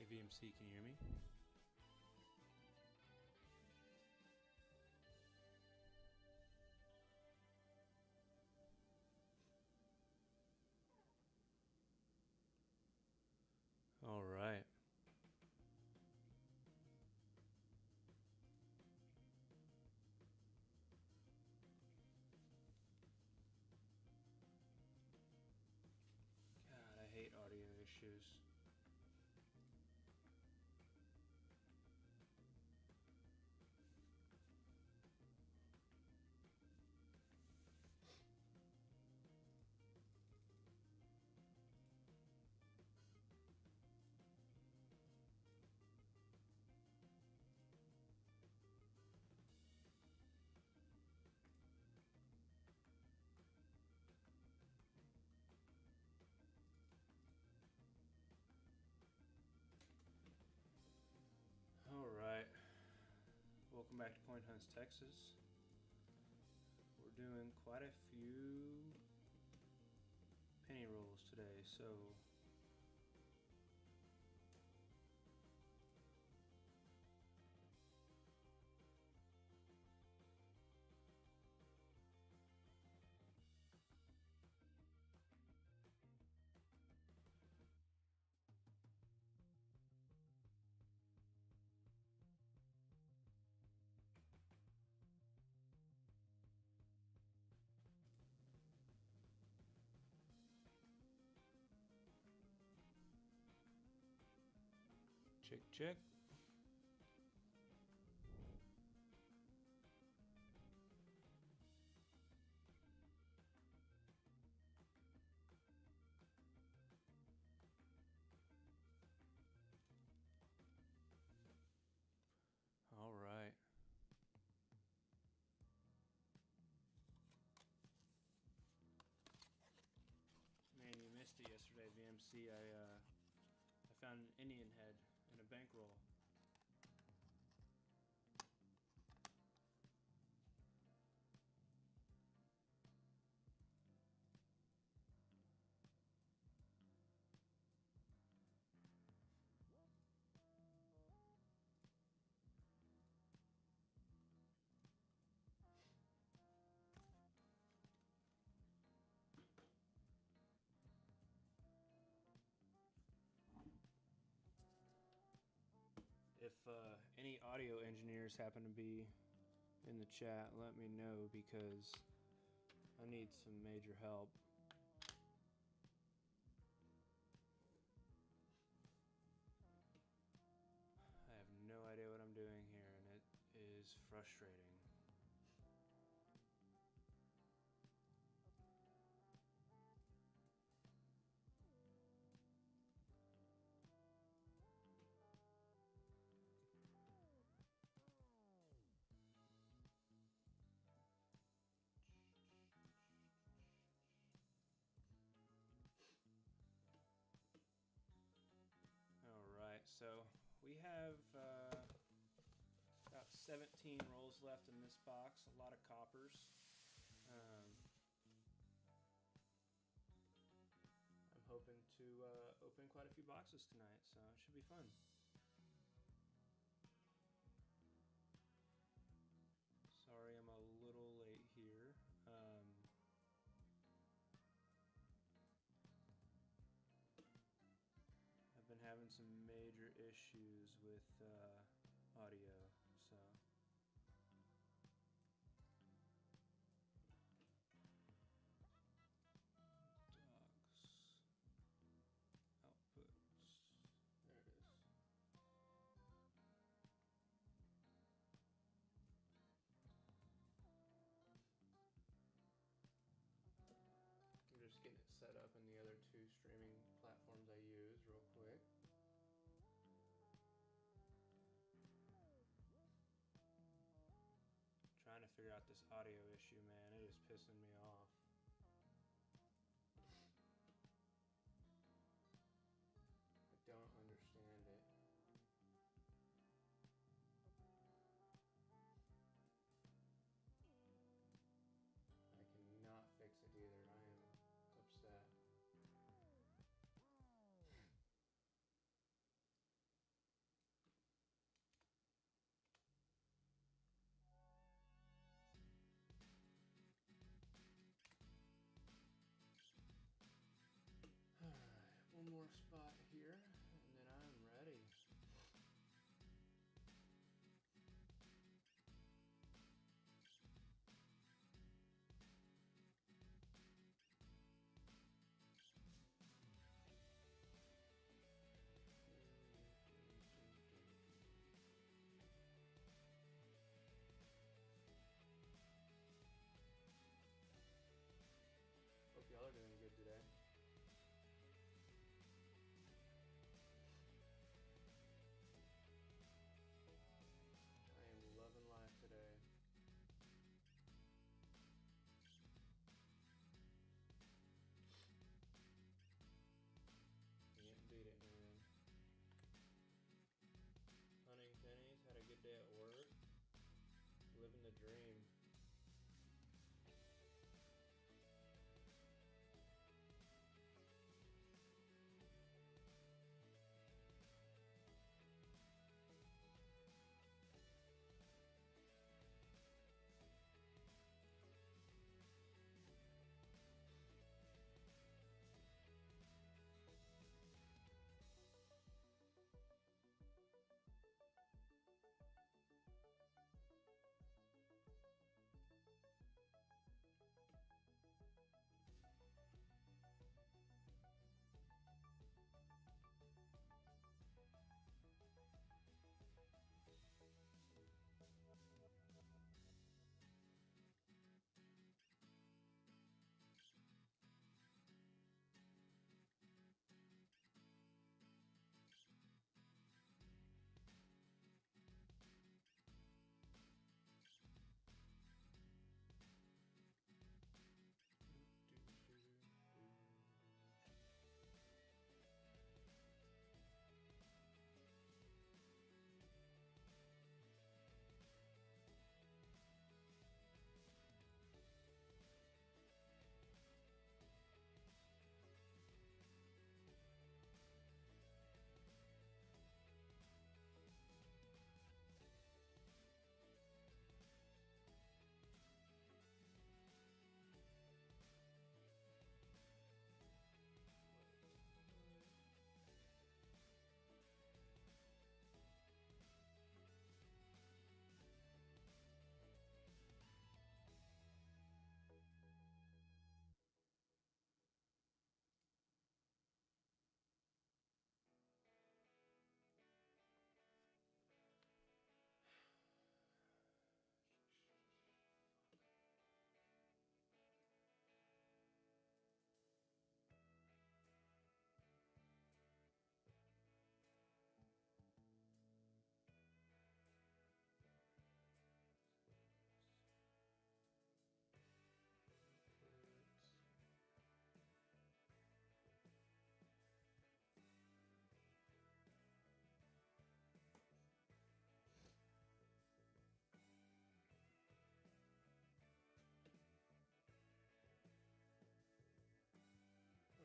VMC, can you hear me? All right. God, I hate audio issues. All right. Welcome back to CoinHuntsTX. We're doing quite a few penny rolls today, so check. All right. Man, you missed it yesterday, VMC. I found an Indian head in a bankroll. If any audio engineers happen to be in the chat, let me know because I need some major help. I have no idea what I'm doing here, and it is frustrating. Alright, so we have about 17 rolls left in this box, a lot of coppers. I'm hoping to open quite a few boxes tonight, so it should be fun. Sorry I'm a little late here. I've been having some major issues with audio, so docs, outputs, there it is. I'm just getting it set up in the other two streaming platforms I use real quick. Trying to figure out this audio issue, man. It is pissing me off. I don't understand it. I cannot fix it either. I am upset. more spot here, and then I'm ready. Hope y'all are doing good today. I am loving life today. Can't beat it, man. Hunting pennies, had a good day at work. Living the dream.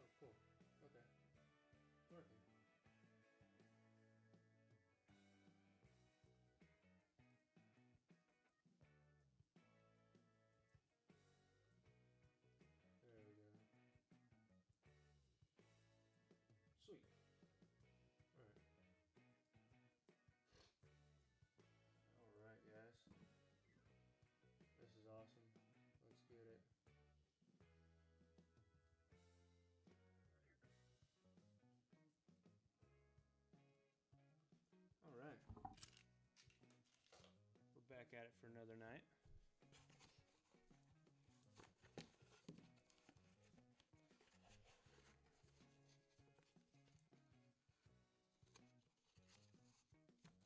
Oh, cool. Okay. Working. There we go. Sweet. Alright. Alright, guys. This is awesome. Let's get it. Alright. We're back at it for another night.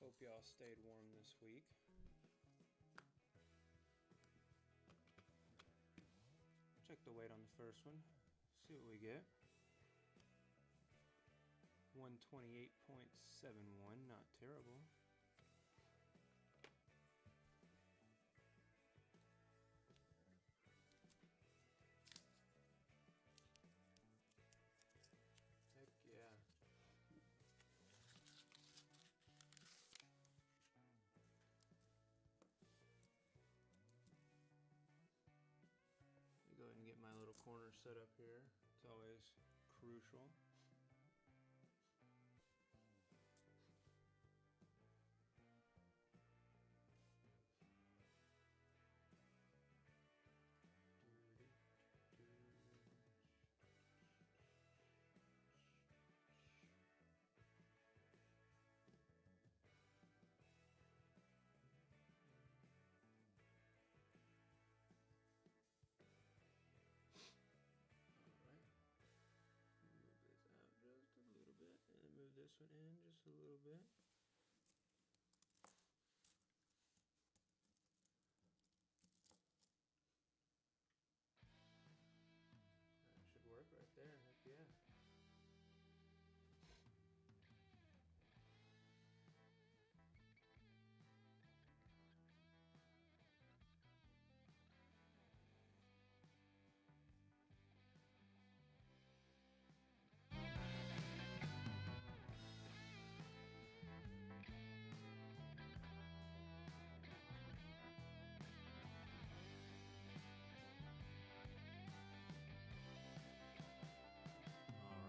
Hope y'all stayed warm this week. Check the weight on the first one. See what we get. 128.71, not terrible. Heck yeah. Go ahead and get my little corner set up here. It's always crucial. this one in just a little bit. That should work right there. Heck yeah.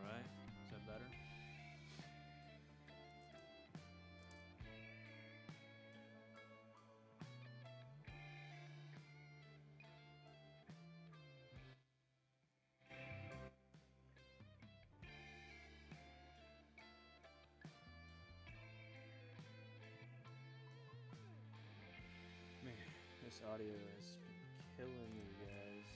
Alright, is that better? Man, this audio is killing me, guys.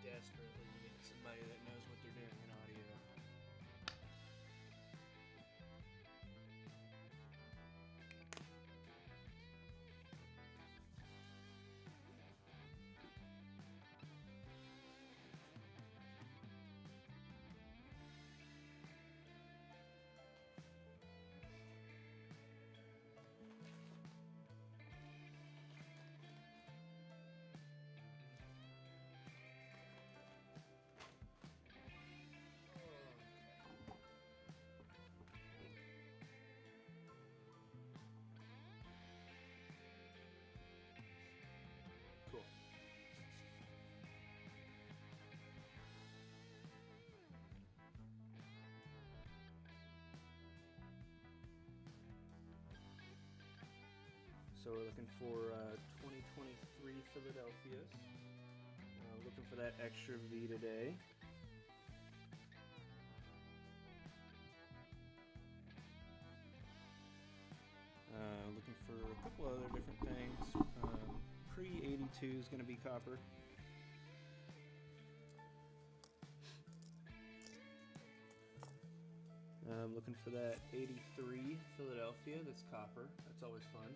Desperately need somebody that knows what they're doing in audio. Cool. So we're looking for 2023 Philadelphia's. Looking for that extra V today. Looking for a couple other different things. Pre-82 is going to be copper. Looking for that 83 Philadelphia that's copper. That's always fun.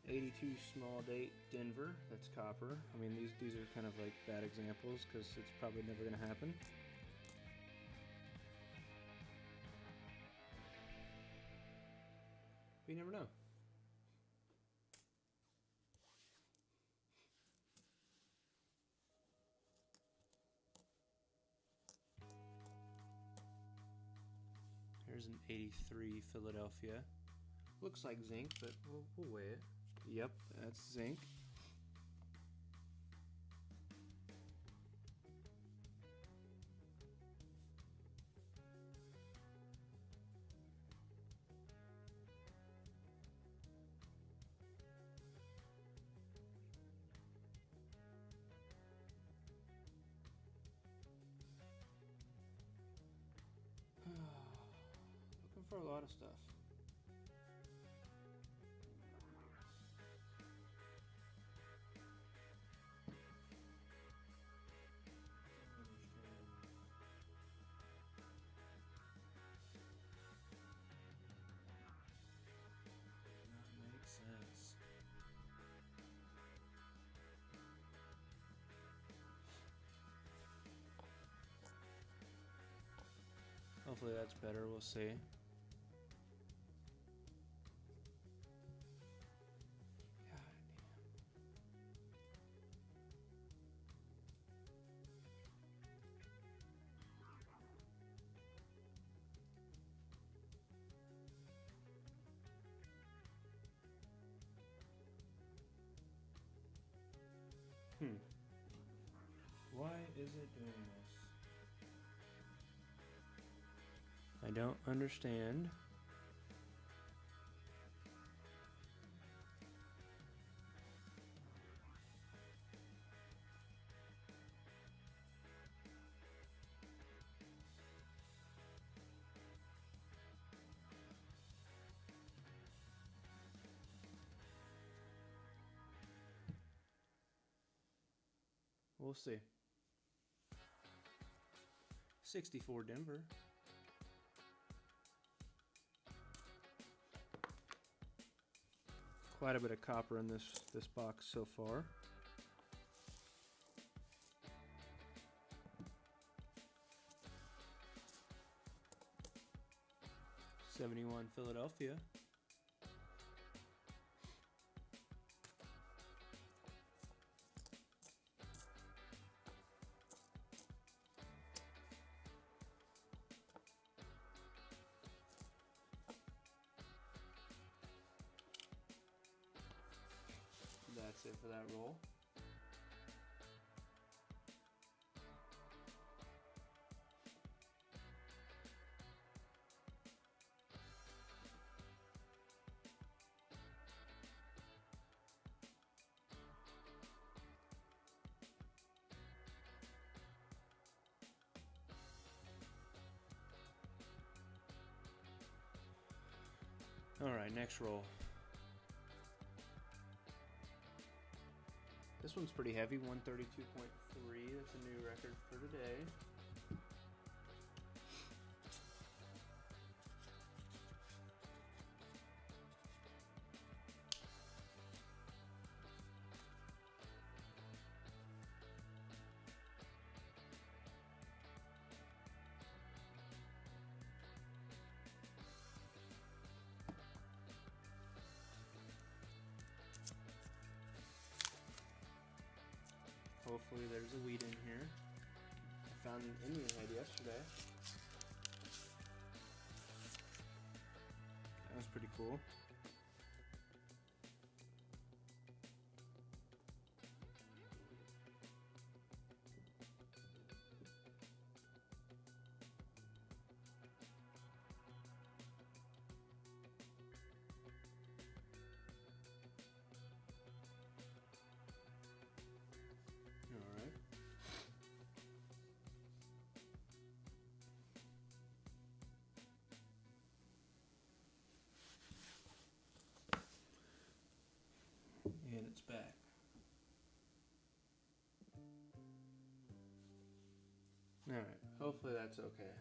82 small date Denver, that's copper. I mean, these are kind of like bad examples because it's probably never going to happen. But you never know. Here's an 83 Philadelphia. Looks like zinc, but we'll weigh it. Yep, that's zinc. Looking for a lot of stuff. That makes sense. Hopefully that's better, we'll see. Why is it doing this? I don't understand. We'll see. 64 Denver. Quite a bit of copper in this box so far. 71 Philadelphia. That's it for that roll. All right, next roll. This one's pretty heavy, 132.3. That's a new record for today. Hopefully there's a weed in here. I found an Indian head yesterday. That was pretty cool. And it's back. Alright, hopefully that's okay.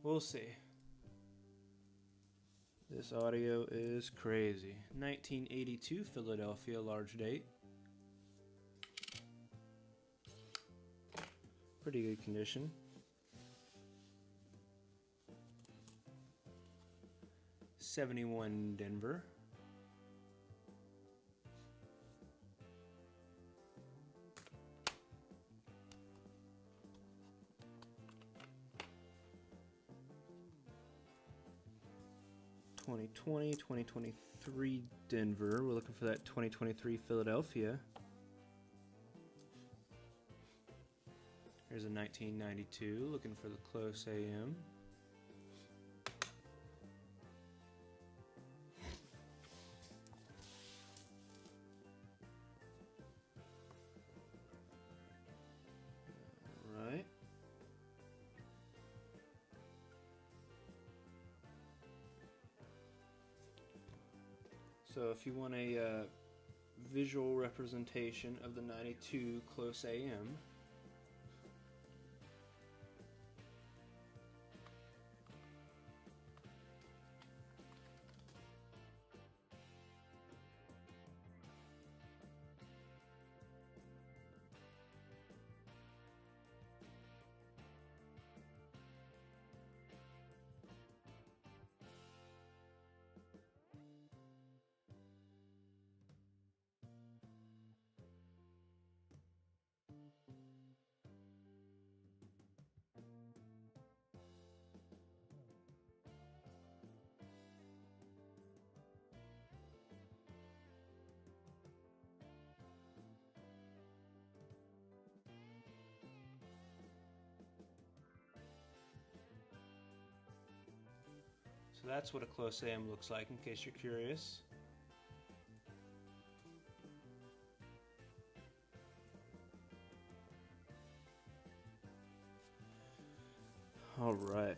We'll see. This audio is crazy. 1982 Philadelphia, large date. Pretty good condition. '71 Denver. '2020, 2023 Denver. We're looking for that 2023 Philadelphia. Here's a 1992, looking for the close AM. All right. So if you want a visual representation of the 92 close AM, so that's what a close AM looks like, in case you're curious. All right,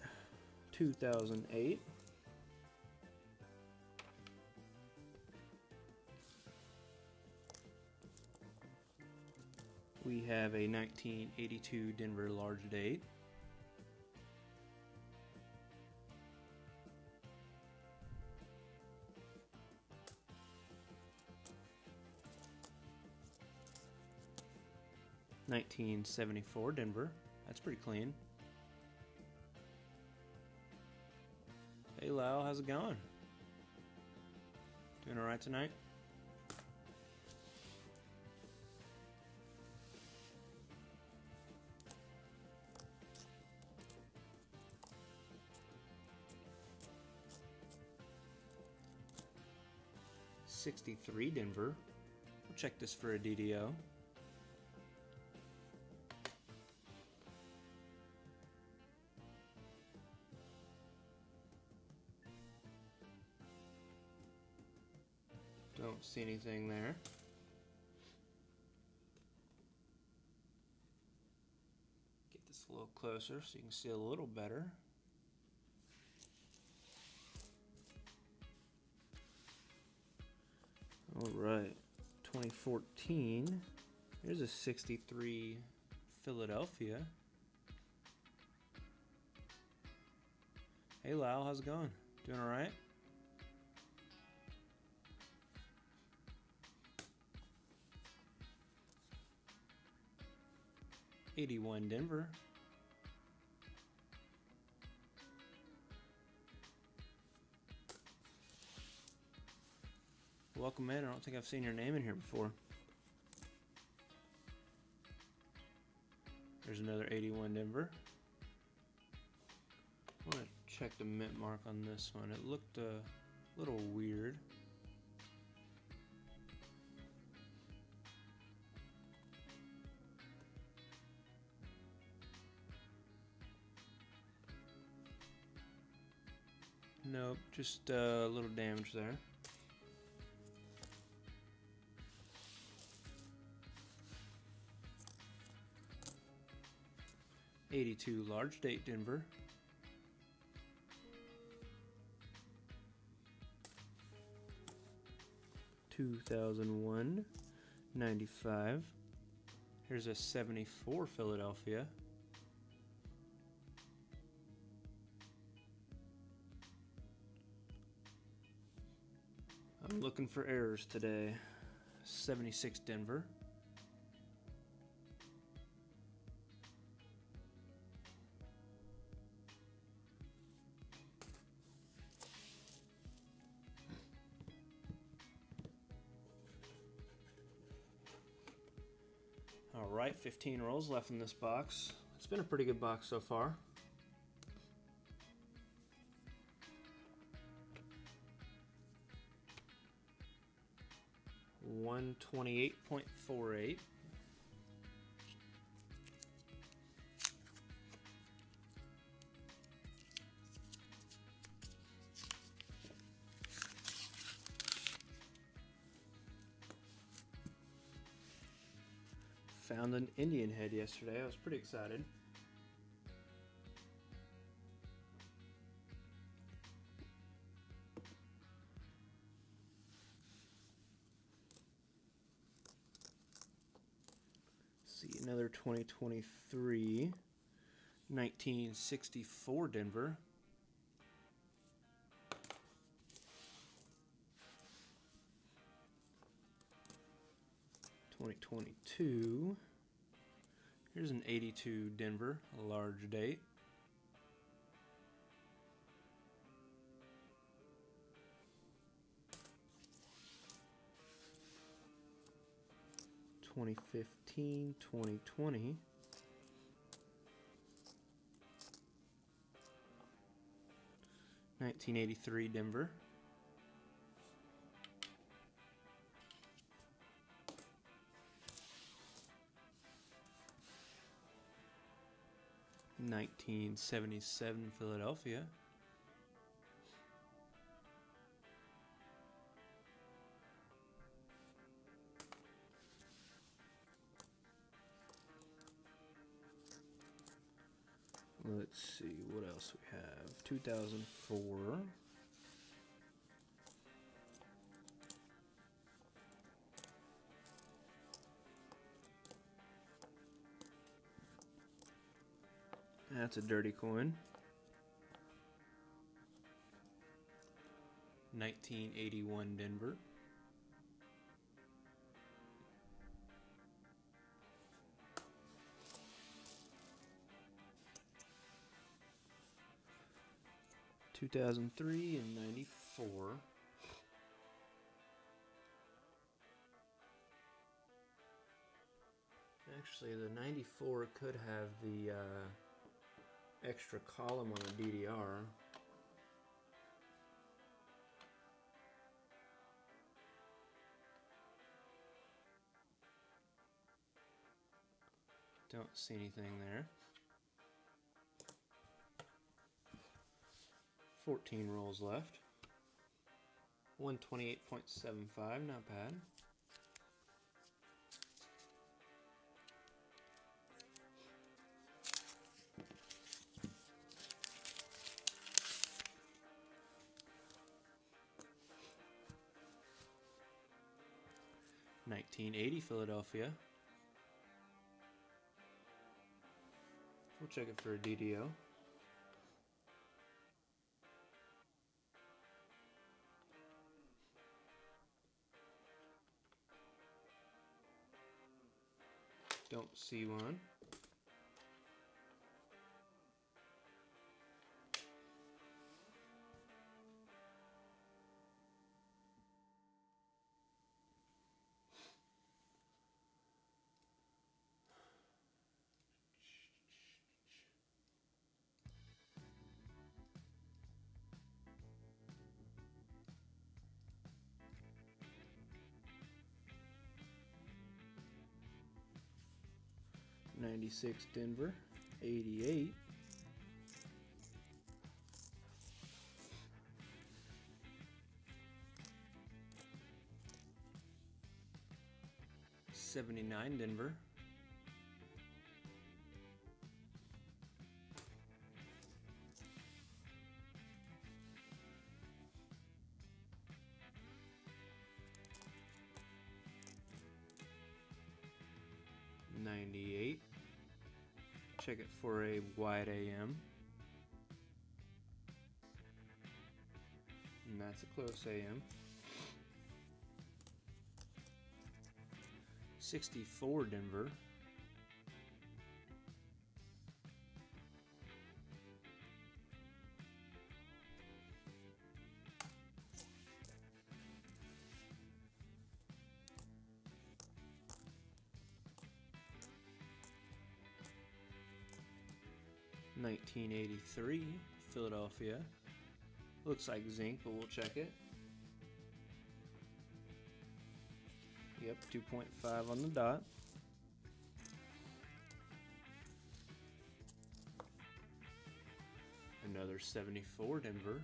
2008. We have a 1982 Denver large date. $19.74 Denver. That's pretty clean. Hey Lyle, how's it going? Doing alright tonight? $63 Denver. We'll check this for a DDO. Don't see anything there. Get this a little closer so you can see a little better. All right, 2014. Here's a 63 Philadelphia. Hey Lyle, how's it going? Doing all right? $81 Denver. Welcome in. I don't think I've seen your name in here before. There's another 81 Denver. I want to check the mint mark on this one. It looked a little weird. Nope, just a little damage there. $82 large date Denver. $2001 $95. Here's a 74 Philadelphia. I'm looking for errors today. 76 Denver. All right, 15 rolls left in this box. It's been a pretty good box so far. $128.48. Found an Indian head yesterday. I was pretty excited. See another 2023 1964 Denver. $2022. Here's an 82 Denver, a large date. $2015, $2020. $1983 Denver. $1977 Philadelphia. Let's see what else we have. 2004. That's a dirty coin. 1981 Denver. (2003) and 94. Actually, the 94 could have the extra column on the DDR. Don't see anything there. 14 rolls left. 128.75, not bad. (1980) Philadelphia. We'll check it for a DDO. Don't see one. (96) Denver. 88. (79) Denver. 98. Check it for a wide AM. And that's a close AM. 64 Denver. (1983) Philadelphia. Looks like zinc, but we'll check it. Yep, 2.5 on the dot. Another 74 Denver.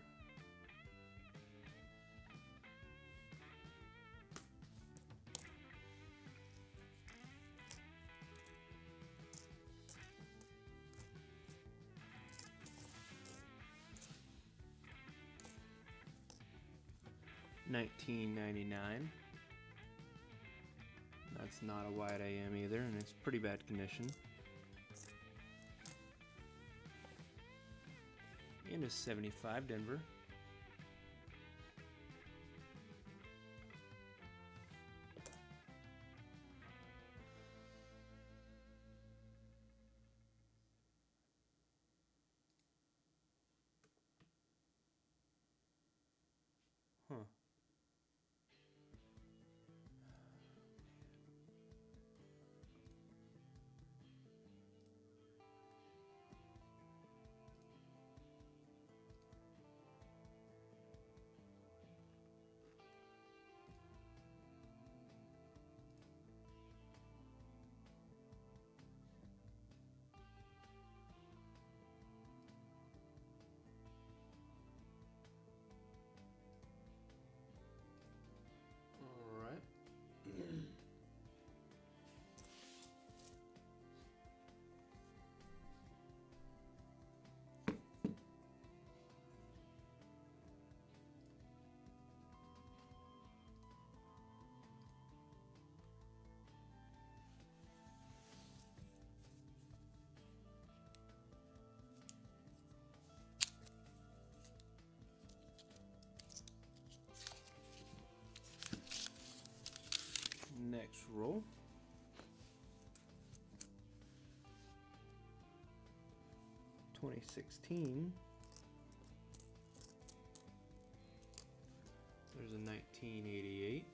$19.99. That's not a wide AM either, and it's pretty bad condition. And a 75 Denver. Huh. roll. $2016. There's a 1988.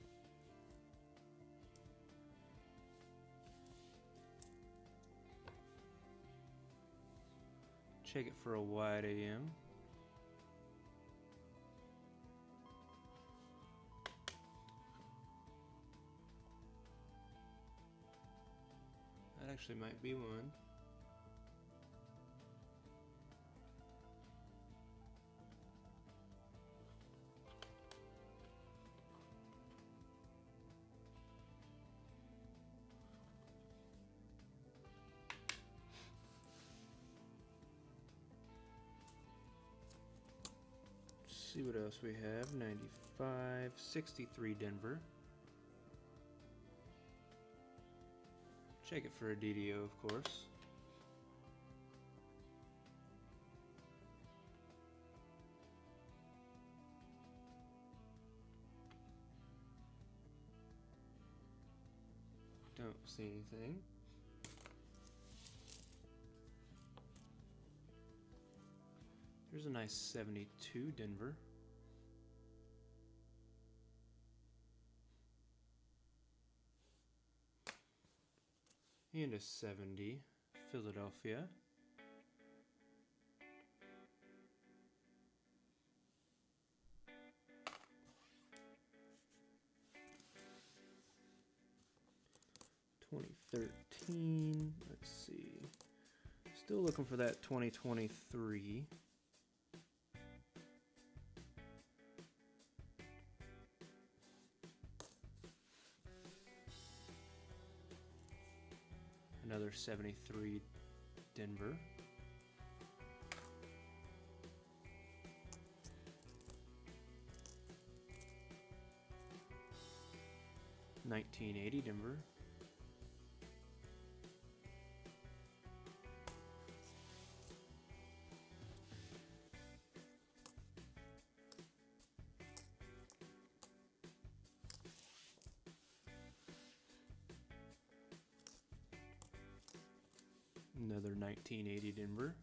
Check it for a wide AM. That actually might be one. See what else we have. 95, 63 Denver. Check it for a DDO, of course. Don't see anything. There's a nice 72 Denver. And a 70 Philadelphia. $2013. Let's see. Still looking for that 2023. Another 73 Denver. $1980 Denver. Another 1980 Denver.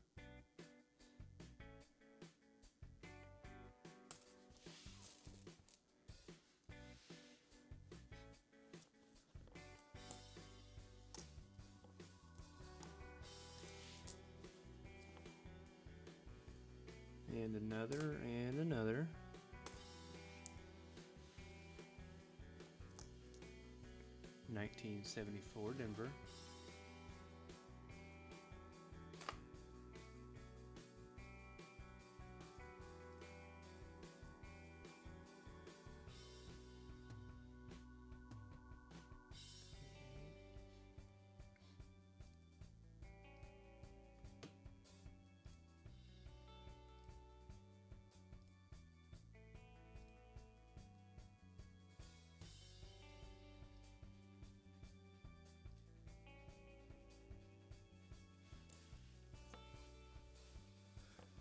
And another, and another. $1974 Denver.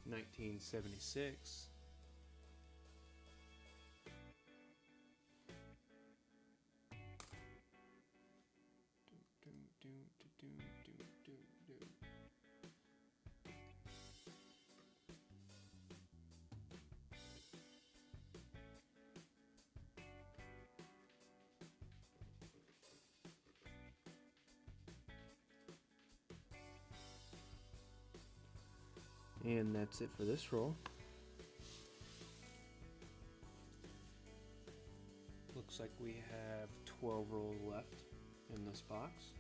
$1976. And that's it for this roll. Looks like we have 12 rolls left in this box.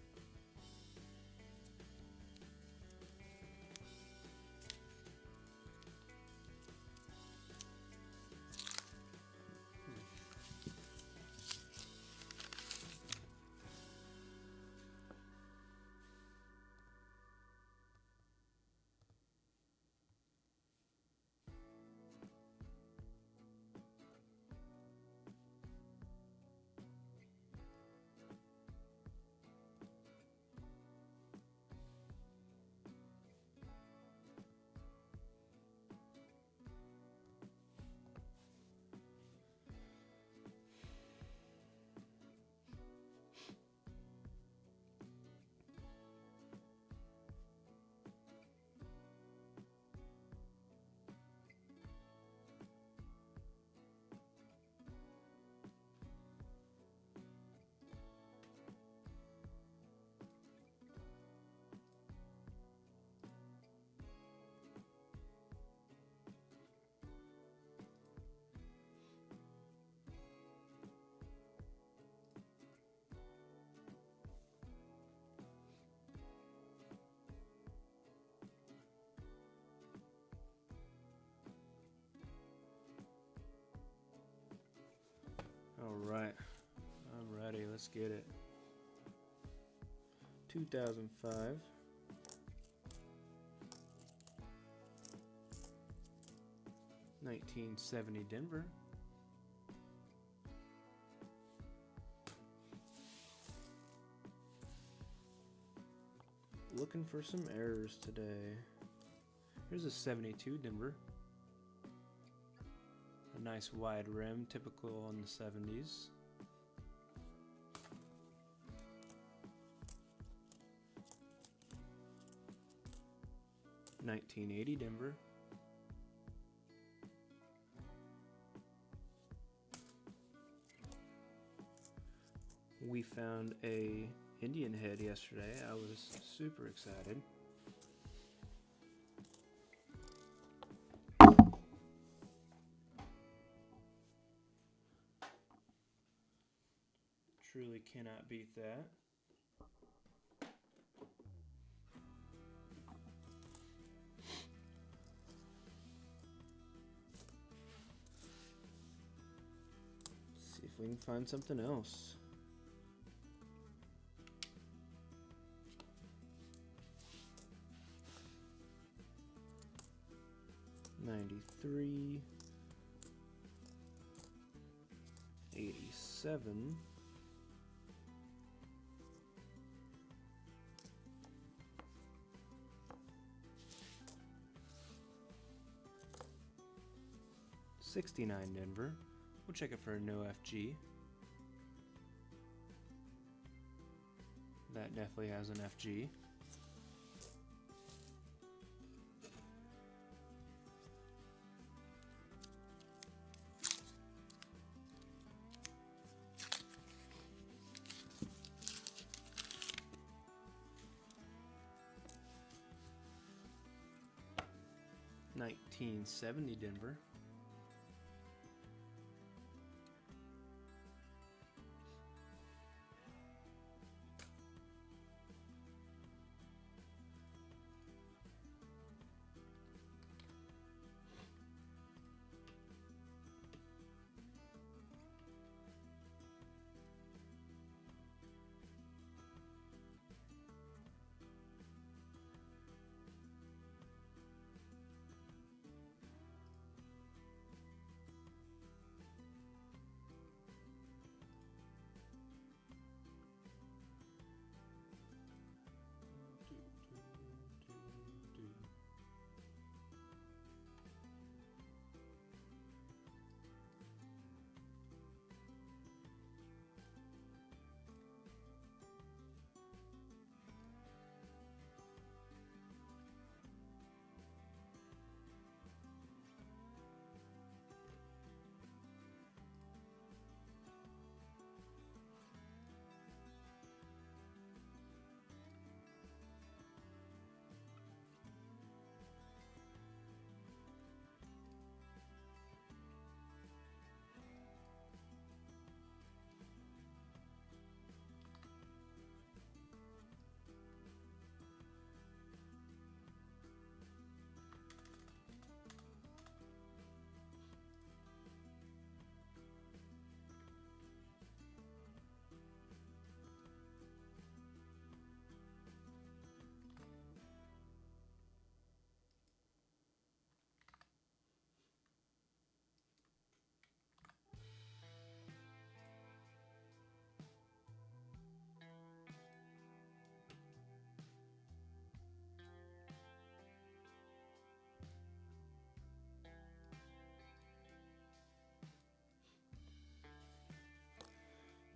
let's get it. 2005. $1970 Denver. Looking for some errors today. Here's a 72 Denver. A nice wide rim, typical on the 70s. $1980 Denver. We found a Indian head yesterday. I was super excited. Truly cannot beat that. See if we can find something else. $93, $87, $69 Denver. We'll check it for a no FG. That definitely has an FG. $1970 Denver.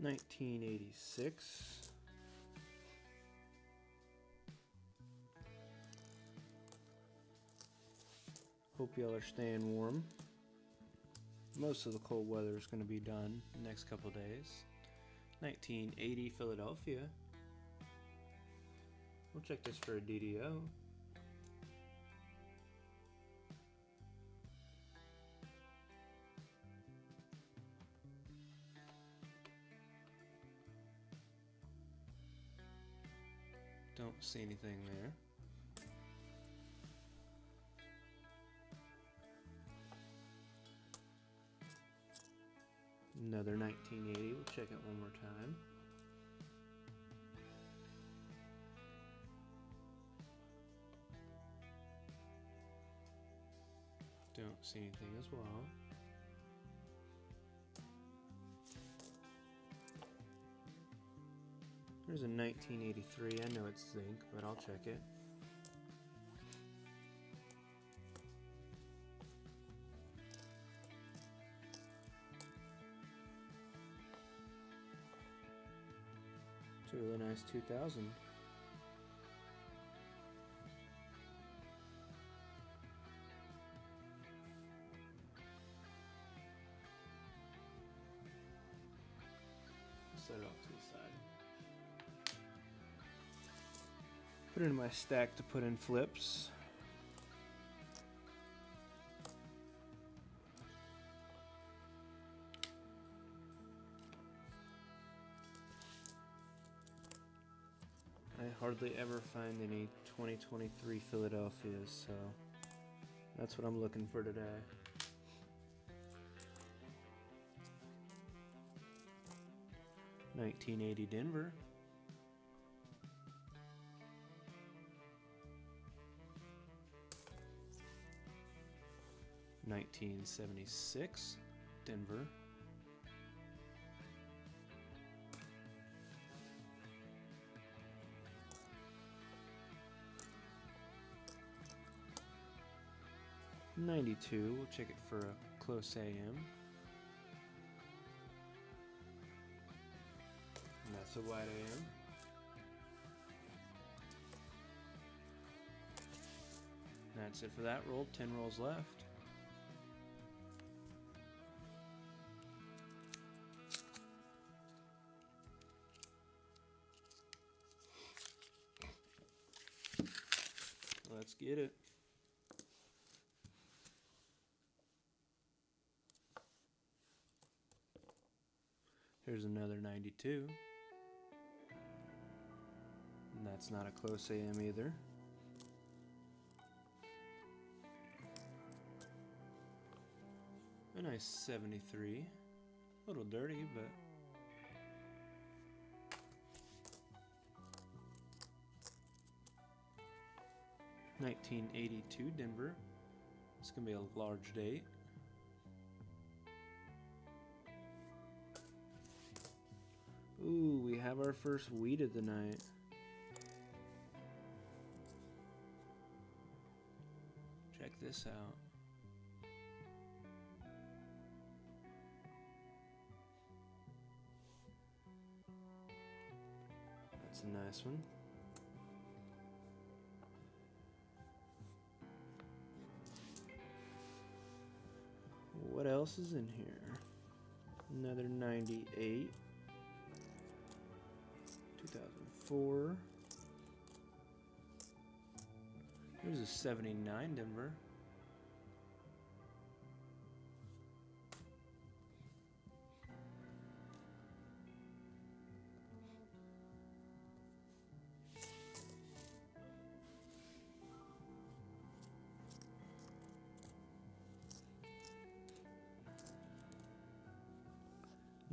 $1986. Hope y'all are staying warm. Most of the cold weather is going to be done the next couple days. 1980 Philadelphia. We'll check this for a DDO. Don't see anything there. Another 1980. We'll check it one more time. Don't see anything as well. There's a 1983. I know it's zinc, but I'll check it. It's a really nice 2000. Set it off to the side. Put it in my stack to put in flips. I hardly ever find any 2023 Philadelphias, so that's what I'm looking for today. $19.80 Denver. $19.76 Denver. $92. We'll check it for a close AM. And that's a wide AM. That's it for that roll. 10 rolls left. Let's get it. Here's another 92. And that's not a close AM either. A nice 73. A little dirty, but $19.82 Denver. It's gonna be a large date. Ooh, we have our first weed of the night. Check this out. That's a nice one. What else is in here? Another 98. 2004. There's a 79 Denver.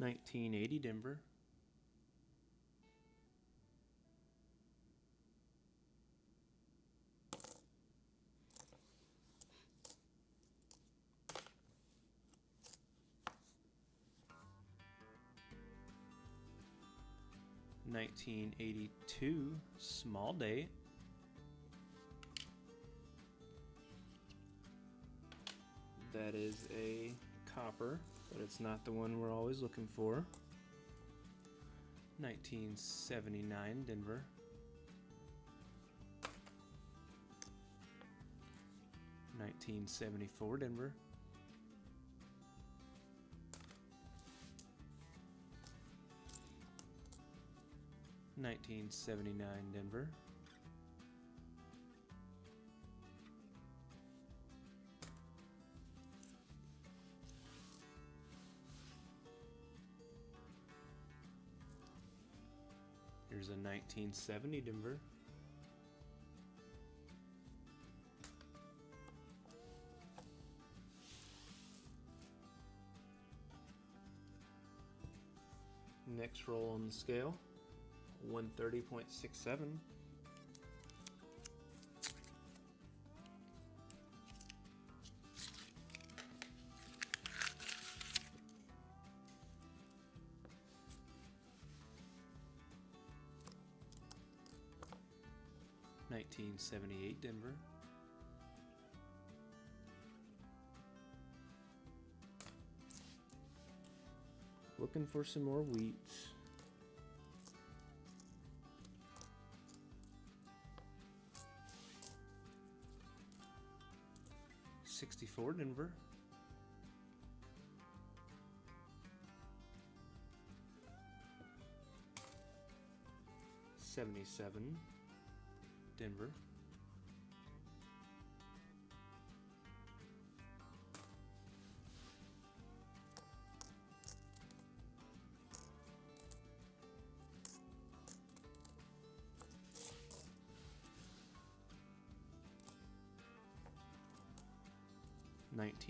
$19.80 Denver. $19.82 small date. That is a copper, but it's not the one we're always looking for. $19.79 Denver. $19.74 Denver. $19.79 Denver. Here's a 1970 Denver. Next roll on the scale. 130.67. 1978 Denver. Looking for some more wheats. '64 Denver. '77 Denver.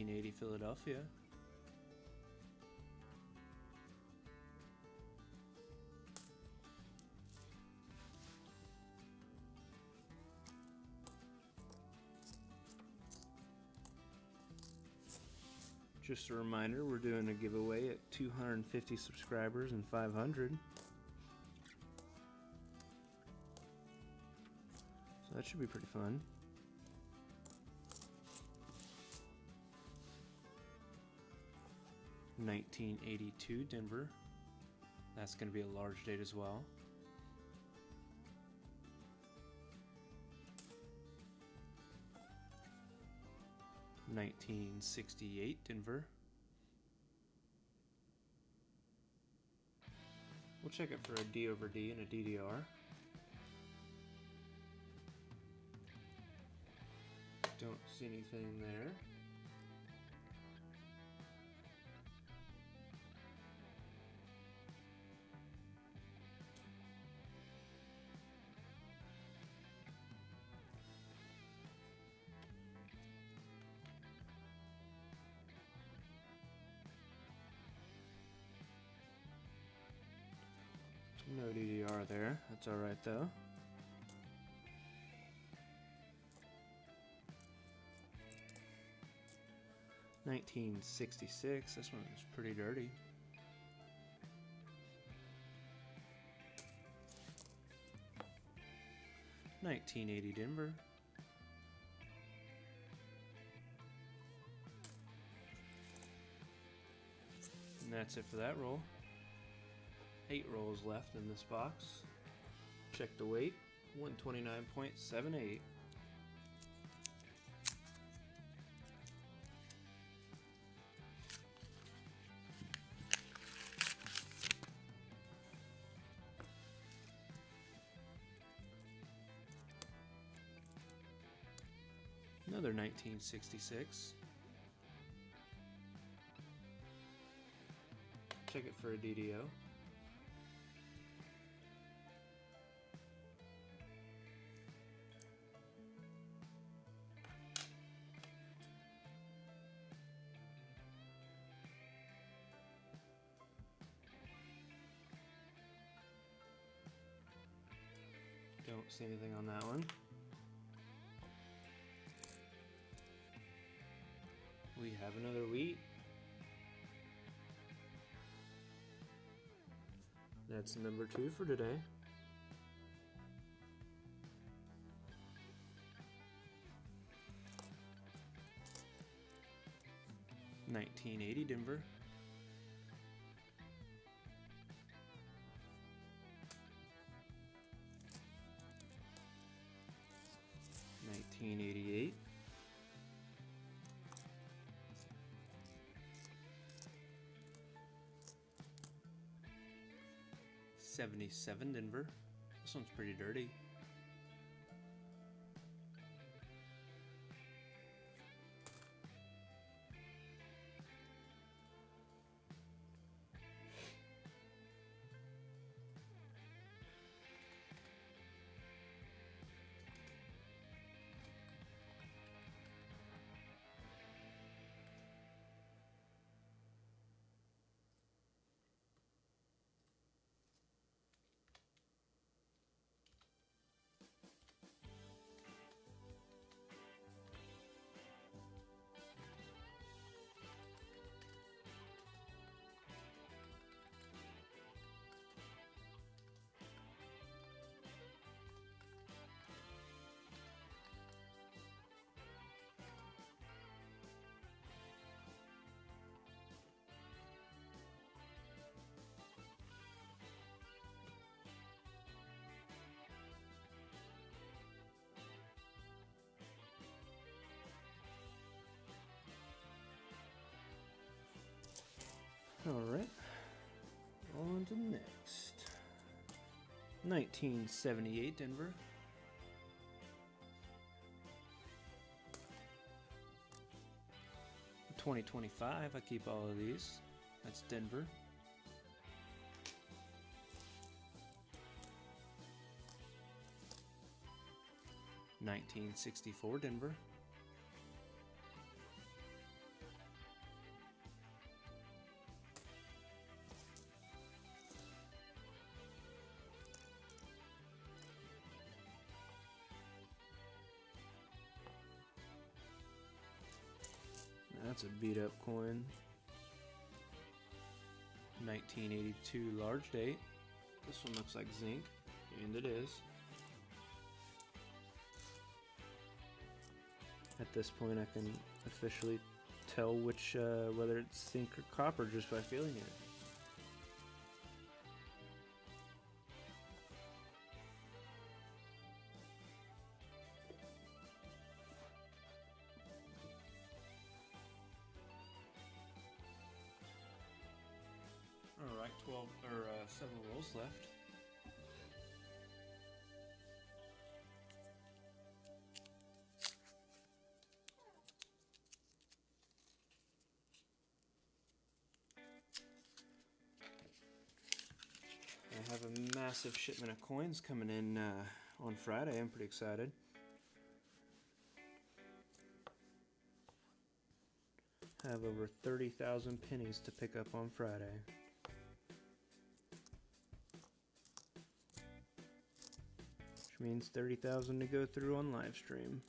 '80 Philadelphia. Just a reminder, we're doing a giveaway at 250 subscribers and 500. So that should be pretty fun. '82 Denver. That's going to be a large date as well. '68 Denver. We'll check it for a D over D and a DDR. Don't see anything there. No DDR there. That's alright though. '66. This one is pretty dirty. '80 Denver. And that's it for that roll. 8 rolls left in this box. Check the weight, 129.78. Another 1966. Check it for a DDO. Don't see anything on that one. We have another wheat. That's number 2 for today. '80 Denver. '88. '77 Denver. This one's pretty dirty. Alright, on to the next. 1978 Denver. $20.25, I keep all of these. That's Denver. $19.64 Denver. That's a beat up coin. 1982 large date. This one looks like zinc, and it is. At this point I can officially tell which whether it's zinc or copper just by feeling it. Alright, 7 rolls left. I have a massive shipment of coins coming in on Friday. I'm pretty excited. I have over 30,000 pennies to pick up on Friday. Which means 30,000 to go through on livestream.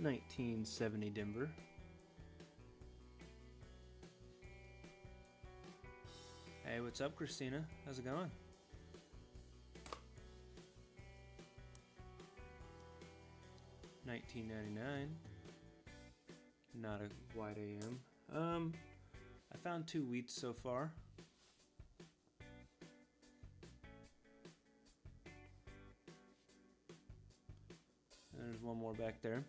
$19.70 Denver. Hey, what's up, Christina? How's it going? $19.99. Not a wide AM. I found 2 wheats so far. And there's one more back there.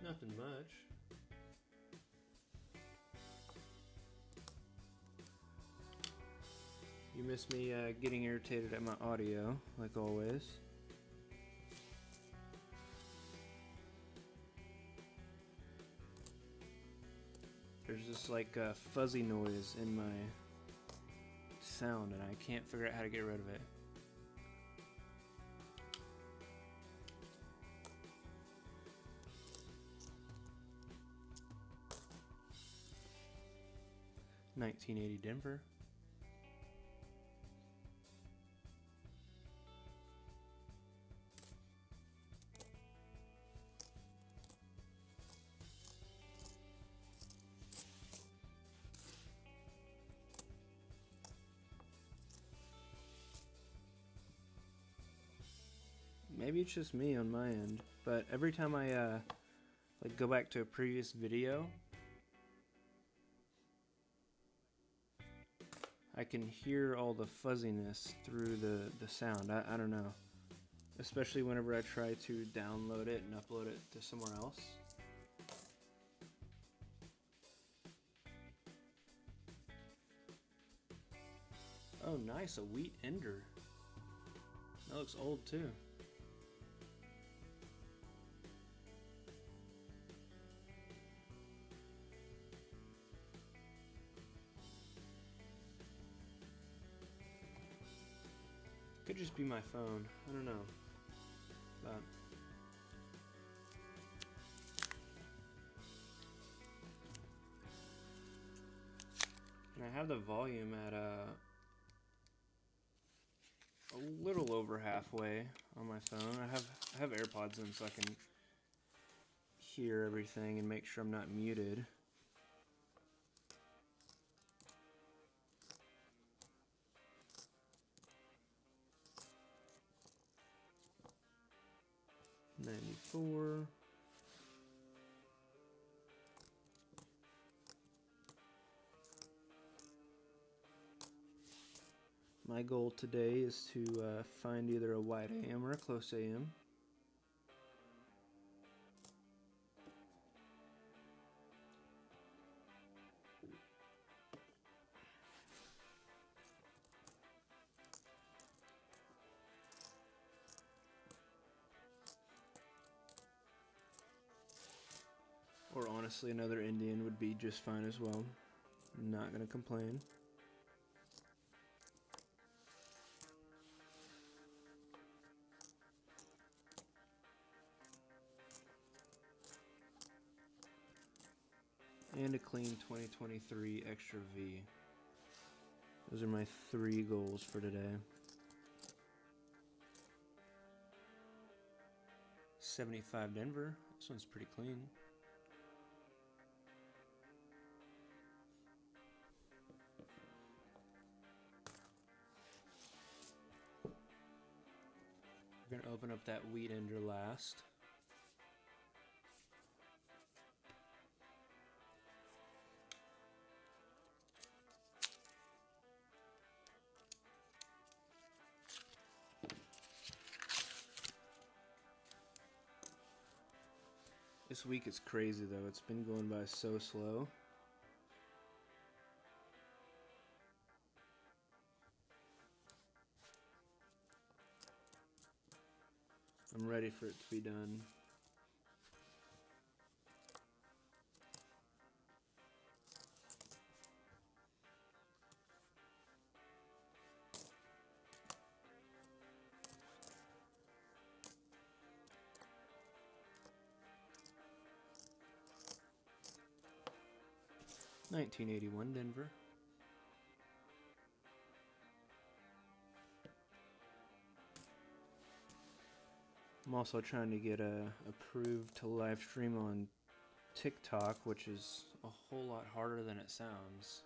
Nothing much. You miss me getting irritated at my audio, like always. There's this like fuzzy noise in my sound and I can't figure out how to get rid of it. $19.80 Denver. Maybe it's just me on my end, but every time I like go back to a previous video, I can hear all the fuzziness through the sound. I don't know. Especially whenever I try to download it and upload it to somewhere else. Oh nice, a wheat ender. That looks old too. Could just be my phone. I don't know. But and I have the volume at a little over halfway on my phone. I have AirPods in so I can hear everything and make sure I'm not muted. $94. My goal today is to find either a wide AM or a close AM. Or honestly, another Indian would be just fine as well. Not gonna complain. And a clean 2023 extra V. Those are my 3 goals for today. 75 Denver. This one's pretty clean. We're going to open up that wheat ender last. This week is crazy though, it's been going by so slow. I'm ready for it to be done. $19.81 Denver. I'm also trying to get approved to live stream on TikTok, which is a whole lot harder than it sounds.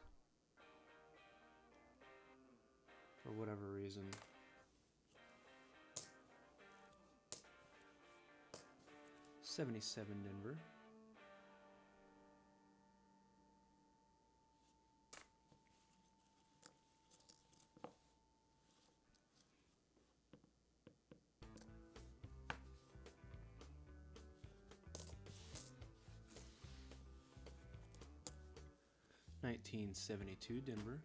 For whatever reason. $77 Denver. $19.72 Denver.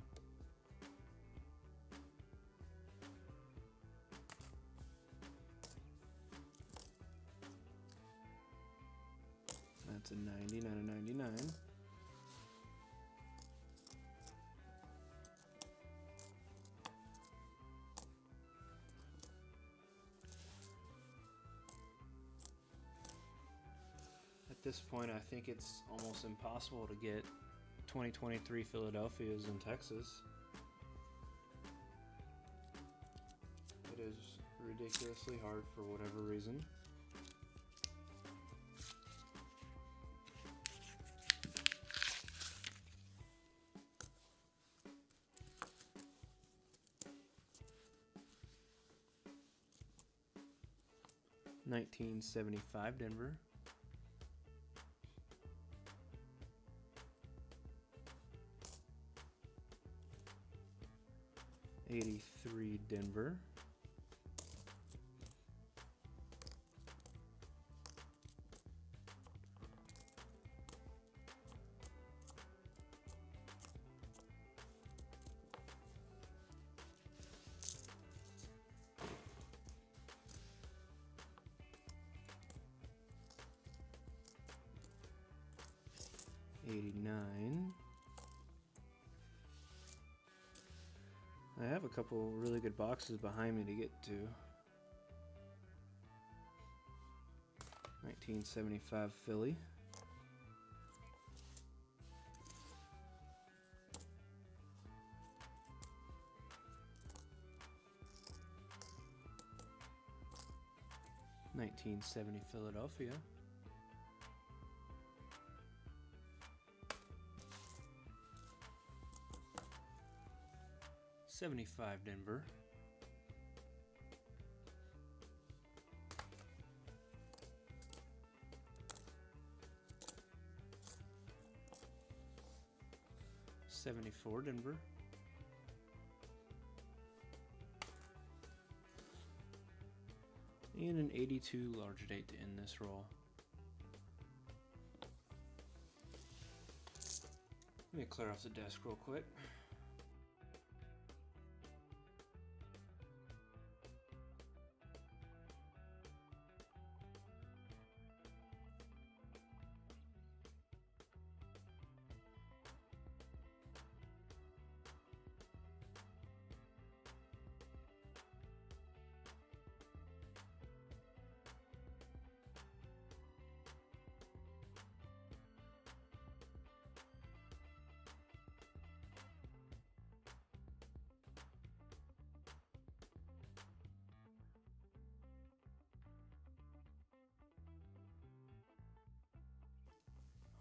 That's a 90, not a 99. At this point, I think it's almost impossible to get 2023 Philadelphia's in Texas. It is ridiculously hard for whatever reason. $19.75 Denver. $83 Denver. $89. I have a couple really good boxes behind me to get to. 1975 Philly. $19.70 Philadelphia. $75 Denver. $74 Denver. And an 82 large date to end this roll. Let me clear off the desk real quick.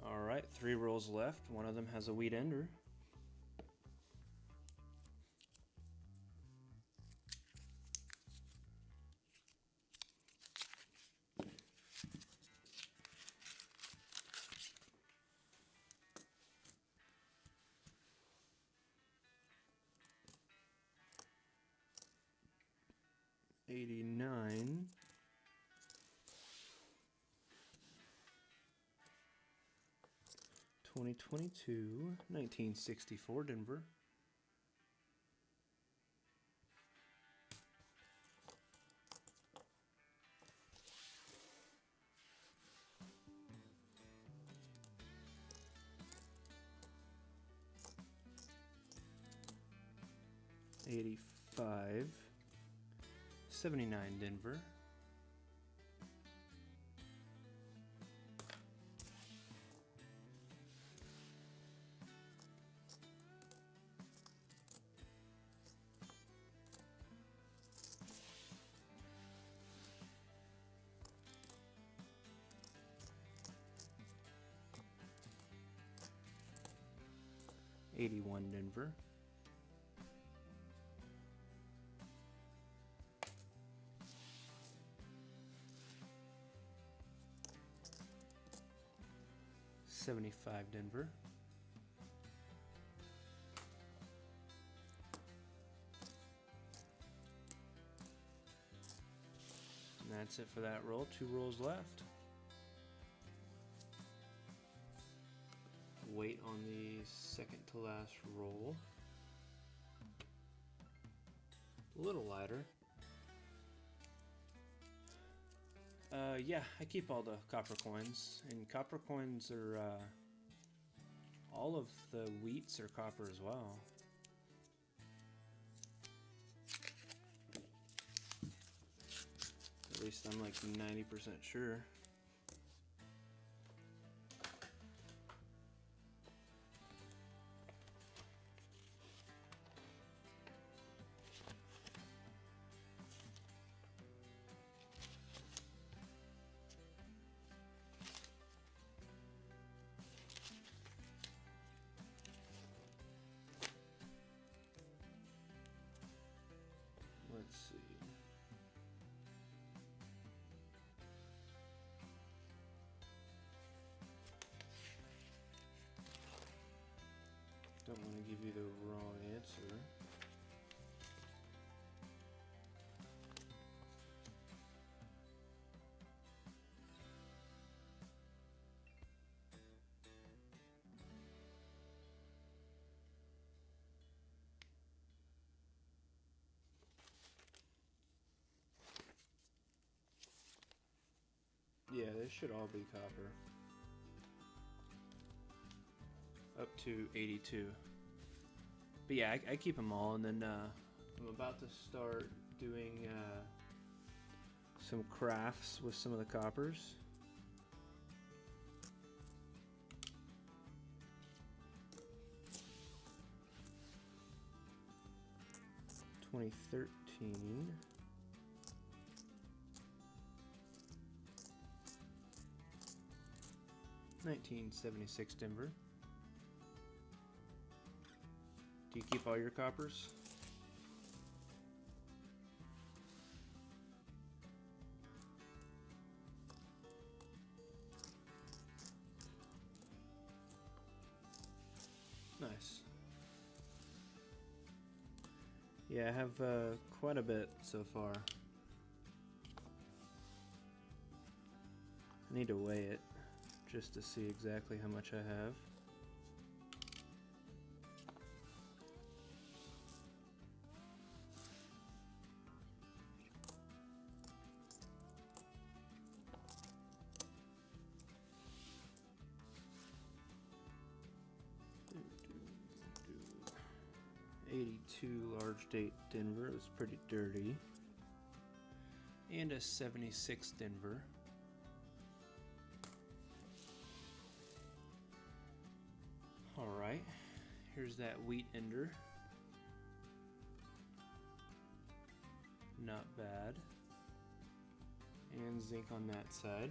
Alright, 3 rolls left. One of them has a wheat ender. $89. 2022, 1964 Denver. $85, 79 Denver. $81 Denver. $75 Denver. And that's it for that roll. 2 rolls left. Wait on the second to last roll. A little lighter. Yeah, I keep all the copper coins, and copper coins are, all of the wheats are copper as well. At least I'm like 90% sure. Let's see. Don't want to give you the wrong answer. Yeah, they should all be copper. Up to 82. But yeah, I keep them all, and then I'm about to start doing some crafts with some of the coppers. $2013. 1976 Denver. Do you keep all your coppers? Nice. Yeah, I have quite a bit so far. I need to weigh it just to see exactly how much I have. '82 large date Denver. It was pretty dirty. And a '76 Denver. Alright, here's that wheat ender. Not bad. And zinc on that side.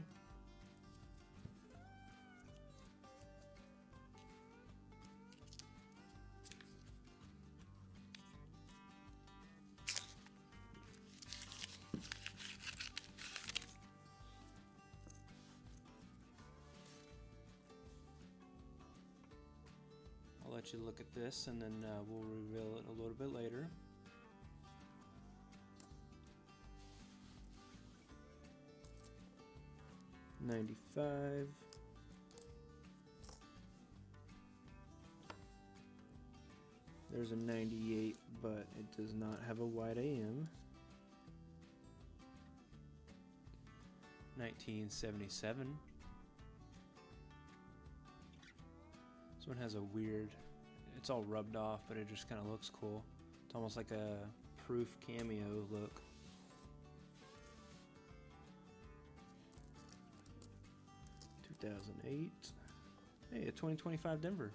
I'll let you look at this and then we'll reveal it a little bit later. '95. There's a '98, but it does not have a wide AM. 1977. This one has a weird, it's all rubbed off, but it just kind of looks cool. It's almost like a proof cameo look. '2008. Hey, a 2025 Denver.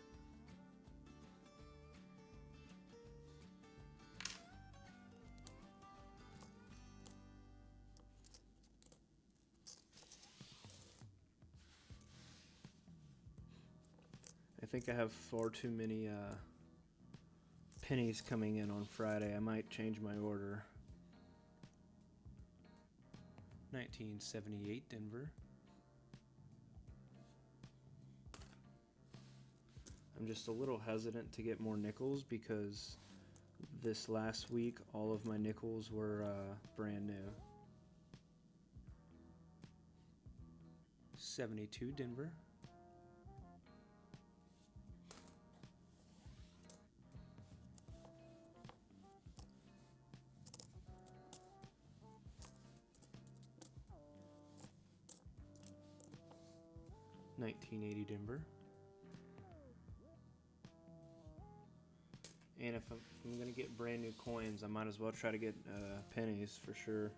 I think I have far too many pennies coming in on Friday. I might change my order. 1978 Denver. I'm just a little hesitant to get more nickels because this last week all of my nickels were brand new. 72 Denver. $19.80 Denver. And if I'm gonna get brand new coins, I might as well try to get pennies for sure.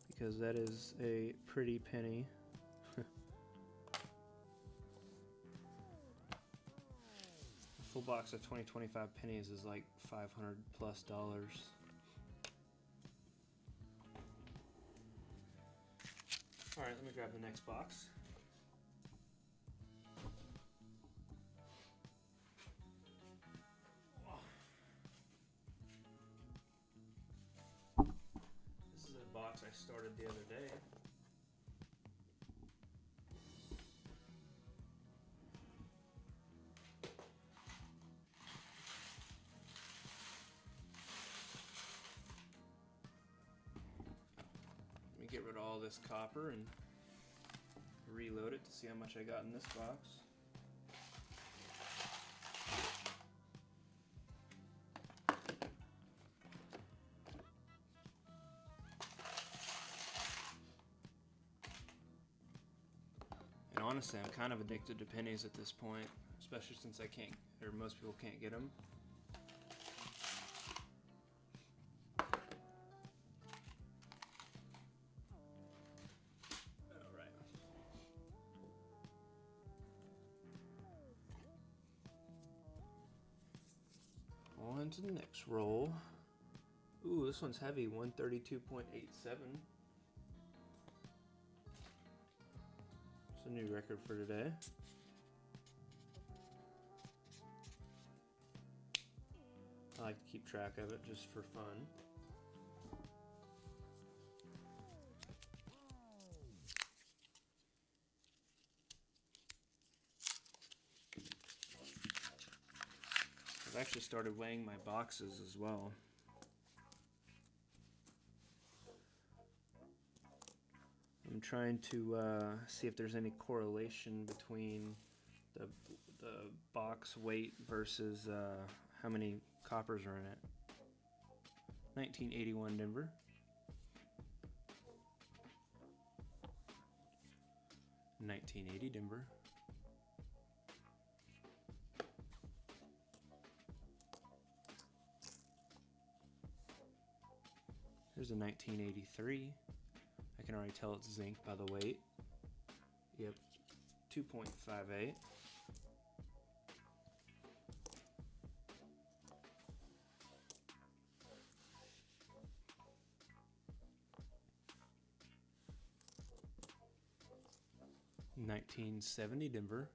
Because that is a pretty penny. A full box of 2025 pennies is like $500+. Alright, let me grab the next box. This is a box I started the other day. Let me get rid of all this copper and reload it to see how much I got in this box. And honestly, I'm kind of addicted to pennies at this point, especially since I can't, or most people can't get them. On to the next roll. Ooh, this one's heavy, 132.87. It's a new record for today. I like to keep track of it just for fun. I've actually started weighing my boxes as well. I'm trying to see if there's any correlation between the box weight versus how many coppers are in it. 1981 Denver. 1980 Denver. Here's a 1983. I can already tell it's zinc by the weight. Yep, 2.58. $19.70 Denver.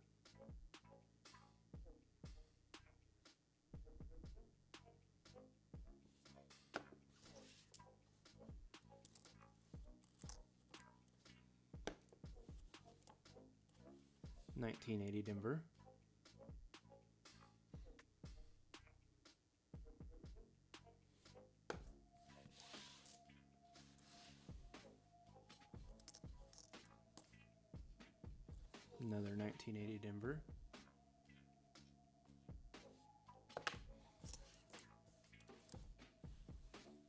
$19.80 Denver. Another 1980 Denver.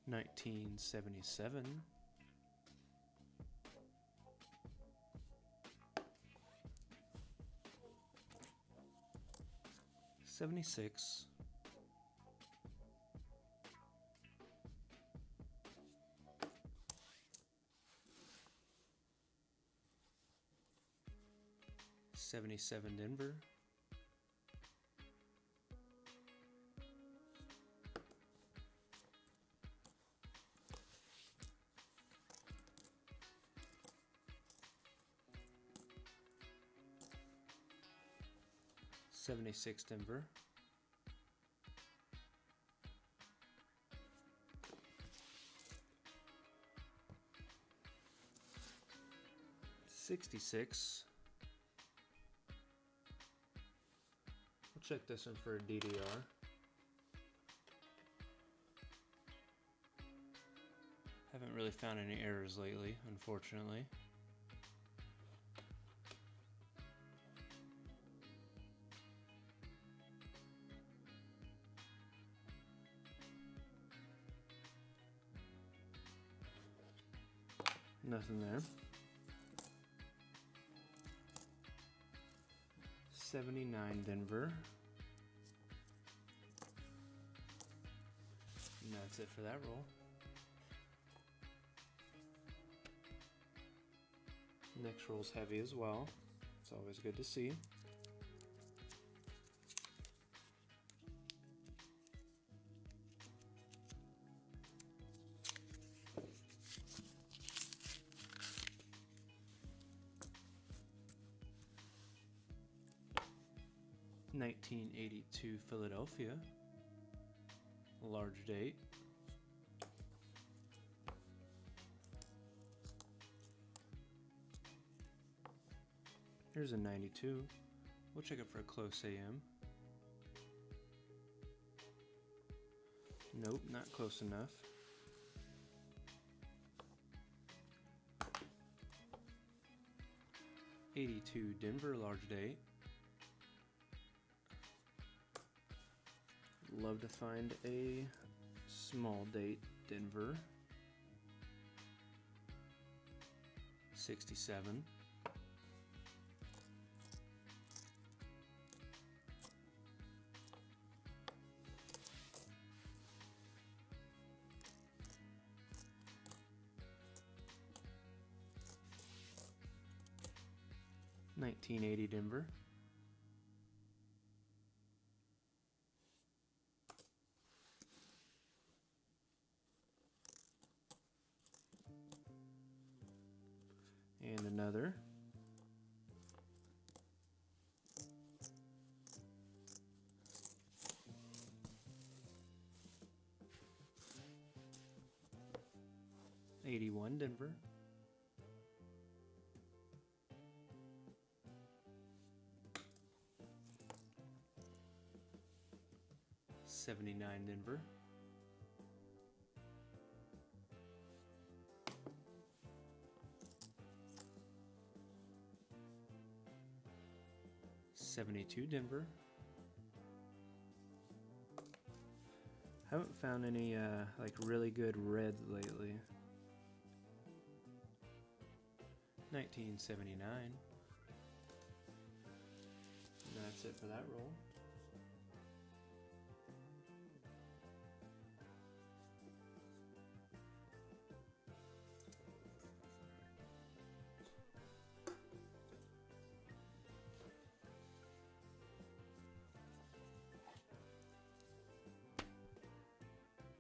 $19.77. $76. $77 Denver. $76 Denver. $66. We'll check this one for a DDR. Haven't really found any errors lately, unfortunately. Nothing there. 79 Denver. And that's it for that roll. Next roll's heavy as well. It's always good to see. $19.82 Philadelphia. Large date. Here's a 92. We'll check it for a close AM. Nope, not close enough. $82 Denver, large date. Love to find a small date Denver. 67. $19.80 Denver. And another. $81 Denver. 79 Denver. $72 Denver. Haven't found any like really good reds lately. 1979. And that's it for that roll.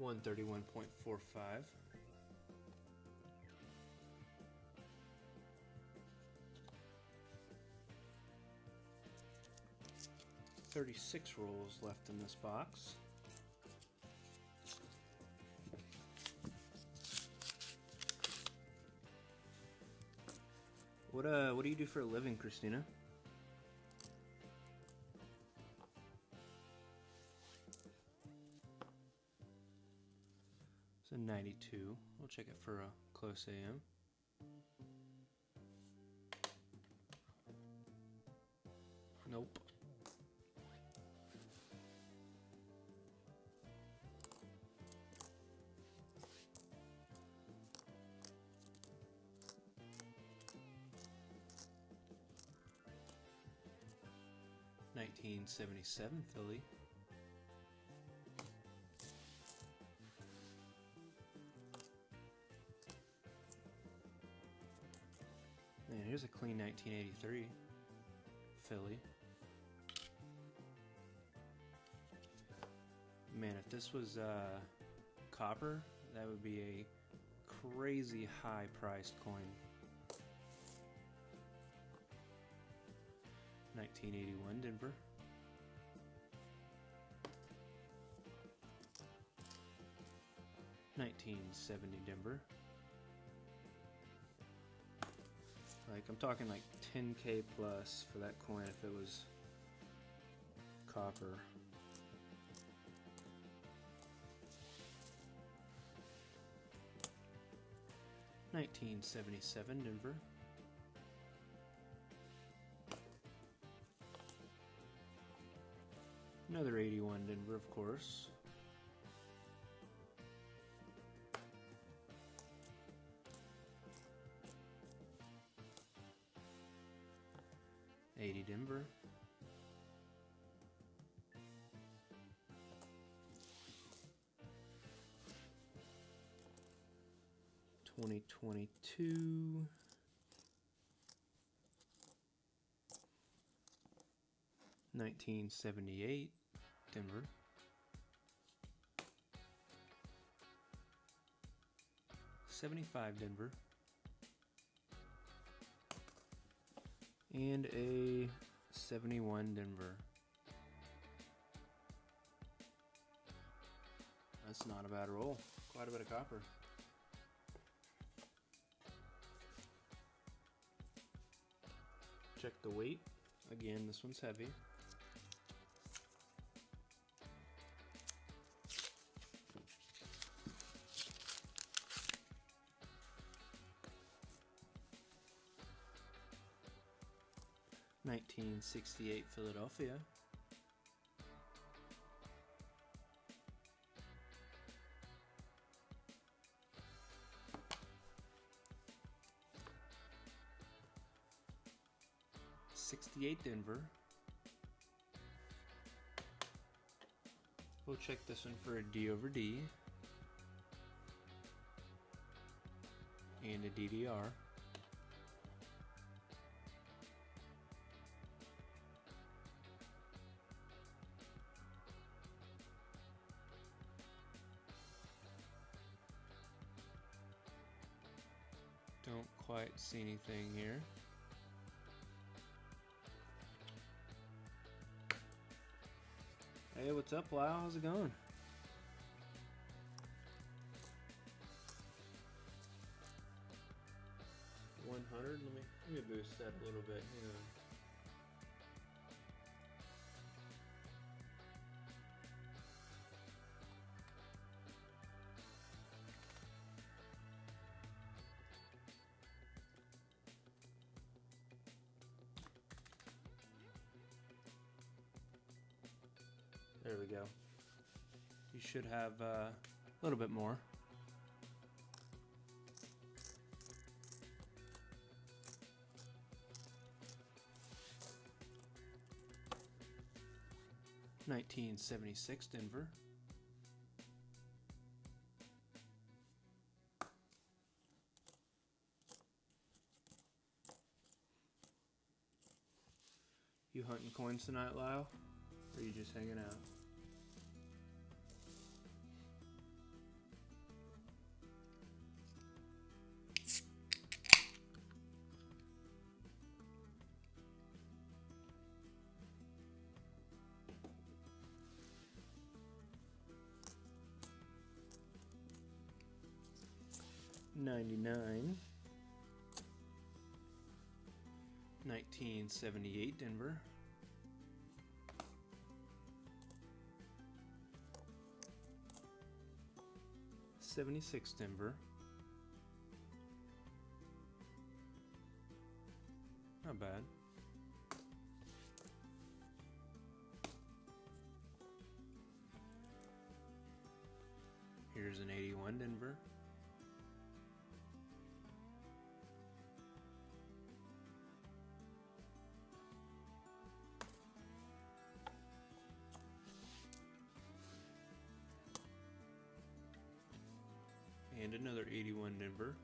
$131.45. $36 rolls left in this box. What do you do for a living, Christina? It's a 92. We'll check it for a close AM. Nope. $19.77 Philly. Man, here's a clean 1983 Philly. Man, if this was copper, that would be a crazy high priced coin. 1981 Denver. $19.70 Denver. Like, I'm talking like 10K plus for that coin if it was copper. $19.77 Denver. Another 81 Denver, of course. $80 Denver. $2022. $1978 Denver. $75 Denver. And a 71 Denver. That's not a bad roll. Quite a bit of copper. Check the weight. Again, this one's heavy. $1968 Philadelphia. $68 Denver. We'll check this one for a D over D and a DDR. Don't quite see anything here. Hey, what's up, Lyle? How's it going? $100. Let me boost that a little bit. Hang on. There we go. You should have a little bit more. $19.76 Denver. You hunting coins tonight, Lyle? Or are you just hanging out? $99. 1978 Denver. $76 Denver. Not bad. Here's an 81 Denver. And another 81 Denver.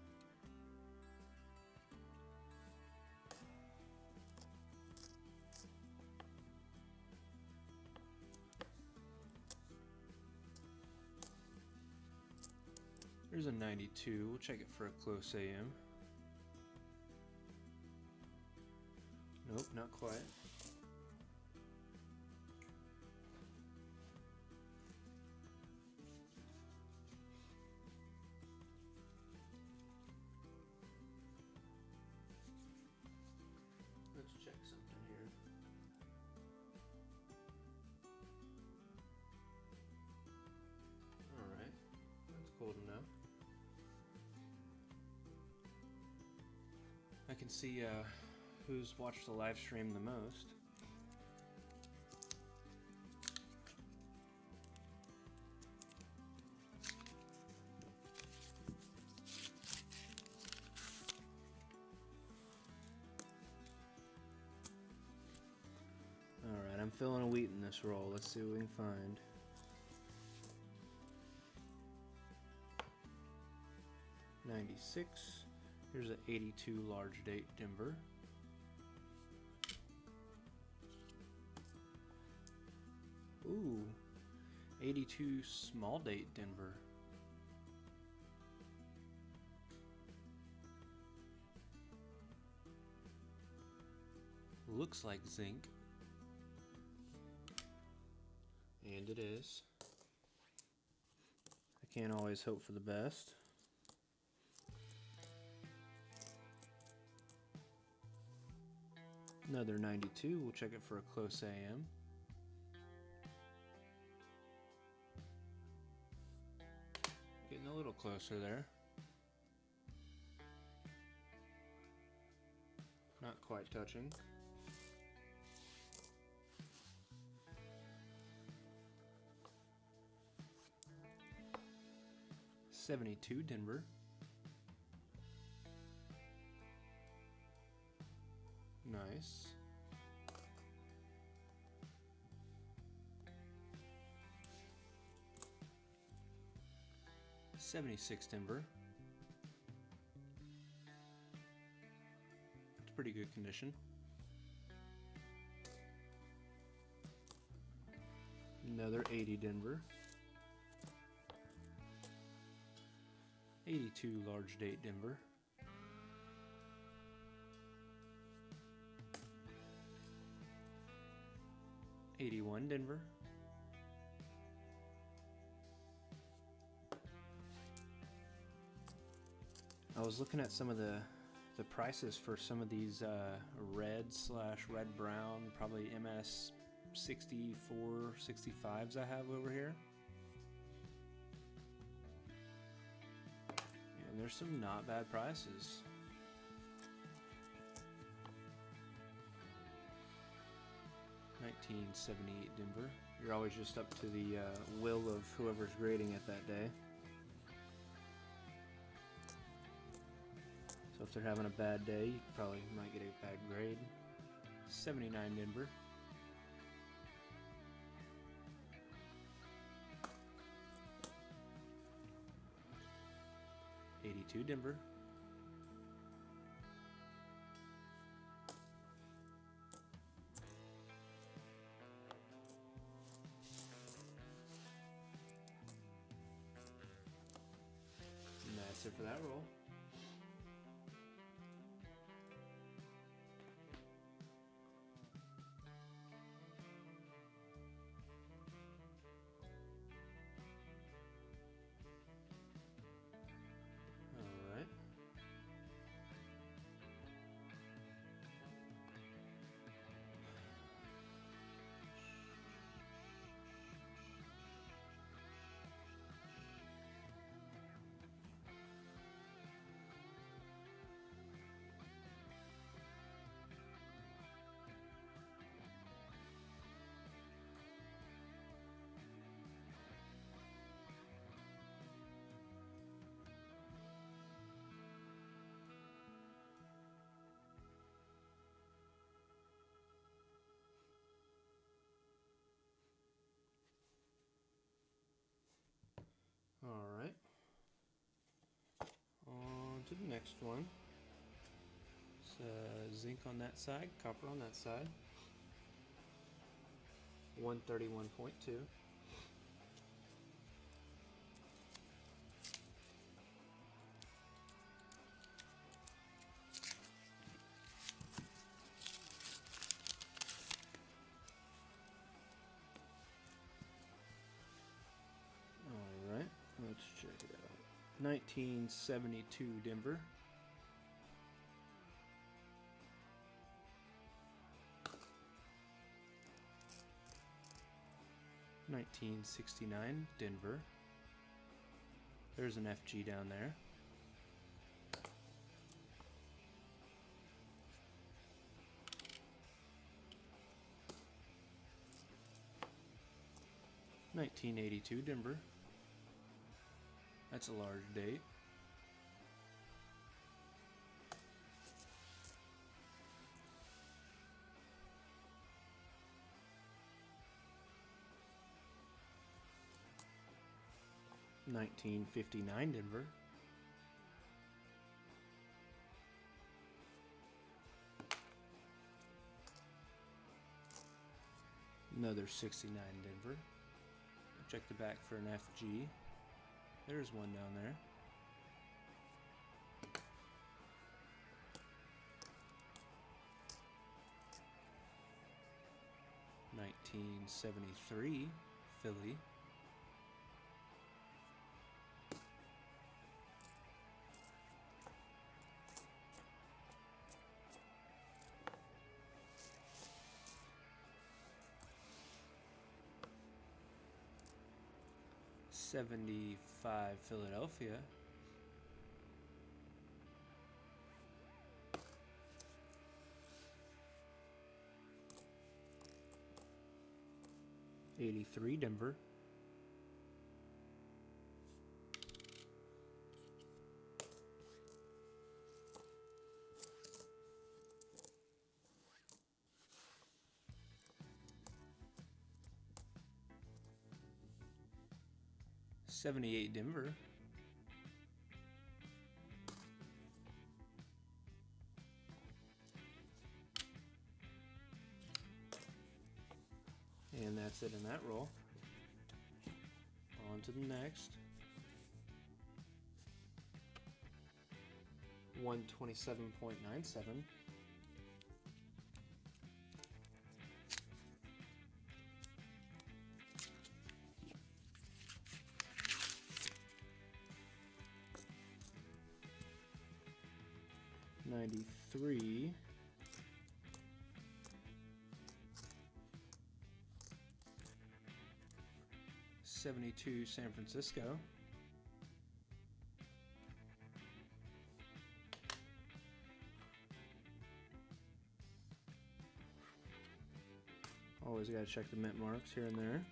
There's a 92. We'll check it for a close AM. Nope, not quite. Let's check something here. Alright, that's cool to know. I can see who's watched the live stream the most. Alright, I'm filling a wheat in this roll. Let's see what we can find. $96. Here's an 82 large date Denver. Ooh, 82 small date Denver. Looks like zinc. And it is. I can't always hope for the best. Another 92, we'll check it for a close AM. Getting a little closer there. Not quite touching. $72 Denver. Nice. $76 Denver. It's pretty good condition. Another 80 Denver. 82 large date Denver. $81 Denver. I was looking at some of the prices for some of these red/red brown, probably MS 64, 65s I have over here. And there's some not bad prices. 1978 Denver. You're always just up to the will of whoever's grading it that day. So if they're having a bad day, you probably might get a bad grade. 79 Denver. '82 Denver. And that's it for that roll. Alright, on to the next one. It's zinc on that side, copper on that side. 131.2. Alright, let's check it out. 1972 Denver. $19.69 Denver. There's an FG down there. $19.82 Denver. That's a large date. $19.59 Denver. Another 69 Denver. Check the back for an FG. There's one down there. $19.73 Philly. $75 Philadelphia. $83 Denver. $78 Denver. And that's it in that roll. On to the next. 127.97. $93. $72 San Francisco. Always got to check the mint marks here and there.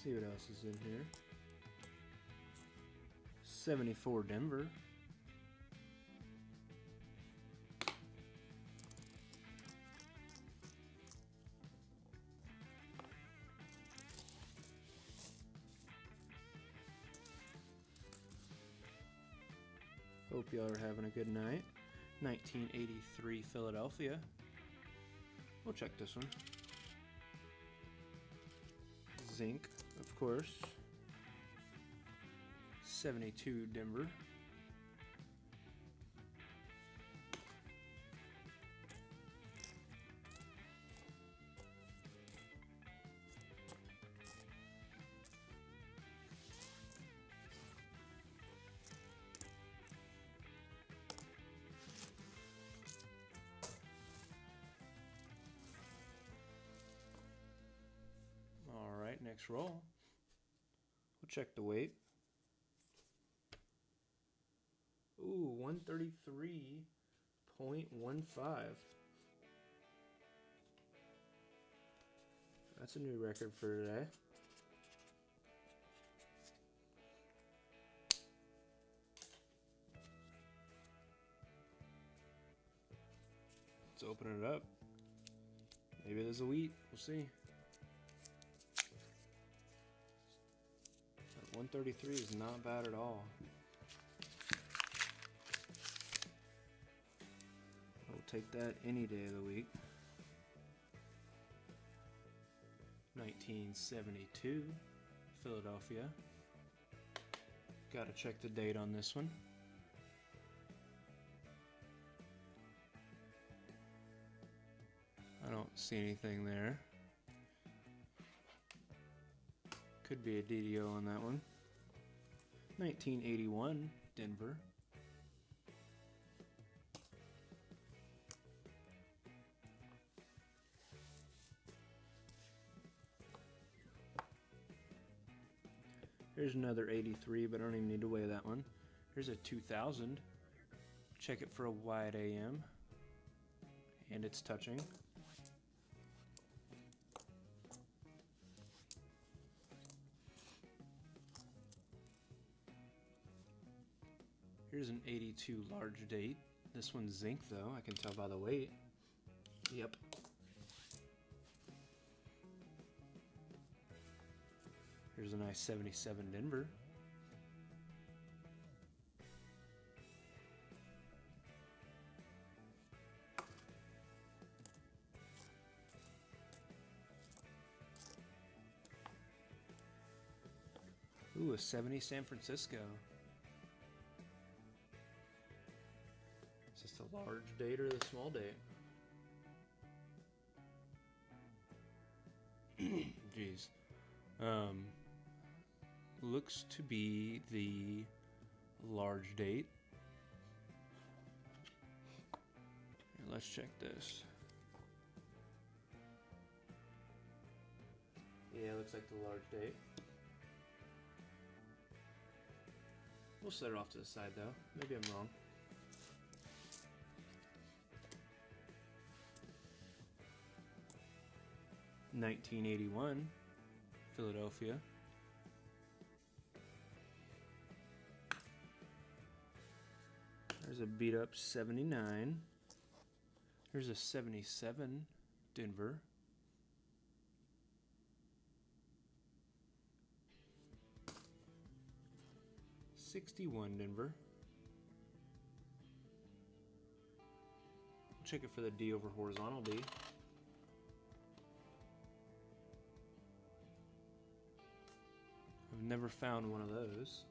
See what else is in here. 74 Denver. Hope y'all are having a good night. 1983 Philadelphia. We'll check this one. Zinc, of course. 72 Denver. Next roll. We'll check the weight. Ooh, 133.15. That's a new record for today. Let's open it up. Maybe there's a wheat. We'll see. 133 is not bad at all. I'll take that any day of the week. 1972 Philadelphia. Gotta check the date on this one. I don't see anything there. Could be a DDO on that one. 1981 Denver. Here's another 83, but I don't even need to weigh that one. Here's a 2000. Check it for a wide AM. And it's touching. Here's an 82 large date. This one's zinc though, I can tell by the weight. Yep. Here's a nice 77 Denver. Ooh, a 70 San Francisco. Is this the large date or the small date? Jeez. Looks to be the large date. Here, let's check this. Yeah, it looks like the large date. We'll set it off to the side though. Maybe I'm wrong. $19.81 Philadelphia. There's a beat up 79. Here's a 77 Denver. $61 Denver. Check it for the D over horizontal D. I've never found one of those.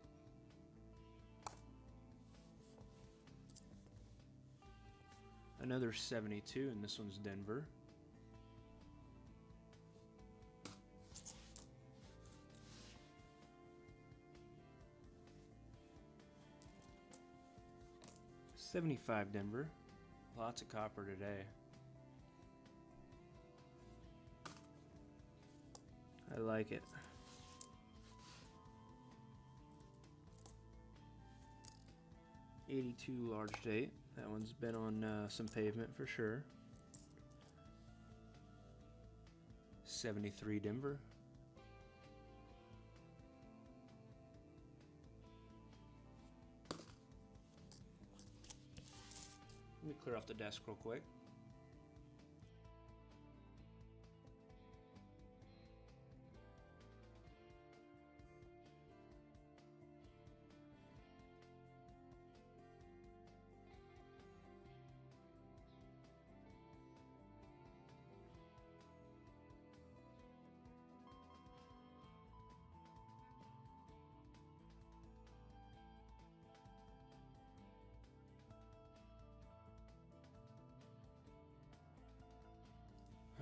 Another 72, and this one's Denver. $75 Denver. Lots of copper today. I like it. 82 large date. That one's been on some pavement for sure. 73 Denver. Let me clear off the desk real quick.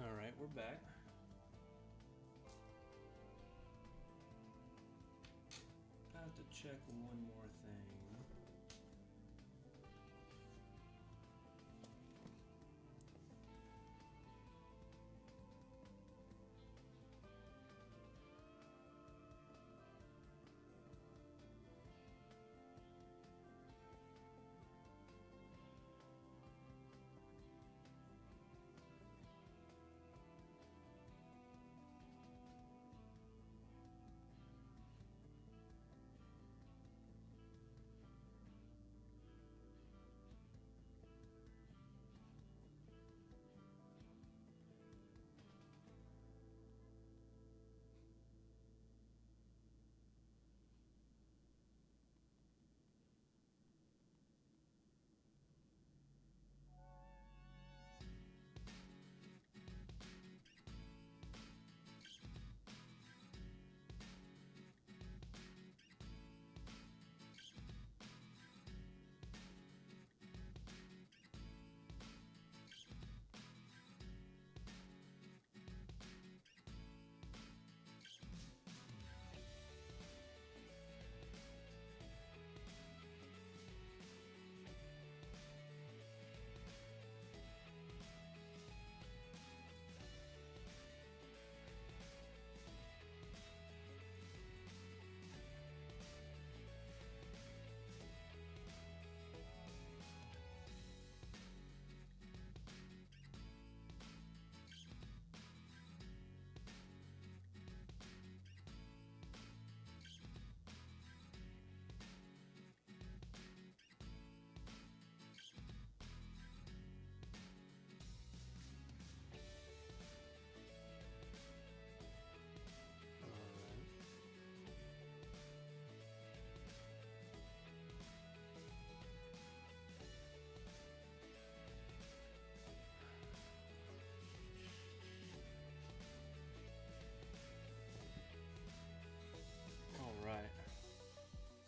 All right, we're back. I have to check one more thing.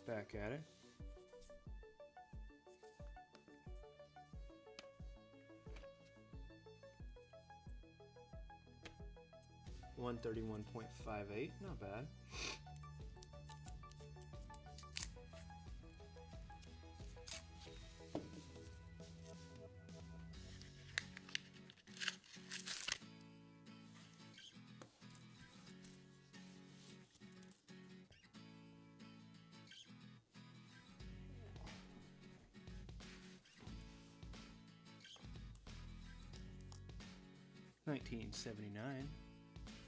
Back at it. $131.58, not bad. $19.79,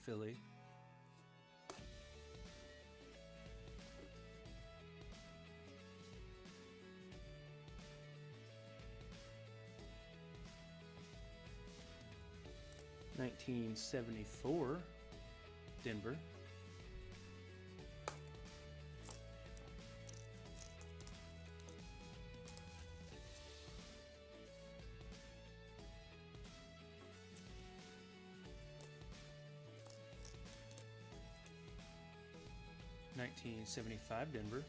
Philly. $19.74, Denver. $19.75, Denver.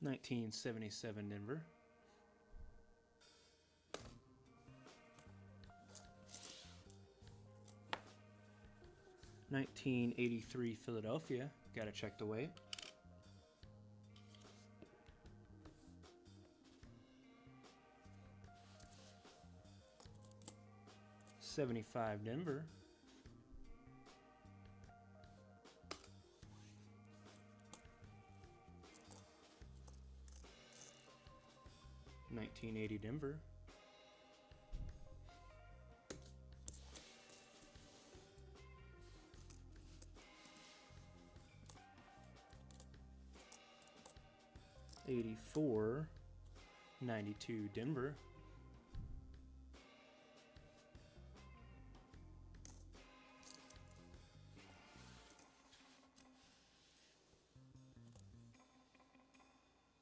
$19.77, Denver. 1983 Philadelphia. Gotta check the weight. '75 Denver. '80 Denver. '84 '92 Denver.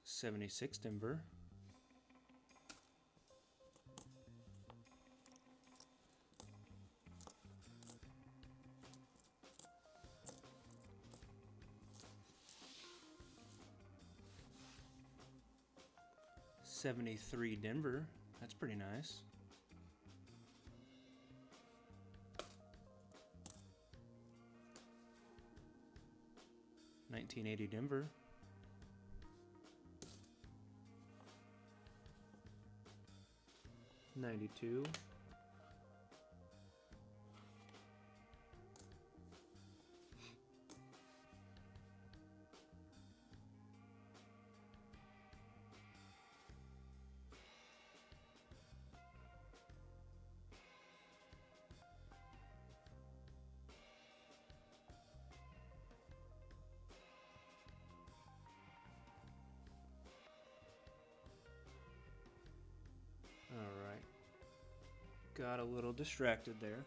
'76 Denver. '73 Denver. That's pretty nice. '80 Denver. '92. Alright. Got a little distracted there.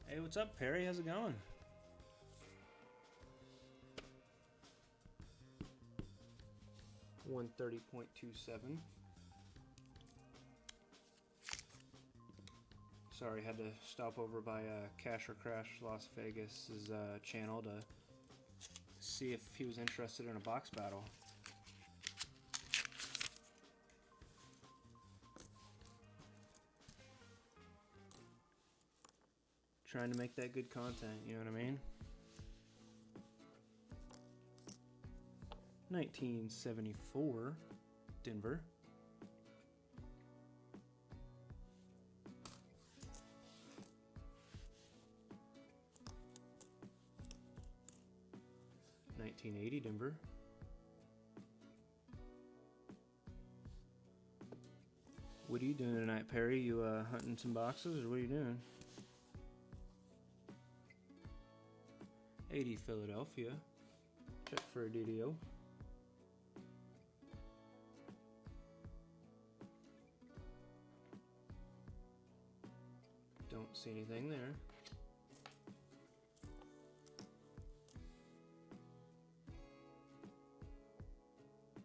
Hey, what's up, Perry? How's it going? $130.27. Sorry, had to stop over by Cash or Crash Las Vegas's channel to see if he was interested in a box battle. Trying to make that good content, you know what I mean? 1974 Denver. '80 Denver. What are you doing tonight, Perry? You hunting some boxes, or what are you doing? '80 Philadelphia. Check for a DDO. Don't see anything there.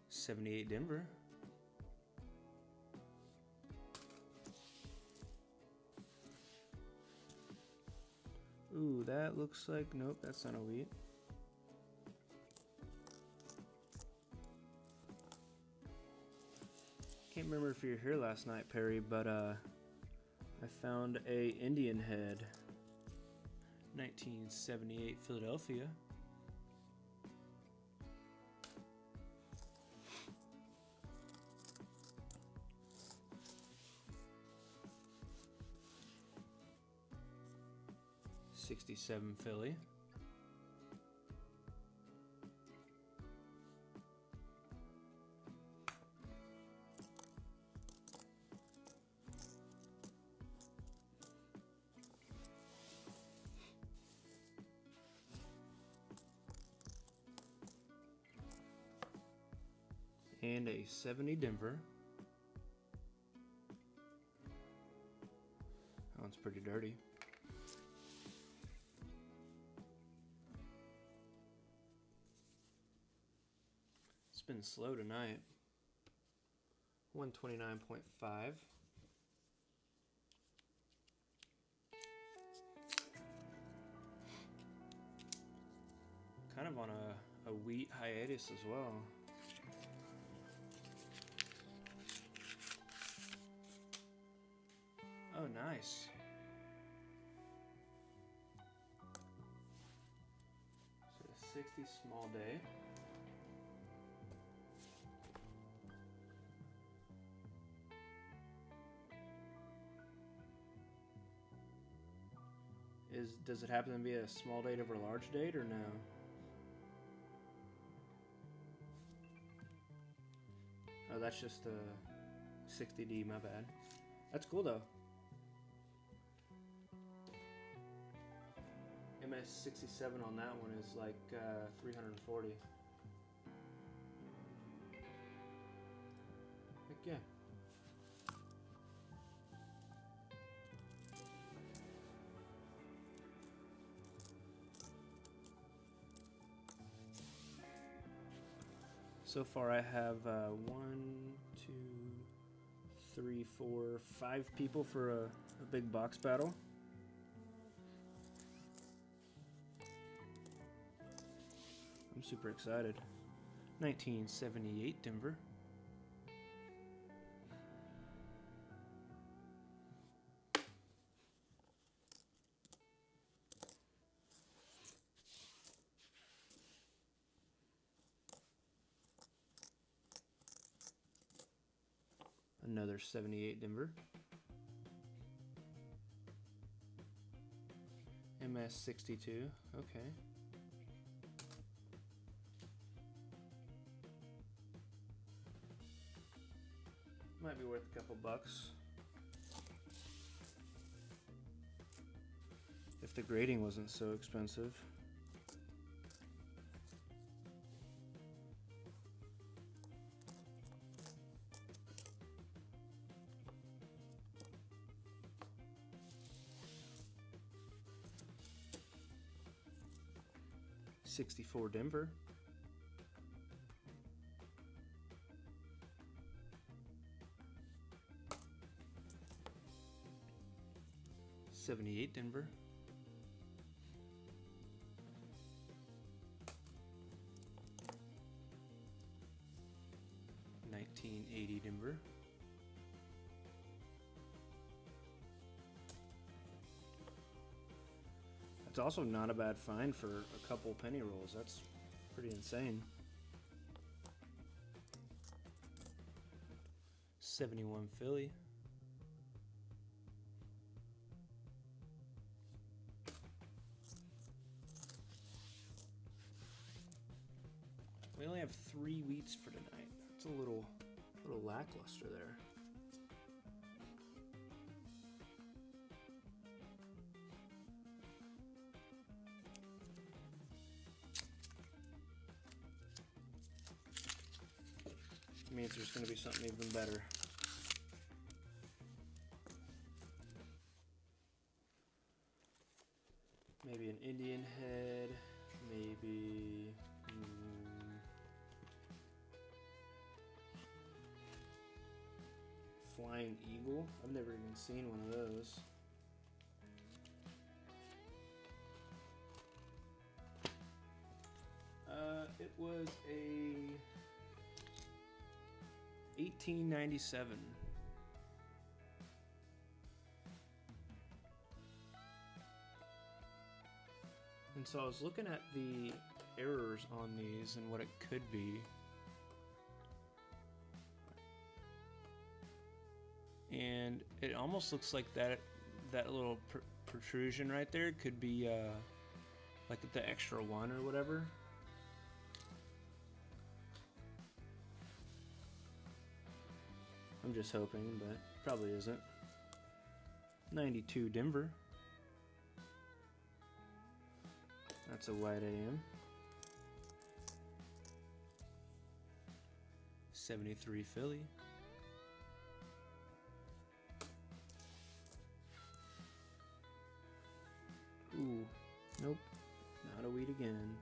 '78 Denver. Ooh, that looks like, nope, that's not a wheat. Can't remember if you were here last night, Perry, but I found a Indian head. 1978 Philadelphia. '67 Philly. And a '70 Denver. That one's pretty dirty. It's been slow tonight. 129.5. Kind of on a wheat hiatus as well. Oh, nice. 60 small day. Does it happen to be a small date over a large date or no? Oh, that's just a 60D, my bad. That's cool though. MS67 on that one is like 340. Heck yeah. So far I have 1, 2, 3, 4, 5 people for a big box battle. I'm super excited. 1978 Denver. Another 78 Denver. MS62, okay. Might be worth a couple bucks. If the grading wasn't so expensive. '64 Denver. '78 Denver. '80 Denver. It's also not a bad find for a couple penny rolls. That's pretty insane. 71 Philly. We only have 3 wheats for tonight. It's a little lackluster there. Means there's going to be something even better. Maybe an Indian head, maybe flying eagle. I've never even seen one of those. It was a 1897. And so I was looking at the errors on these and what it could be. And it almost looks like that little protrusion right there could be like the extra 1 or whatever. I'm just hoping, but probably isn't. 92 Denver. That's a white AM. 73 Philly. Ooh, nope, not a wheat again.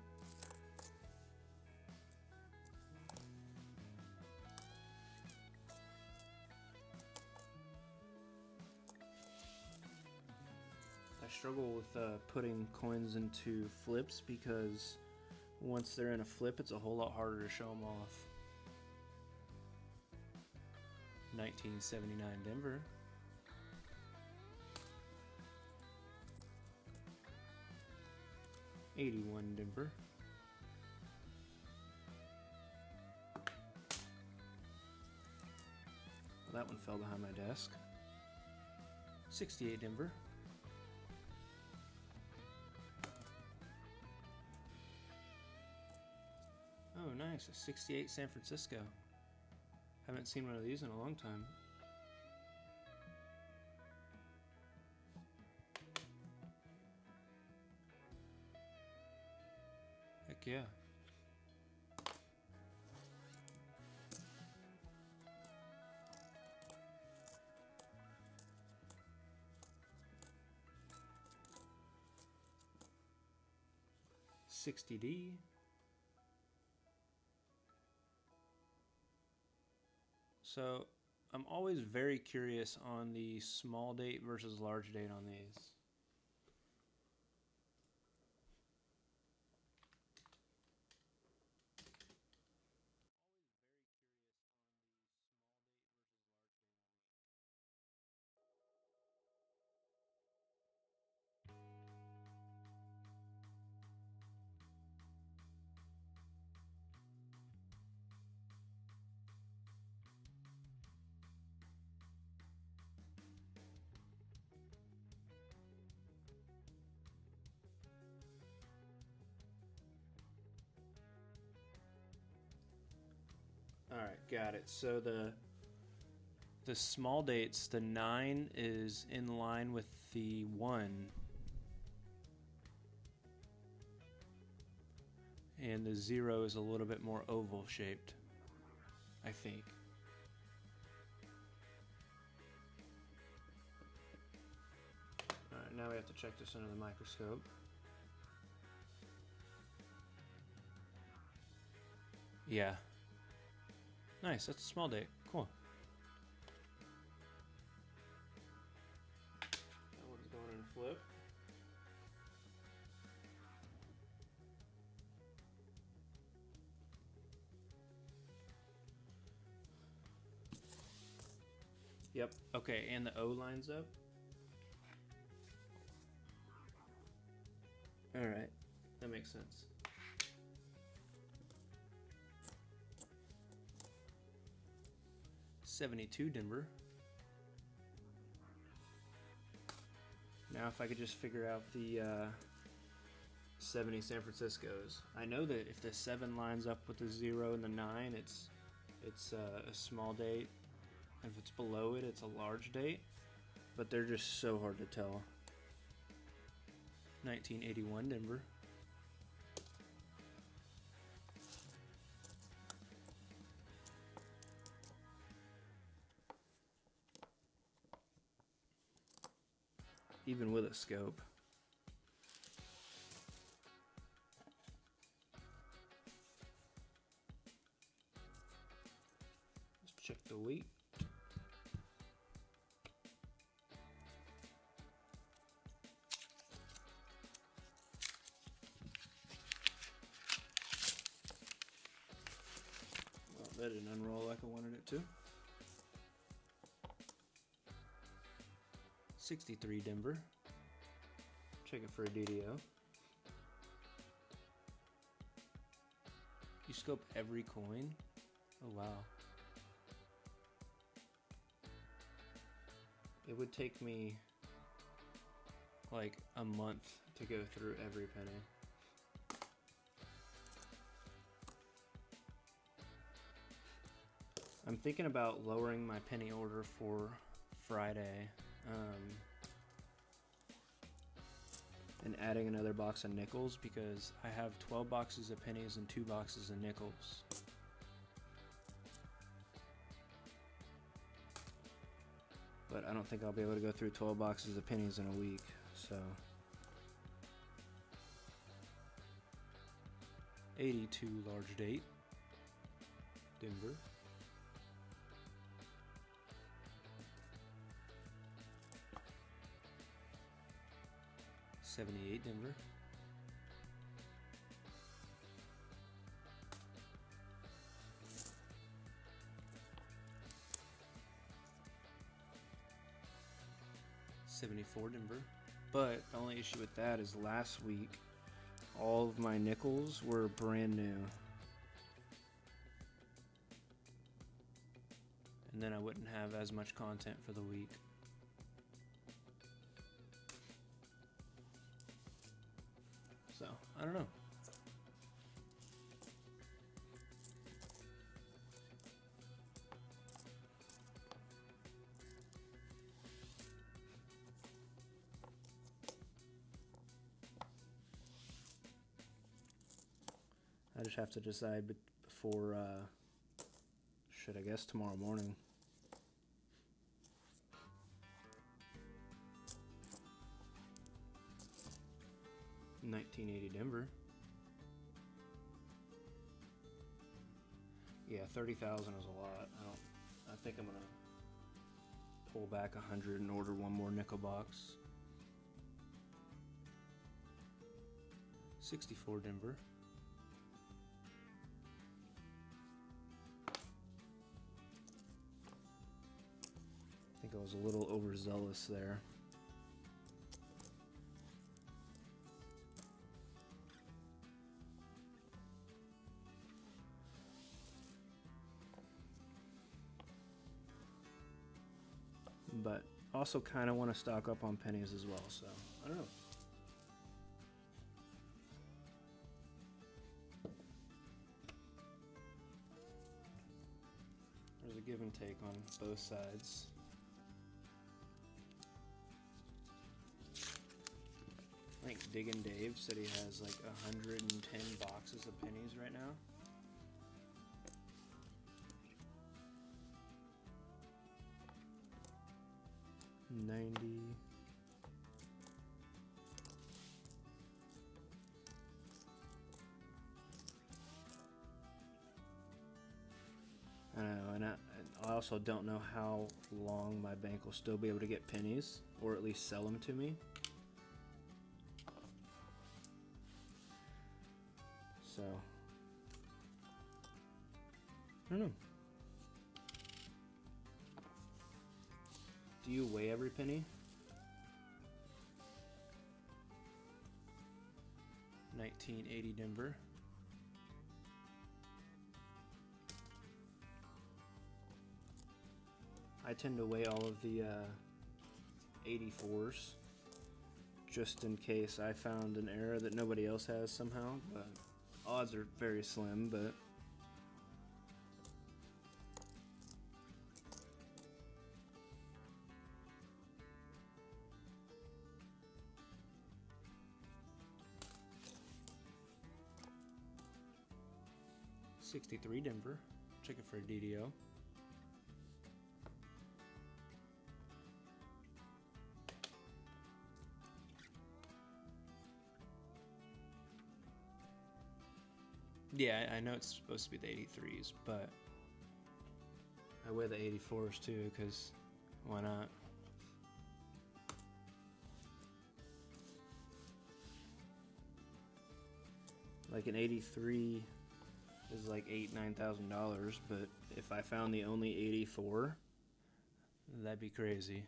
I struggle with putting coins into flips because once they're in a flip, it's a whole lot harder to show them off. 1979 Denver. '81 Denver. that one fell behind my desk. 68 Denver. Oh, nice. A 68 San Francisco. Haven't seen one of these in a long time. Heck yeah. $60D. So I'm always very curious on the small date versus large date on these. Alright, got it. So the small dates, the 9 is in line with the 1. And the 0 is a little bit more oval shaped, I think. Alright, now we have to check this under the microscope. Yeah. Nice, that's a small date. Cool. That one's going in a flip. Yep, okay, and the O lines up. Alright, that makes sense. $72 Denver. Now if I could just figure out the 70 San Franciscos. I know that if the 7 lines up with the 0 and the 9, it's a small date. If it's below it, it's a large date. But they're just so hard to tell. 1981 Denver. Even with a scope. Let's check the weight. Well, that didn't unroll like I wanted it to. 63 Denver. Check it for a DDO. You scope every coin? Oh wow. It would take me like a month to go through every penny. I'm thinking about lowering my penny order for Friday. And adding another box of nickels because I have 12 boxes of pennies and 2 boxes of nickels. But I don't think I'll be able to go through 12 boxes of pennies in a week, so. 82 large date, Denver. $78 Denver. $74 Denver. But the only issue with that is last week all of my nickels were brand new. and then I wouldn't have as much content for the week. So, I don't know. I just have to decide before, I guess tomorrow morning. $19.80 Denver. Yeah, 30,000 is a lot. I think I'm gonna pull back 100 and order one more nickel box. 64 Denver. I think I was a little overzealous there. But also kind of want to stock up on pennies as well, so I don't know. There's a give and take on both sides. I think Diggin' Dave said he has like 110 boxes of pennies right now. $90. I know, and I also don't know how long my bank will still be able to get pennies, or at least sell them to me. So, I don't know. Do you weigh every penny? 1980 Denver. I tend to weigh all of the 84s just in case I found an error that nobody else has somehow, but odds are very slim, but $63 Denver. Check it for a DDO. Yeah, I know it's supposed to be the 83s, but I weigh the 84s too, because why not? Like an 83 is like $8,000-$9,000, but if I found the only 84, that'd be crazy.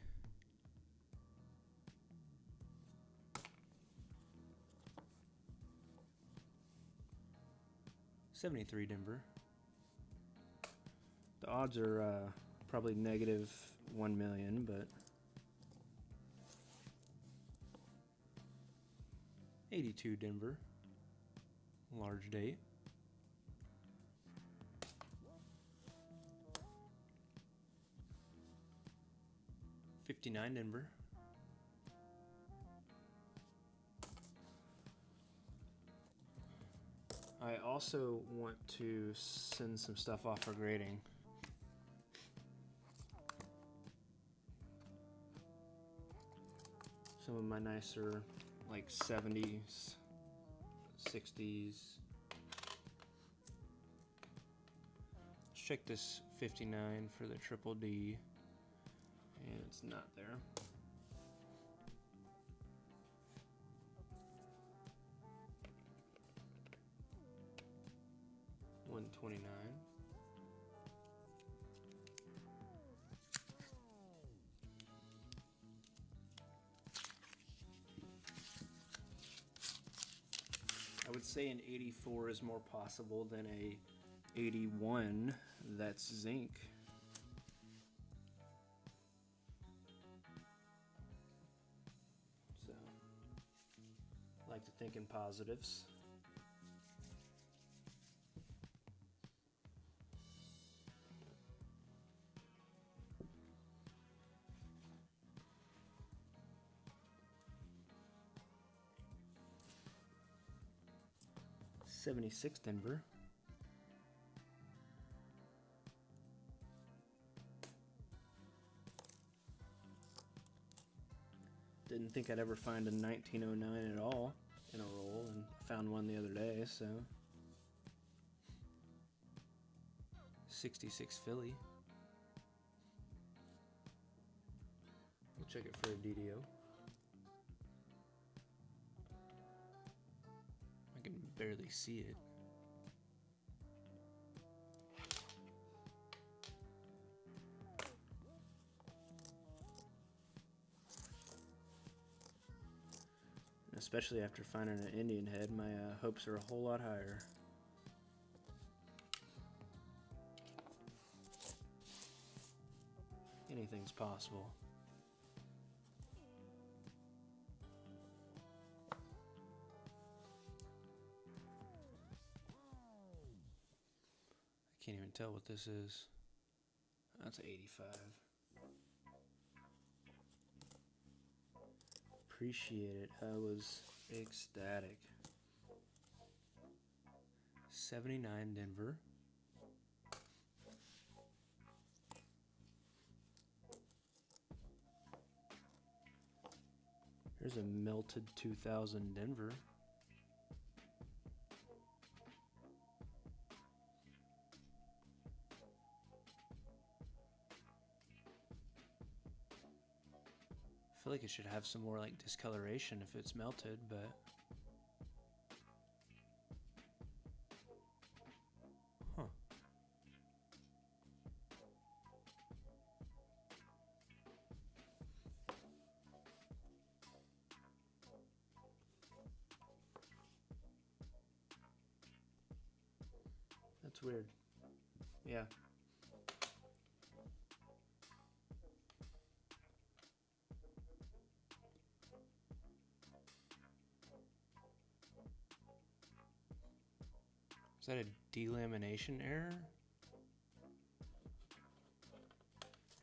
$73 Denver. The odds are probably negative 1 million, but $82 Denver. Large date. $59 Denver. I also want to send some stuff off for grading. Some of my nicer, like 70s, 60s. Let's check this 59 for the triple D. And it's not there. $129. I would say an 84 is more possible than a 81 that's zinc. thinking positives. '76 Denver. Didn't think I'd ever find a 1909 at all in a roll, and found one the other day, so. 66 Philly. We'll check it for a DDO. I can barely see it. Especially after finding an Indian head, my hopes are a whole lot higher. Anything's possible. I can't even tell what this is. That's 85. Appreciate it. I was ecstatic. 79 Denver. There's a melted 2000 Denver. I feel like it should have some more like discoloration if it's melted, but huh. That's weird. Yeah. Is that a delamination error?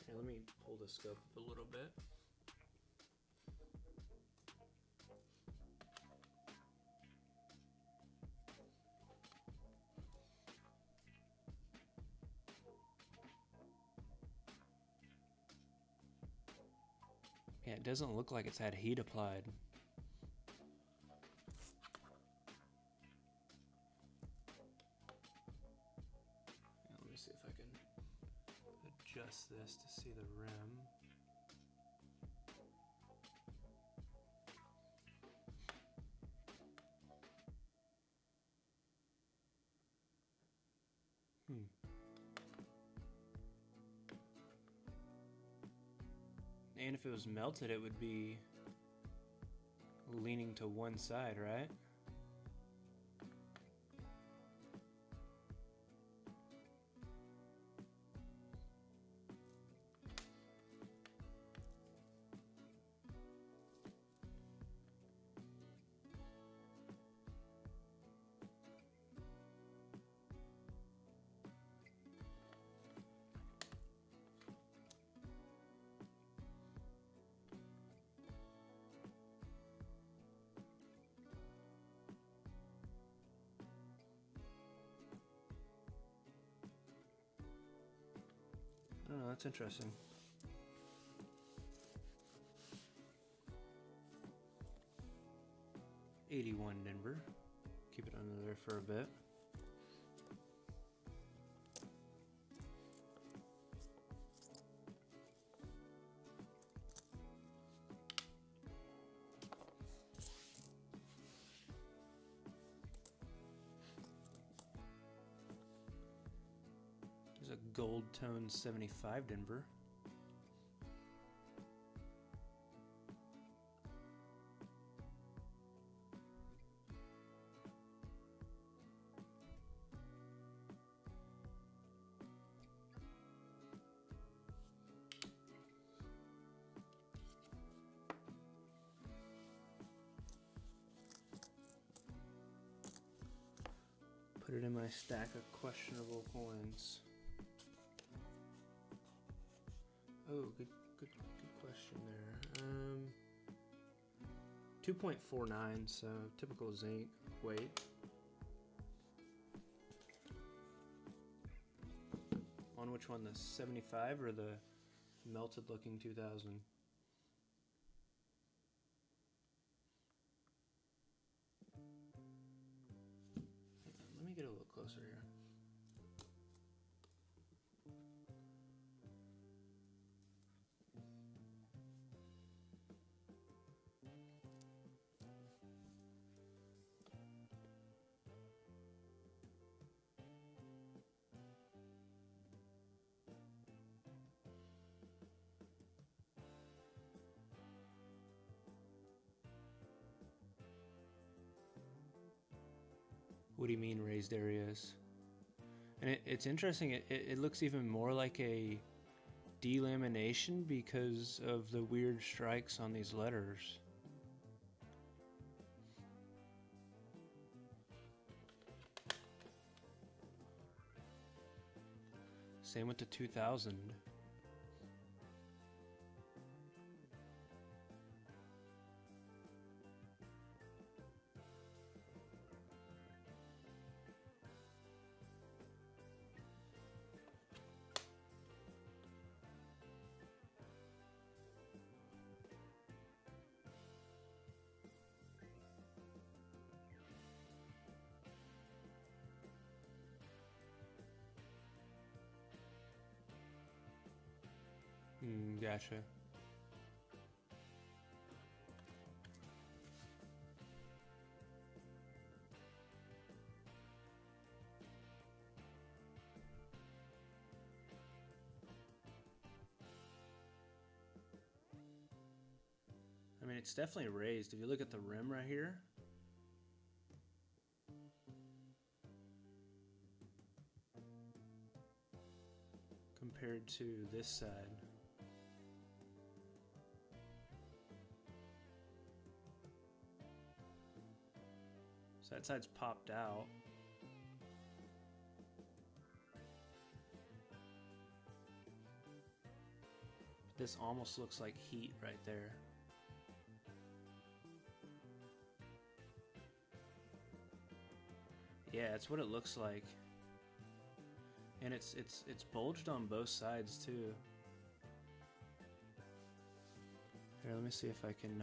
Here, let me pull the scope up a little bit. Yeah, it doesn't look like it's had heat applied. Let me see if I can adjust this to see the rim. And if it was melted, it would be leaning to one side, right? I don't know, that's interesting. '81 Denver. Keep it under there for a bit. There's a gold tone 75 Denver. Put it in my stack of questionable coins. Oh, good question there. 2.49, so typical zinc weight. On which one, the 75 or the melted looking 2000? Let me get a little closer here. What do you mean raised areas? And it's interesting, it looks even more like a delamination because of the weird strikes on these letters. Same with the 2000. Gotcha. I mean, it's definitely raised. If you look at the rim right here, compared to this side. So that side's popped out. This almost looks like heat right there. Yeah, it's what it looks like. And it's bulged on both sides too. Here, let me see if I can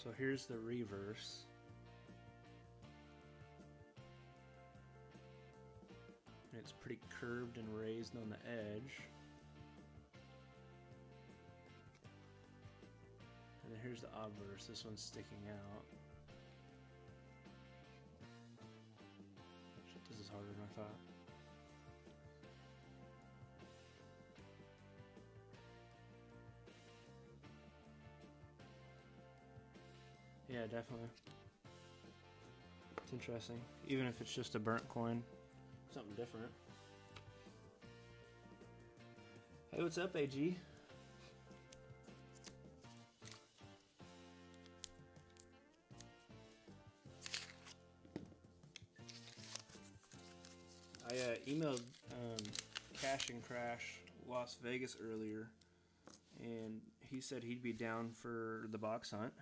So here's the reverse. And it's pretty curved and raised on the edge. And then here's the obverse. This one's sticking out. Shit, this is harder than I thought. Yeah, definitely. It's interesting. Even if it's just a burnt coin, something different. Hey, what's up, AG? I emailed Cash and Crash Las Vegas earlier, and he said he'd be down for the box hunt.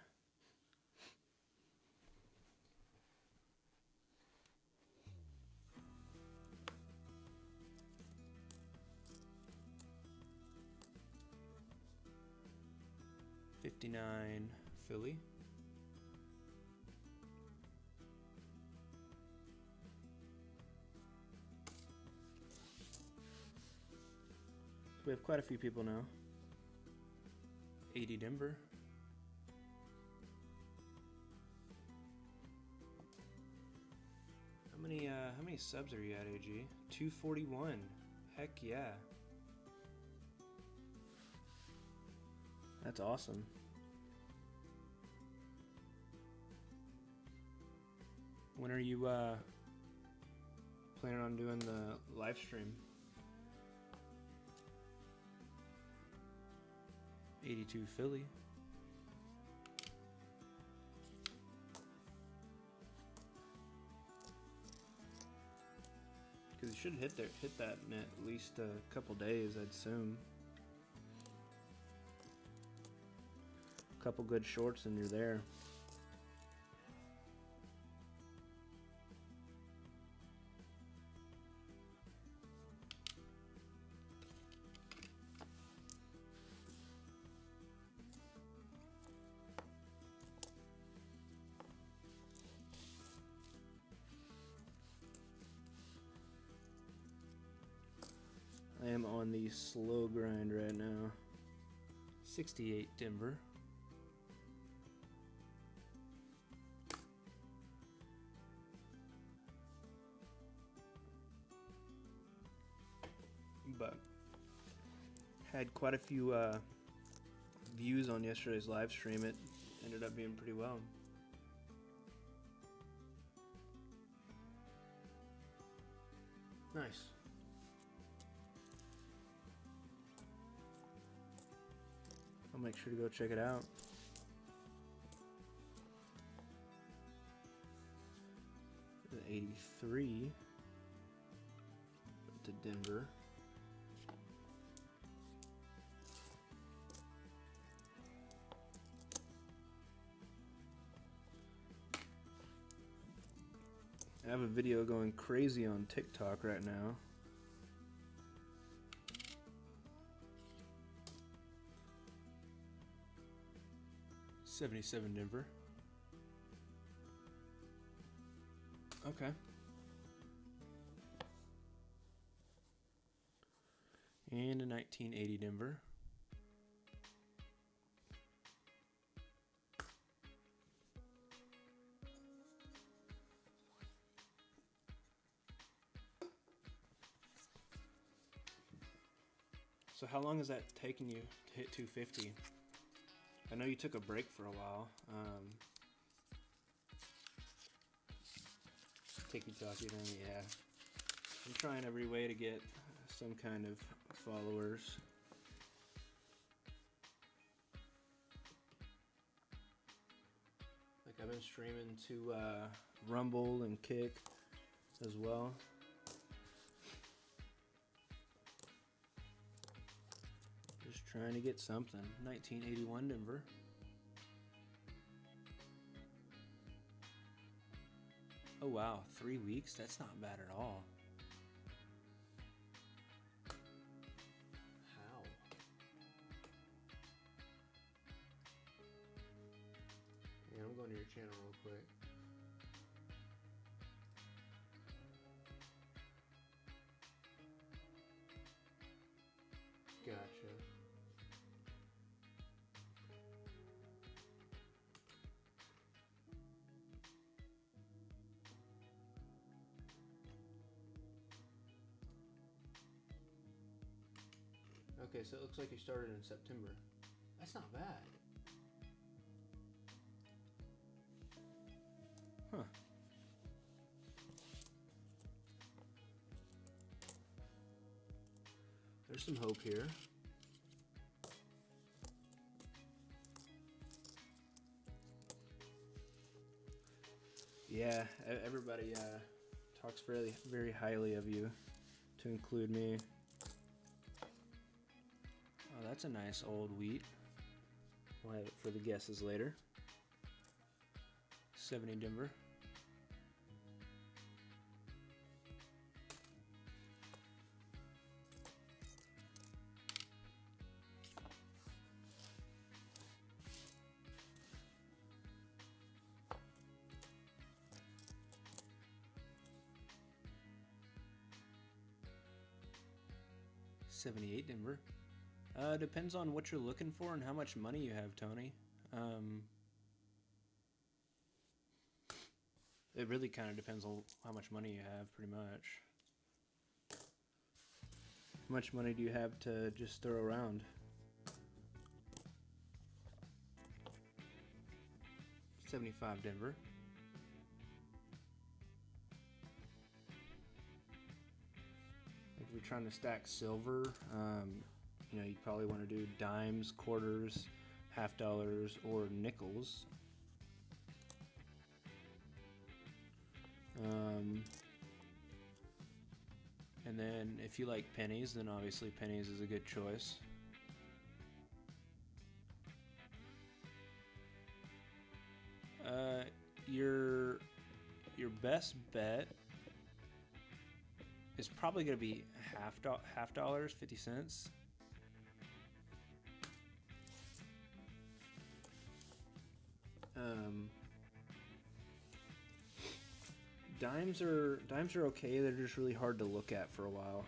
$59 Philly. We have quite a few people now. 80 Denver. How many subs are you at, AG? 241. Heck yeah. That's awesome. When are you planning on doing the live stream? 82 Philly. Because you should hit that in at least a couple days, I'd assume. A couple good shorts and you're there. I am on the slow grind right now. 68 Denver. But had quite a few views on yesterday's live stream. It ended up being pretty well. Nice. I'll make sure to go check it out. The 83 to Denver. I have a video going crazy on TikTok right now. $77 Denver. Okay. And a 1980 Denver. So how long is that taking you to hit 250? I know you took a break for a while. Tiki-talkie thing, yeah. I'm trying every way to get some kind of followers. Like I've been streaming to Rumble and Kick as well. Just trying to get something. 1981 Denver. Oh wow, 3 weeks? That's not bad at all. How? Yeah, I'm going to your channel real quick. Gotcha. Okay, so it looks like you started in September. That's not bad. Huh. There's some hope here. Yeah, everybody talks very highly of you, to include me. Oh, that's a nice old wheat. We'll have it for the guesses later. 70 Denver. $78 Denver. Depends on what you're looking for and how much money you have, Tony. It really kind of depends on how much money you have, pretty much. How much money do you have to just throw around? $75 Denver. If you're trying to stack silver, you know, you probably want to do dimes, quarters, half dollars, or nickels. And then if you like pennies, then obviously pennies is a good choice. Your best bet is probably going to be half dollars, 50 cents. Dimes are okay. They're just really hard to look at for a while.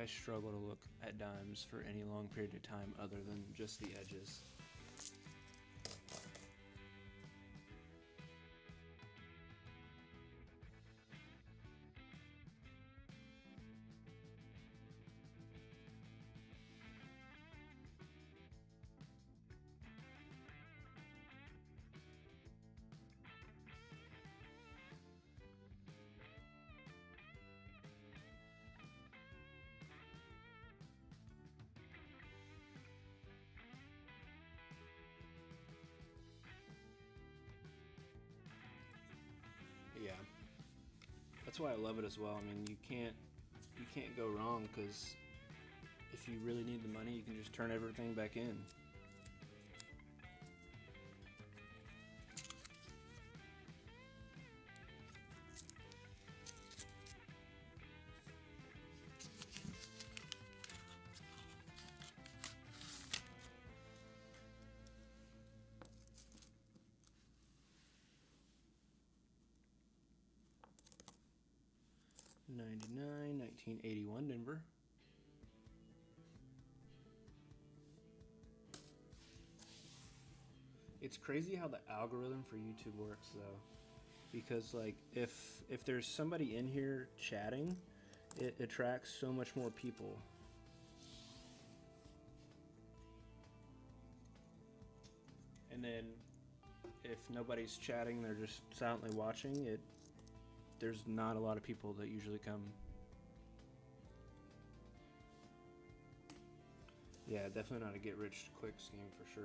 I struggle to look at dimes for any long period of time other than just the edges. Yeah, that's why I love it as well. I mean, you can't go wrong, because if you really need the money, you can just turn everything back in. '99, 1981 Denver. It's crazy how the algorithm for YouTube works, though, because like if there's somebody in here chatting, it attracts so much more people. And then if nobody's chatting, they're just silently watching it. There's not a lot of people that usually come. Yeah, definitely not a get rich quick scheme for sure.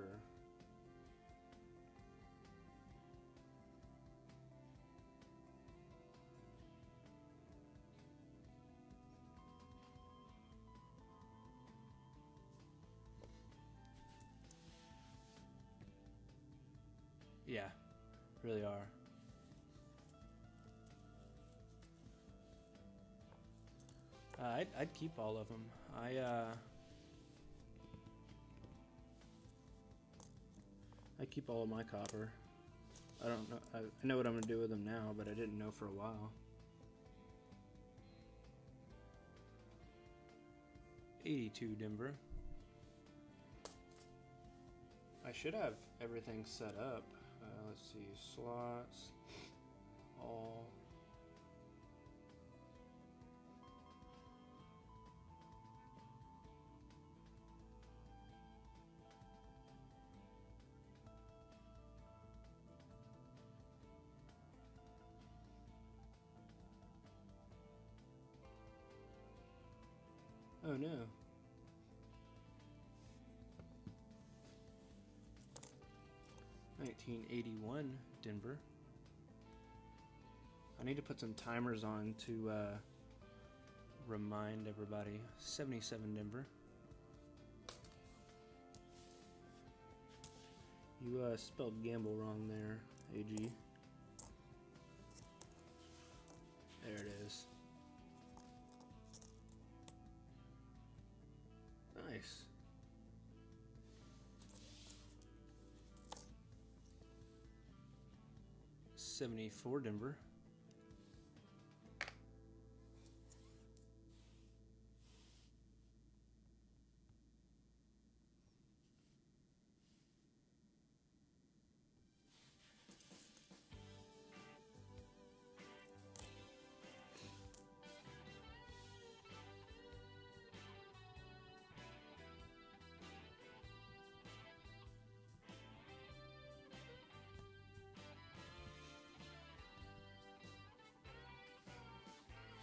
Yeah, really are. I'd keep all of them. I keep all of my copper. I don't know. I know what I'm gonna do with them now, but I didn't know for a while. 82 Denver. I should have everything set up. Let's see, slots, all. Oh no. $1981 Denver. I need to put some timers on to remind everybody. 77 Denver. You spelled gamble wrong there, AG. There it is. Nice. $74 Denver.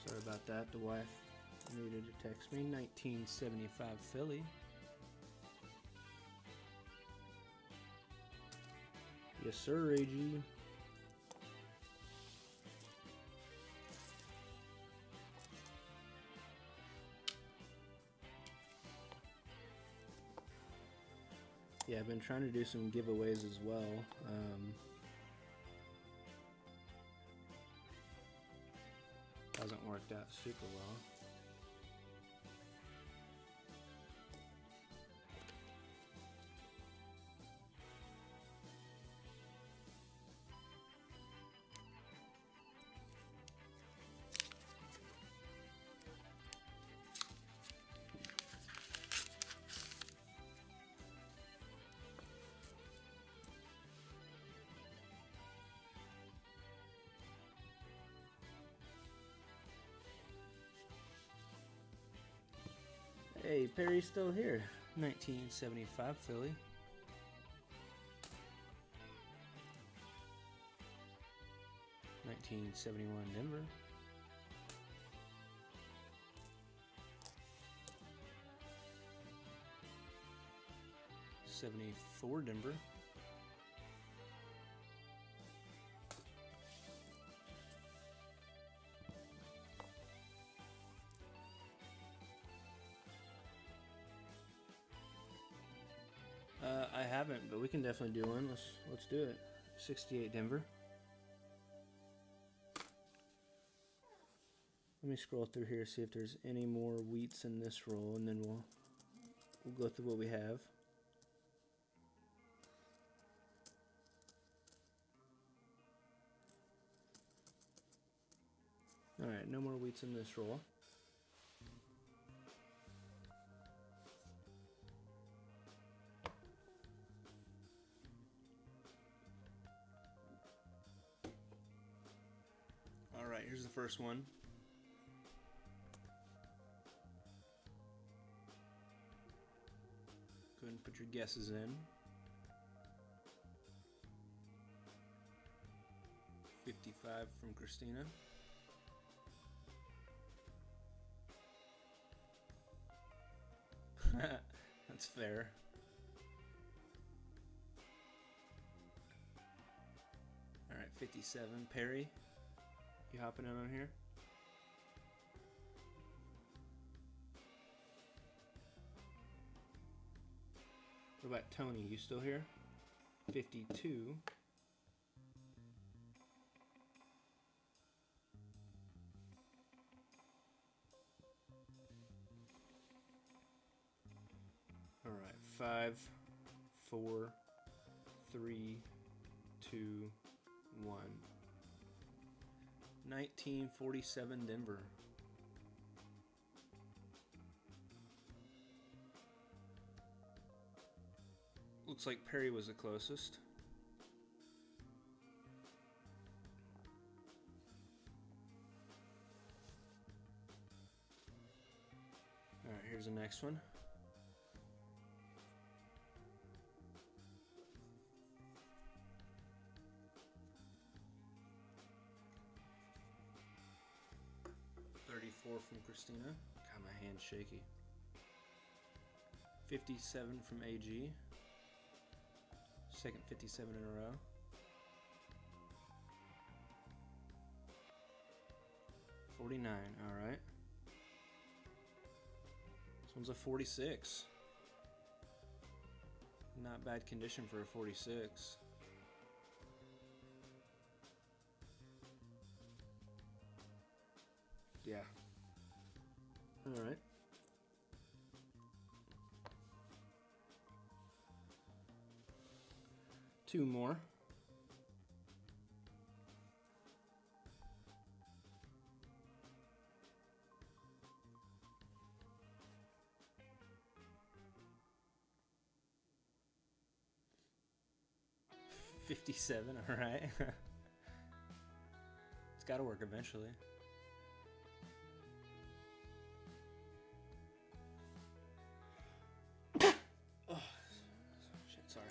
Sorry about that, the wife needed to text me. 1975 Philly. Yes sir, AG. been trying to do some giveaways as well. Hasn't worked out super well. Hey, Perry's still here. 1975 Philly. $1971 Denver. $74 Denver. I haven't, but we can definitely do one. Let's do it. 68 Denver. Let me scroll through here, see if there's any more wheats in this roll, and then we'll go through what we have. All right, no more wheats in this roll. All right, here's the first one. Go ahead and put your guesses in. 55 from Christina. That's fair. All right, 57. Perry, you hopping in on here? What about Tony? You still here? 52. All right, 5, 4, 3, 2, 1. 1947 Denver. Looks like Perry was the closest. All right, here's the next one. From Christina. God, my hand's shaky. 57 from AG. Second 57 in a row. $49. All right. This one's a 46. Not bad condition for a 46. Yeah. All right. Two more. $57, all right. It's got to work eventually. Oh, shit, sorry.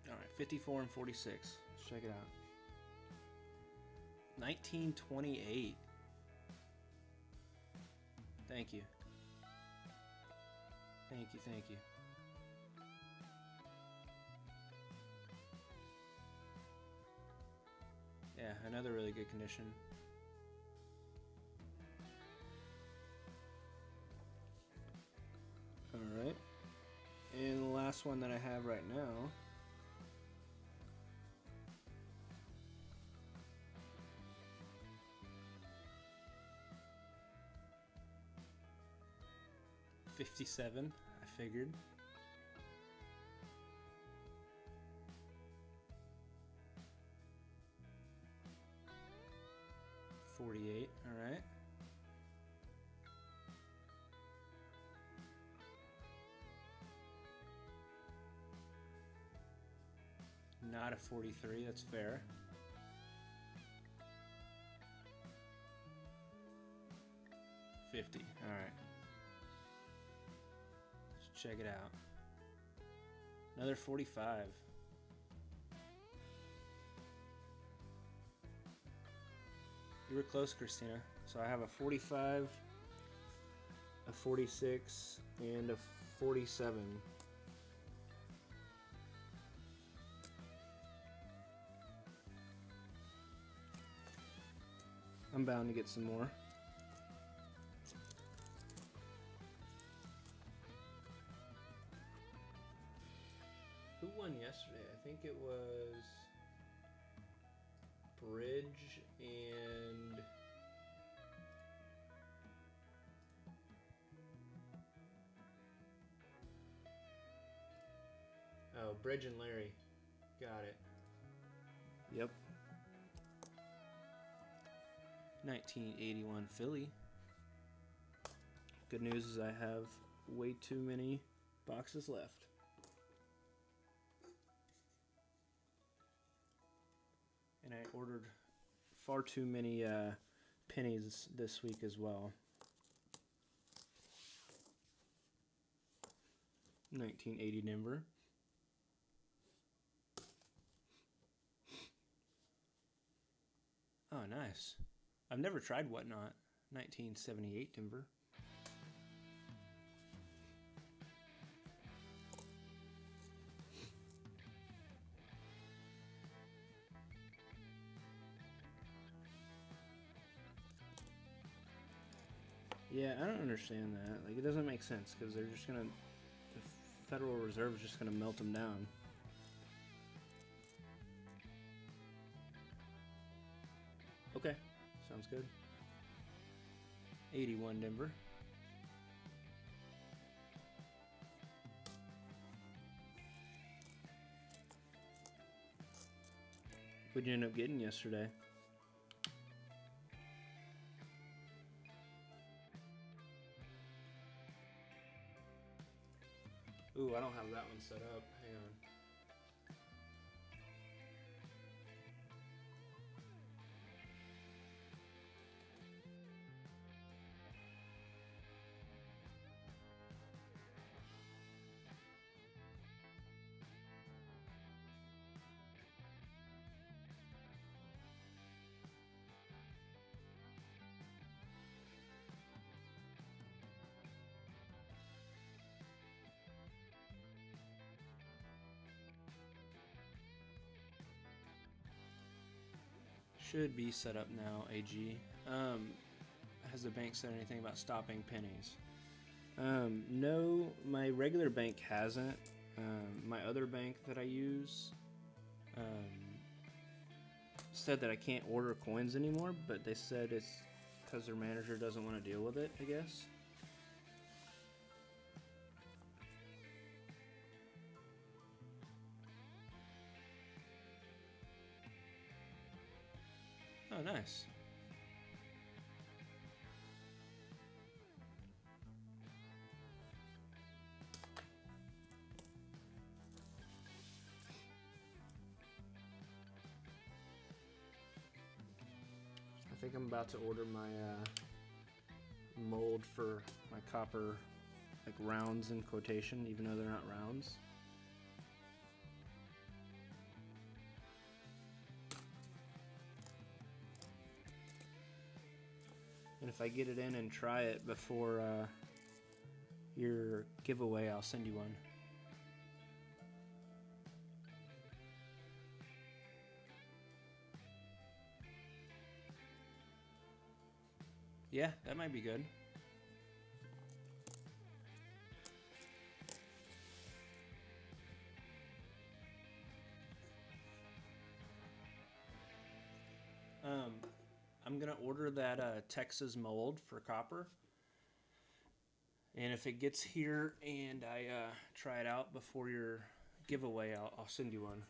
All right, 54 and 46. Let's check it out. 1928. Thank you. Thank you, thank you. Yeah, another really good condition. Alright. And the last one that I have right now. $57, I figured. $48, all right. Not a 43, that's fair. $50, all right. Let's check it out. Another 45. You were close, Christina. So I have a 45, a 46, and a 47. I'm bound to get some more. Who won yesterday? I think it was Bridge and Bridge and Larry. Got it. Yep. 1981 Philly. Good news is I have way too many boxes left. And I ordered far too many pennies this week as well. 1980 Denver. Oh, nice. I've never tried Whatnot. 1978 Denver. Yeah, I don't understand that. Like, it doesn't make sense because they're just gonna, the Federal Reserve is just gonna melt them down. Okay, sounds good. 81 Denver. What'd you end up getting yesterday? Ooh, I don't have that one set up. Hang on. Should be set up now, AG. Has the bank said anything about stopping pennies? No, my regular bank hasn't. My other bank that I use said that I can't order coins anymore, but they said it's because their manager doesn't want to deal with it, I guess. Oh, nice. I think I'm about to order my mold for my copper, like rounds in quotation, even though they're not rounds. And if I get it in and try it before your giveaway, I'll send you one. Yeah, that might be good. I'm gonna order that Texas mold for copper. And if it gets here and I try it out before your giveaway, I'll send you one.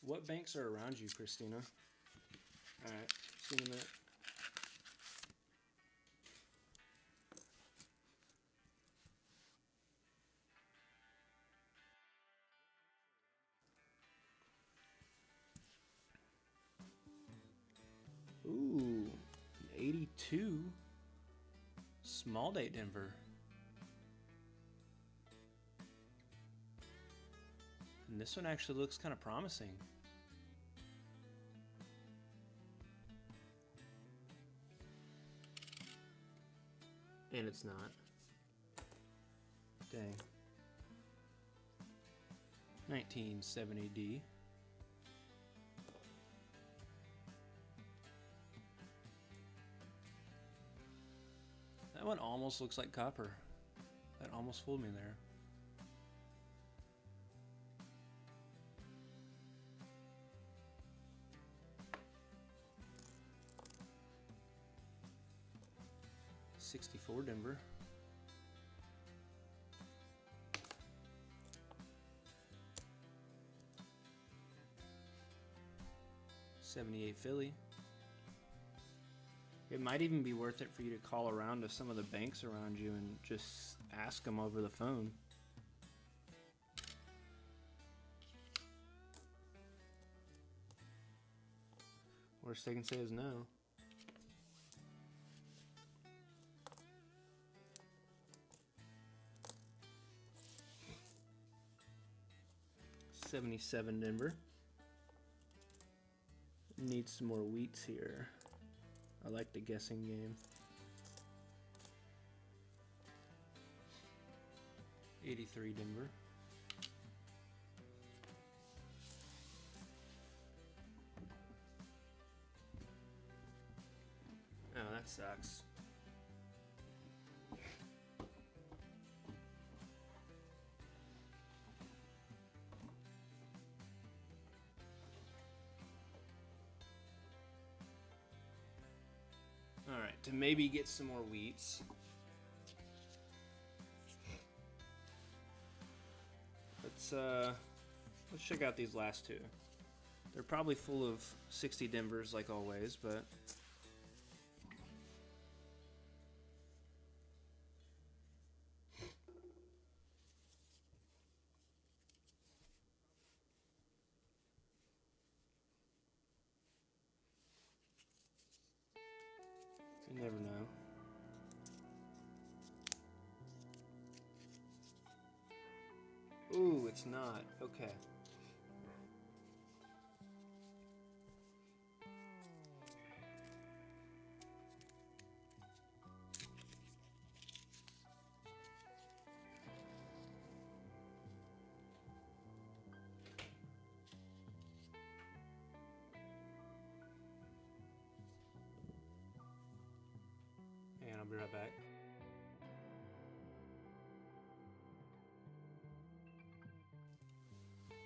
What banks are around you, Christina? All right, see you in a minute. Ooh, 82. Small date Denver. And this one actually looks kind of promising. And it's not. Dang. 1970D. That one almost looks like copper. That almost fooled me there. '64 Denver. '78 Philly. It might even be worth it for you to call around to some of the banks around you and just ask them over the phone. Worst they can say is no. '77 Denver. Need some more wheats here. I like the guessing game. '83 Denver. Oh, that sucks. All right, to maybe get some more wheats. Let's check out these last two. They're probably full of 60 Denvers like always, but you never know. Ooh, it's not. Okay. And I'll be right back.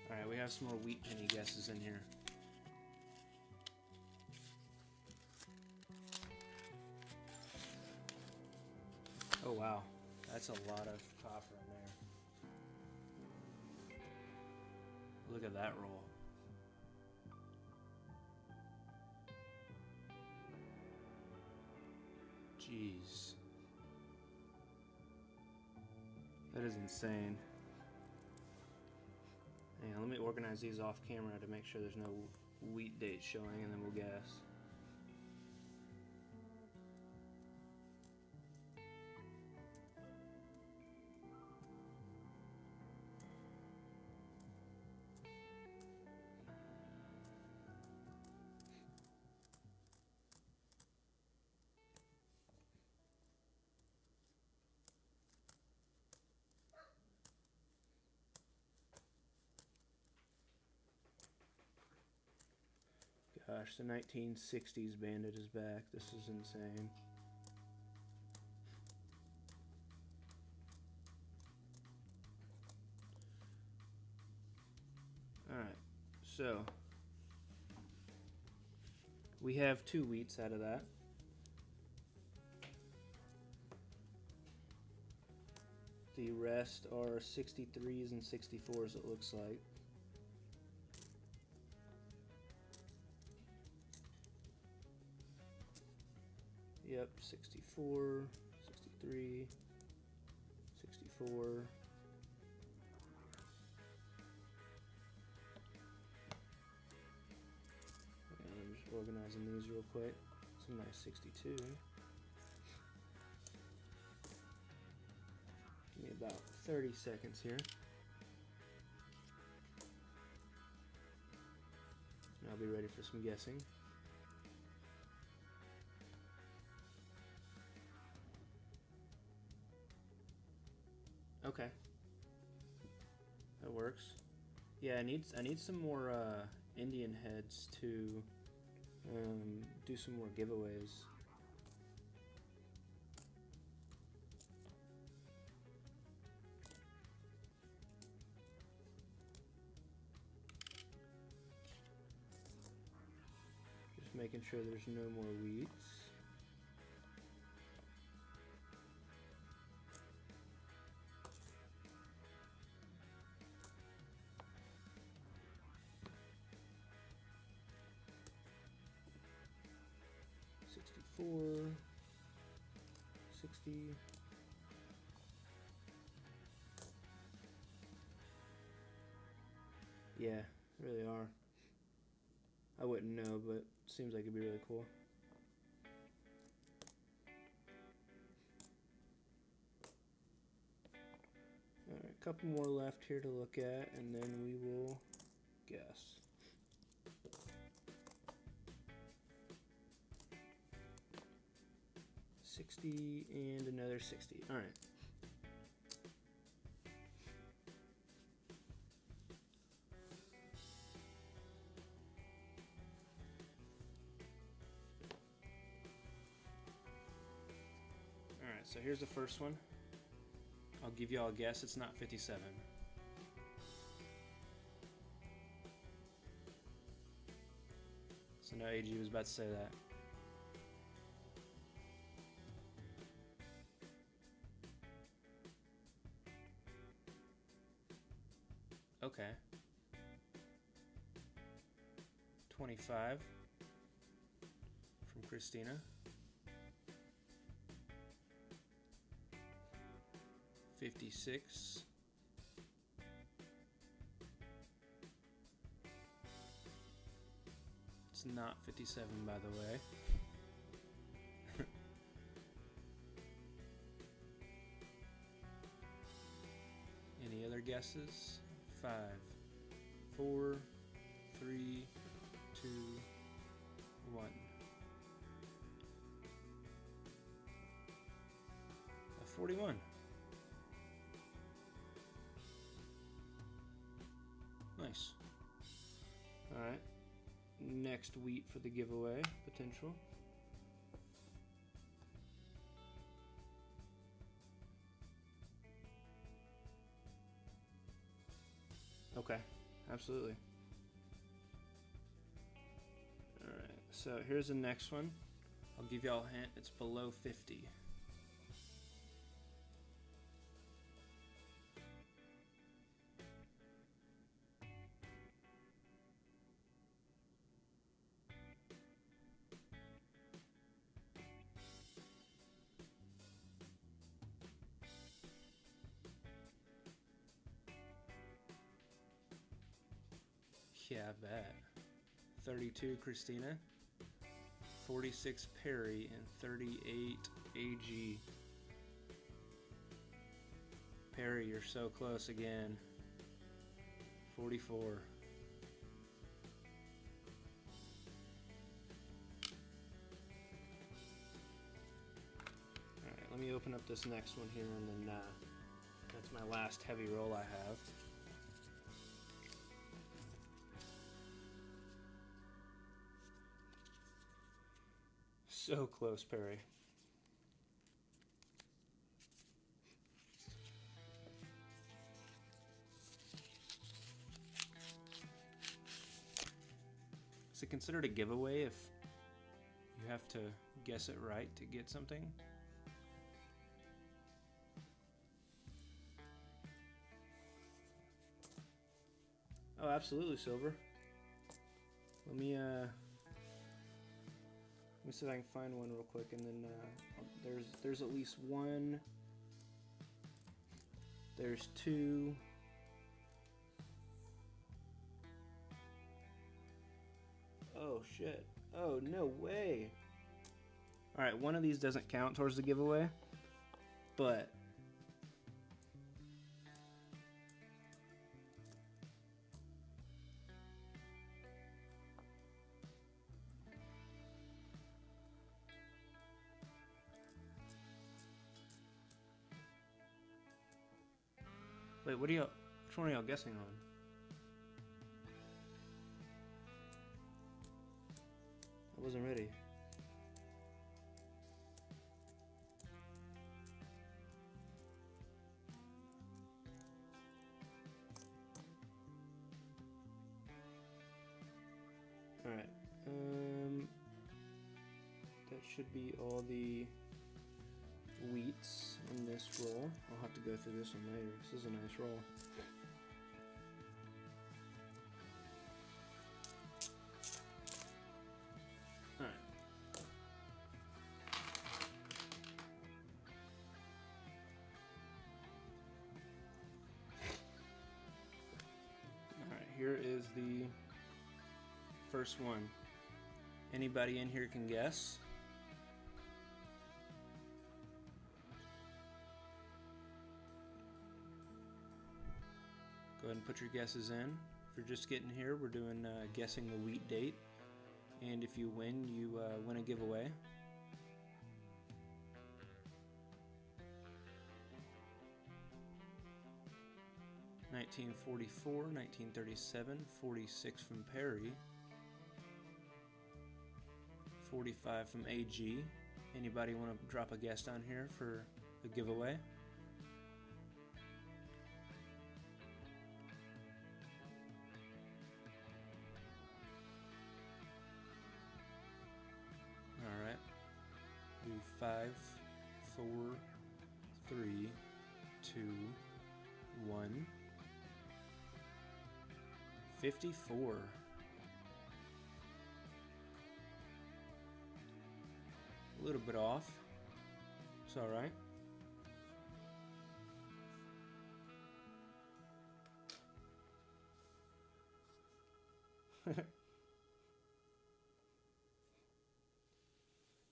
All right, we have some more wheat penny guesses in here. Oh wow, that's a lot of copper in there. Look at that roll. Jeez. That is insane. Hang on, let me organize these off camera to make sure there's no wheat date showing, and then we'll guess. Gosh, the 1960s bandit is back. This is insane. So we have 2 wheats out of that. The rest are 63s and 64s, it looks like. Yep, 64, 63, 64. And I'm just organizing these real quick. Some nice 62. Give me about 30 seconds here. And I'll be ready for some guessing. Okay, that works. Yeah, I need some more Indian heads to do some more giveaways. Just making sure there's no more wheats. Four, 60. Yeah, really are. I wouldn't know, but seems like it'd be really cool. Alright, a couple more left here to look at, and then we will guess. $60 and another 60. All right. All right, so here's the first one. I'll give you all a guess. It's not 57. So now AG was about to say that. Okay. 25 from Christina. 56. It's not 57, by the way. Any other guesses? 5, 4, 3, 2, 1. A 41. Nice. All right. Next wheat for the giveaway potential. Okay, absolutely. All right, so here's the next one. I'll give y'all a hint, it's below 50. Yeah, I bet. 32 Christina, 46 Perry, and 38 AG. Perry, you're so close again. 44. Alright, let me open up this next one here, and then that's my last heavy roll I have. So close, Perry. Is it considered a giveaway if you have to guess it right to get something? Oh, absolutely, Silver. Let me see if I can find one real quick, and then there's at least one. There's two. Oh shit. Oh, no way. All right, one of these doesn't count towards the giveaway, but wait, what are y'all? Which one are y'all guessing on? I wasn't ready. All right. That should be all the wheats in this roll. I'll have to go through this one later. This is a nice roll. Alright, here is the first one. Anybody in here can guess? Go ahead and put your guesses in. If you're just getting here, we're doing guessing the wheat date. And if you win, you win a giveaway. (1944, 1937, 46 from Perry, 45 from AG. Anybody want to drop a guess down here for the giveaway? Alright. Do 5, 4, 3, 2, 1. 54. A little bit off. It's all right.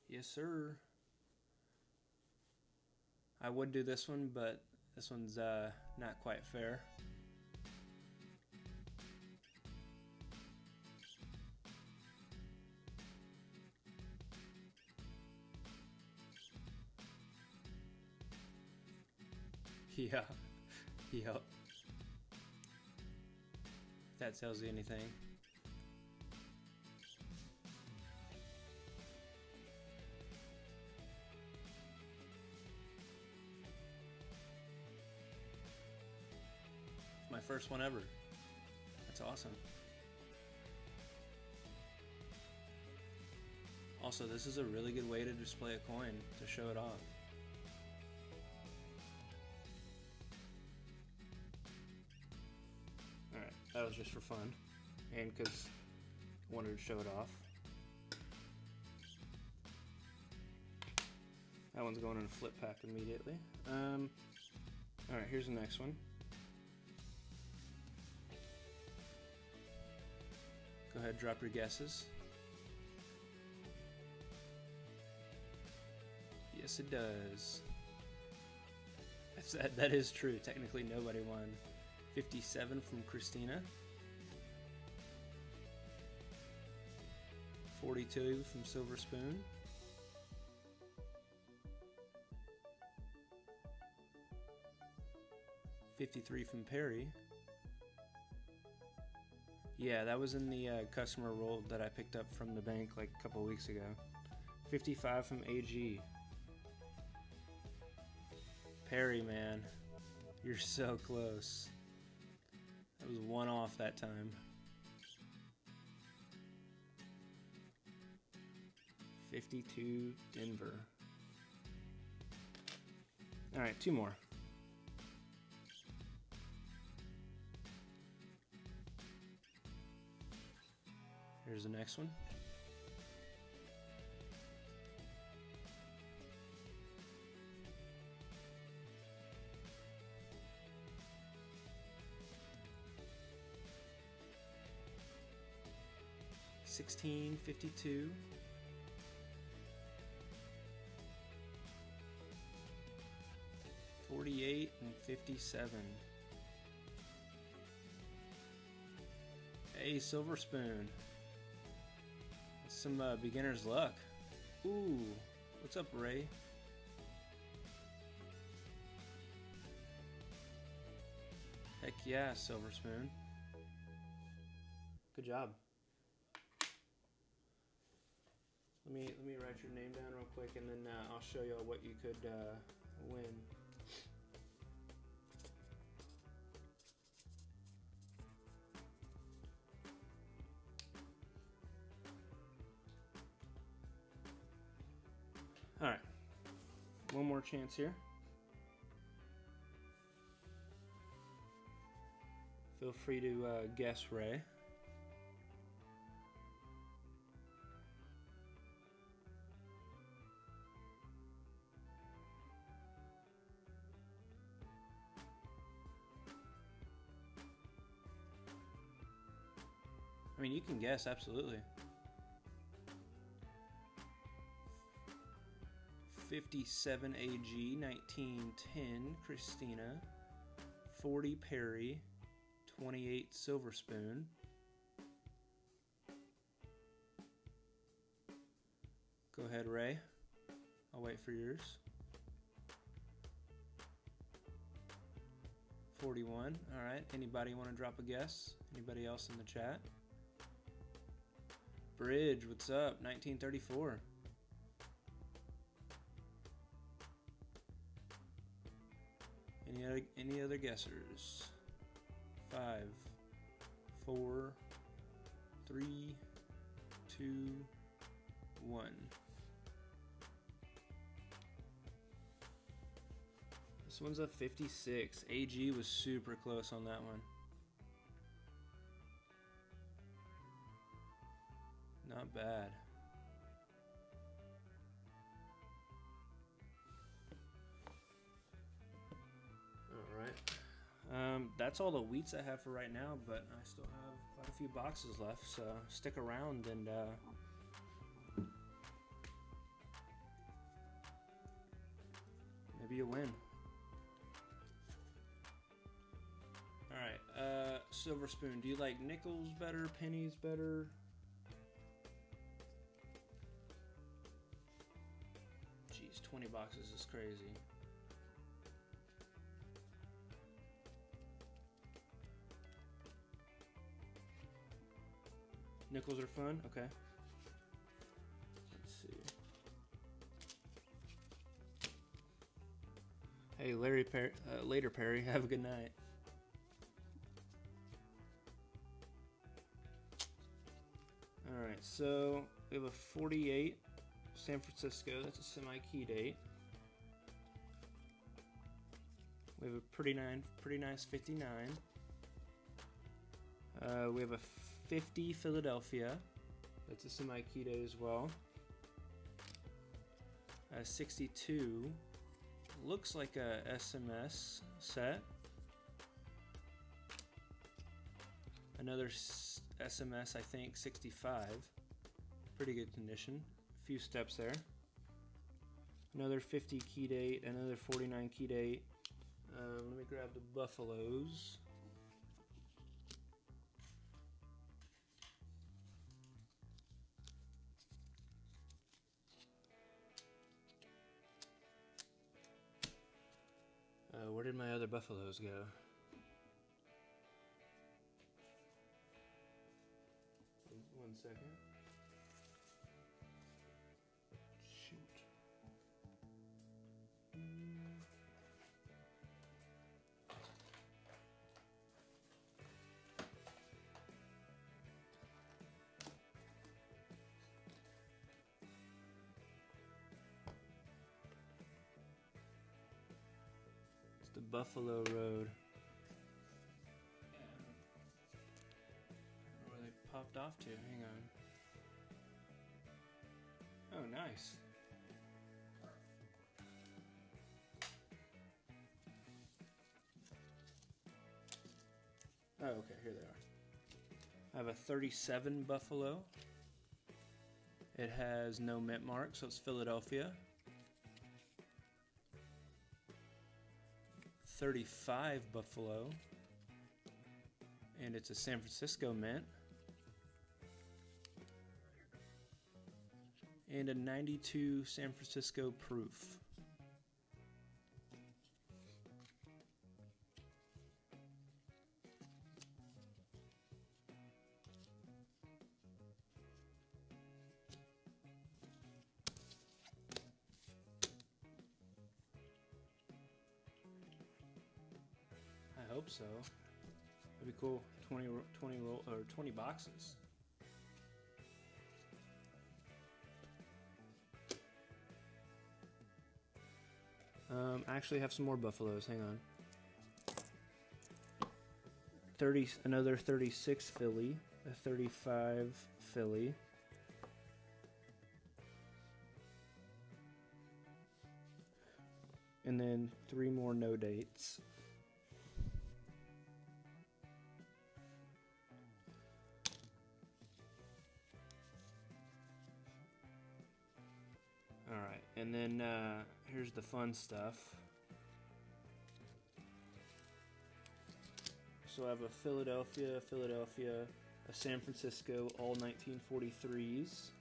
Yes, sir. I would do this one, but this one's not quite fair. Yeah, yep. If that tells you anything. My first one ever. That's awesome. Also, this is a really good way to display a coin, to show it off. Alright, that was just for fun, and because I wanted to show it off. That one's going in a flip pack immediately. Alright, here's the next one. Go ahead, drop your guesses. Yes, it does. That is true. Technically, nobody won. 57 from Christina. 42 from Silver Spoon. 53 from Perry. Yeah, that was in the customer roll that I picked up from the bank like a couple weeks ago. 55 from AG. Perry, man, you're so close. That was one off that time. 52 Denver. All right, 2 more. Here's the next one. $16.52. $48.57. Hey, Silver Spoon. That's some beginner's luck. Ooh, what's up, Ray? Heck yeah, Silver Spoon. Good job. Let me write your name down real quick, and then I'll show y'all what you could win. All right, one more chance here. Feel free to guess, Ray. I mean, you can guess, absolutely. 57 AG, 1910 Christina, 40 Perry, 28 Silver Spoon. Go ahead, Ray. I'll wait for yours. 41. All right. Anybody want to drop a guess? Anybody else in the chat? Bridge, what's up? 1934. Any other guessers? 5, 4, 3, 2, 1. This one's a 56. AG was super close on that one. Not bad. Alright. That's all the wheats I have for right now, but I still have quite a few boxes left, so stick around and maybe you'll win. Alright, Silver Spoon, do you like nickels better, pennies better? Jeez, 20 boxes is crazy. Nickels are fun? Okay. Let's see. Hey, Larry Perry, later Perry, have a good night. Alright, so we have a 48 San Francisco, that's a semi-key date. We have a pretty nice 59. We have a 50 Philadelphia, that's a semi-key date as well. 62 looks like a SMS set. Another SMS, I think, 65. Pretty good condition. A few steps there. Another 50 key date, another 49 key date. Let me grab the Buffaloes. Where did my other Buffaloes go? One second. Shoot. It's the Buffalo Road. Where they popped off to? Hang on. Oh, nice. Oh, okay, here they are. I have a 37 Buffalo. It has no mint mark, so it's Philadelphia. 35 Buffalo, and it's a San Francisco mint. And a 92 San Francisco proof. I hope so. That'd be cool. 20 boxes. I actually have some more Buffaloes. Hang on. Another 36 Philly, a 35 Philly, and then 3 more no dates. All right, and then here's the fun stuff. So I have a Philadelphia, a San Francisco, all 1943s.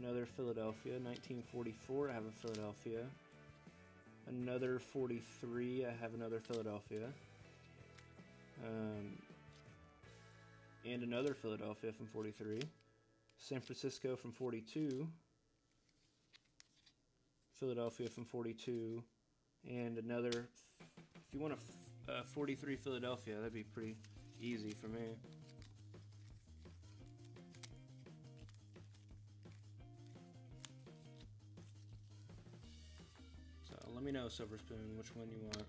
Another Philadelphia, 1944, I have a Philadelphia. Another 43, I have another Philadelphia. And another Philadelphia from 43. San Francisco from 42. Philadelphia from 42. And another, if you want a 43 Philadelphia, that'd be pretty easy for me. So let me know, Silver Spoon, which one you want.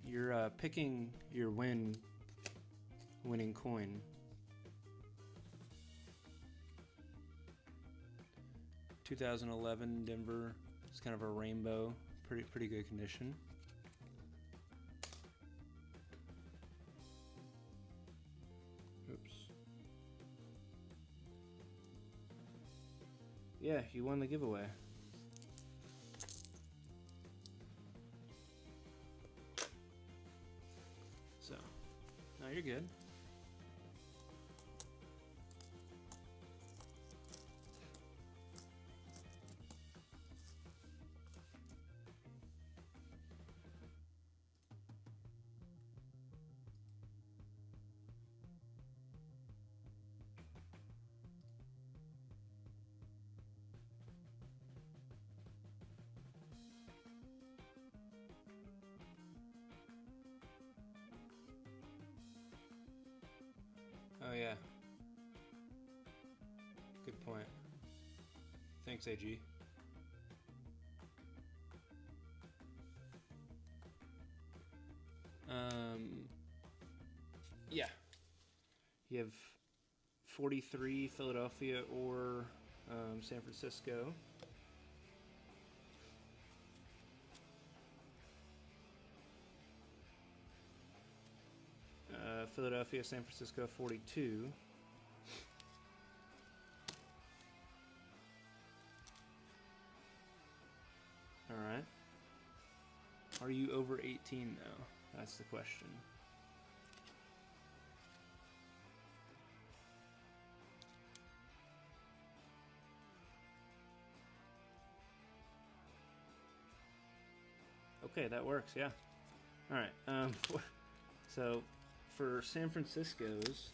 You're picking your winning coin. (2011) Denver. It's kind of a rainbow, pretty good condition. Oops. Yeah, you won the giveaway. So, now you're good. Oh yeah. Good point. Thanks, AG. Yeah. You have 43 Philadelphia or San Francisco. Philadelphia, San Francisco, 42. All right. Are you over 18 though? That's the question. Okay, that works. Yeah. All right. So for San Francisco's,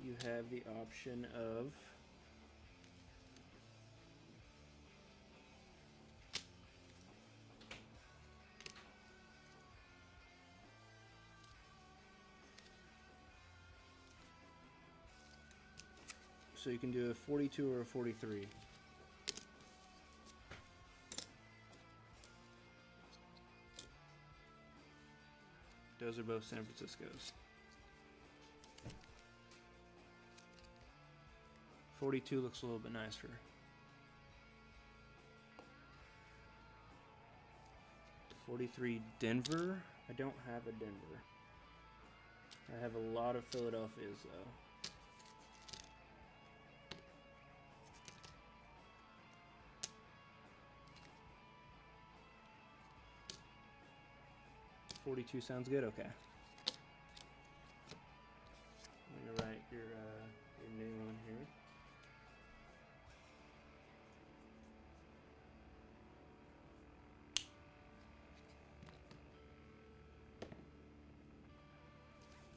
you have the option of So you can do a 42 or a 43. Those are both San Francisco's. 42 looks a little bit nicer. 43 Denver. I don't have a Denver. I have a lot of Philadelphia's though. $42 sounds good. Okay. Let me write your new one here.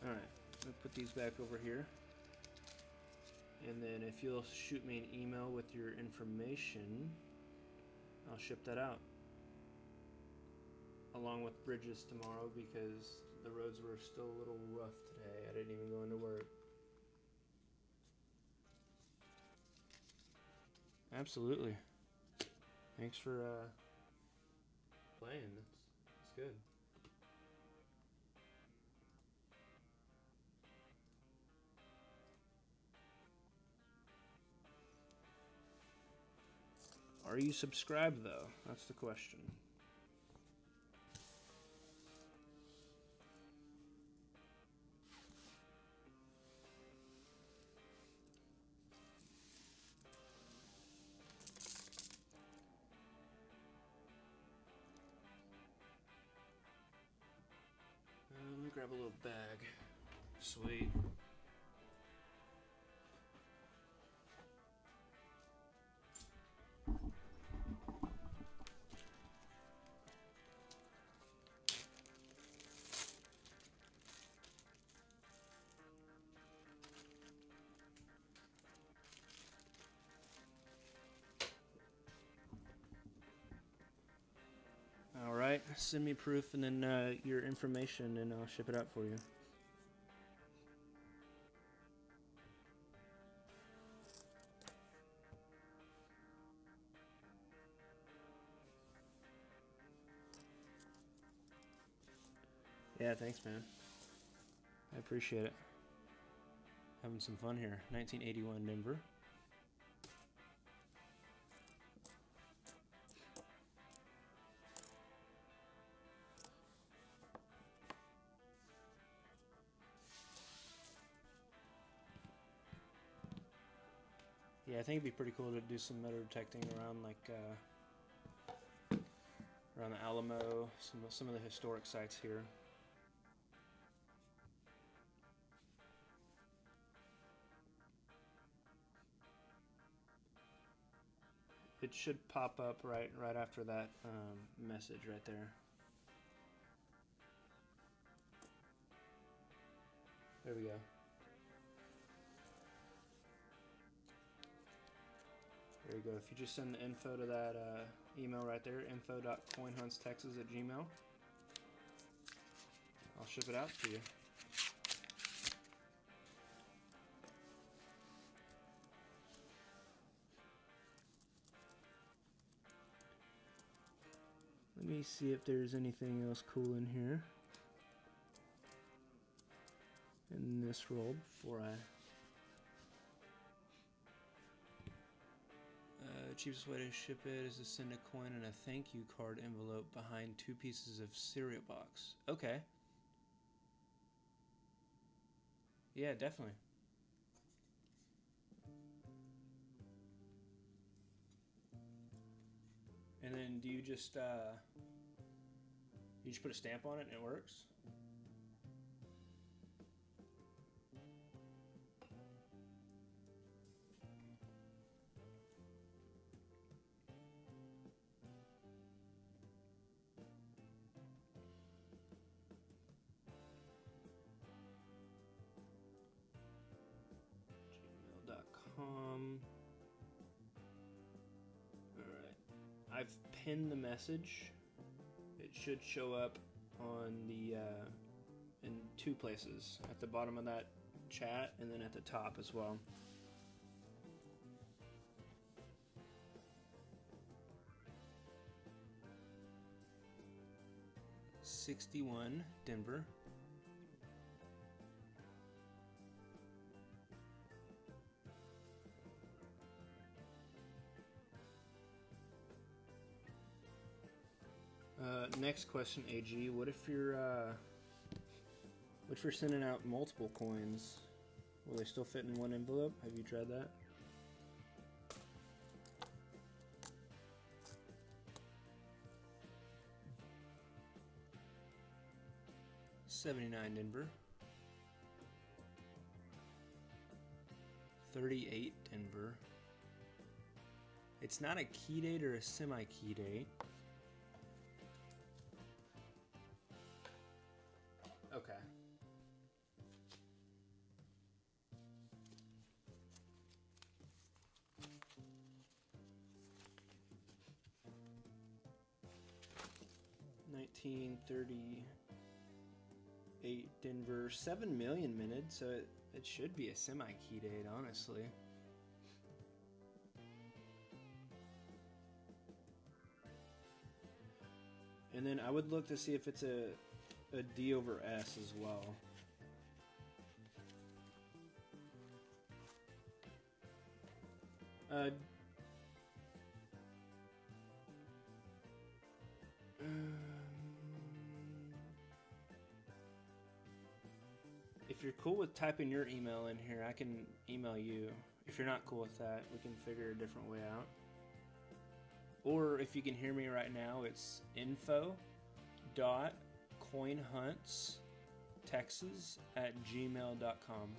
All right. I'll put these back over here. And then if you'll shoot me an email with your information, I'll ship that out. Along with bridges tomorrow because the roads were still a little rough today. I didn't even go into work. Absolutely. Thanks for playing. That's good. Are you subscribed though? That's the question. Let me grab a little bag. Sweet. All right, send me proof and then your information and I'll ship it out for you. Yeah, thanks, man. I appreciate it. Having some fun here. 1981 Denver. Yeah, I think it'd be pretty cool to do some metal detecting around like around the Alamo, some of the historic sites here. It should pop up right after that message right there. There we go. There you go. If you just send the info to that email right there, info.coinhuntstexas@gmail, I'll ship it out to you. Let me see if there's anything else cool in here in this roll before I... cheapest way to ship it is to send a coin and a thank you card envelope behind 2 pieces of cereal box. Okay. Yeah, definitely. And then do you just put a stamp on it and it works? gmail.com. Alright. I've pinned the message. It should show up on the in 2 places. At the bottom of that chat and then at the top as well. 61 Denver. Next question, AG. What if you're sending out multiple coins? Will they still fit in one envelope? Have you tried that? $79 Denver. 38 Denver. It's not a key date or a semi-key date. Okay. $1938 Denver, 7 million minted, so it should be a semi-key date, honestly. And then I would look to see if it's a D over S as well. If you're cool with typing your email in here, I can email you. If you're not cool with that, we can figure a different way out. Or if you can hear me right now, it's info.coinhuntstexas@gmail.com.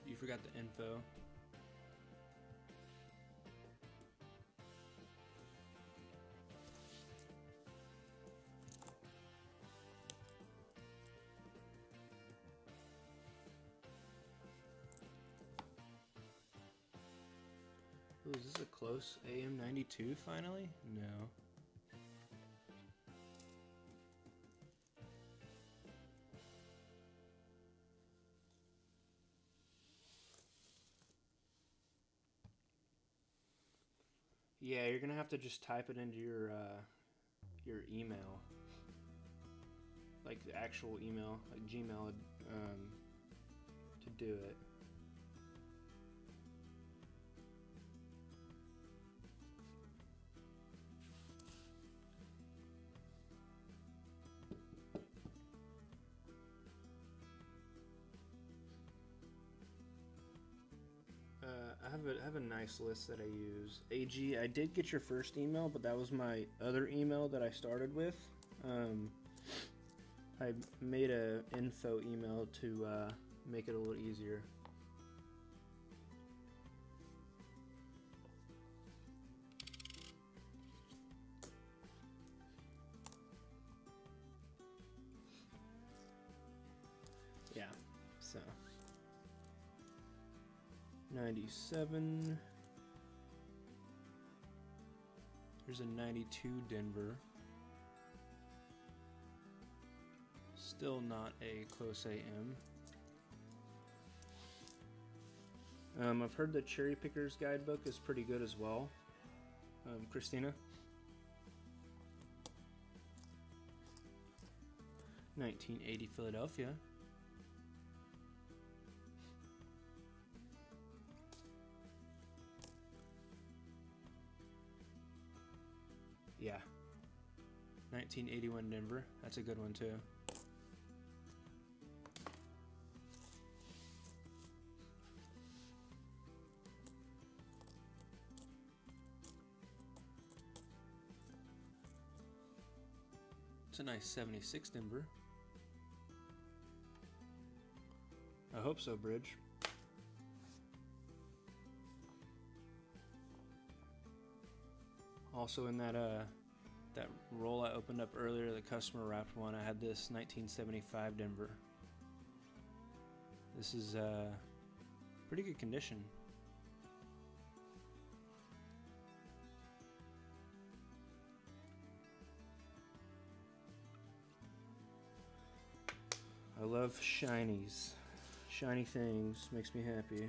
You forgot the info. Ooh, is this a close AM92 finally? No. Yeah, you're gonna have to just type it into your email, like the actual email, like Gmail, to do it. I have a nice list that I use. AG, I did get your first email, but that was my other email that I started with. I made a info email to make it a little easier. Yeah, so 97. There's a 92 Denver. Still not a close AM. I've heard the Cherry Picker's Guidebook is pretty good as well. Christina. 1980 Philadelphia. Yeah. 1981 Denver. That's a good one too. It's a nice 76 Denver. I hope so, Bridge. Also in that roll I opened up earlier, the customer wrapped one, I had this 1975 Denver. This is pretty good condition. I love shinies. Shiny things makes me happy.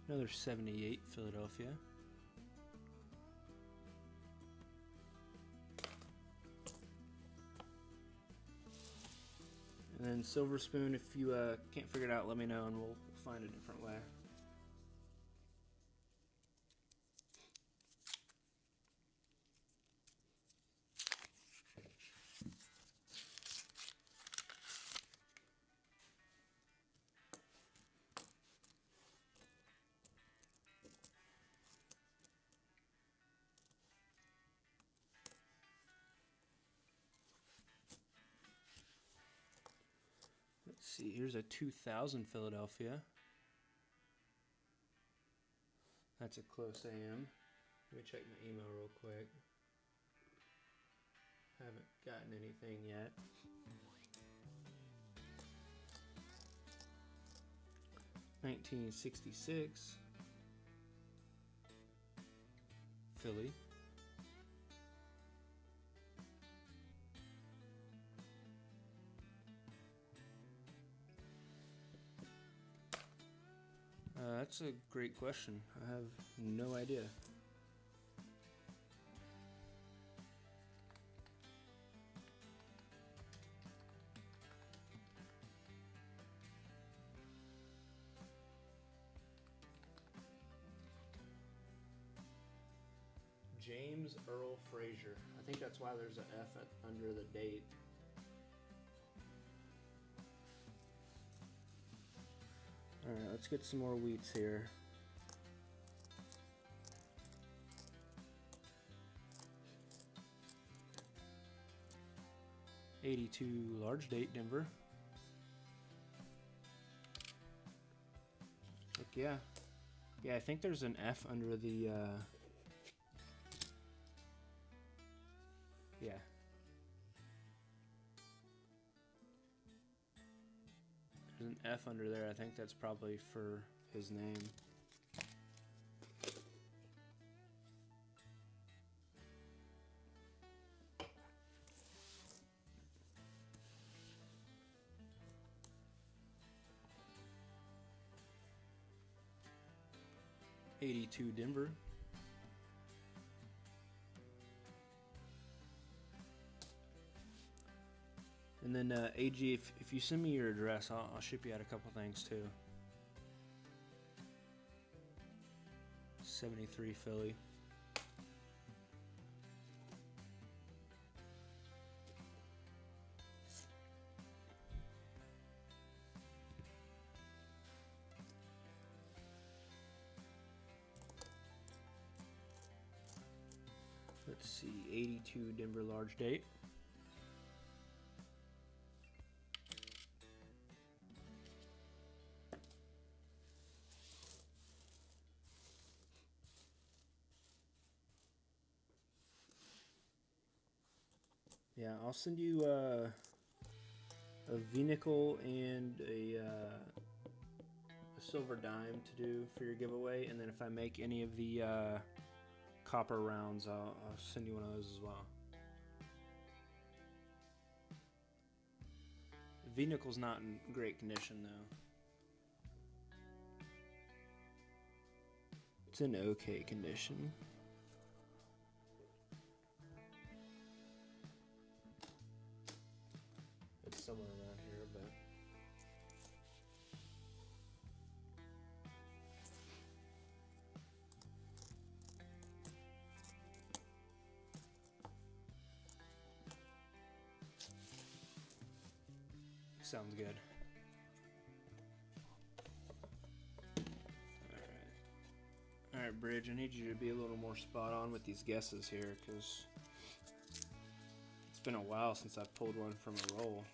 Another 78 Philadelphia. And then Silver Spoon, if you can't figure it out, let me know and we'll find a different way. Let's see, here's a 2000 Philadelphia. That's a close AM. Let me check my email real quick. Haven't gotten anything yet. $1966 Philly. That's a great question. I have no idea. James Earl Frazier. I think that's why there's an F under the date. Alright, let's get some more wheats here. '82 large date Denver. Heck yeah. Yeah, I think there's an F under the yeah. There's an F under there. I think that's probably for his name. '82 Denver. And then AG, if you send me your address, I'll ship you out a couple things too. 73 Philly. Let's see, '82 Denver large date. Yeah, I'll send you a V-nickel and a silver dime to do for your giveaway, and then if I make any of the copper rounds, I'll send you one of those as well. V-nickel's not in great condition though. It's in okay condition. It's somewhere around here, but sounds good. All right, Bridge, I need you to be a little more spot on with these guesses here, because it's been a while since I've pulled one from a roll.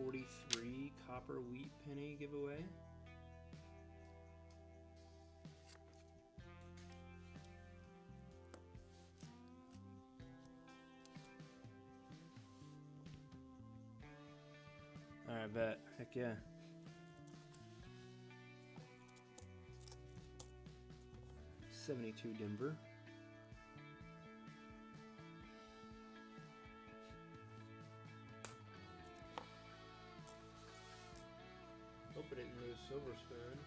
$43 copper wheat penny giveaway. Alright, bet. Heck yeah. 72 Denver. Hope it didn't lose Silver Spoon.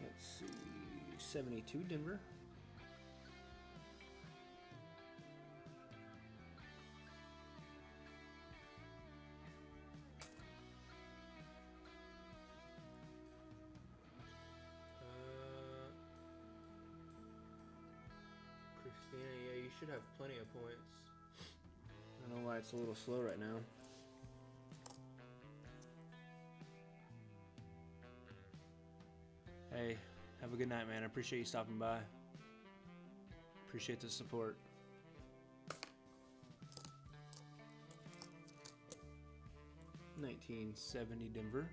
Let's see, 72 Denver. Christina, yeah, you should have plenty of points. I don't know why it's a little slow right now. Hey, have a good night, man. I appreciate you stopping by. Appreciate the support. $19.70 Denver.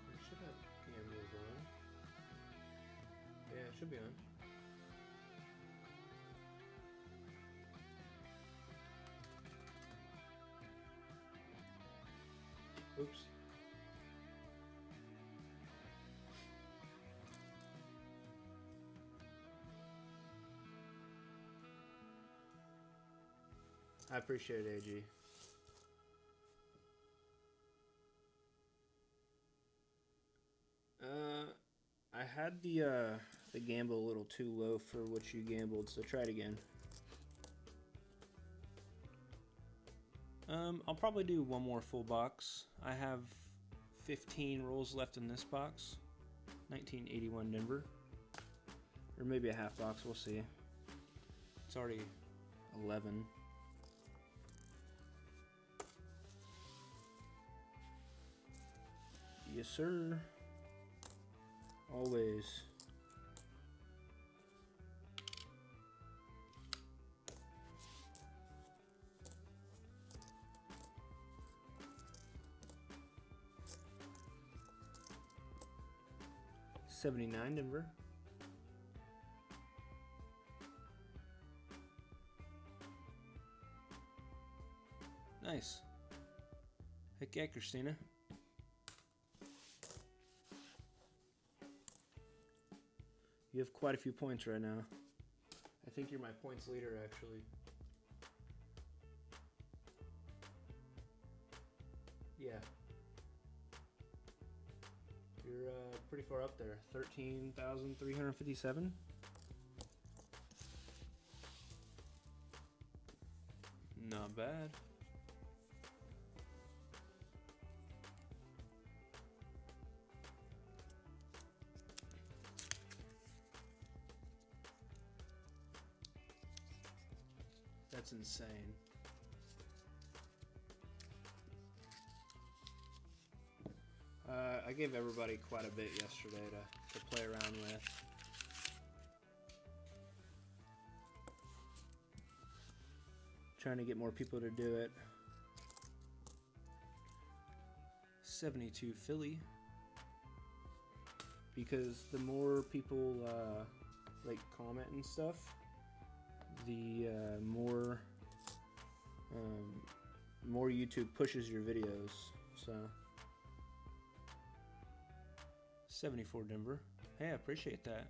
I should have cameras on. Yeah, it should be on. Oops. I appreciate it, AG. I had the gamble a little too low for what you gambled, so try it again. I'll probably do one more full box. I have 15 rolls left in this box. 1981 Denver. Or maybe a half box, we'll see. It's already 11. Yes, sir. Always. $79 Denver. Nice. Heck yeah, Christina. You have quite a few points right now. I think you're my points leader, actually. Yeah. You're pretty far up there. 13,357. Not bad. That's insane. I gave everybody quite a bit yesterday to play around with. Trying to get more people to do it. 72 Philly. Because the more people like comment and stuff, the more YouTube pushes your videos. So 74 Denver. Hey, I appreciate that.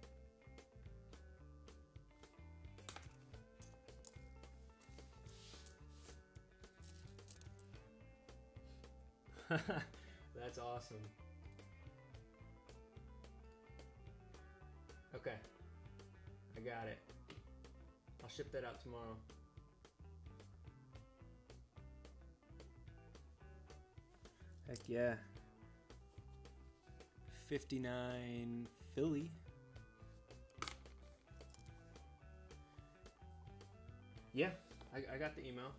That's awesome. Okay, I got it. I'll ship that out tomorrow. Heck yeah. 59 Philly. Yeah, I got the email.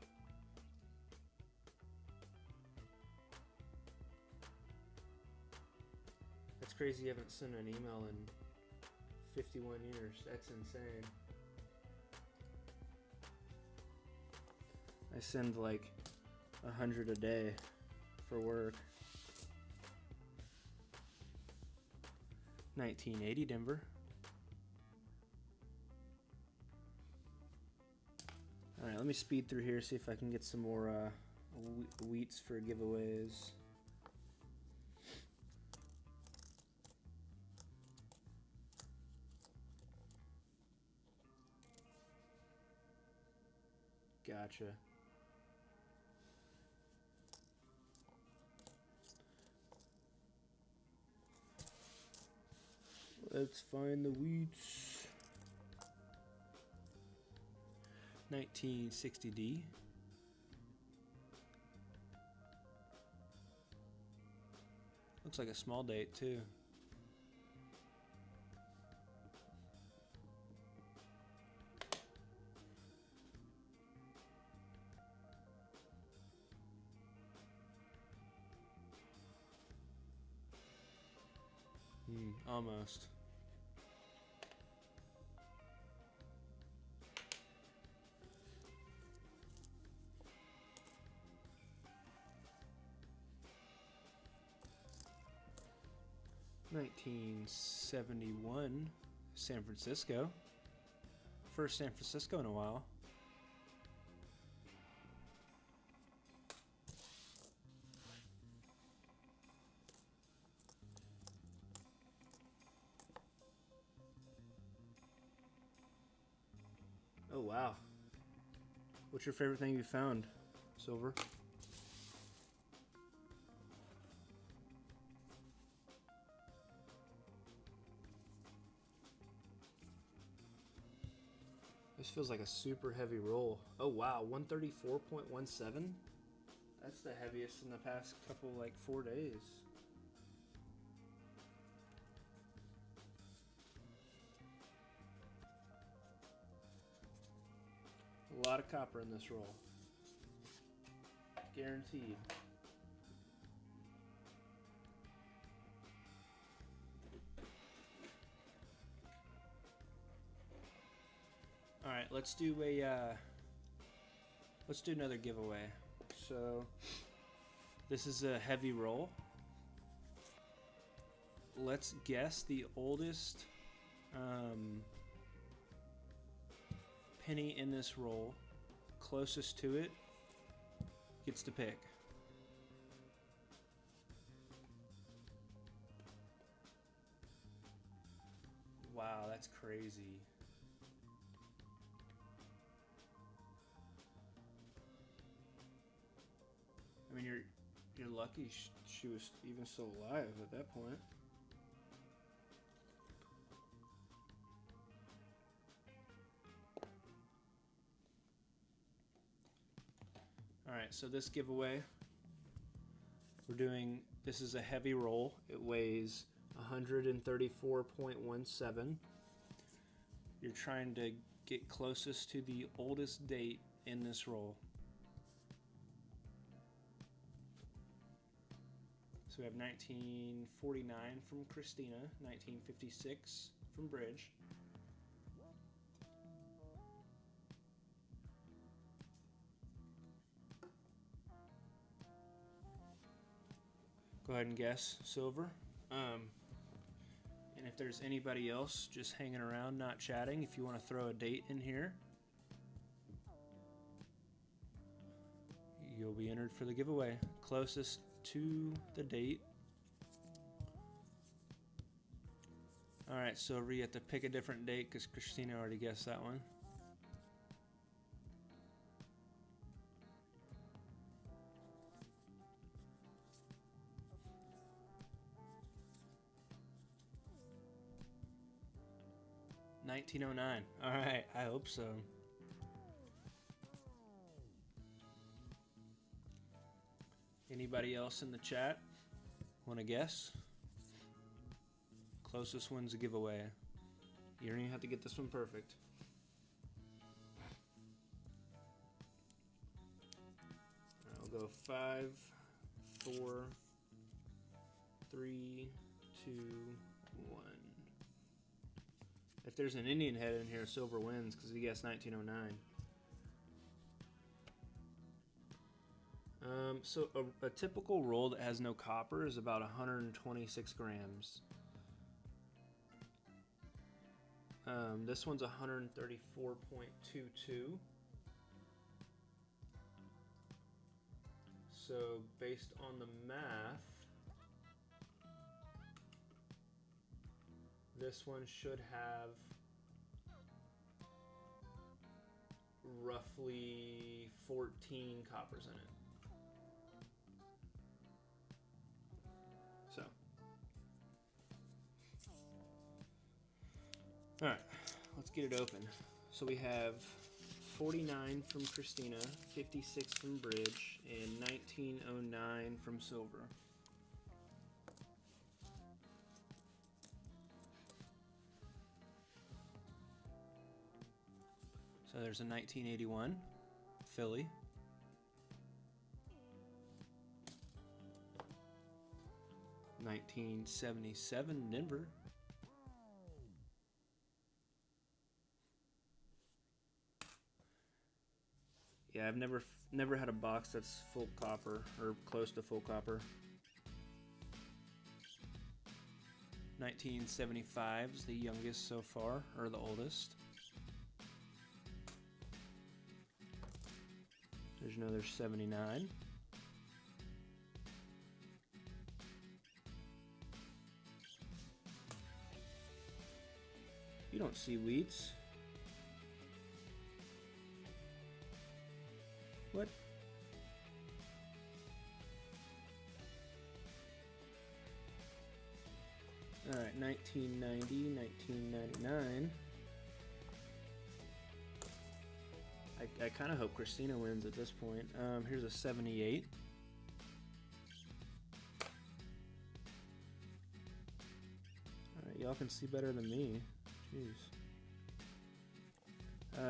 That's crazy you haven't sent an email in 51 years. That's insane. I send like 100 a day for work. 1980 Denver. All right, let me speed through here, see if I can get some more wheats for giveaways. Gotcha. Let's find the wheats. 1960D. Looks like a small date too. Almost. $1971 San Francisco. First San Francisco in a while. Oh wow. What's your favorite thing you found, Silver? This feels like a super heavy roll. Oh wow, 134.17? That's the heaviest in the past couple, like 4 days. A lot of copper in this roll. Guaranteed. All right, let's do another giveaway. So this is a heavy roll. Let's guess the oldest penny in this roll. Closest to it gets to pick. Wow, that's crazy. I mean, you're lucky she was even still alive at that point. All right, so this giveaway, this is a heavy roll. It weighs 134.17. You're trying to get closest to the oldest date in this roll. So we have 1949 from Christina, 1956 from Bridge. Go ahead and guess, Silver. And if there's anybody else just hanging around, not chatting, if you want to throw a date in here, you'll be entered for the giveaway. Closest to the date. All right, Silver, you have to pick a different date because Christina already guessed that one. $1909. All right, I hope so. Anybody else in the chat want to guess? Closest wins a giveaway. You don't even have to get this one perfect. I'll go 5, 4, 3, 2, 1. If there's an Indian head in here, Silver wins because he guessed 1909. So a typical roll that has no copper is about 126 grams. This one's 134.22. So based on the math, this one should have roughly 14 coppers in it. So, all right, let's get it open. So we have 49 from Christina, 56 from Bridge, and 1909 from Silver. So there's a 1981 Philly. $1977 Denver. Yeah, I've never had a box that's full copper or close to full copper. 1975 is the youngest so far, or the oldest. There's another 79. You don't see wheats. What? All right, 1990, 1999. I kind of hope Christina wins at this point. Here's a 78. All right, y'all can see better than me. Jeez.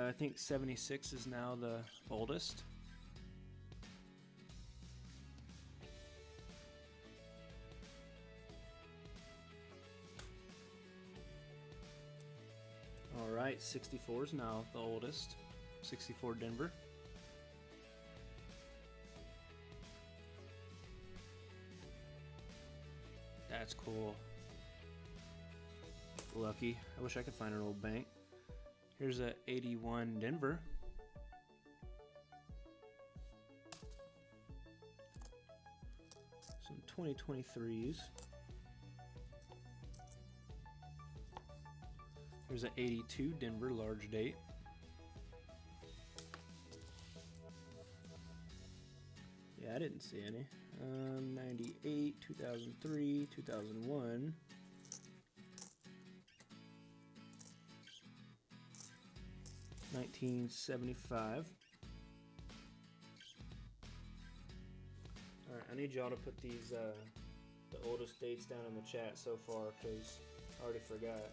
I think 76 is now the oldest. All right, 64 is now the oldest. 64 Denver. That's cool. Lucky. I wish I could find an old bank. Here's a 81 Denver. Some 2023s. Here's an 82 Denver large date. Yeah, I didn't see any. 98, 2003, 2001. $19.75. All right, I need y'all to put these the oldest dates down in the chat so far, because I already forgot.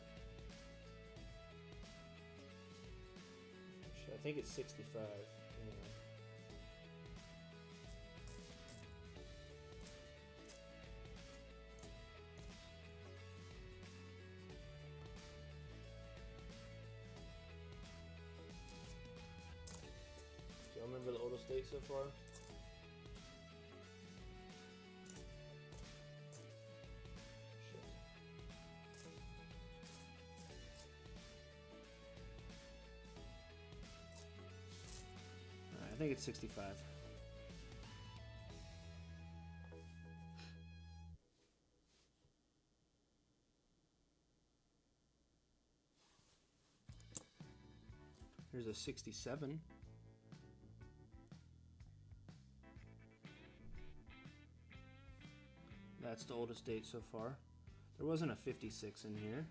I think it's 65. Yeah. Do y'all remember the oldest date so far? I think it's 65. Here's a 67. That's the oldest date so far. There wasn't a 56 in here.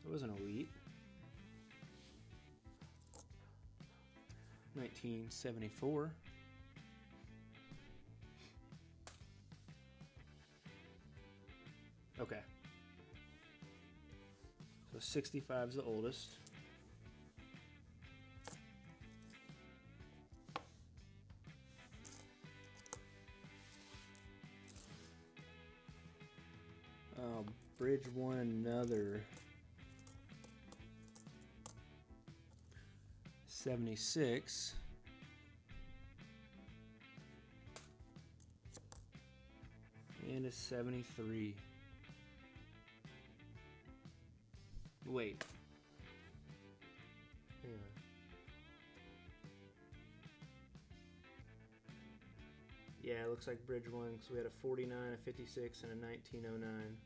There wasn't a wheat. 1974. Okay. So 65 is the oldest. Bridge won another 76. And a 73. Wait. Hang on. Yeah, it looks like bridge won because we had a 49, a 56, and a 1909.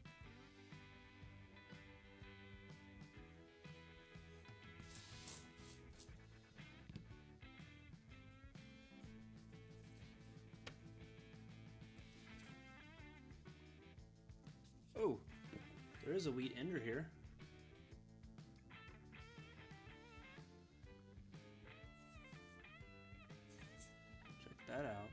Oh, there is a wheat ender here. Check that out.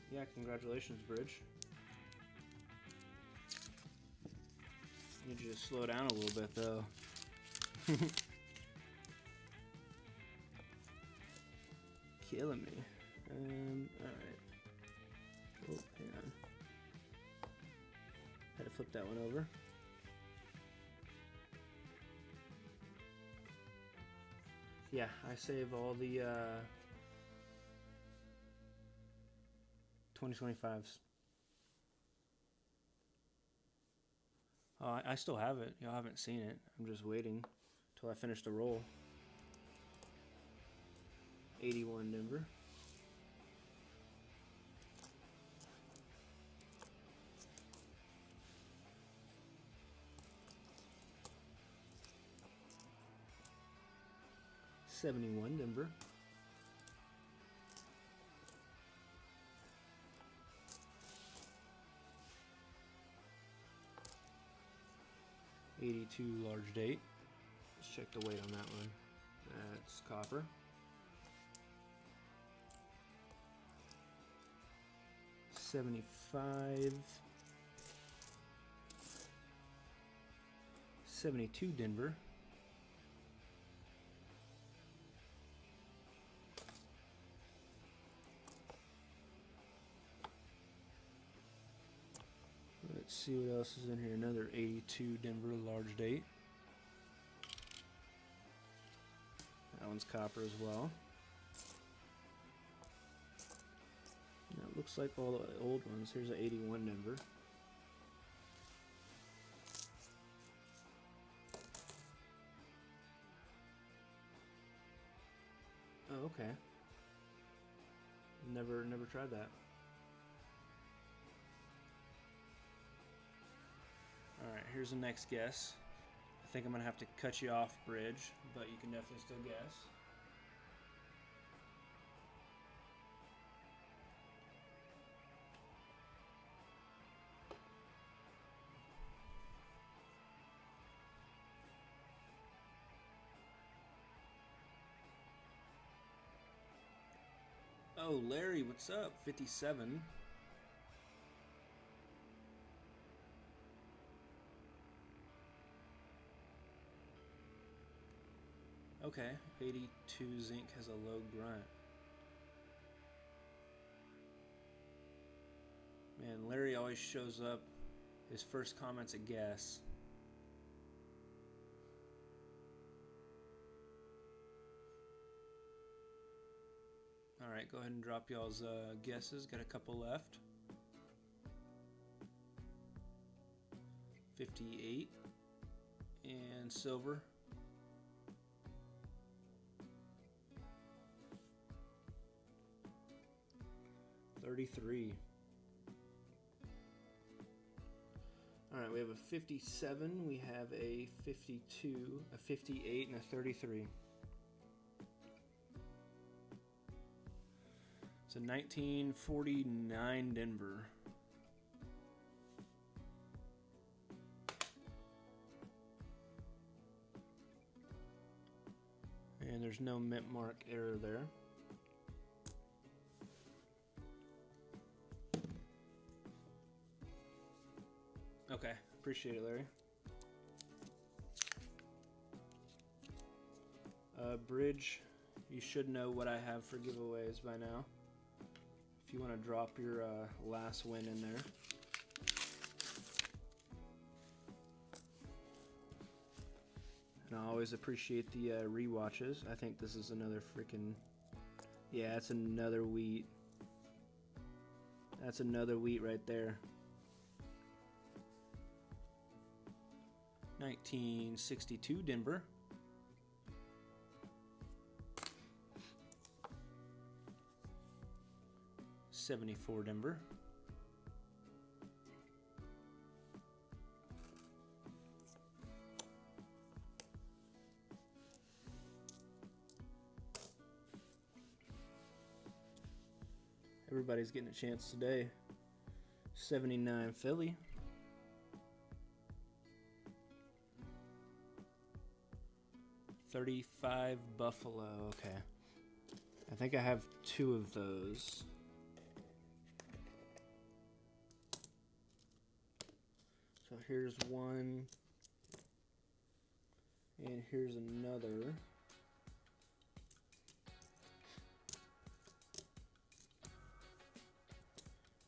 Yeah, congratulations, Bridge. Need you to slow down a little bit, though. Killing me. Alright. Oh, hang on. Had to flip that one over. Yeah, I save all the 2025s. Oh, I still have it. Y'all haven't seen it. I'm just waiting till I finish the roll. 81 Denver. $71 Denver. $82 large date. Let's check the weight on that one. That's copper. $75. 72 Denver. Let's see what else is in here. Another 82 Denver large date. That one's copper as well. Now it looks like all the old ones. Here's an 81 Denver. Oh, okay. Never tried that. Alright, here's the next guess. I think I'm going to have to cut you off, Bridge, but you can definitely still guess. Oh, Larry, what's up? 57. Okay, 82 zinc has a low grunt. Man, Larry always shows up. His first comment's a guess. Alright, go ahead and drop y'all's guesses. Got a couple left. 58. And silver. 33. Alright, we have a 57, we have a 52, a 58, and a 33. It's a 1949 Denver. And there's no mint mark error there. Okay, appreciate it, Larry. Bridge, you should know what I have for giveaways by now. If you want to drop your last win in there. And I always appreciate the rewatches. I think this is another freaking... Yeah, it's another wheat. That's another wheat right there. 1962 Denver. 74 Denver. Everybody's getting a chance today. 79 Philly. 35 Buffalo. Okay. I think I have 2 of those. So here's one. And here's another.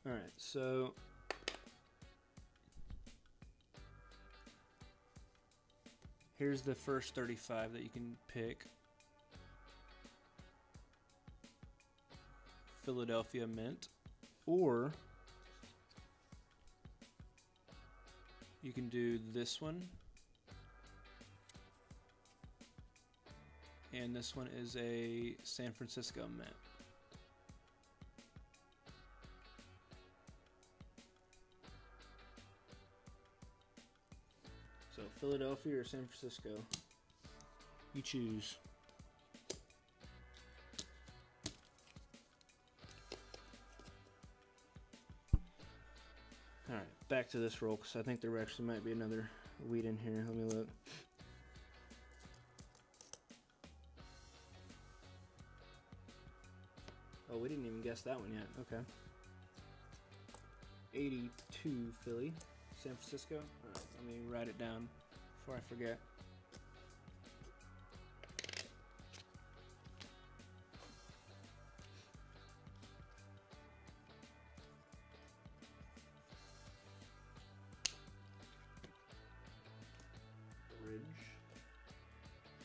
Alright, so here's the first 35 that you can pick. Philadelphia Mint. Or you can do this one. And this one is a San Francisco Mint. So Philadelphia or San Francisco, you choose. Alright, back to this roll, because I think there actually might be another wheat in here. Let me look. Oh, we didn't even guess that one yet. Okay. 82 Philly. San Francisco. All right, let me write it down before I forget. Bridge.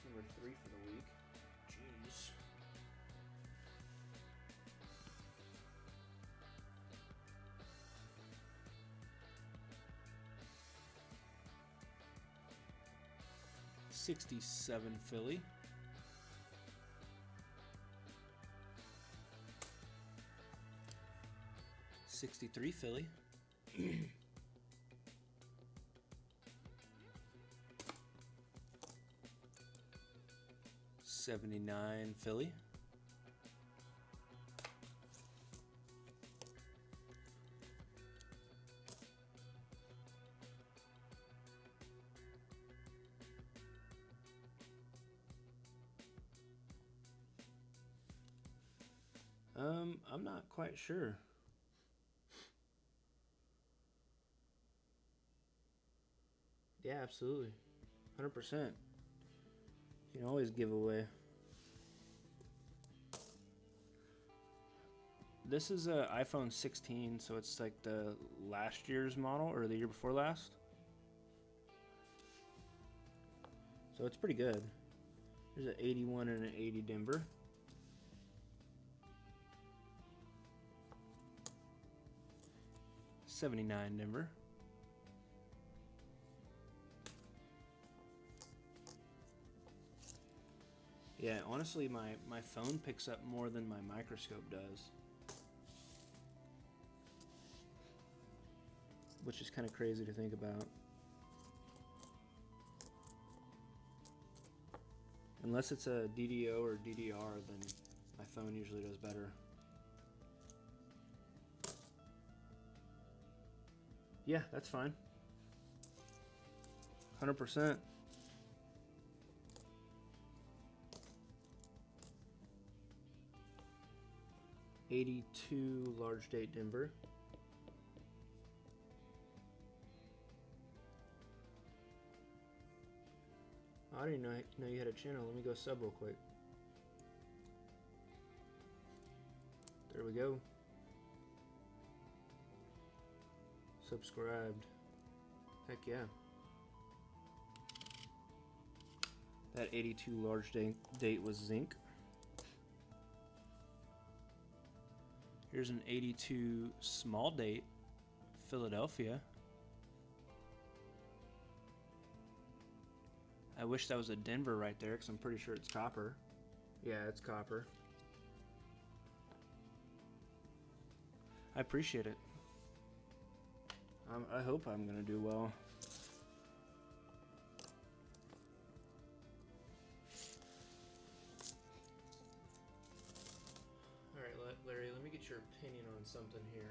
Number 3 for the week. Jeez. $67 Philly. $63 Philly. $79 Philly. I'm not quite sure. Yeah, absolutely. 100%. You can always give away. This is a iPhone 16, so it's like the last year's model, or the year before last. So it's pretty good. There's an 81 and an 80 Denver. $79 Denver. Yeah, honestly, my phone picks up more than my microscope does. Which is kind of crazy to think about. Unless it's a DDO or DDR, then my phone usually does better. Yeah, that's fine. 100%. $82 large date Denver. I didn't know you had a channel. Let me go sub real quick. There we go. Subscribed. Heck yeah. That 82 large date was zinc. Here's an 82 small date, Philadelphia. I wish that was a Denver right there, because I'm pretty sure it's copper. Yeah, it's copper. I appreciate it. I hope I'm gonna do well. All right, Larry, let me get your opinion on something here.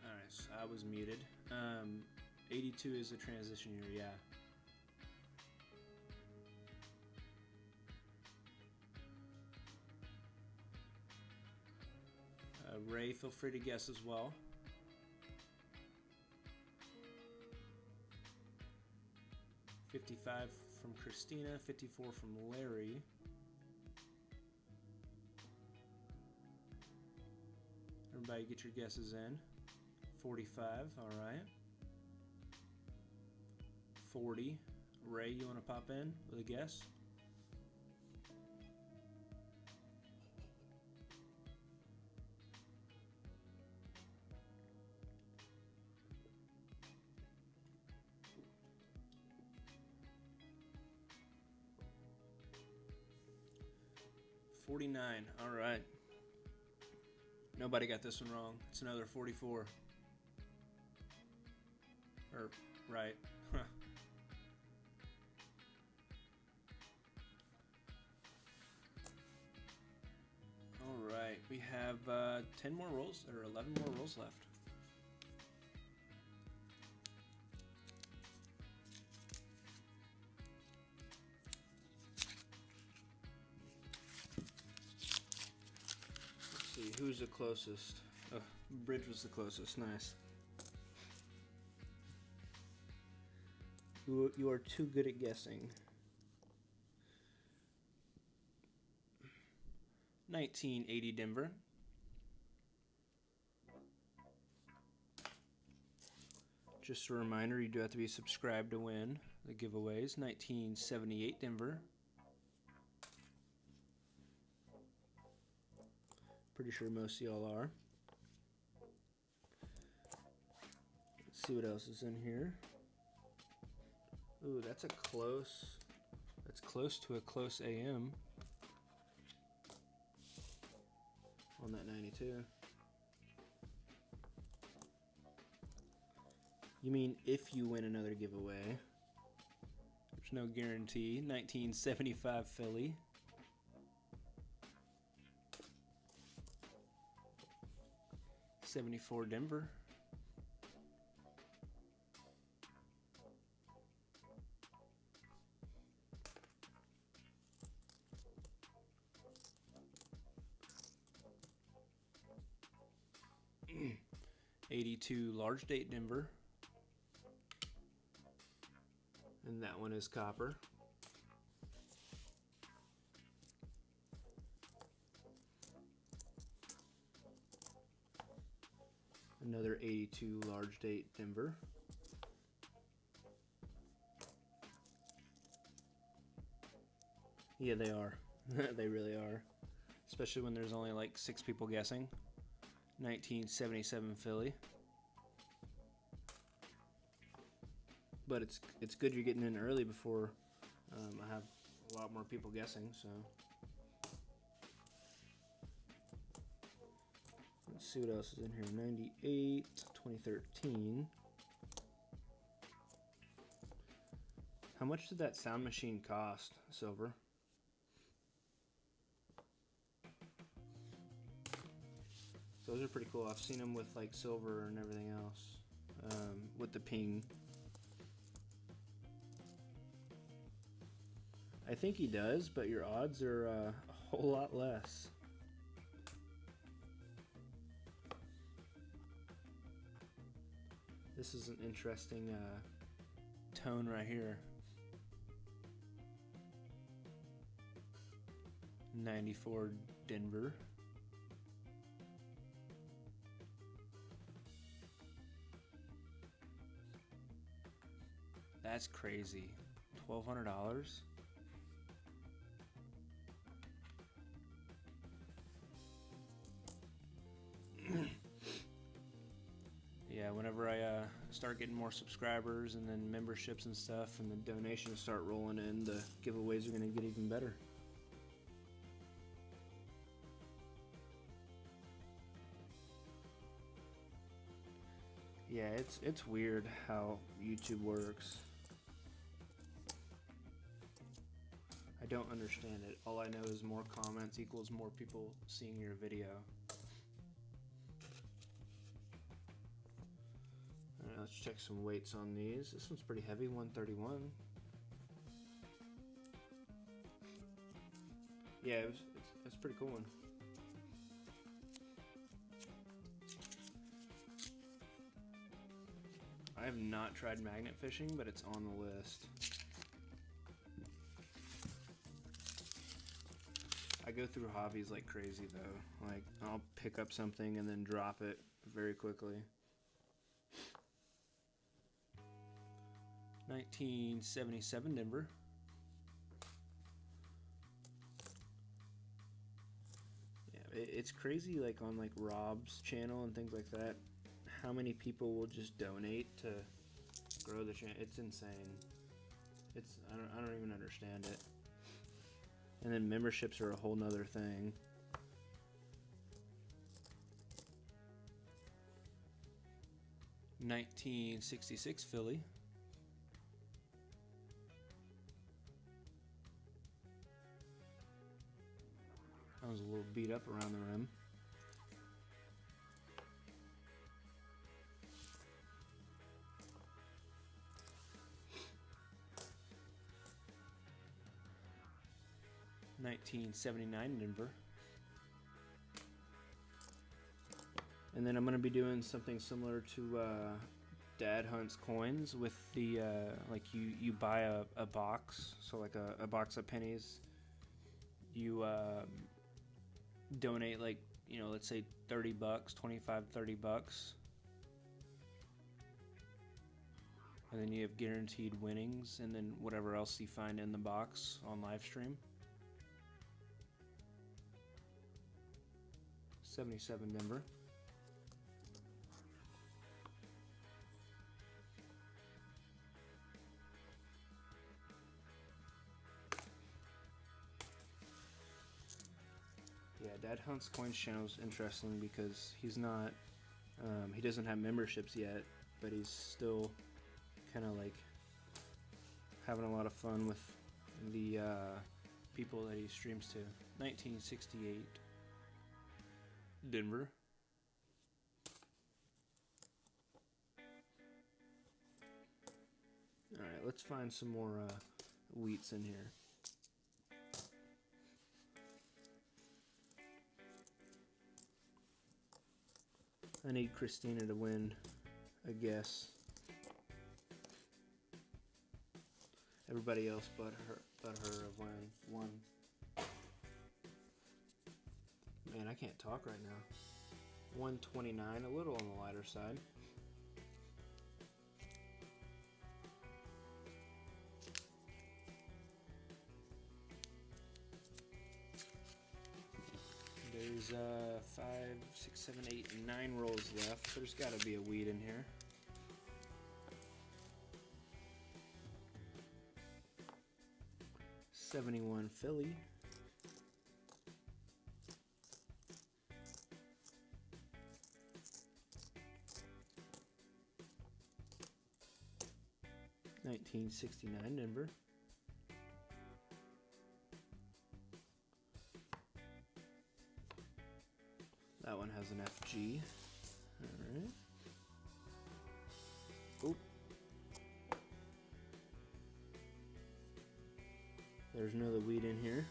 Alright, so I was muted. 82 is a transition year, yeah. Ray, feel free to guess as well. $55 from Christina, 54 from Larry. Everybody get your guesses in. 45, all right. 40. Ray, you want to pop in with a guess? $49, all right. Nobody got this one wrong. It's another 44. Or, right. Huh. All right, we have 10 more rolls, or 11 more rolls left. Let's see, who's the closest? Oh, Bridge was the closest, nice. You are too good at guessing. 1980 Denver. Just a reminder, you do have to be subscribed to win the giveaways. 1978 Denver. Pretty sure most of y'all are. Let's see what else is in here. Ooh, that's close to a close AM on that 92. You mean if you win another giveaway? There's no guarantee. 1975 Philly. '74 Denver. '82 large date Denver. And that one is copper. Another 82 large date Denver. Yeah, they are. They really are. Especially when there's only like 6 people guessing. 1977 Philly. But it's good you're getting in early before I have a lot more people guessing, so let's see what else is in here. 98, 2013. How much did that sound machine cost, Silver? Those are pretty cool. I've seen them with like silver and everything else, with the ping. I think he does, but your odds are a whole lot less. This is an interesting tone right here. 94 Denver. That's crazy. $1,200? Yeah, whenever I start getting more subscribers and then memberships and stuff and the donations start rolling in, the giveaways are going to get even better. Yeah, it's weird how YouTube works. I don't understand it. All I know is more comments equals more people seeing your video. Alright, let's check some weights on these. This one's pretty heavy, 131. Yeah, it's a pretty cool one. I have not tried magnet fishing, but it's on the list. I go through hobbies like crazy though. Like, I'll pick up something and then drop it very quickly. 1977 Denver. Yeah, it's crazy, like on like Rob's channel and things like that, how many people will just donate to grow the channel. It's insane. I don't even understand it. And then memberships are a whole nother thing. $1966 Philly. That was a little beat up around the rim. $1979 Denver. And then I'm going to be doing something similar to Dad Hunts Coins with the like you buy a box, so like a box of pennies. You donate, like, you know, let's say 30 bucks, 25, 30 bucks. And then you have guaranteed winnings and then whatever else you find in the box on live stream. 77 Denver. Yeah, Dad Hunts Coins channel is interesting because he's not, he doesn't have memberships yet, but he's still kind of like having a lot of fun with the people that he streams to. 1968 Denver. Alright, let's find some more wheats in here. I need Christina to win, I guess. Everybody else but her have won. Man, I can't talk right now. 129, a little on the lighter side. There's 5, 6, 7, 8, 9 rolls left. There's got to be a weed in here. 71 Philly. $19.69 Denver. That one has an FG. All right. Oop. There's another wheat in here.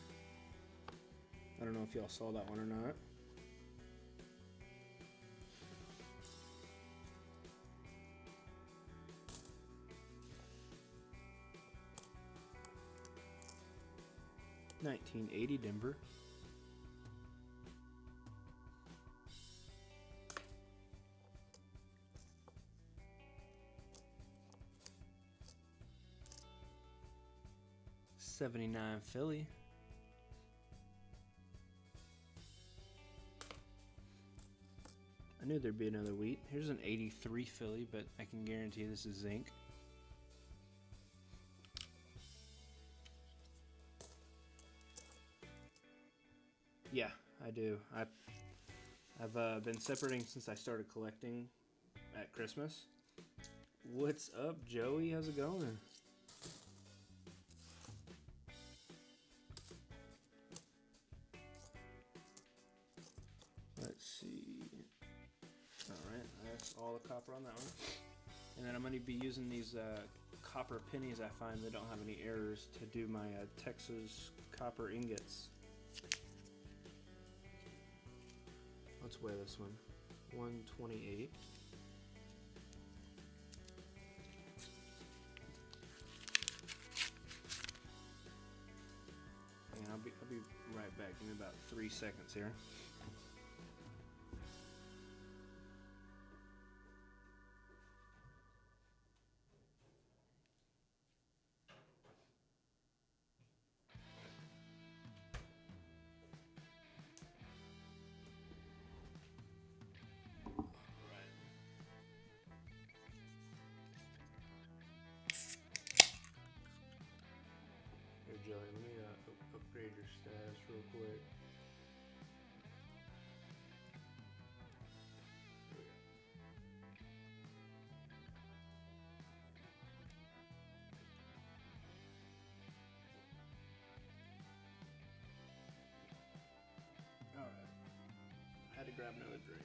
I don't know if y'all saw that one or not. $19.80 Denver. $79 Philly. I knew there'd be another wheat. Here's an 83 Philly, but I can guarantee this is zinc. Yeah, I do. I've been separating since I started collecting at Christmas. What's up, Joey? How's it going? Let's see. Alright, that's all the copper on that one. And then I'm going to be using these copper pennies I find that don't have any errors to do my Texas copper ingots. Let's weigh this one. 128. And I'll be right back. Give me about 3 seconds here. Joey, let me upgrade your status real quick. Alright. I had to grab another drink.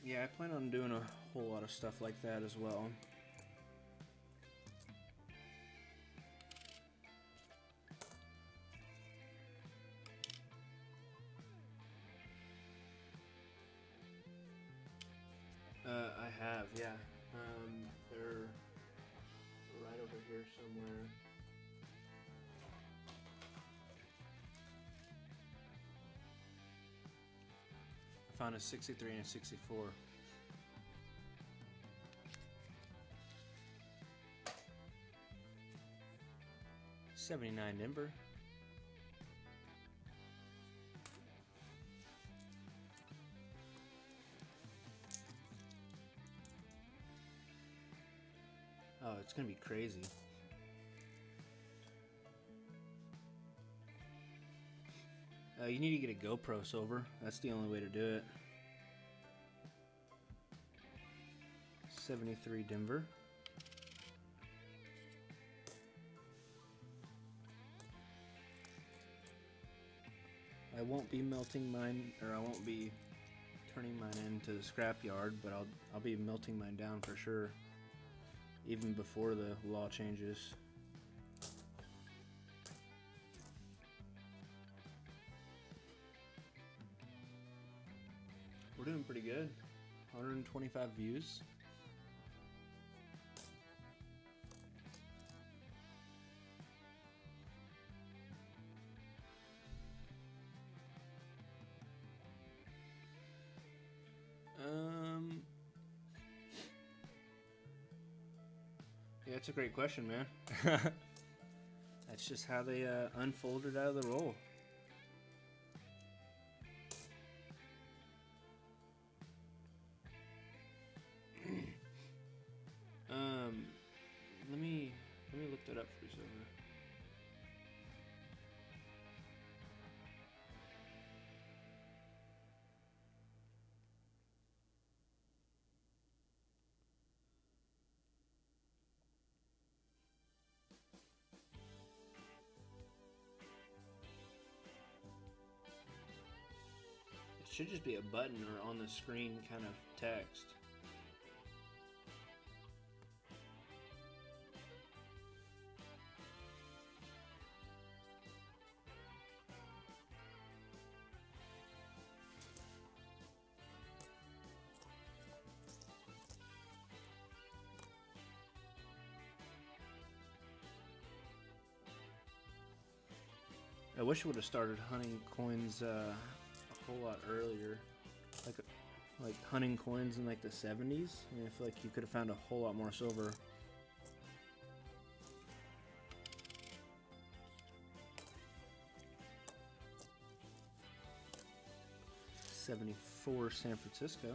Yeah, I plan on doing a whole lot of stuff like that as well. I have, yeah. They're right over here somewhere. I found a 63 and a 64. $79 Denver. Oh, it's gonna be crazy. You need to get a GoPro, Silver. That's the only way to do it. 73 Denver. I won't be melting mine, or I won't be turning mine into the scrapyard, but I'll be melting mine down for sure, even before the law changes. We're doing pretty good. 125 views. Yeah, it's a great question, man. That's just how they unfolded out of the roll. should just be a button or on the screen kind of text. I wish I would have started hunting coins a whole lot earlier, like hunting coins in like the 70s. I feel like you could have found a whole lot more silver. $74 San Francisco.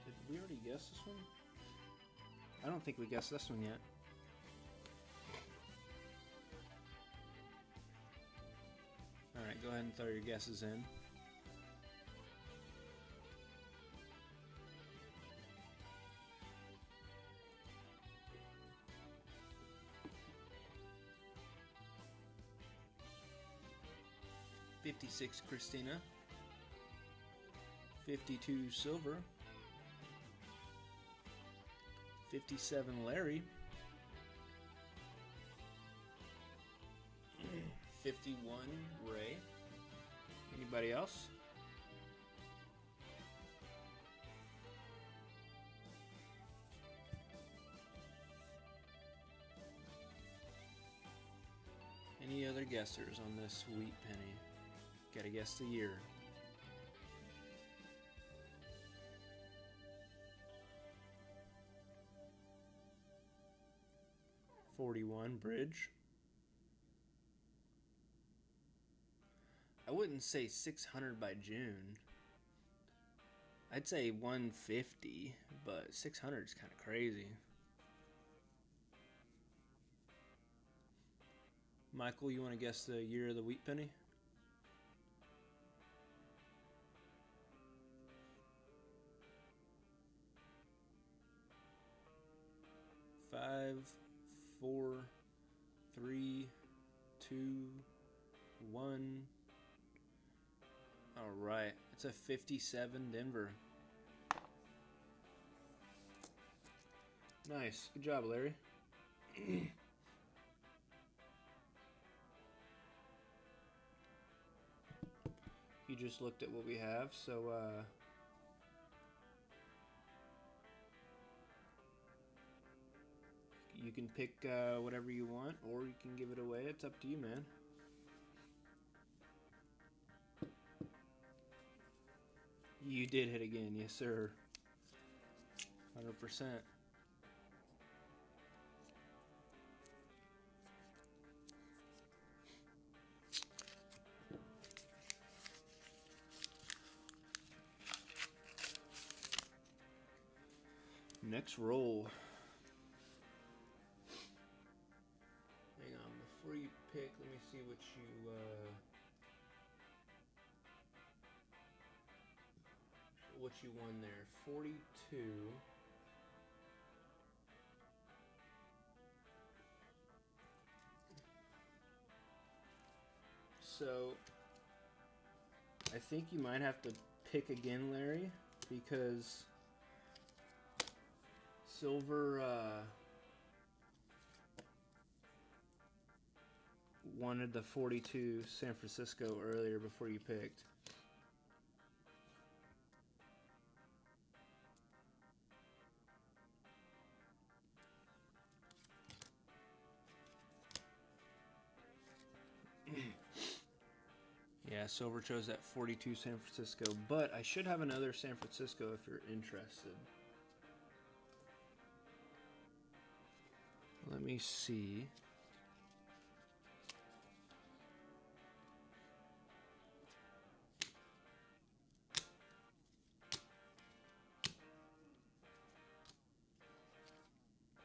Did we already guess this one? I don't think we guessed this one yet. Alright, go ahead and throw your guesses in. $56 Christina. $52 silver. $57 Larry. $51 Ray. Anybody else? Any other guessers on this wheat penny? Gotta guess the year. $41 Bridge. I wouldn't say 600 by June. I'd say 150, but 600 is kind of crazy. Michael, you want to guess the year of the wheat penny? Five, 4, 3, 2, 1. All right, it's a 57 Denver. Nice, good job, Larry. You just looked at what we have, so you can pick whatever you want, or you can give it away. It's up to you, man. You did hit again, yes sir. 100%. Next roll. Hang on, before you pick, let me see what you won there. 42. So I think you might have to pick again, Larry, because silver wanted the 42 San Francisco earlier before you picked. Yeah, silver chose that 42 San Francisco, but I should have another San Francisco if you're interested. Let me see.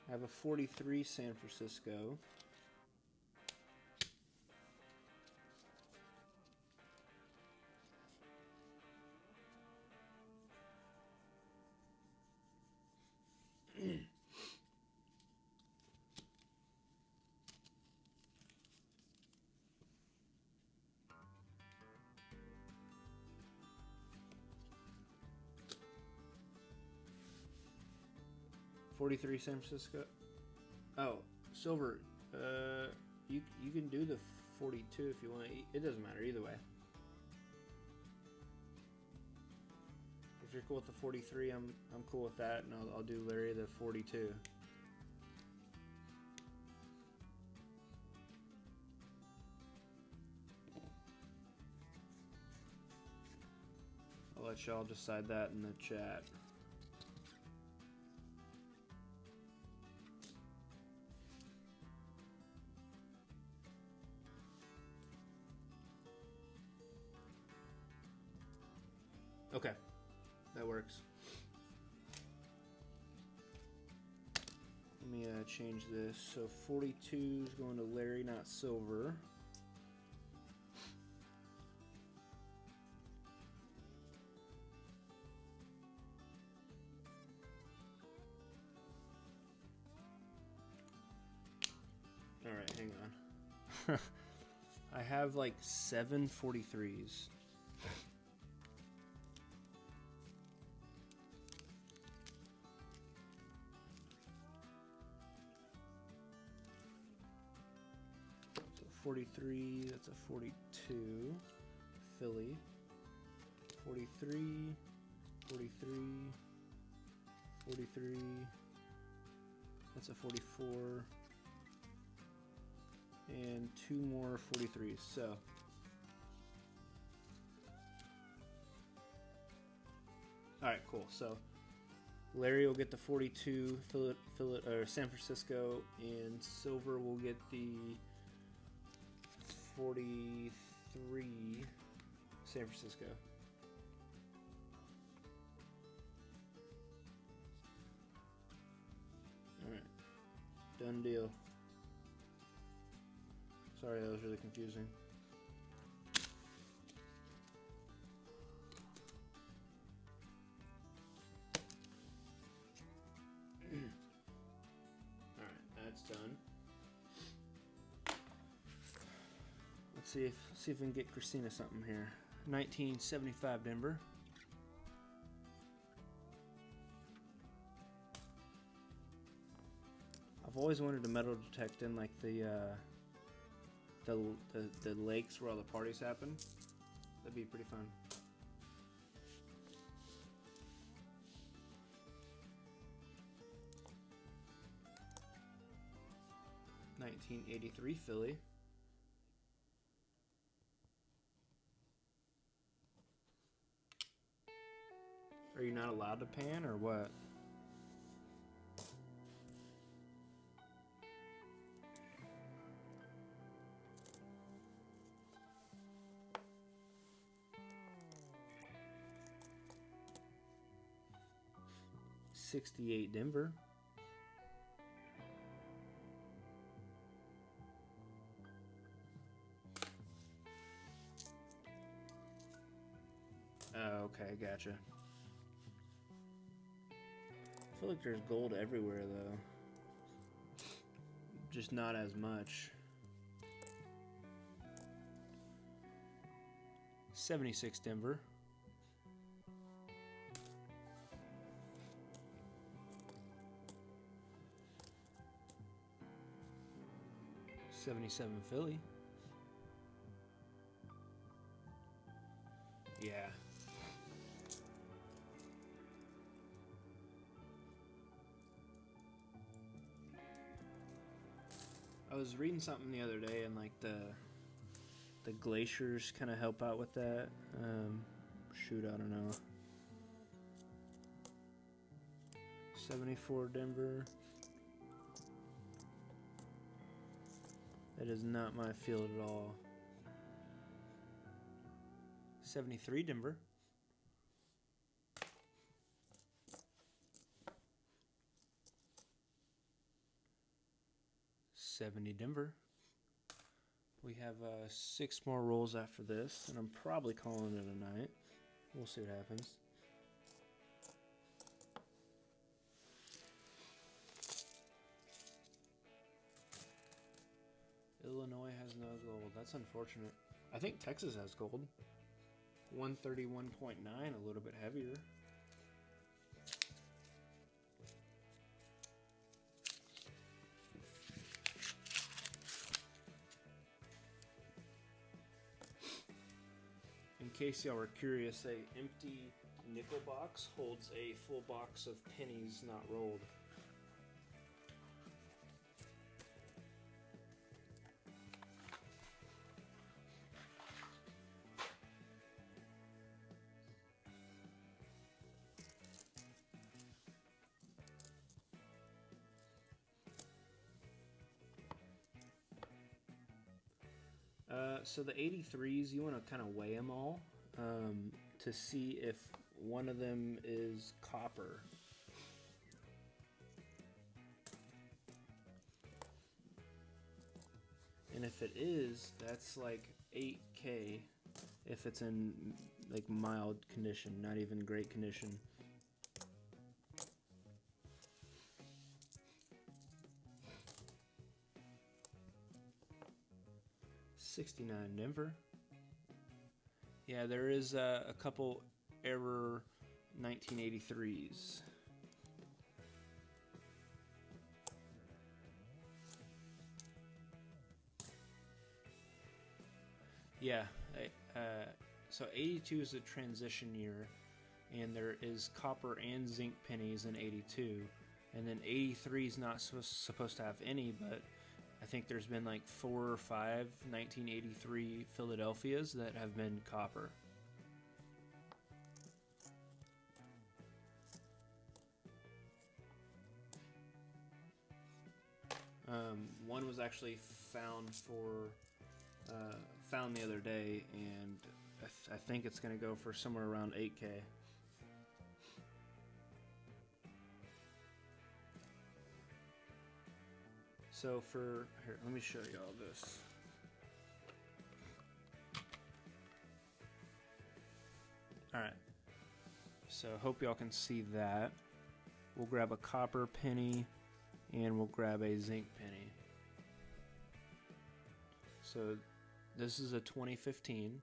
I have a 43 San Francisco. 43 San Francisco. Oh, silver. You can do the 42 if you want. It doesn't matter either way. If you're cool with the 43, I'm cool with that, and I'll do Larry the 42. I'll let y'all decide that in the chat. Okay, that works. Let me change this. So 42 is going to Larry, not silver. All right, hang on. I have like 7 43s. So 43, that's a 42. Philly. 43, 43, 43. That's a 44. And 2 more 43s. So alright, cool. So Larry will get the 42 San Francisco, and silver will get the 43 San Francisco. Alright. Done deal. Sorry, that was really confusing. Alright, that's done. Let's see if we can get Christina something here. 1975 Denver. I've always wanted to metal detect in like the lakes where all the parties happen. That'd be pretty fun. $1983 Philly. Are you not allowed to pan or what? $68 Denver. Oh, okay, gotcha. I feel like there's gold everywhere though. Just not as much. 76 Denver. $77 Philly. Yeah. I was reading something the other day, and like the glaciers kind of help out with that. Shoot, I don't know. 74 Denver. That is not my field at all. 73 Denver. $70 Denver. We have 6 more rolls after this, and I'm probably calling it a night. We'll see what happens. Illinois has no gold. That's unfortunate. I think Texas has gold. 131.9, a little bit heavier. case y'all were curious, a empty nickel box holds a full box of pennies not rolled. So the 83s, you want to kind of weigh them all to see if one of them is copper. And if it is, that's like 8K if it's in like mild condition, not even great condition. $69 Denver. Yeah, there is a couple error 1983s. Yeah, so 82 is a transition year, and there is copper and zinc pennies in 82, and then 83 is not supposed to have any, but I think there's been like 4 or 5 1983 Philadelphias that have been copper. One was actually found the other day, and I think it's going to go for somewhere around 8K. So for here, let me show you all this. All right. So hope y'all can see that. We'll grab a copper penny, and we'll grab a zinc penny. So this is a 2015,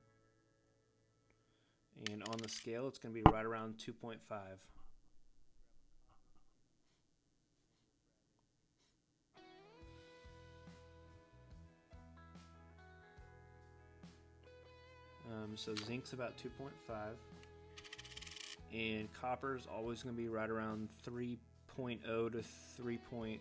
and on the scale it's going to be right around 2.5. So zinc's about 2.5, and copper is always going to be right around 3.0 to 3.12.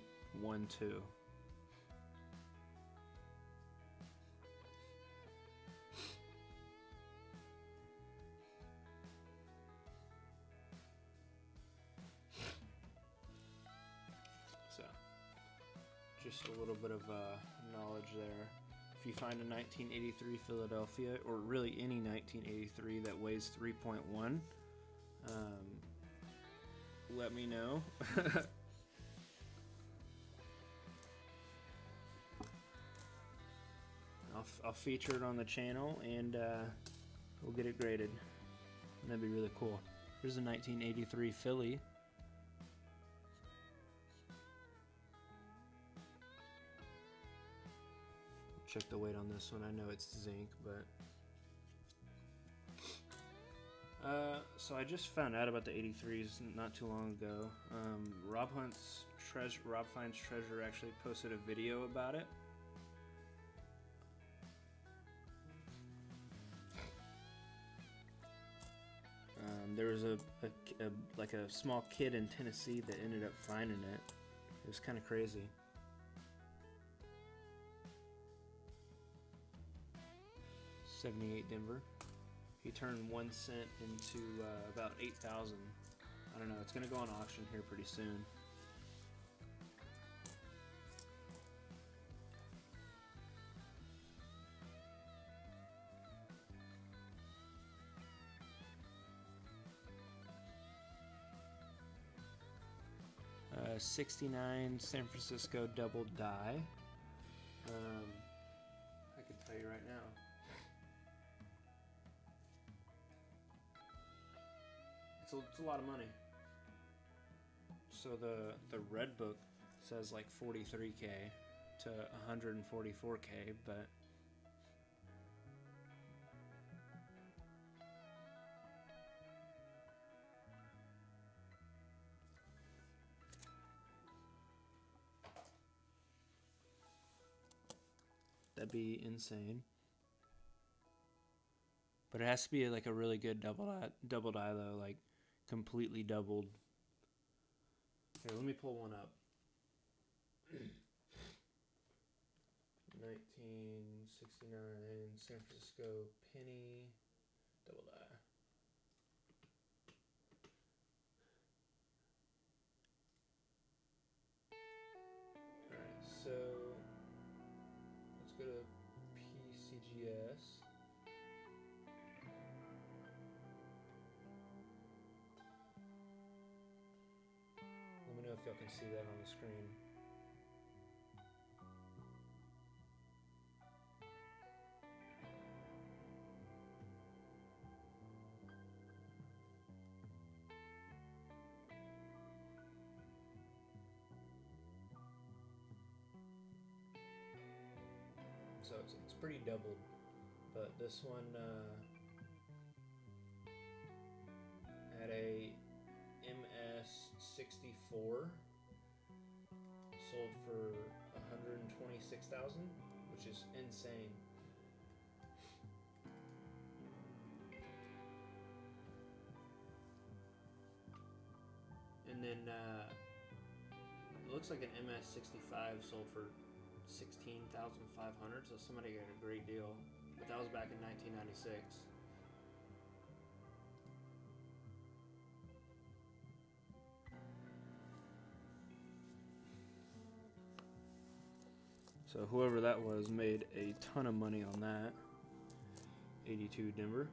So, just a little bit of knowledge there. If you find a 1983 Philadelphia, or really any 1983 that weighs 3.1, let me know. I'll feature it on the channel, and we'll get it graded. And that'd be really cool. Here's a 1983 Philly. Check the weight on this one. I know it's zinc, but so I just found out about the 83s not too long ago. Rob Finds Treasure actually posted a video about it. There was like a small kid in Tennessee that ended up finding it. It was kind of crazy. $78 Denver. He turned 1 cent into about 8,000. I don't know. It's gonna go on auction here pretty soon. '69 San Francisco double die. I can tell you right now. It's a lot of money. So the red book says like 43K to 144K, but that'd be insane. But it has to be like a really good double die though, like completely doubled. Here, let me pull one up. 1969 San Francisco penny double die. Alright, so let's go to PCGS. Let me know if y'all can see that on the screen. So it's pretty doubled, but this one had a MS64 sold for $126,000, which is insane. And then it looks like an MS65 sold for $16,500, so somebody got a great deal. But that was back in 1996. So whoever that was made a ton of money on that. 82 Denver.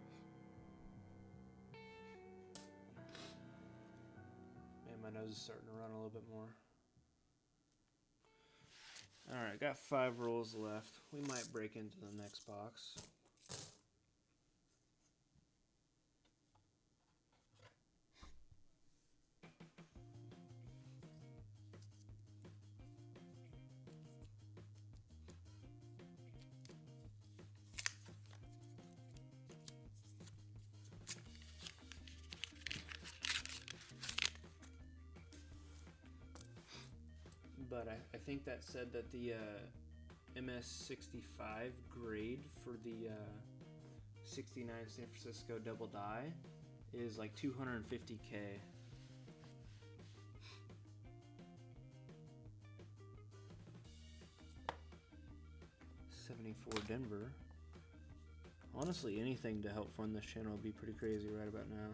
Man, my nose is starting to run a little bit more. Alright, got 5 rolls left. We might break into the next box. But I think that said that the MS65 grade for the 69 San Francisco double die is like 250K. $74 Denver. Honestly, anything to help fund this channel would be pretty crazy right about now.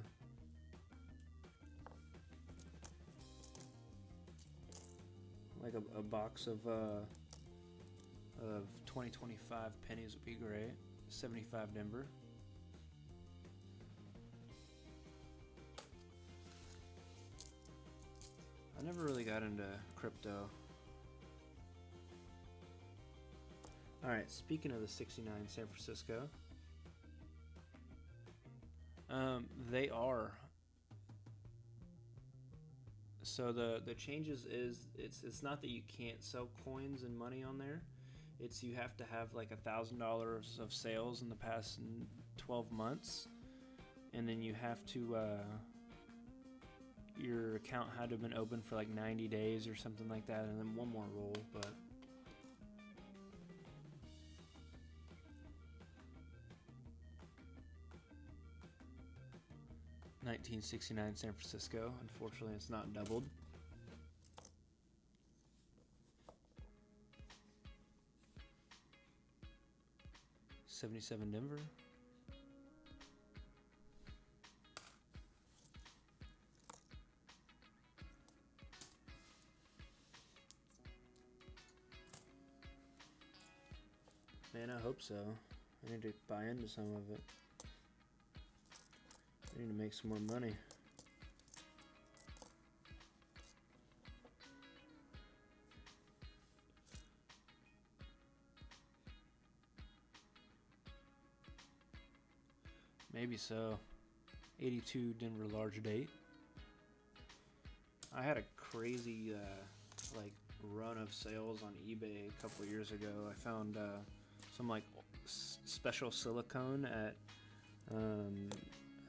Like a box of 2025 pennies would be great. 75 Denver. I never really got into crypto. Alright, speaking of the 69 San Francisco, they are. So the changes is it's not that you can't sell coins and money on there. It's you have to have like $1,000 of sales in the past 12 months, and then you have to your account had to have been open for like 90 days or something like that, and then one more roll. But $1969 San Francisco. Unfortunately, it's not doubled. $77 Denver. Man, I hope so. I need to buy into some of it. I need to make some more money. Maybe so. 82 Denver large date. I had a crazy like run of sales on eBay a couple years ago. I found some like special silicone at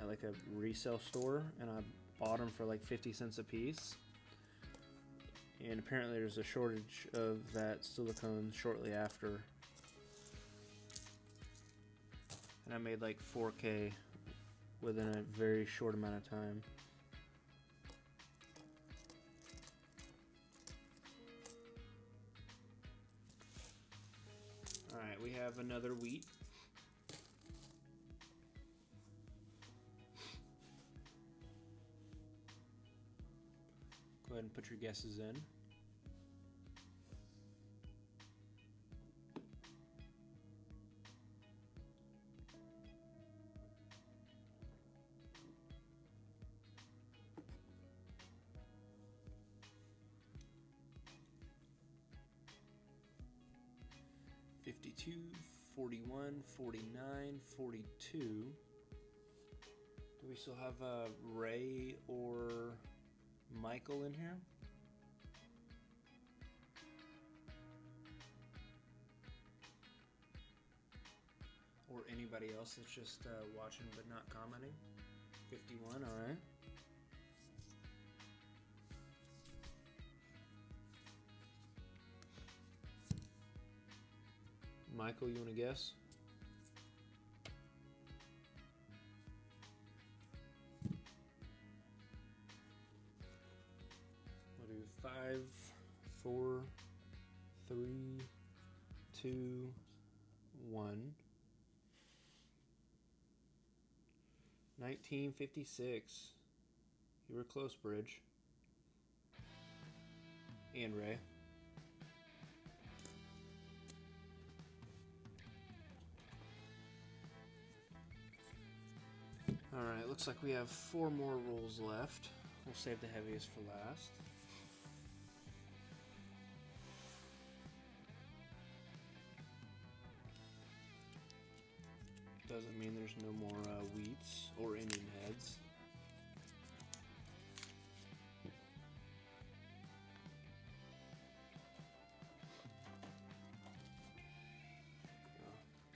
like a resale store, and I bought them for like 50 cents a piece. And apparently there's a shortage of that silicone shortly after. And And I made like 4K within a very short amount of time. Alright, we have another wheat. Go ahead and put your guesses in. $52, $41, $49, $42. Do we still have Ray or Michael in here? Or anybody else that's just watching but not commenting? 51, alright. Michael, you want to guess? We'll do 5, 4, 3, 2, 1. 1956. You were close, Bridge. And Ray. Alright, looks like we have 4 more rolls left. We'll save the heaviest for last. Doesn't mean there's no more wheats or Indian heads.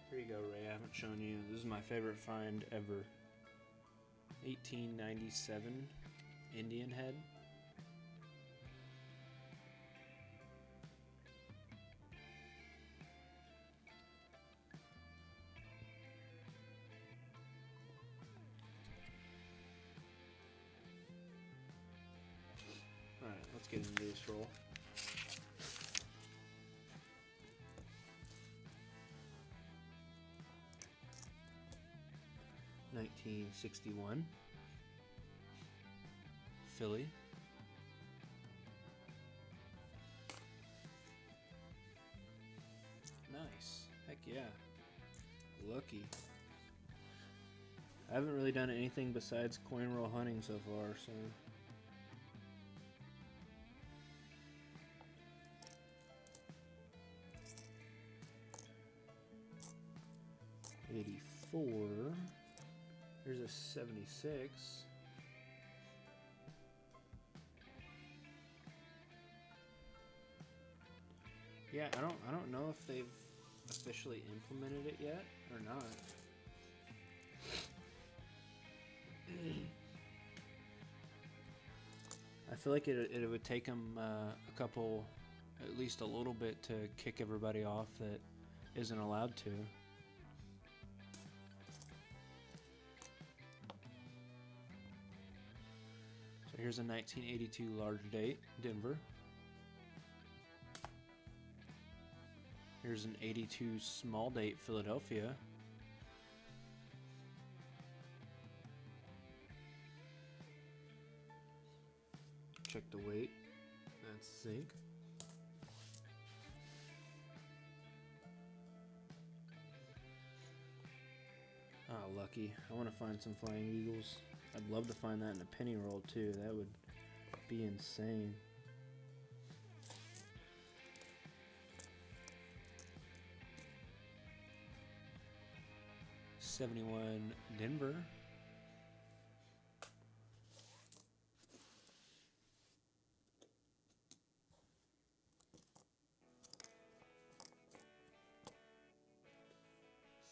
Here you go, Ray. I haven't shown you. This is my favorite find ever. 1897 Indian head. Alright, let's get into this roll. $1961 Philly. Nice. Heck yeah. Lucky. I haven't really done anything besides coin roll hunting so far, so. $84. Here's a 76. Yeah, I don't know if they've officially implemented it yet or not. I feel like it would take them a couple, at least a little bit, to kick everybody off that isn't allowed to. So here's a 1982 large date, Denver. Here's an 82 small date, Philadelphia. Check the weight. That's zinc. Ah, lucky. I want to find some flying eagles. I'd love to find that in a penny roll too. That would be insane. $71 Denver.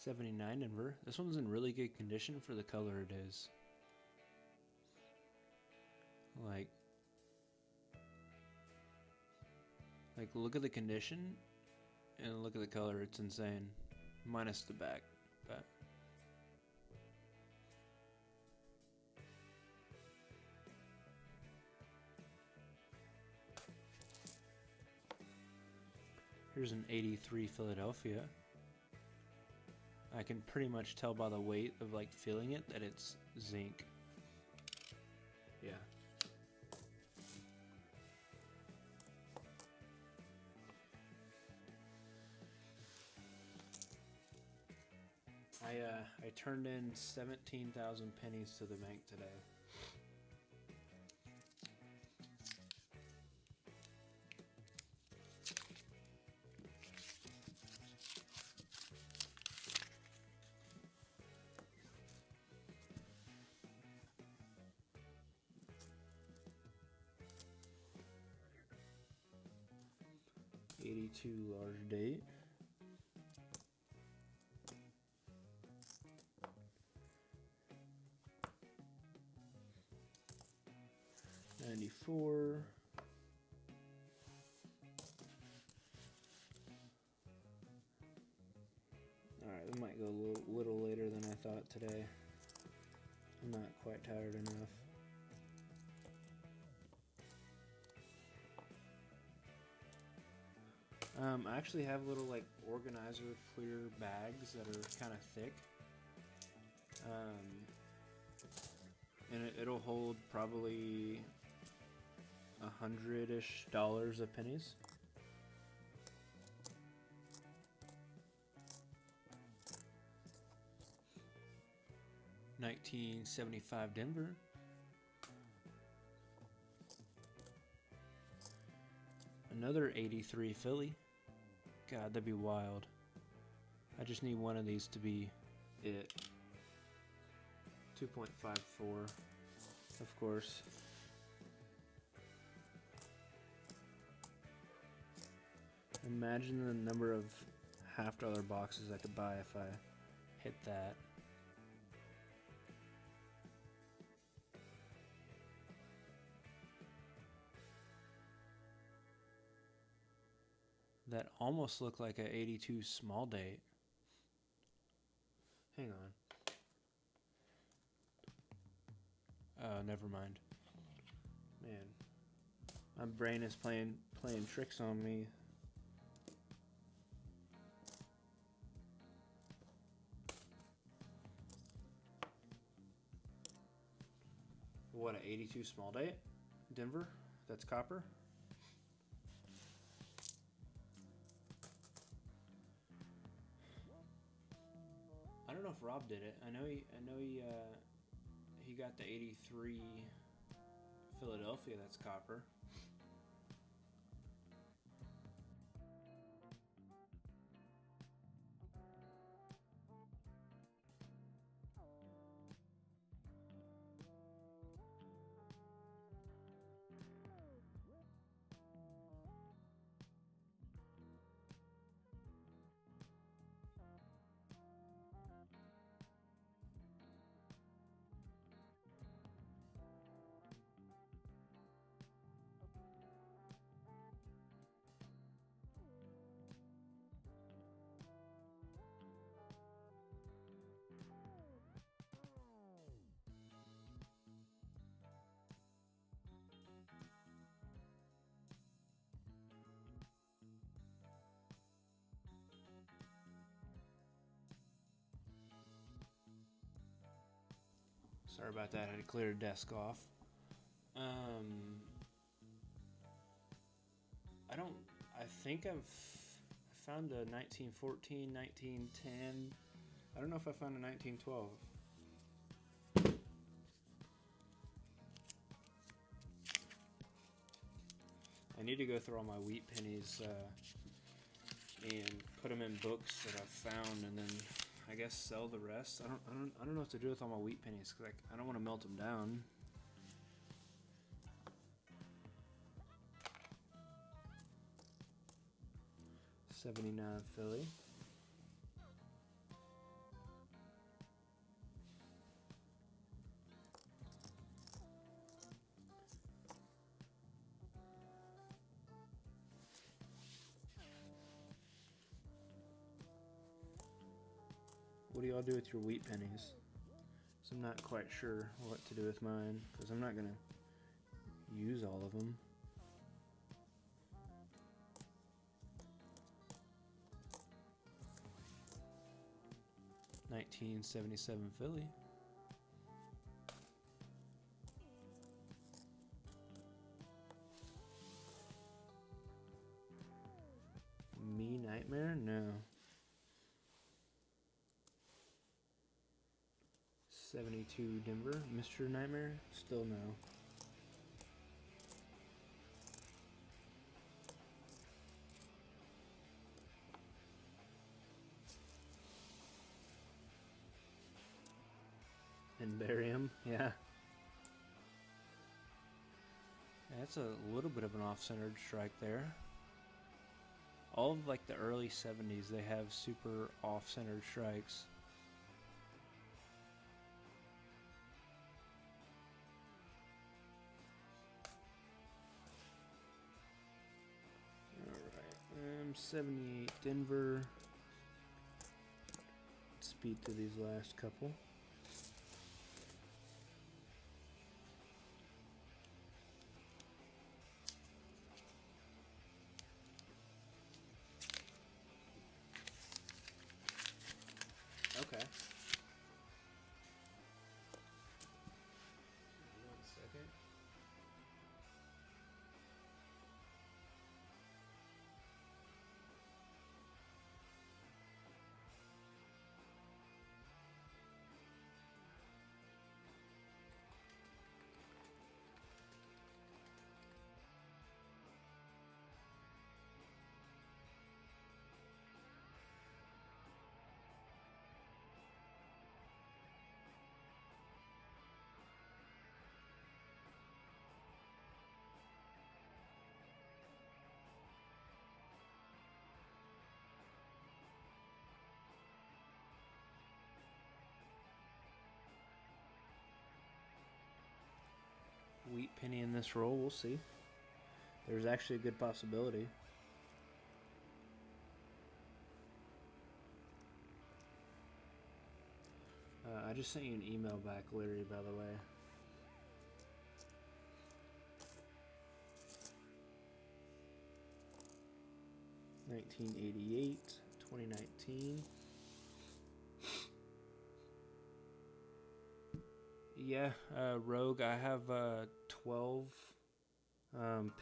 $79 Denver. This one's in really good condition for the color it is. Like look at the condition and look at the color. It's insane. Minus the back, but Here's an 83 Philadelphia. I can pretty much tell by the weight of like feeling it that it's zinc. Yeah. I turned in 17,000 pennies to the bank today. '82 large date. '94. Alright, we might go a little later than I thought today. I'm not quite tired enough. I actually have little like organizer clear bags that are kind of thick. And it'll hold probably $100-ish of pennies. $1975 Denver. Another 83 Philly. God, that'd be wild. I just need one of these to be it. 2.54, of course. Imagine the number of half-dollar boxes I could buy if I hit that. That almost looked like an 82 small date. Hang on. Oh, never mind. Man, my brain is playing tricks on me. What, an 82 small date? Denver? That's copper? I don't know if Rob did it. I know he got the 83 Philadelphia that's copper. Sorry about that, I had to clear the desk off. I think I've found a 1914, 1910. I don't know if I found a 1912. I need to go through all my wheat pennies and put them in books that I've found, and then I guess sell the rest. I don't know what to do with all my wheat pennies because I don't want to melt them down. '79 Philly. What do y'all do with your wheat pennies? So I'm not quite sure what to do with mine because I'm not gonna use all of them. 1977 Philly. Me Nightmare? No. 72 Denver. Mr. Nightmare? Still no. And bury him? Yeah. That's a little bit of an off-centered strike there. All of like the early 70s, they have super off-centered strikes. Alright, 78 Denver. Speed to these last couple. Okay. 1 second. Wheat penny in this roll, we'll see. There's actually a good possibility. I just sent you an email back, Larry, by the way. $1988, 2019. Yeah, Rogue, I have 12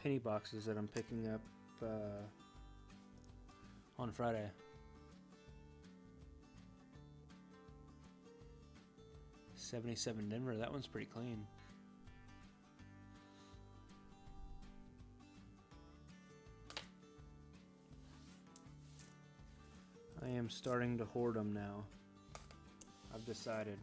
penny boxes that I'm picking up on Friday. $77 Denver, that one's pretty clean. I am starting to hoard them now. I've decided.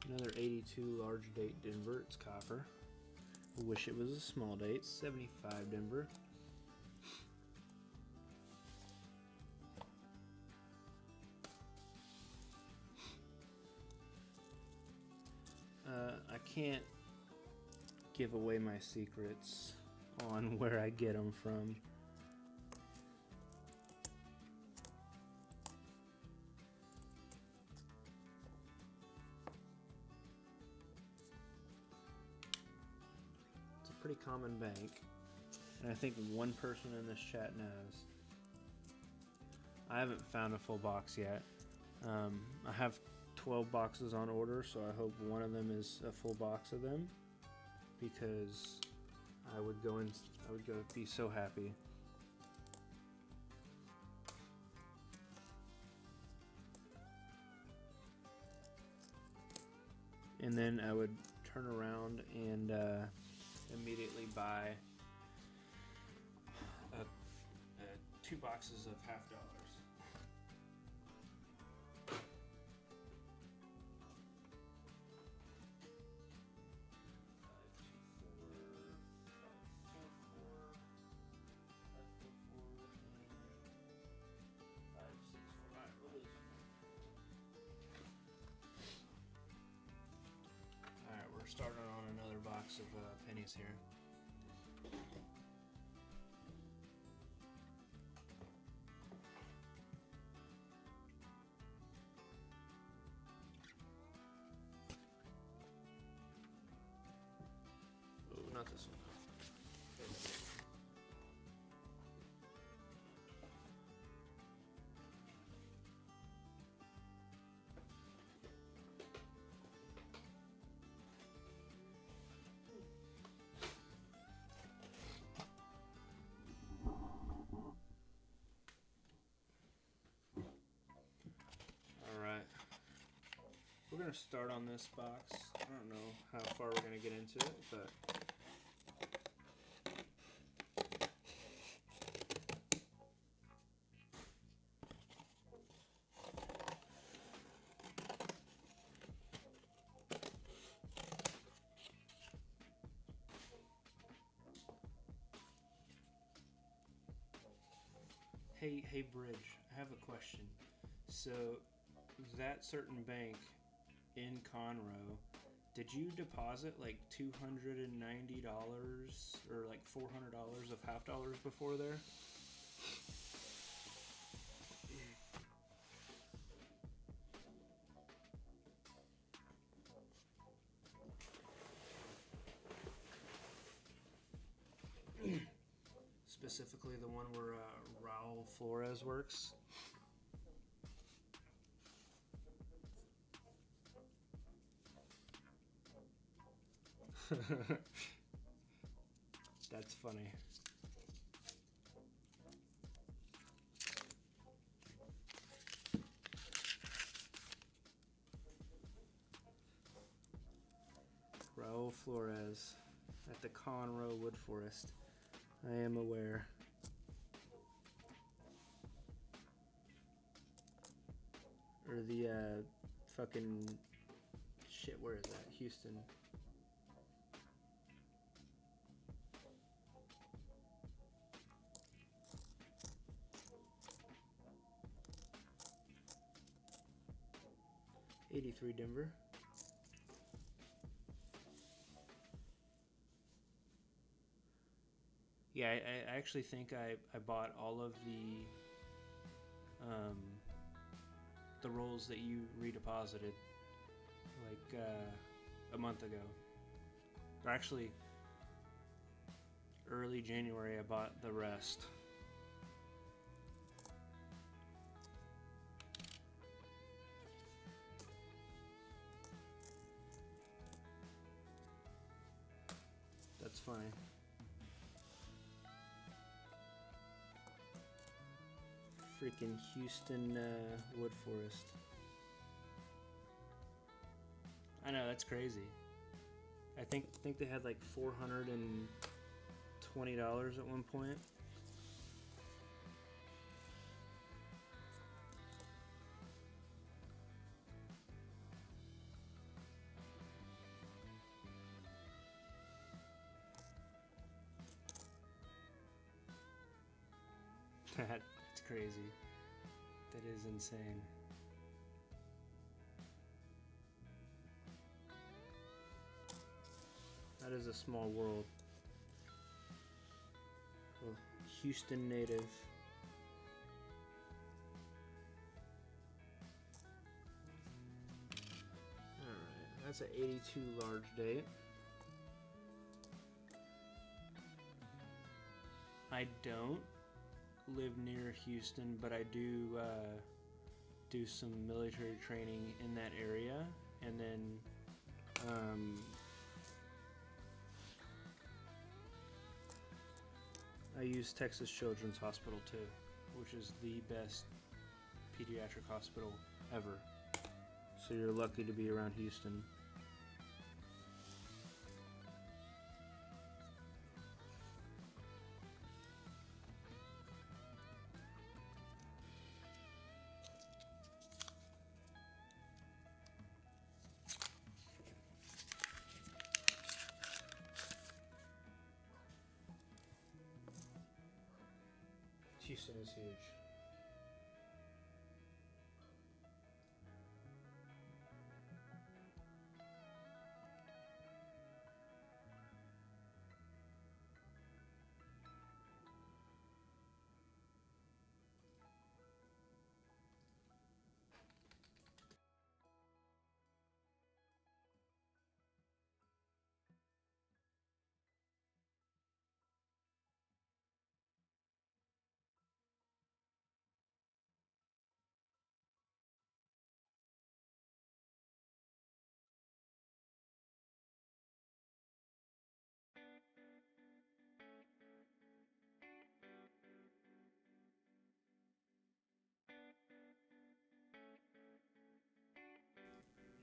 Another 82 large date Denver, it's copper. Wish it was a small date, 75 Denver. I can't give away my secrets on where I get them from. Pretty common bank, and I think one person in this chat knows. I haven't found a full box yet. I have 12 boxes on order, so I hope one of them is a full box of them, because I would go be so happy. And then I would turn around and immediately buy 2 boxes of $50. Alright, we're starting on another box box of pennies here. Oh, not this one. We're going to start on this box. I don't know how far we're going to get into it, but hey Bridge, I have a question. So that certain bank in Conroe, did you deposit like $290 or like $400 of half dollars before there? Specifically the one where Raul Flores works. That's funny. Raul Flores at the Conroe Wood Forest. I am aware. Or the fucking shit, where is that? Houston. '83 Denver. Yeah, I actually think I bought all of the rolls that you redeposited like a month ago. Or actually, early January I bought the rest. That's funny. Freaking Houston Wood Forest. I know, that's crazy. I think they had like $420 at one point. That's crazy. That is insane. That is a small world. Oh, Houston native. Alright, that's an 82 large date. I don't live near Houston, but I do do some military training in that area, and then I use Texas Children's Hospital too, which is the best pediatric hospital ever. So you're lucky to be around Houston. Houston is huge.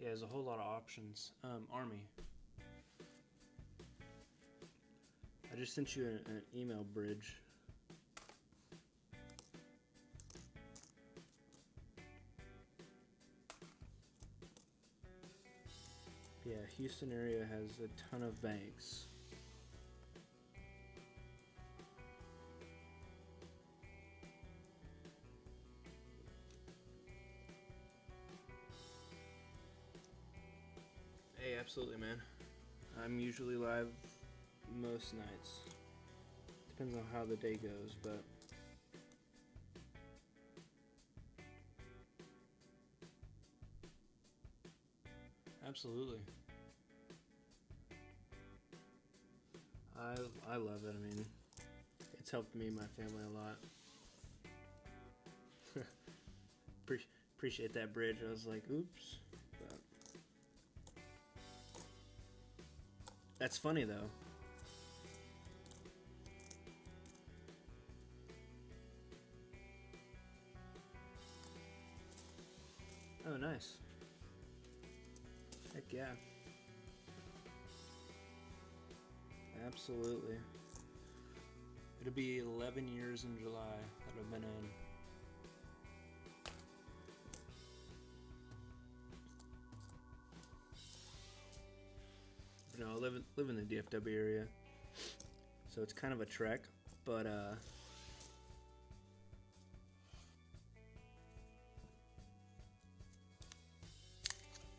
Yeah, there's a whole lot of options. Army. I just sent you an email bridge. Yeah, Houston area has a ton of banks. Hey, absolutely, man. I'm usually live most nights. Depends on how the day goes, but absolutely. I love it. I mean, it's helped me and my family a lot. Appreciate that bridge. I was like, oops. But that's funny though. Oh, nice. Heck yeah. Absolutely. It'll be 11 years in July that I've been in. You know, I live in the DFW area, so it's kind of a trek, but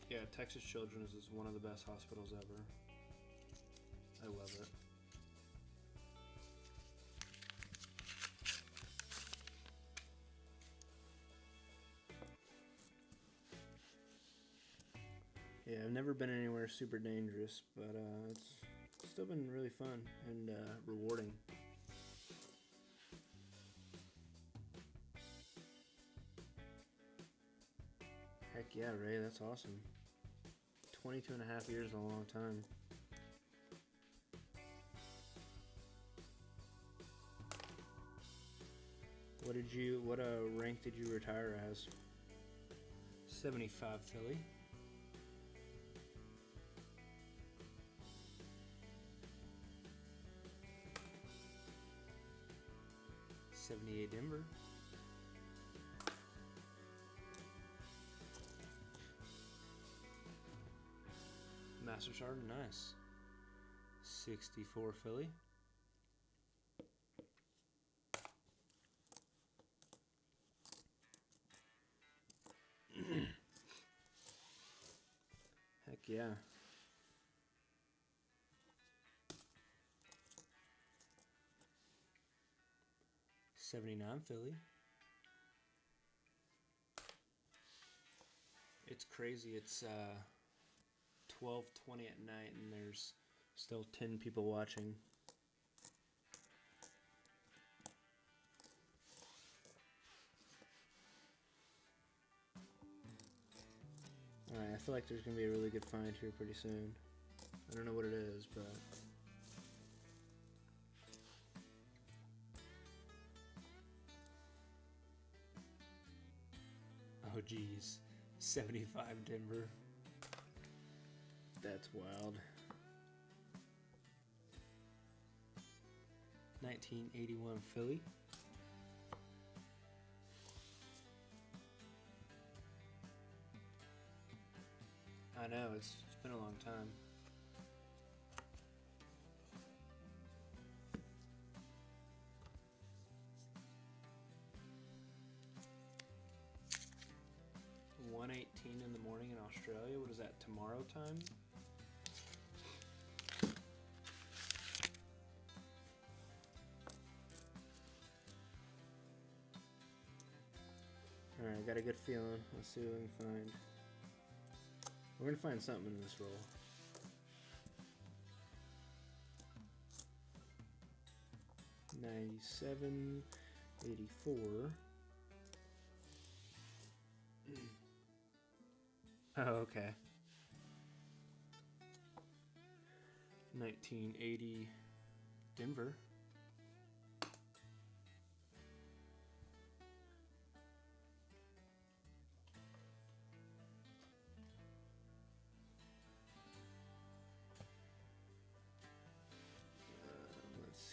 yeah, Texas Children's is one of the best hospitals ever. I love it. Yeah, I've never been anywhere super dangerous, but it's still been really fun and rewarding. Heck yeah, Ray, that's awesome. 22 and a half years is a long time. What rank did you retire as? 75 Philly. '78 Denver. Master Sergeant, nice. 64 Philly. Heck yeah. '79 Philly. It's crazy. It's 12:20 at night and there's still 10 people watching. Alright, I feel like there's gonna be a really good find here pretty soon. I don't know what it is, but oh geez, 75 Denver. That's wild. 1981 Philly. I know, it's been a long time. $1:18 in the morning in Australia. What is that, tomorrow time? Alright, I got a good feeling. Let's see what we can find. We're gonna find something in this roll. $97, $84. Oh, okay. 1980 Denver.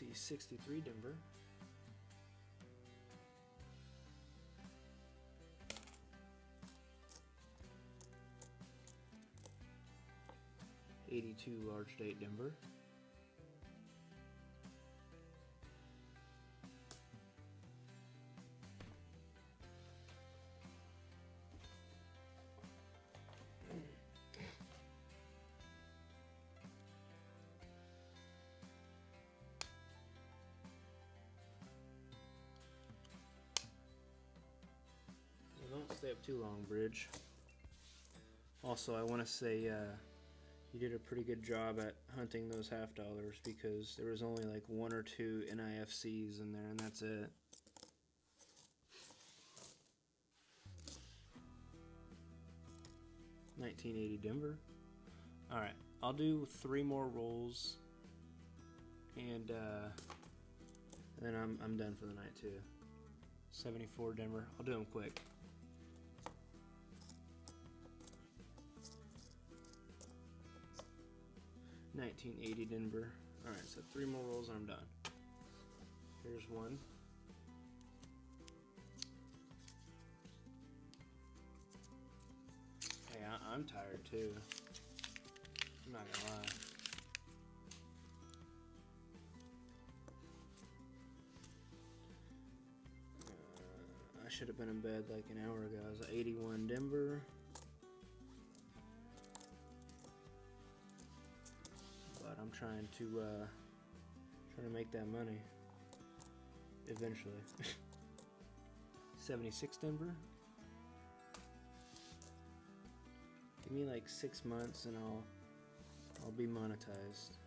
see 63 Denver. '82 large date Denver. Don't stay up too long, Bridge. Also, I want to say you did a pretty good job at hunting those half dollars because there was only like 1 or 2 NIFCs in there, and that's it. $19.80 Denver. All right, I'll do 3 more rolls, and then I'm done for the night too. 74 Denver. I'll do them quick. $19.80 Denver. Alright, so 3 more rolls and I'm done. Here's one. Hey, I'm tired too. I'm not gonna lie. I should have been in bed like an hour ago. I was at 81 Denver. I'm trying to make that money eventually. 76 Denver. Give me like 6 months and I'll be monetized.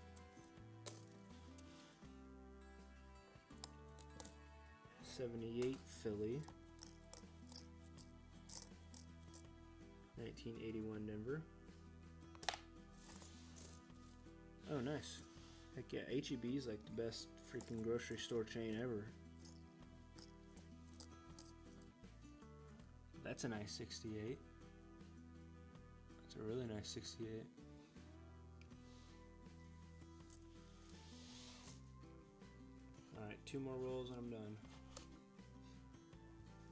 $78 Philly. 1981 Denver. Oh, nice. Heck yeah, HEB is like the best freaking grocery store chain ever. That's a nice 68. That's a really nice 68. Alright, 2 more rolls and I'm done.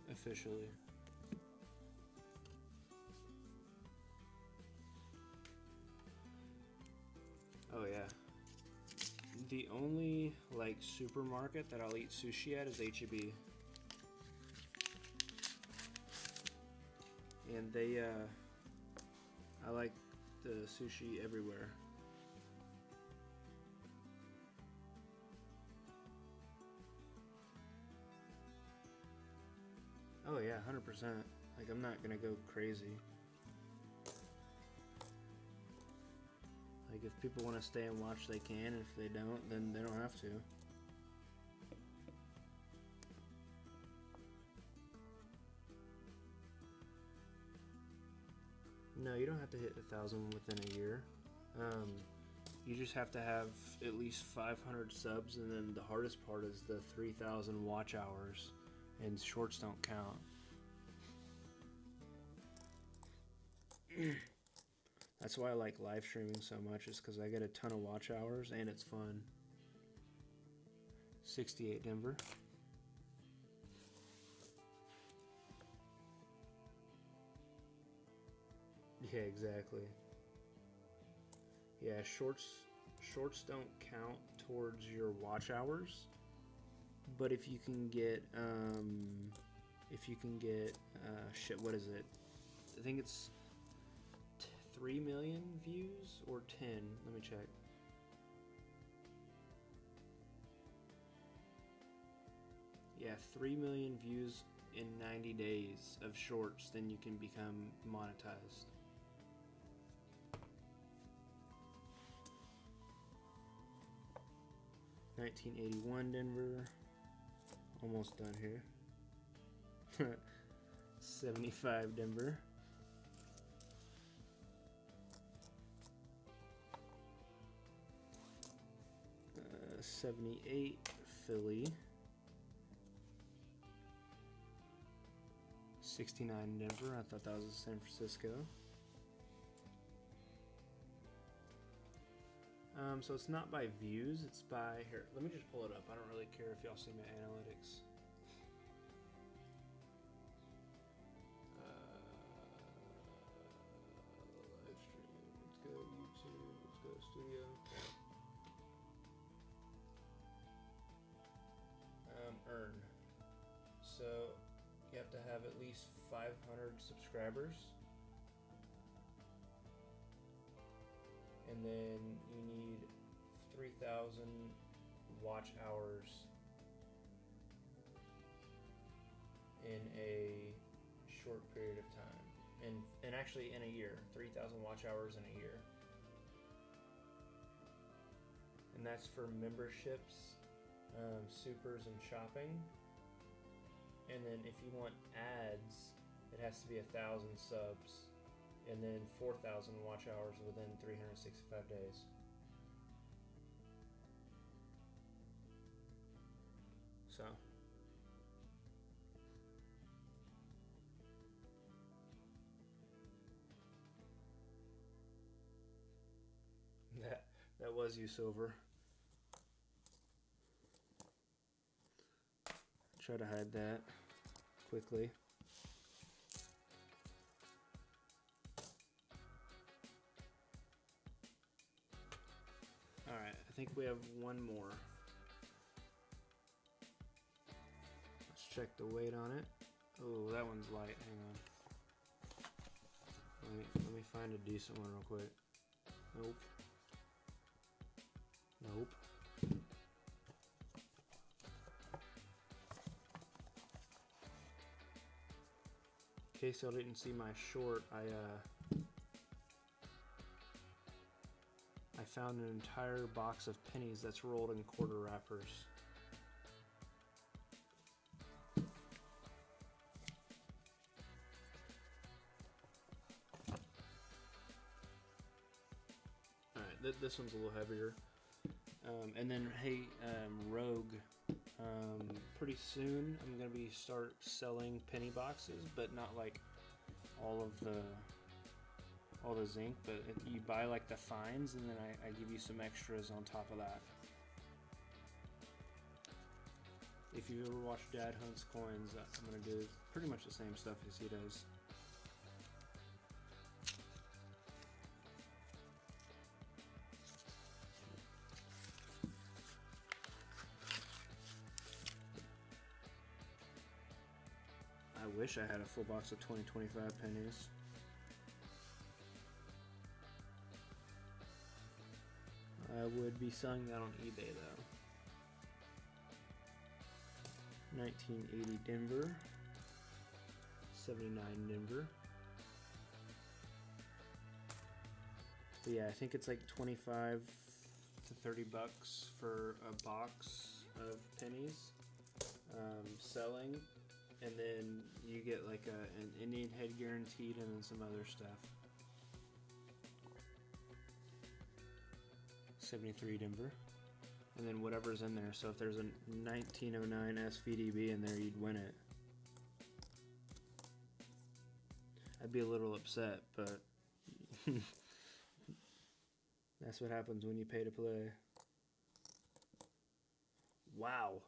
Officially. Oh yeah. The only like supermarket that I'll eat sushi at is HEB. And they I like the sushi everywhere. Oh yeah, 100%. Like I'm not gonna go crazy. Like, if people want to stay and watch, they can. If they don't, then they don't have to. No, you don't have to hit 1,000 within a year. You just have to have at least 500 subs, and then the hardest part is the 3,000 watch hours, and shorts don't count. That's why I like live streaming so much, is because I get a ton of watch hours and it's fun. 68 Denver. Yeah, exactly. Yeah, shorts don't count towards your watch hours, but if you can get shit, what is it? I think it's 3 million views or 10. Let me check. Yeah, 3 million views in 90 days of shorts, then you can become monetized. $19.81 Denver. Almost done here. 75 Denver. 78 Philly. 69 Denver. I thought that was San Francisco. So it's not by views, it's by, here, let me just pull it up. I don't really care if y'all see my analytics. Live stream, let's go YouTube, let's go studio. Earn. So you have to have at least 500 subscribers. And then you need 3,000 watch hours in a short period of time. And actually in a year, 3,000 watch hours in a year. And that's for memberships, supers, and shopping. And then if you want ads, it has to be 1,000 subs. And then 4,000 watch hours within 365 days. So. That was you, Silver. Try to hide that quickly. Alright, I think we have one more. Let's check the weight on it. Oh, that one's light. Hang on. Let me find a decent one real quick. Nope. Nope. In case y'all didn't see my short, I found an entire box of pennies that's rolled in quarter wrappers. Alright, this one's a little heavier. And then, hey, Rogue, pretty soon I'm going to start selling penny boxes, but not like all the zinc, but you buy like the fines, and then I give you some extras on top of that. If you ever watch Dad Hunts Coins, I'm going to do pretty much the same stuff as he does. I wish I had a full box of 2025 pennies. I would be selling that on eBay though. 1980 Denver, 79 Denver. But yeah, I think it's like 25 to 30 bucks for a box of pennies selling, and then you get like an Indian head guaranteed, and then some other stuff. 73 Denver, and then whatever's in there. So if there's a 1909 SVDB in there, you'd win it. I'd be a little upset, but that's what happens when you pay to play. Wow,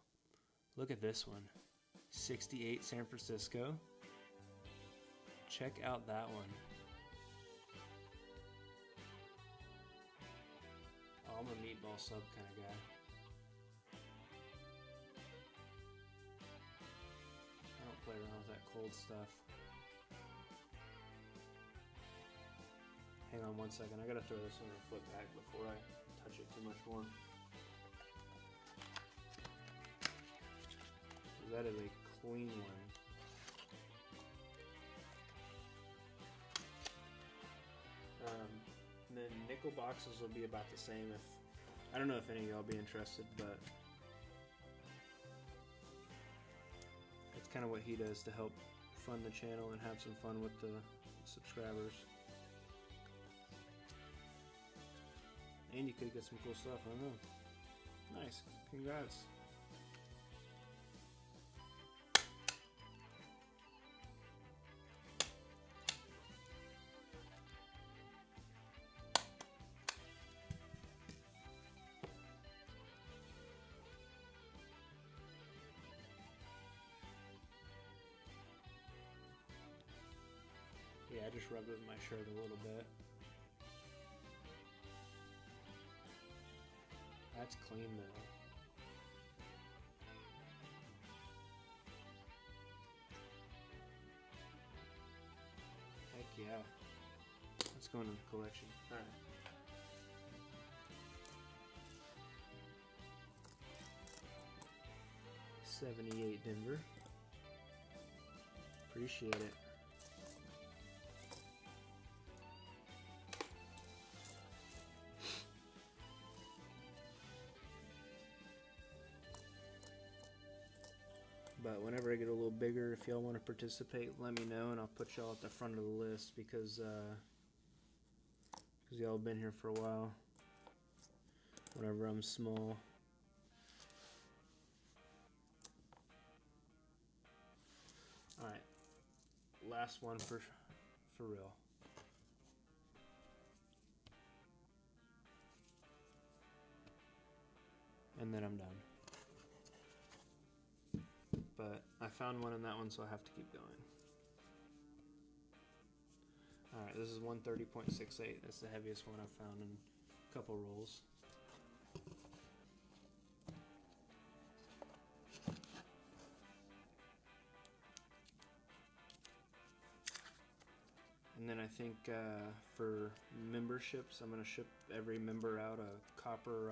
look at this one. 68 San Francisco. Check out that one. Oh, I'm a meatball sub kind of guy. I don't play around with that cold stuff. Hang on one second. I gotta throw this on a flip pack before I touch it too much more. That is a clean one. And then nickel boxes will be about the same. If I don't know if any of y'all be interested, but it's kind of what he does to help fund the channel and have some fun with the subscribers. And you could get some cool stuff. I don't know. Nice. Congrats. just rubbed it with my shirt a little bit. That's clean though. Heck yeah. Let's go into the collection. Alright. $78 Denver. Appreciate it. But whenever I get a little bigger, if y'all want to participate, let me know and I'll put y'all at the front of the list because y'all have been here for a while. Whenever I'm small. Alright. Last one for real. And then I'm done. But I found one in that one, so I have to keep going. Alright, this is 130.68. That's the heaviest one I've found in a couple rolls. And then I think for memberships, I'm going to ship every member out a copper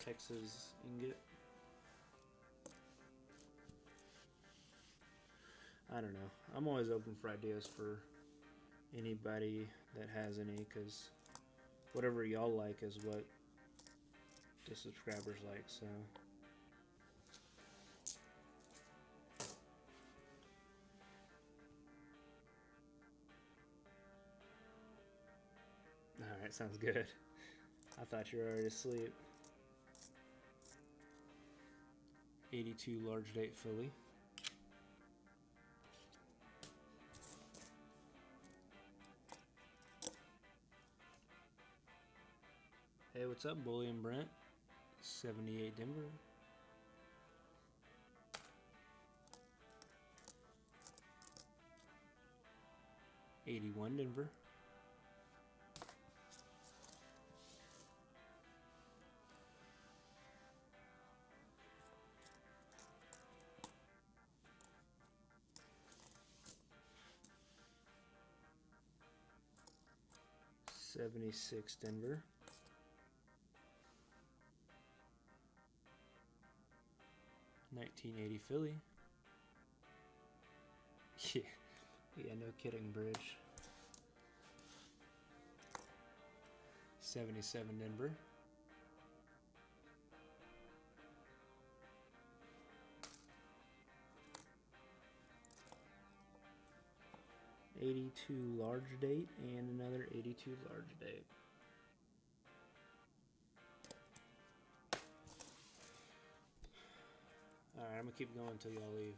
Texas ingot. I don't know. I'm always open for ideas for anybody that has any, because whatever y'all like is what the subscribers like, so. Alright, sounds good. I thought you were already asleep. 82 large date Philly. Hey, what's up, Bully and Brent? 78 Denver. $81 Denver. $76 Denver. $19.80 Philly. Yeah, no kidding, Bridge. 77 Denver. $82 large date and another $82 large date. Alright, I'm gonna keep going until y'all leave.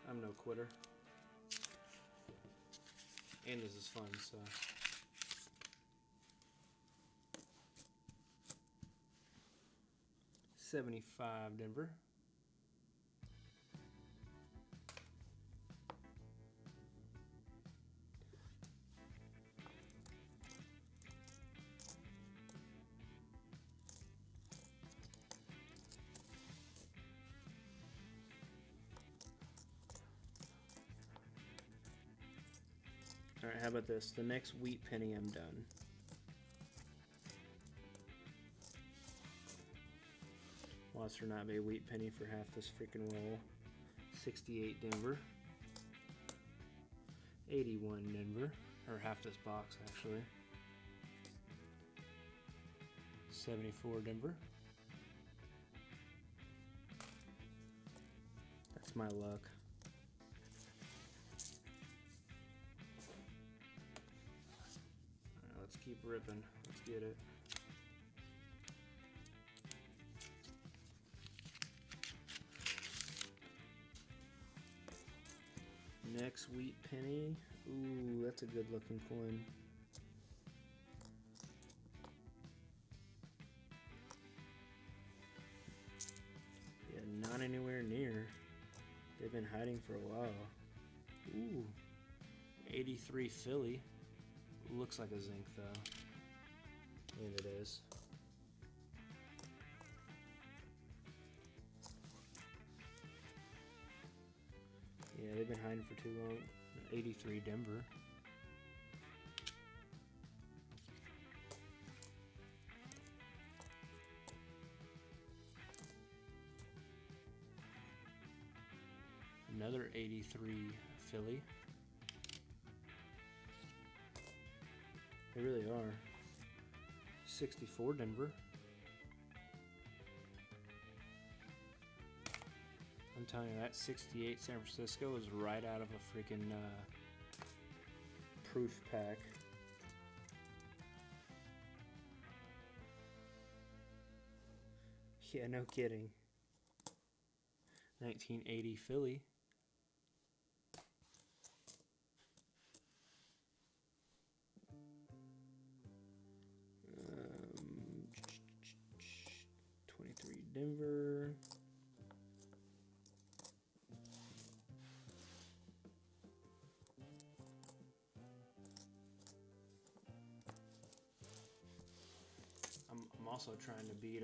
I'm no quitter. And this is fun, so. $75 Denver. Alright, how about this? The next wheat penny I'm done. Watch there not be a wheat penny for half this freaking roll. 68 Denver. 81 Denver. Or half this box, actually. 74 Denver. That's my luck. Alright, let's keep ripping. Let's get it. Next wheat penny. Ooh, that's a good looking coin. been hiding for a while. Ooh, 83 Philly. Looks like a zinc though. And it is. Yeah, they've been hiding for too long. 83 Denver. Another 83 Philly. They really are. 64 Denver. I'm telling you, that 68 San Francisco is right out of a freaking proof pack. Yeah, no kidding. 1980 Philly. Um, 23 Denver. I'm also trying to beat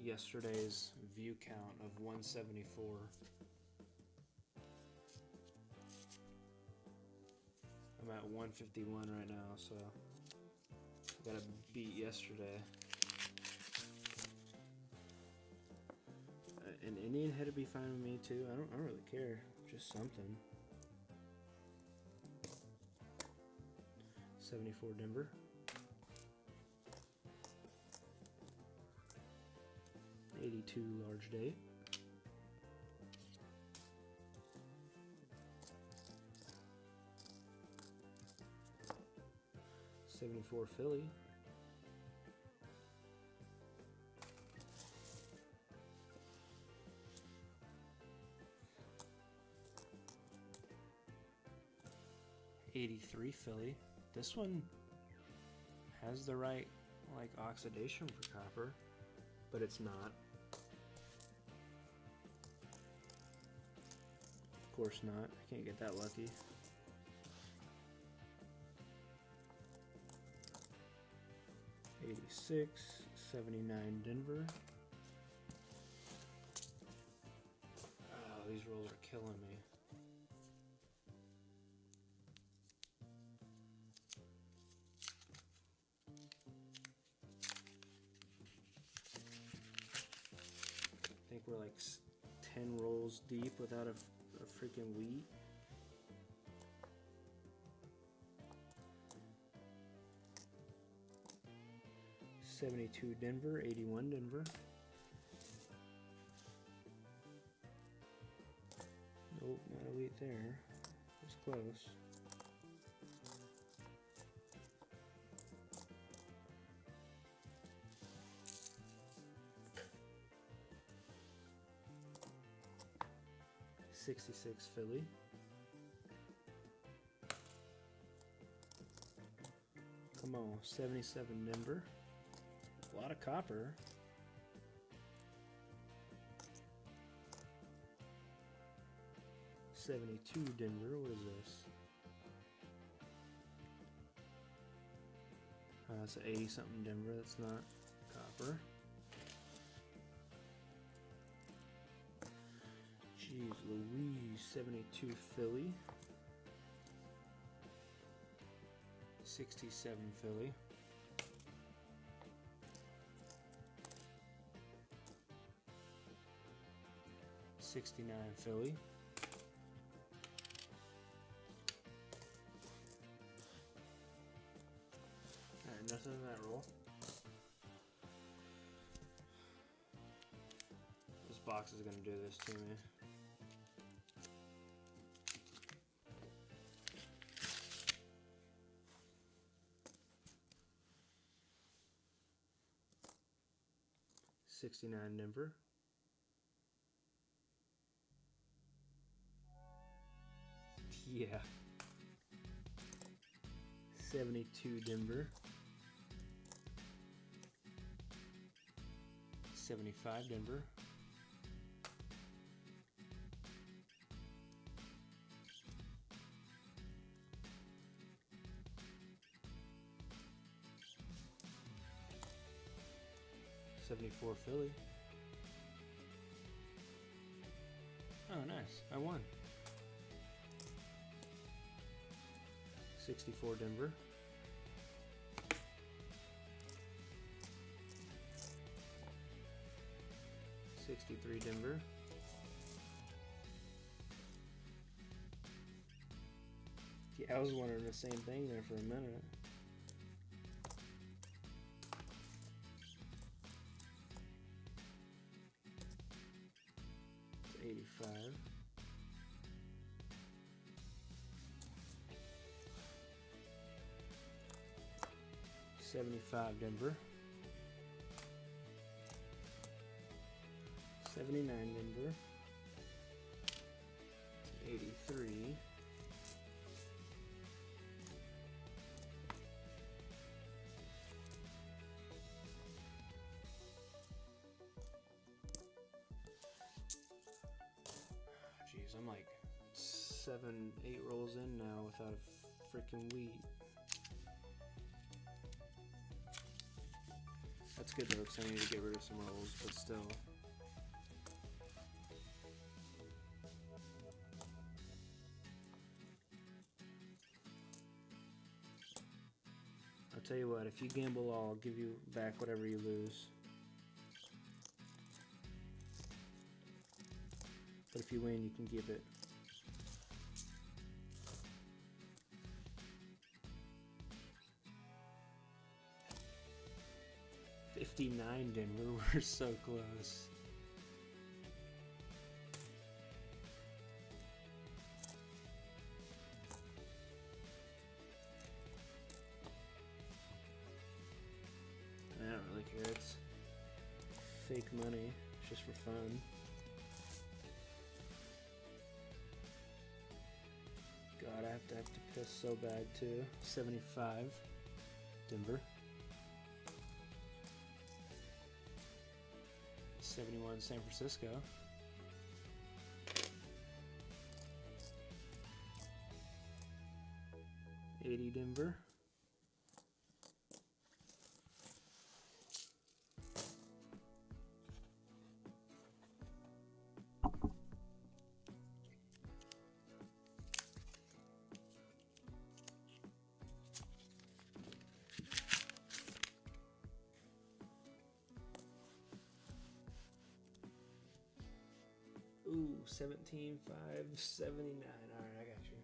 yesterday's view count of 174. I'm at 151 right now, so I gotta beat yesterday. An Indian head would be fine with me too. I don't really care. Just something. 74 Denver. '82 large day. '74 Philly. '83 Philly. This one has the right like oxidation for copper, but it's not. Of course not. I can't get that lucky. '86, '79 Denver. Oh, these rolls are killing me. I think we're like 10 rolls deep without a freaking wheat. '72 Denver, '81 Denver. Nope, not a wheat there. It's close. '66 Philly. Come on, '77 Denver. A lot of copper. '72 Denver. What is this? That's an 80 something Denver. That's not copper. Jeez Louise. '72 Philly. '67 Philly. '69 Philly. Alright, nothing in that roll. This box is gonna do this to me. '69 Denver. Yeah. '72 Denver. '75 Denver. 74 Philly. Oh, nice. I won. 64 Denver. 63 Denver. Yeah, I was wondering the same thing there for a minute. It's 85. 75 Denver. 79 Denver. 83. Jeez, I'm like 7, 8 rolls in now without a freaking wheat. That's good though, because I need to get rid of some rolls, but still. I'll tell you what, if you gamble all, I'll give you back whatever you lose. But if you win, you can keep it. $59 Denver, we're so close. I don't really care, it's fake money, it's just for fun. God, I have to piss so bad too. 75 Denver. 71 San Francisco. 80 Denver. Ooh, 17, 5, 79. All right, I got you.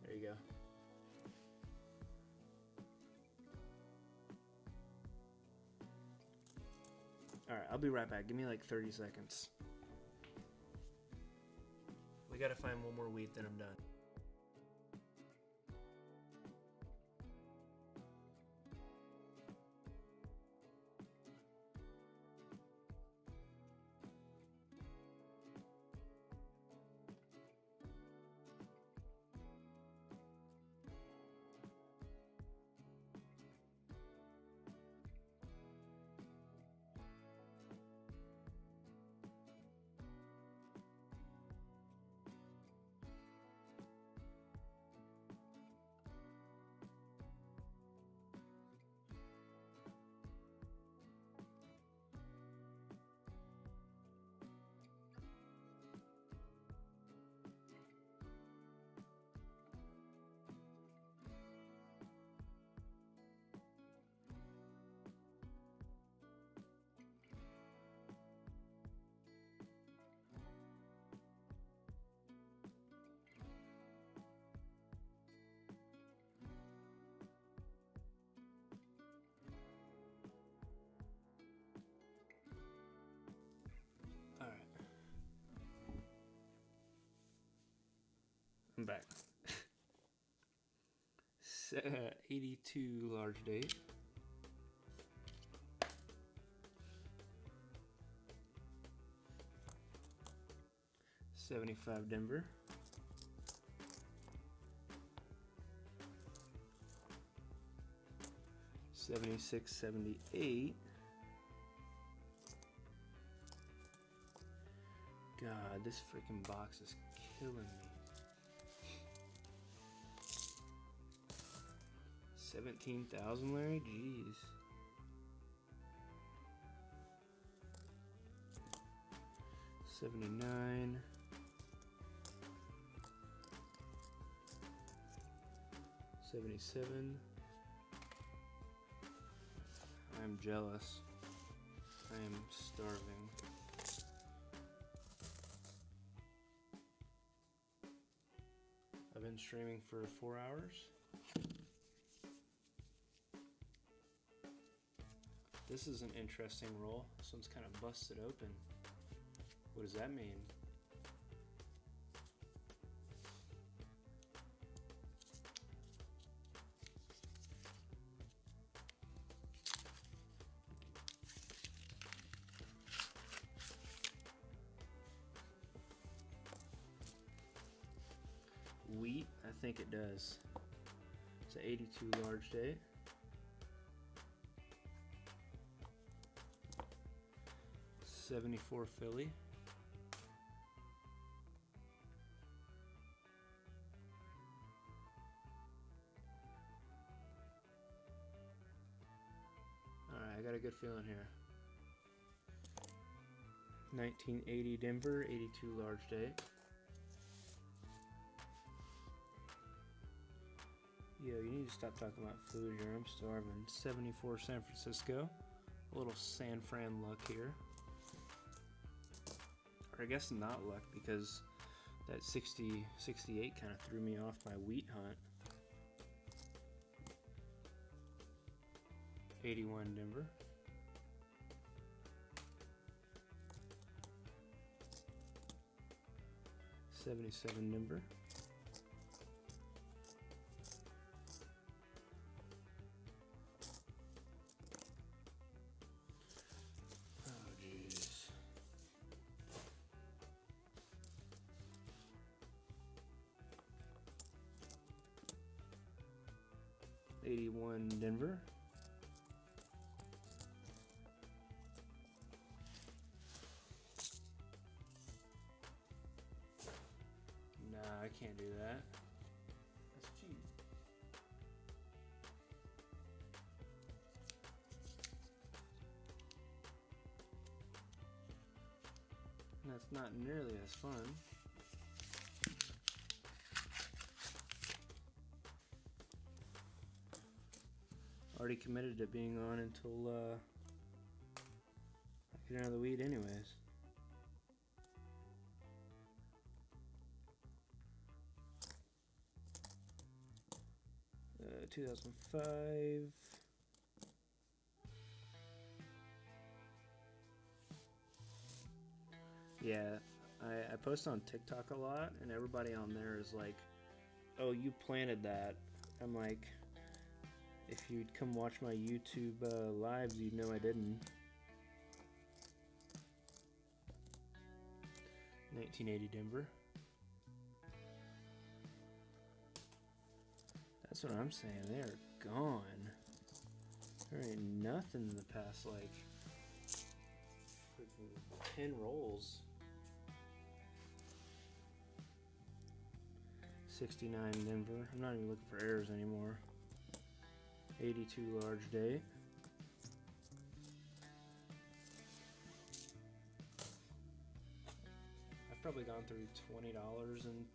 There you go. All right, I'll be right back. Give me like 30 seconds. We gotta find one more wheat, then I'm done. I'm back. 82 large date. $75 Denver. $76.78. God, this freaking box is killing me. 17,000, Larry? Jeez. $79. $77. I'm jealous. I am starving. I've been streaming for 4 hours. This is an interesting roll. This one's kind of busted open. What does that mean? Wheat, I think it does. It's an 82 large date. $74 Philly. Alright, I got a good feeling here. 1980 Denver, 82 large date. Yo, you need to stop talking about food here. I'm starving. 74 San Francisco. A little San Fran luck here. Or I guess not luck, because that 60, 68 kind of threw me off my wheat hunt. 81 Denver. $77 Denver. $81 Denver. Nah, I can't do that. That's cheap. That's not nearly as fun. Already committed to being on until I get out of the weed anyways. Uh, 2005. Yeah, I post on TikTok a lot, and everybody on there is like, "Oh, you planted that." I'm like, if you'd come watch my YouTube lives, you'd know I didn't. 1980 Denver. That's what I'm saying. They're gone. There ain't nothing in the past like freaking 10 rolls. 69 Denver. I'm not even looking for errors anymore. 82 large date. I've probably gone through $20 in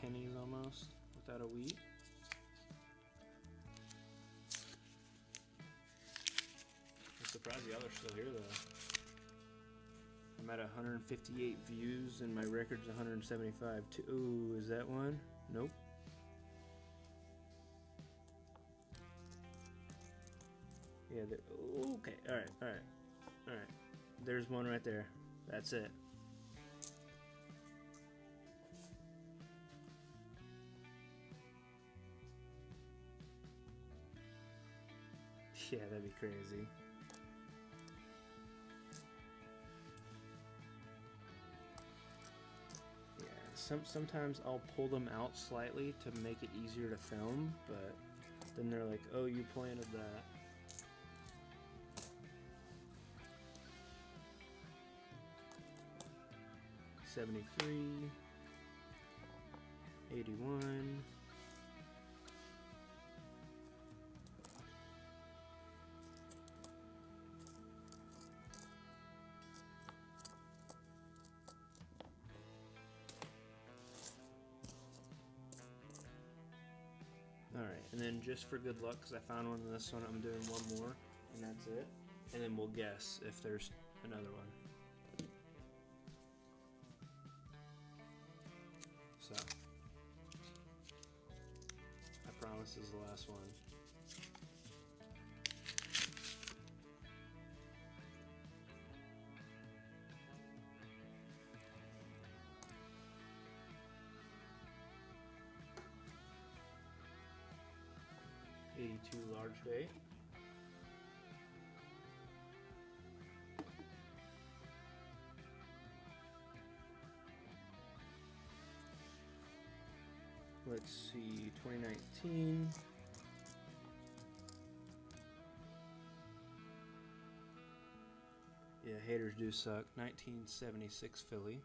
pennies almost without a wheat. I'm surprised y'all are still here though. I'm at 158 views and my record's 175. Ooh, is that one? Nope. Yeah, okay, alright. There's one right there. That's it. Yeah, that'd be crazy. Yeah, sometimes I'll pull them out slightly to make it easier to film, but then they're like, "Oh, you planted that." 73, 81, Alright, and then just for good luck, because I found one in this one, I'm doing one more, and that's it. And then we'll guess if there's another one. So, I promise this is the last one. $82 large date. Let's see, 2019. Yeah, haters do suck. 1976 Philly.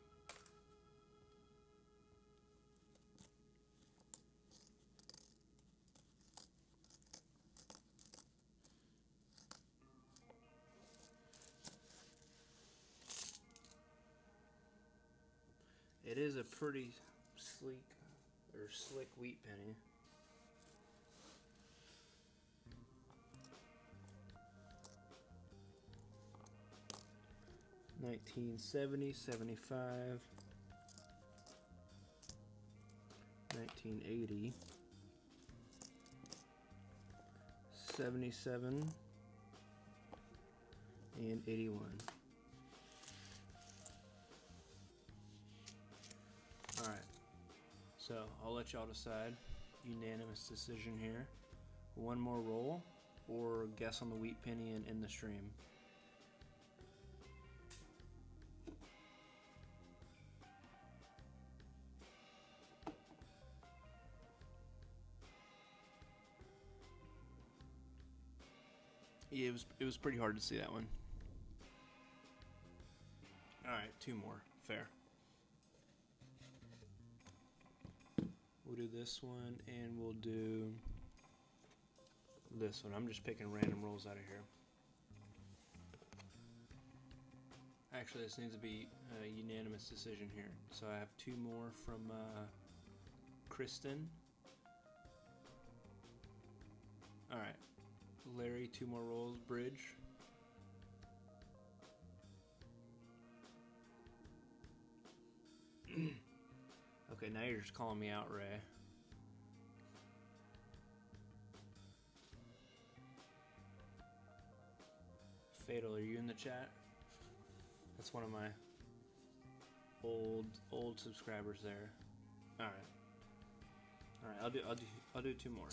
It is a pretty sleek or slick wheat penny. $1970, $75, $1980, $77, and $81. Alright, so I'll let y'all decide. Unanimous decision here. One more roll, or guess on the wheat penny and end the stream. Yeah, it was pretty hard to see that one. Alright, two more. Fair. We'll do this one, and we'll do this one. I'm just picking random rolls out of here. Actually, this needs to be a unanimous decision here. So I have two more from Kristen. Alright. Larry, two more rolls. Bridge. Okay, now you're just calling me out, Ray. Fatal, are you in the chat? That's one of my old subscribers there. All right, I'll do two more.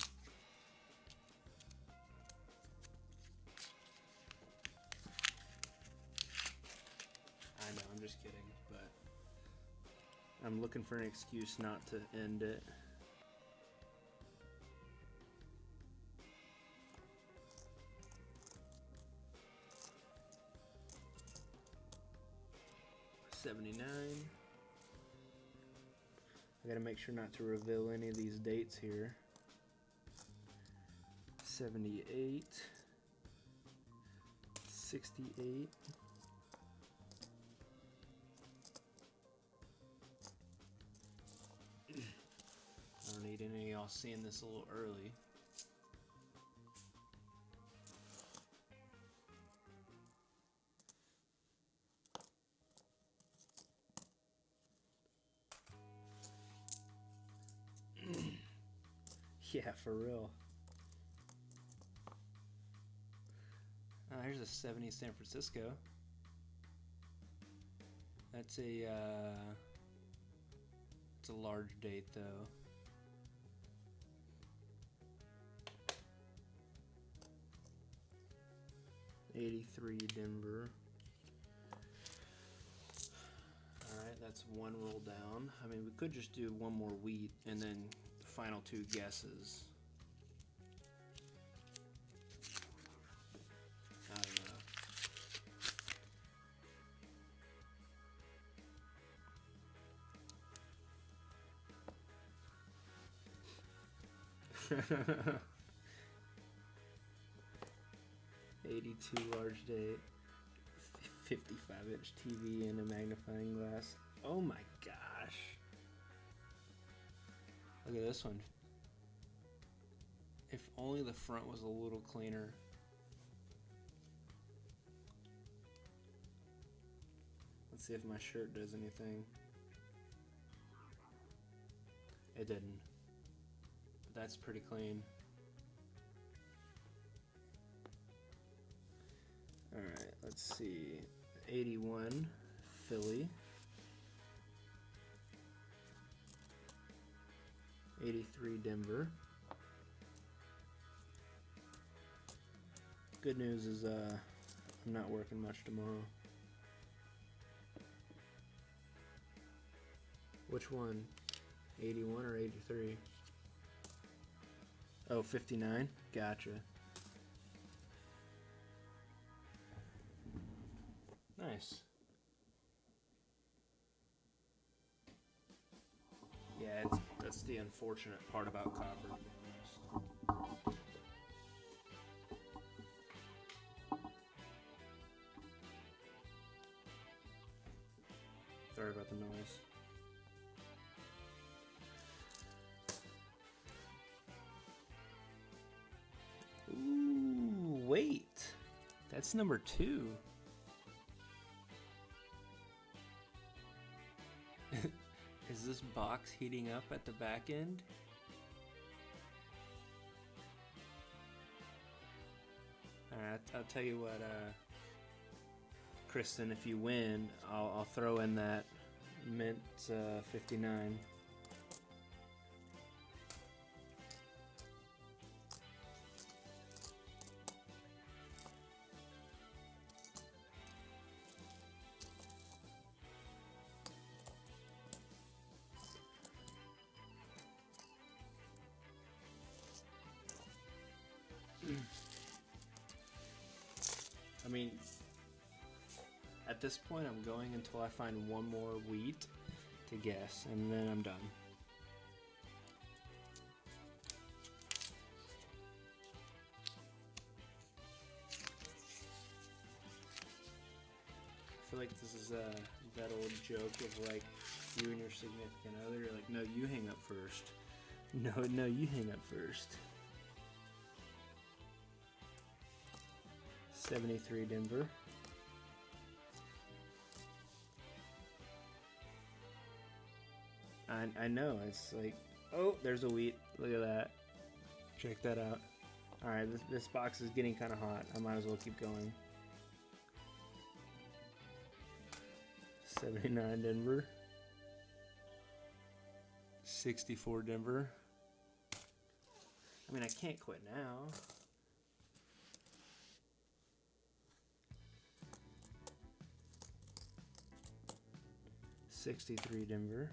I know, I'm just kidding, but I'm looking for an excuse not to end it. $79. I gotta make sure not to reveal any of these dates here. 78, 68, I don't need any of y'all seeing this a little early. Yeah, for real. Here's a 70 San Francisco. That's a it's a large date though. '83 Denver. Alright, that's one roll down. I mean, we could just do one more wheat and then the final two guesses. I don't know. 82 large date, 55-inch TV and a magnifying glass. Oh my gosh. Look at this one. If only the front was a little cleaner. Let's see if my shirt does anything. It didn't. But that's pretty clean. Alright, let's see. 81 Philly. 83 Denver. Good news is I'm not working much tomorrow. Which one? 81 or 83? Oh, 59? Gotcha. Nice. Yeah, that's the unfortunate part about copper, to be honest. Sorry about the noise. Ooh, wait. That's number 2. Is this box heating up at the back end? Alright, I'll tell you what, Kristen, if you win, I'll throw in that mint 59. I mean, at this point I'm going until I find one more wheat to guess, and then I'm done. I feel like this is that old joke of like you and your significant other, you're like, no, you hang up first. No, you hang up first. 73 Denver. I know, it's like, oh, there's a wheat. Look at that. Check that out. Alright, this box is getting kind of hot. I might as well keep going. 79 Denver. 64 Denver. I mean, I can't quit now. 63 Denver.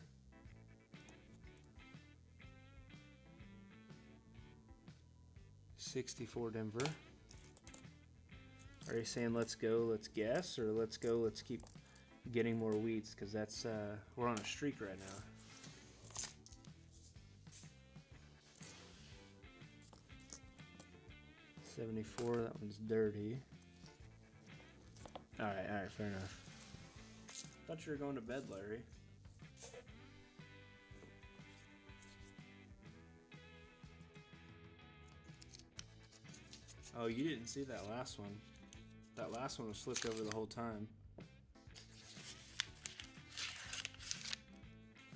64 Denver. Are you saying let's go, let's guess, or let's go, let's keep getting more wheats? Because that's we're on a streak right now. $74, that one's dirty. Alright, fair enough. Thought you were going to bed, Larry. Oh, you didn't see that last one. That last one was flipped over the whole time.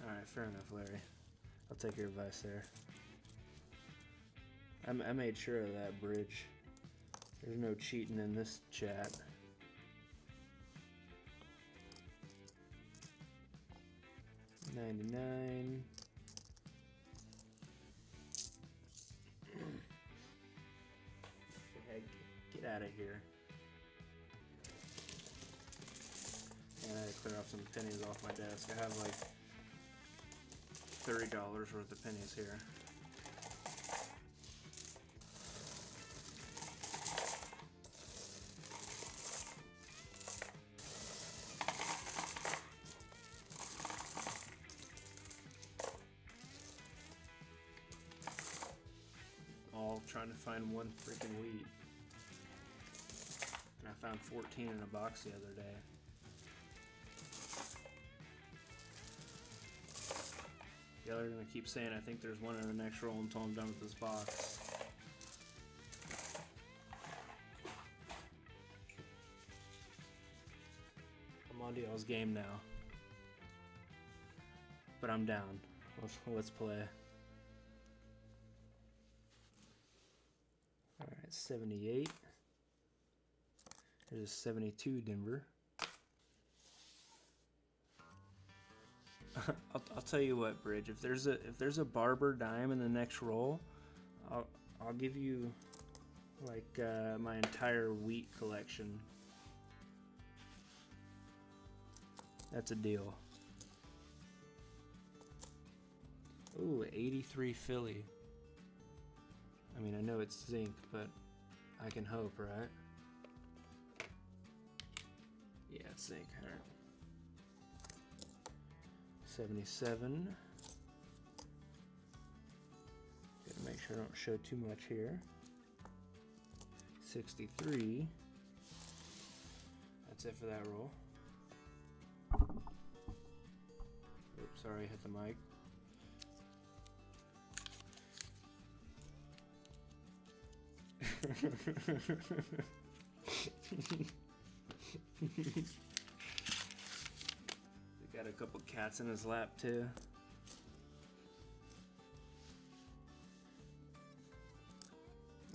Alright, fair enough, Larry. I'll take your advice there. I made sure of that bridge. There's no cheating in this chat. $99. Get out of here. And I had to clear off some pennies off my desk. I have like $30 worth of pennies here. mall trying to find one freaking wheat. And I found 14 in a box the other day. Yeah, they're gonna keep saying I think there's one in the next roll until I'm done with this box. I'm on y'all's game now. But I'm down. Let's play. Alright, 78. There's a 72 Denver. I'll tell you what, Bridge. If there's a barber dime in the next roll, I'll give you like my entire wheat collection. That's a deal. Ooh, 83 Philly. I mean, I know it's zinc, but I can hope, right? Yeah, it's zinc. All right. 77. Gotta make sure I don't show too much here. 63. That's it for that roll. Oops, sorry, I hit the mic. We got a couple cats in his lap too.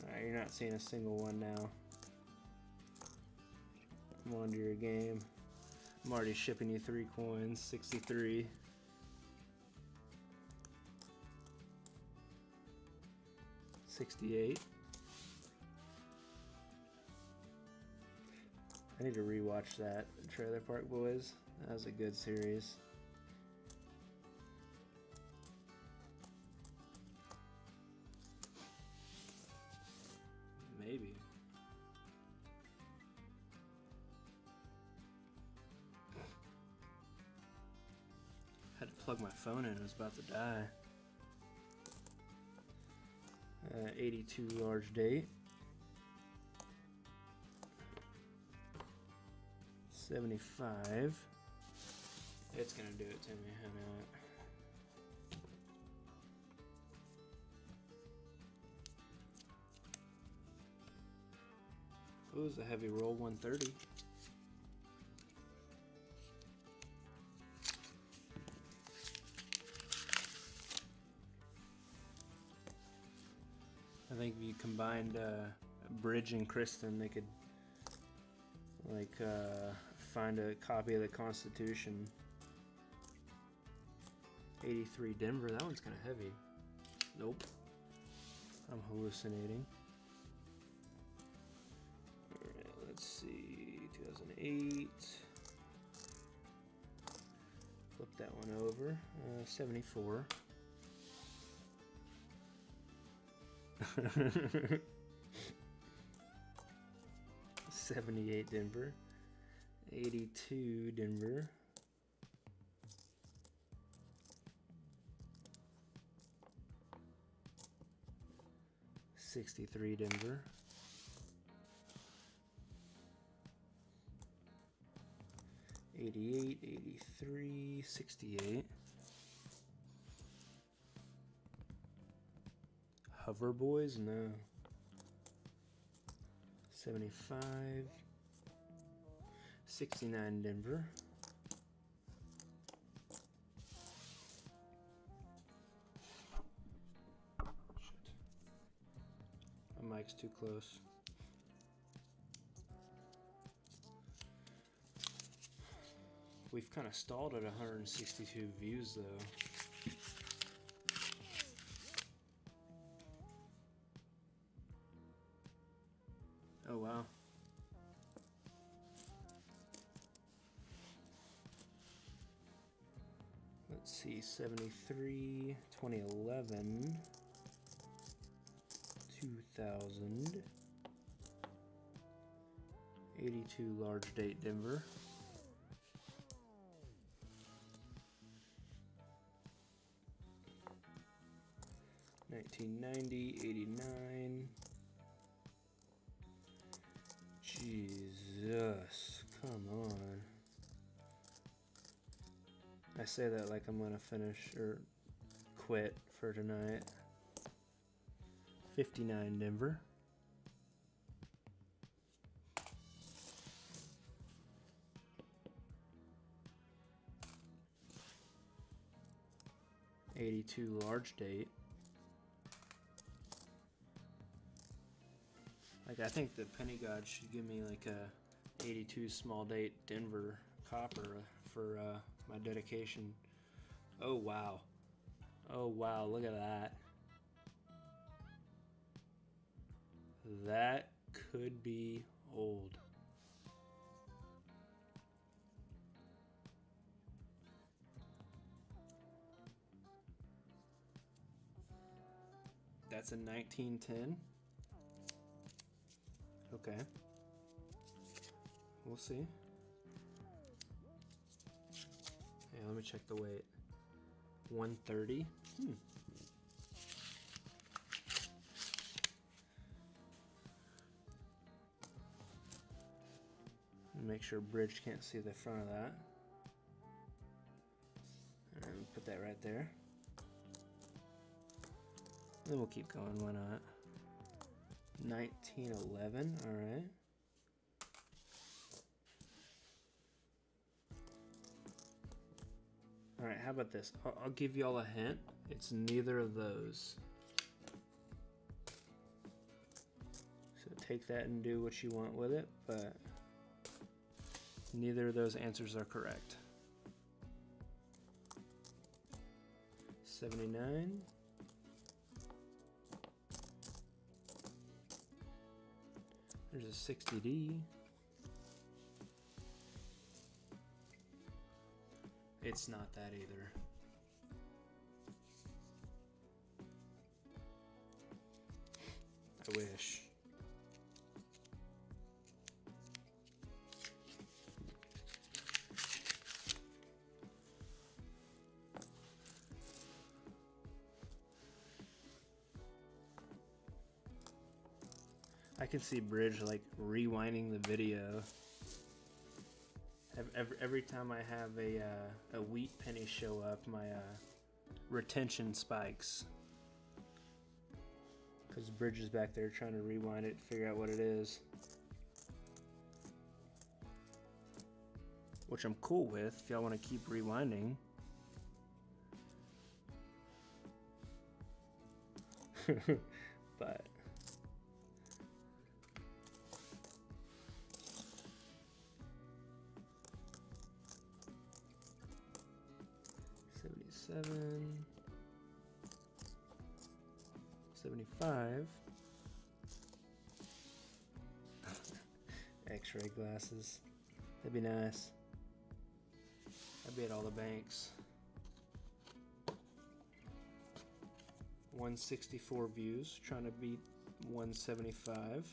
Alright, you're not seeing a single one now. I'm on to your game. I'm already shipping you 3 coins. 63. 68. I need to rewatch that Trailer Park Boys. That was a good series. Maybe. Had to plug my phone in, it was about to die. 82 large date. 75. It's gonna do it to me, I know it. It was a heavy roll, 130. I think if you combined Bridge and Kristen, they could like find a copy of the Constitution. 83 Denver, that one's kind of heavy. Nope, I'm hallucinating. Alright, let's see, 2008. Flip that one over. 74. 78 Denver. 82 Denver. 63 Denver. 88, 83, 68. Hover Boys? No. 75. 69 Denver. Shit. My mic's too close. We've kind of stalled at 162 views though. Oh wow. Let's see, 73, 2011, 2000, 82 large date Denver. 1990, 89, I say that like I'm gonna finish or quit for tonight. 59 Denver. $82 large date. Like, I think the penny god should give me like a 82 small date Denver copper for my dedication. Oh wow. Oh wow, look at that. That could be old. That's a 1910. Okay. We'll see. Yeah, let me check the weight. 130. Make sure bridge can't see the front of that. And put that right there. Then we'll keep going, why not? 1911, alright. Alright, how about this? I'll give y'all a hint. It's neither of those. So take that and do what you want with it, but neither of those answers are correct. 79. There's a 60D. It's not that either. I wish. I can see Bridge like rewinding the video. Every time I have a wheat penny show up, my retention spikes. Because Bridge is back there trying to rewind it, figure out what it is. Which I'm cool with if y'all want to keep rewinding. But $77, $75. X-ray glasses. That'd be nice. That'd be at all the banks. 164 views, trying to beat 175.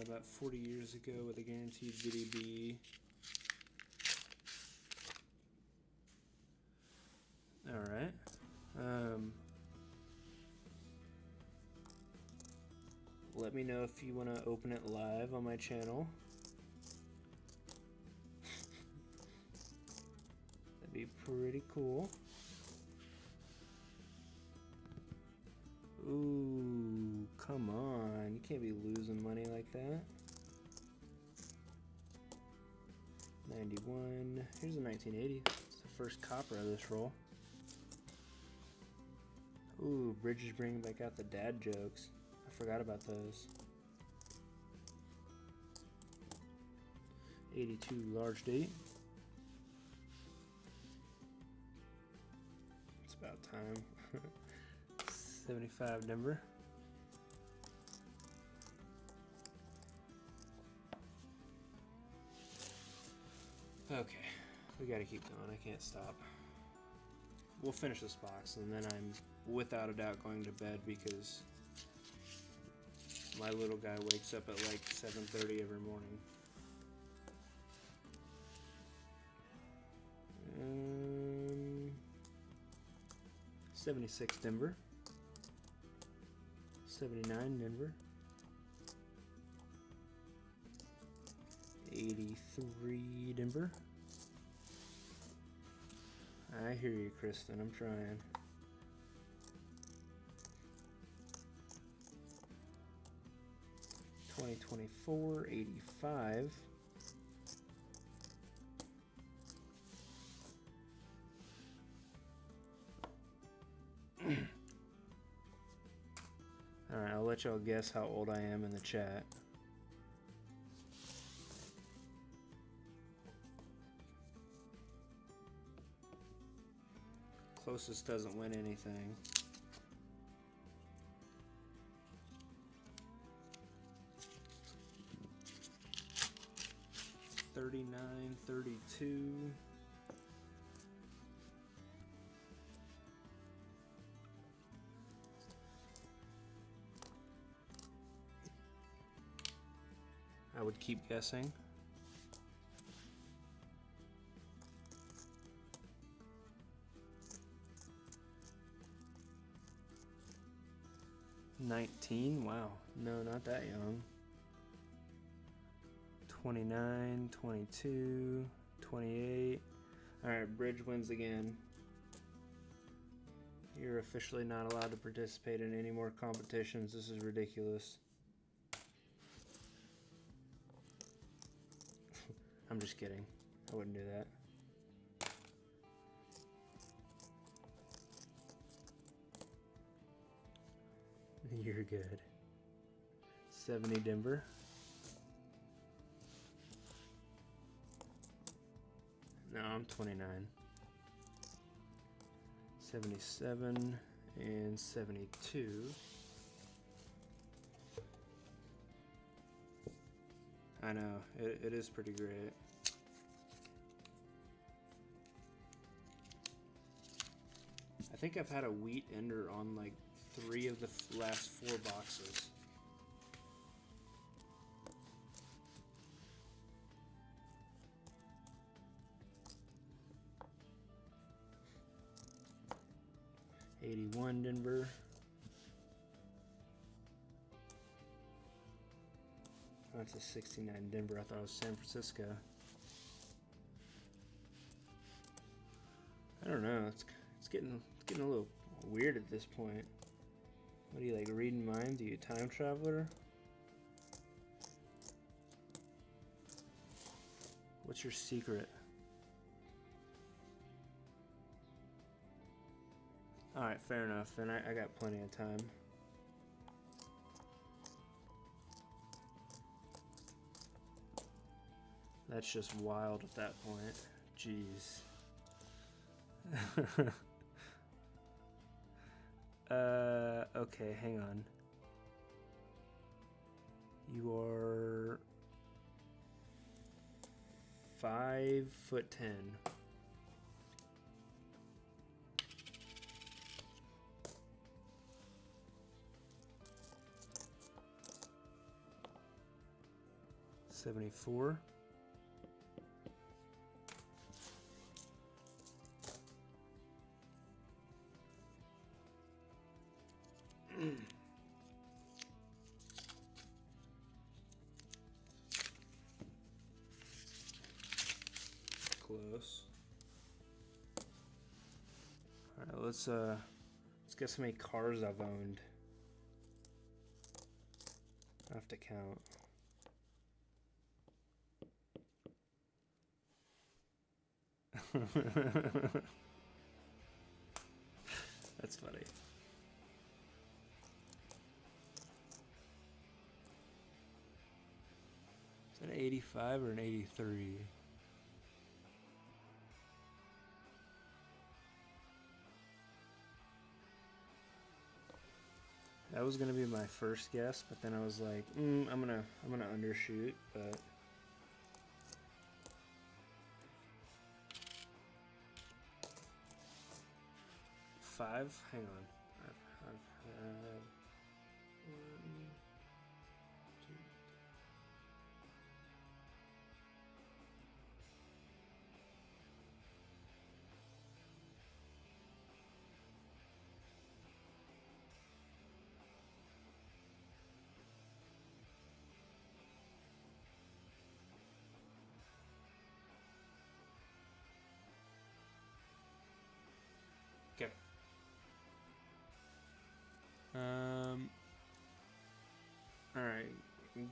About 40 years ago with a guaranteed VDB. Alright. Let me know if you want to open it live on my channel. That'd be pretty cool. Ooh, come on. You can't be losing money like that. 91. Here's a 1980. It's the first copper of this roll. Ooh, Bridge is bringing back out the dad jokes. I forgot about those. 82 large date. It's about time. 75 Denver. Okay, we gotta keep going. I can't stop. We'll finish this box and then I'm without a doubt going to bed because my little guy wakes up at like 7:30 every morning. 76 Denver. 79 Denver. 83 Denver. I hear you, Kristen. I'm trying. $20.24, 85. Alright, I'll let y'all guess how old I am in the chat. Closest doesn't win anything. $39.32. I would keep guessing. $19. Wow, no, not that young. 29, 22, 28. Alright, Bridge wins again. You're officially not allowed to participate in any more competitions. This is ridiculous. I'm just kidding. I wouldn't do that. You're good. 70 Denver. No, I'm 29. 77 and 72. I know, it is pretty great. I think I've had a wheat ender on like 3 of the last 4 boxes. $81 Denver. That's a 69 Denver. I thought it was San Francisco. I don't know. It's getting a little weird at this point. What do you like, reading minds? Are you a time traveler? What's your secret? Alright, fair enough. Then I got plenty of time. That's just wild at that point. Jeez. Okay, hang on. You are 5'10". $74. Close. All right, let's guess how many cars I've owned. I have to count. That's funny. Is that an 85 or an 83? That was gonna be my first guess, but then I was like, I'm gonna undershoot, but. Five? Hang on. I've had 1, 2.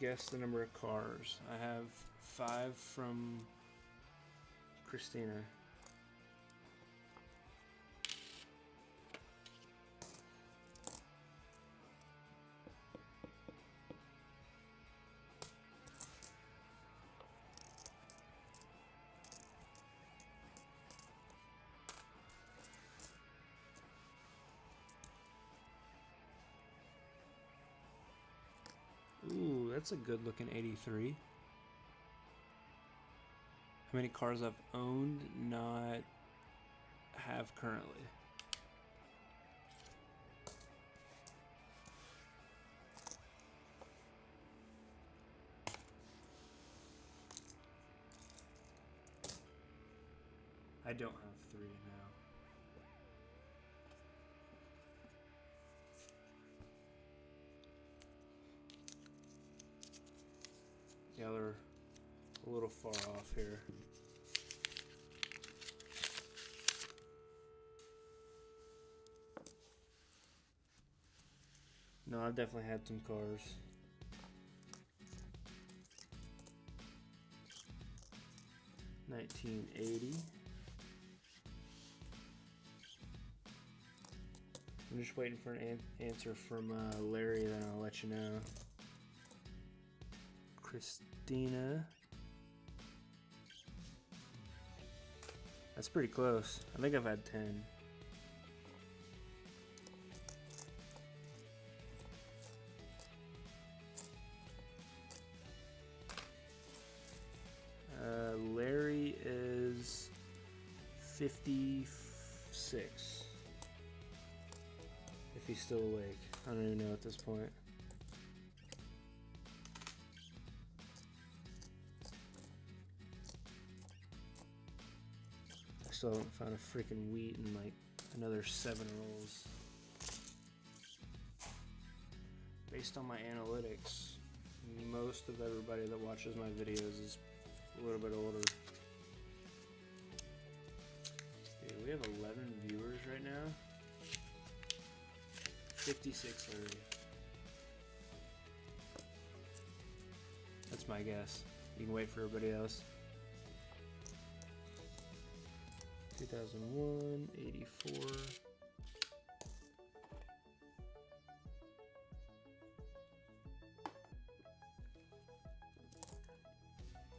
guess the number of cars. I have 5 from Christina. Ooh, that's a good looking 83. How many cars I've owned, not have currently? I don't have 3 now. Yeah, they're a little far off here. No, I've definitely had some cars. $19.80. I'm just waiting for an answer from Larry, then I'll let you know. Christina. That's pretty close. I think I've had 10. Larry is 56. If he's still awake. I don't even know at this point. I still haven't found a freaking wheat in like another 7 rolls. Based on my analytics, most of everybody that watches my videos is a little bit older. Okay, we have 11 viewers right now. 56 already. That's my guess. You can wait for everybody else. 2001, 84.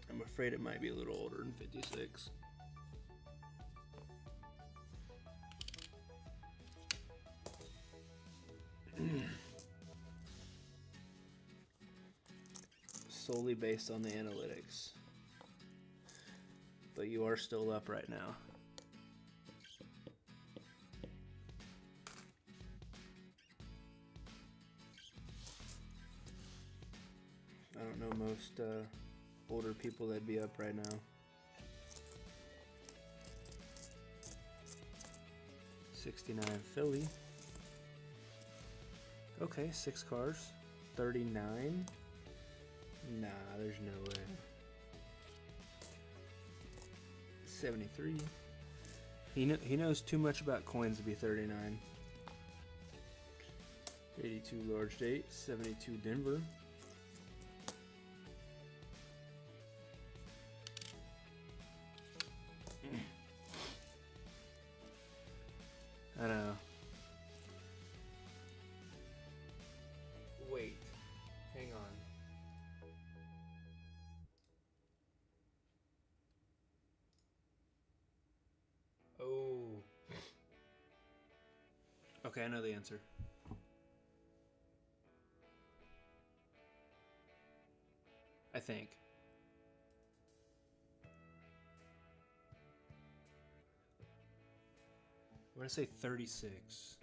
I'm afraid it might be a little older than 56. Solely based on the analytics. But you are still up right now. I don't know most older people that'd be up right now. 69 Philly. Okay, 6 cars. 39. Nah, there's no way. 73. He knows too much about coins to be 39. 82 large date. 72 Denver. I know. Wait. Hang on. Oh. Okay, I know the answer. I think. I'm gonna say 36.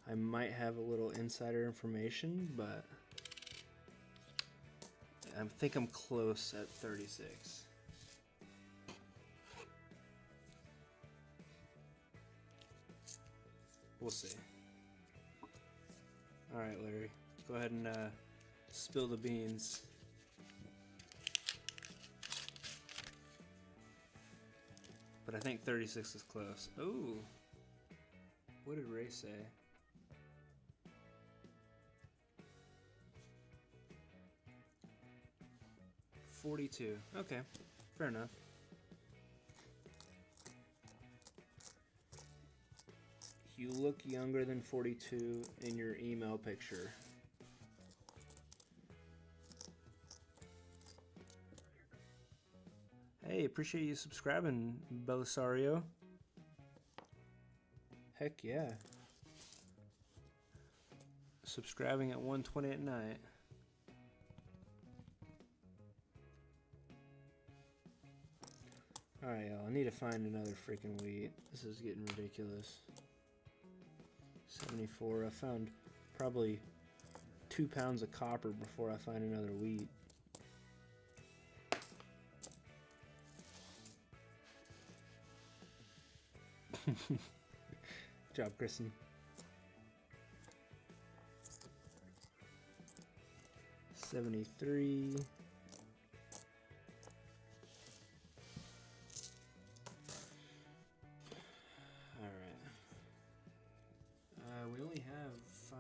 I might have a little insider information, but I think I'm close at 36. We'll see. All right, Larry, go ahead and spill the beans. But I think 36 is close. Ooh. What did Ray say? 42. Okay, fair enough. You look younger than 42 in your email picture. Hey, appreciate you subscribing, Belisario. Heck yeah. Subscribing at 1:20 at night. Alright, y'all. I need to find another freaking wheat. This is getting ridiculous. 74. I found probably 2 pounds of copper before I find another wheat. Good job, Kristen. 73. We only have 5,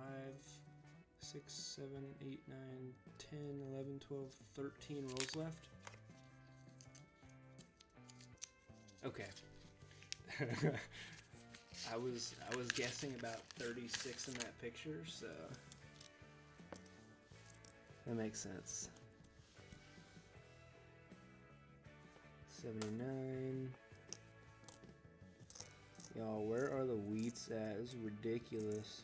6, 7, 8, 9, 10, 11, 12, 13 rolls left. Okay. I was guessing about 36 in that picture, so that makes sense. 79. Y'all, where are the wheats at? This is ridiculous.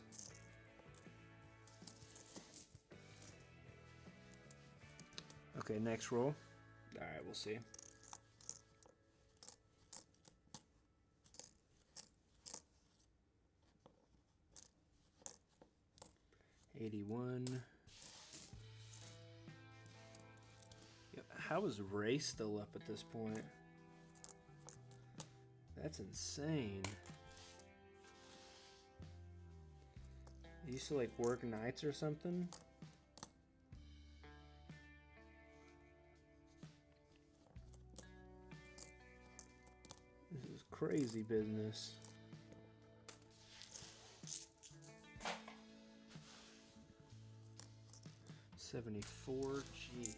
Okay, next roll. Alright, we'll see. $81. Yep. How is Ray still up at this point? That's insane. He used to like work nights or something? This is crazy business. $74, jeez.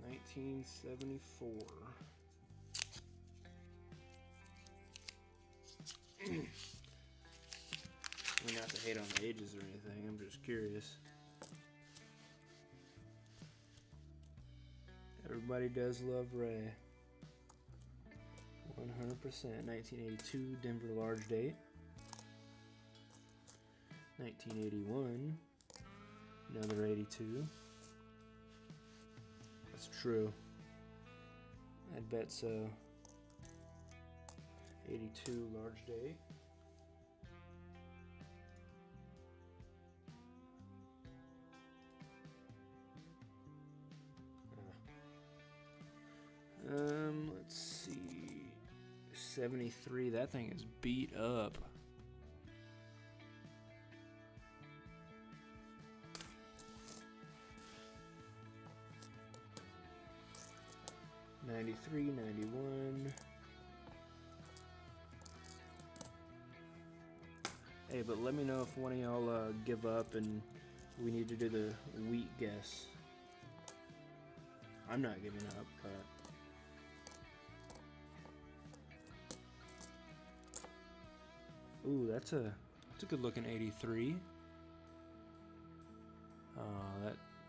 1974. I mean, not to hate on ages or anything, I'm just curious. Everybody does love Ray. 100%. 1982, Denver large date. 1981, another 82. That's true. I'd bet so. 82, large date. Let's see. 73, that thing is beat up. $93, $91. Hey, but let me know if one of y'all give up and we need to do the wheat guess. I'm not giving up, but ooh, that's a good looking 83. Oh,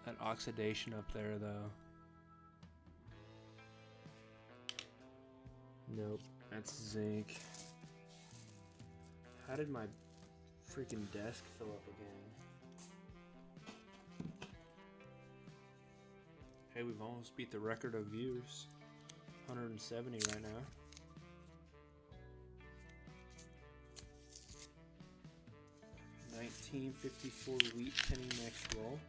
that oxidation up there though. Nope, that's zinc. How did my freaking desk fill up again? Hey, we've almost beat the record of views. 170 right now. $19.54 wheat penny next roll.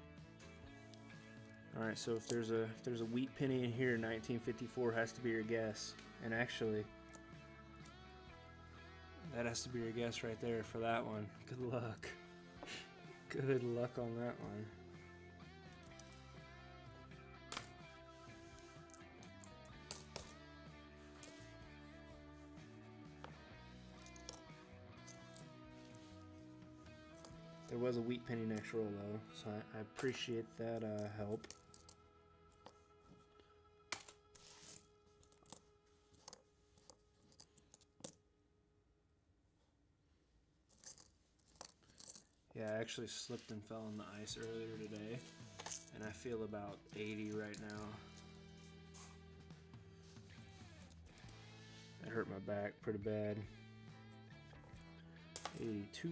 All right, so if there's a wheat penny in here, 1954 has to be your guess. And actually, that has to be your guess right there for that one. Good luck. Good luck on that one. There was a wheat penny next roll though, so I appreciate that help. Yeah, I actually slipped and fell on the ice earlier today, and I feel about 80 right now. That hurt my back pretty bad. 82.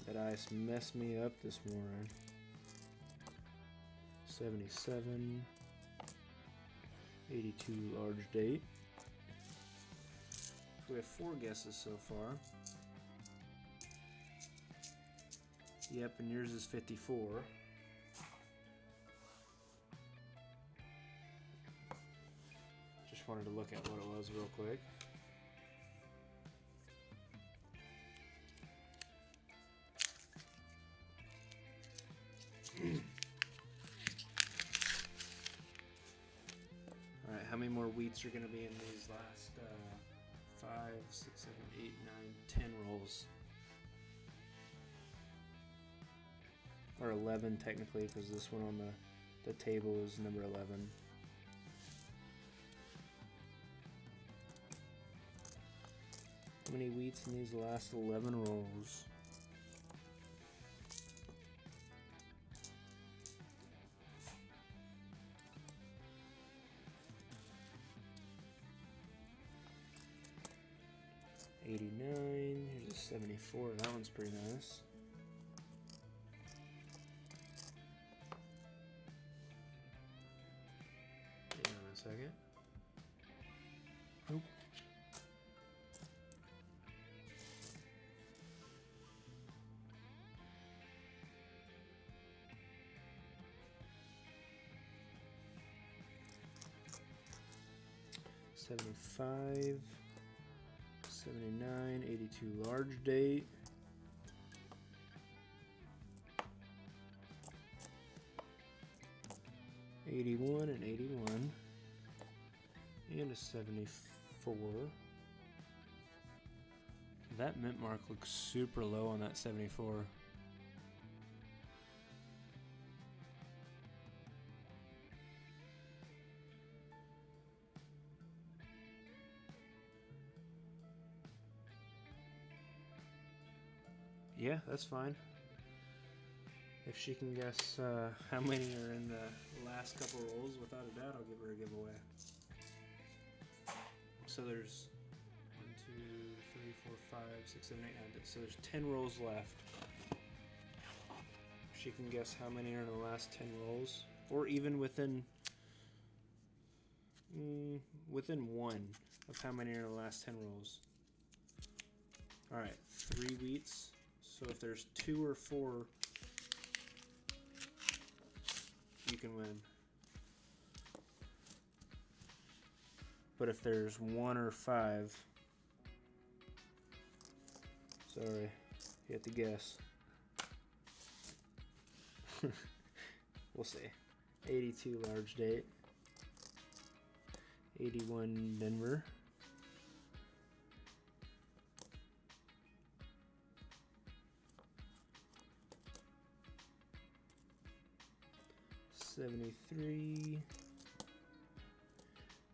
That ice messed me up this morning. 77. 82 large date. So we have 4 guesses so far. Yep, and yours is 54. Just wanted to look at what it was real quick. Alright, how many more wheats are going to be in these last 5, 6, 7, 8, 9, 10 rolls? Or 11 technically, because this one on the table is number 11. How many wheats in these last 11 rolls? $89. Here's a 74. That one's pretty nice. Hang on a second. Nope. $75. 79, 82 large date. $81 and $81. And a 74. That mint mark looks super low on that 74. Yeah, that's fine. If she can guess how many are in the last couple rolls, without a doubt, I'll give her a giveaway. So there's 1, 2, 3, 4, 5, 6, 7, 8, 9. So there's 10 rolls left. If she can guess how many are in the last 10 rolls, or even within one of how many are in the last 10 rolls. All right, 3 wheats. So if there's 2 or 4, you can win. But if there's 1 or 5, sorry, you have to guess. We'll see. 82 large date. 81 Denver. 73,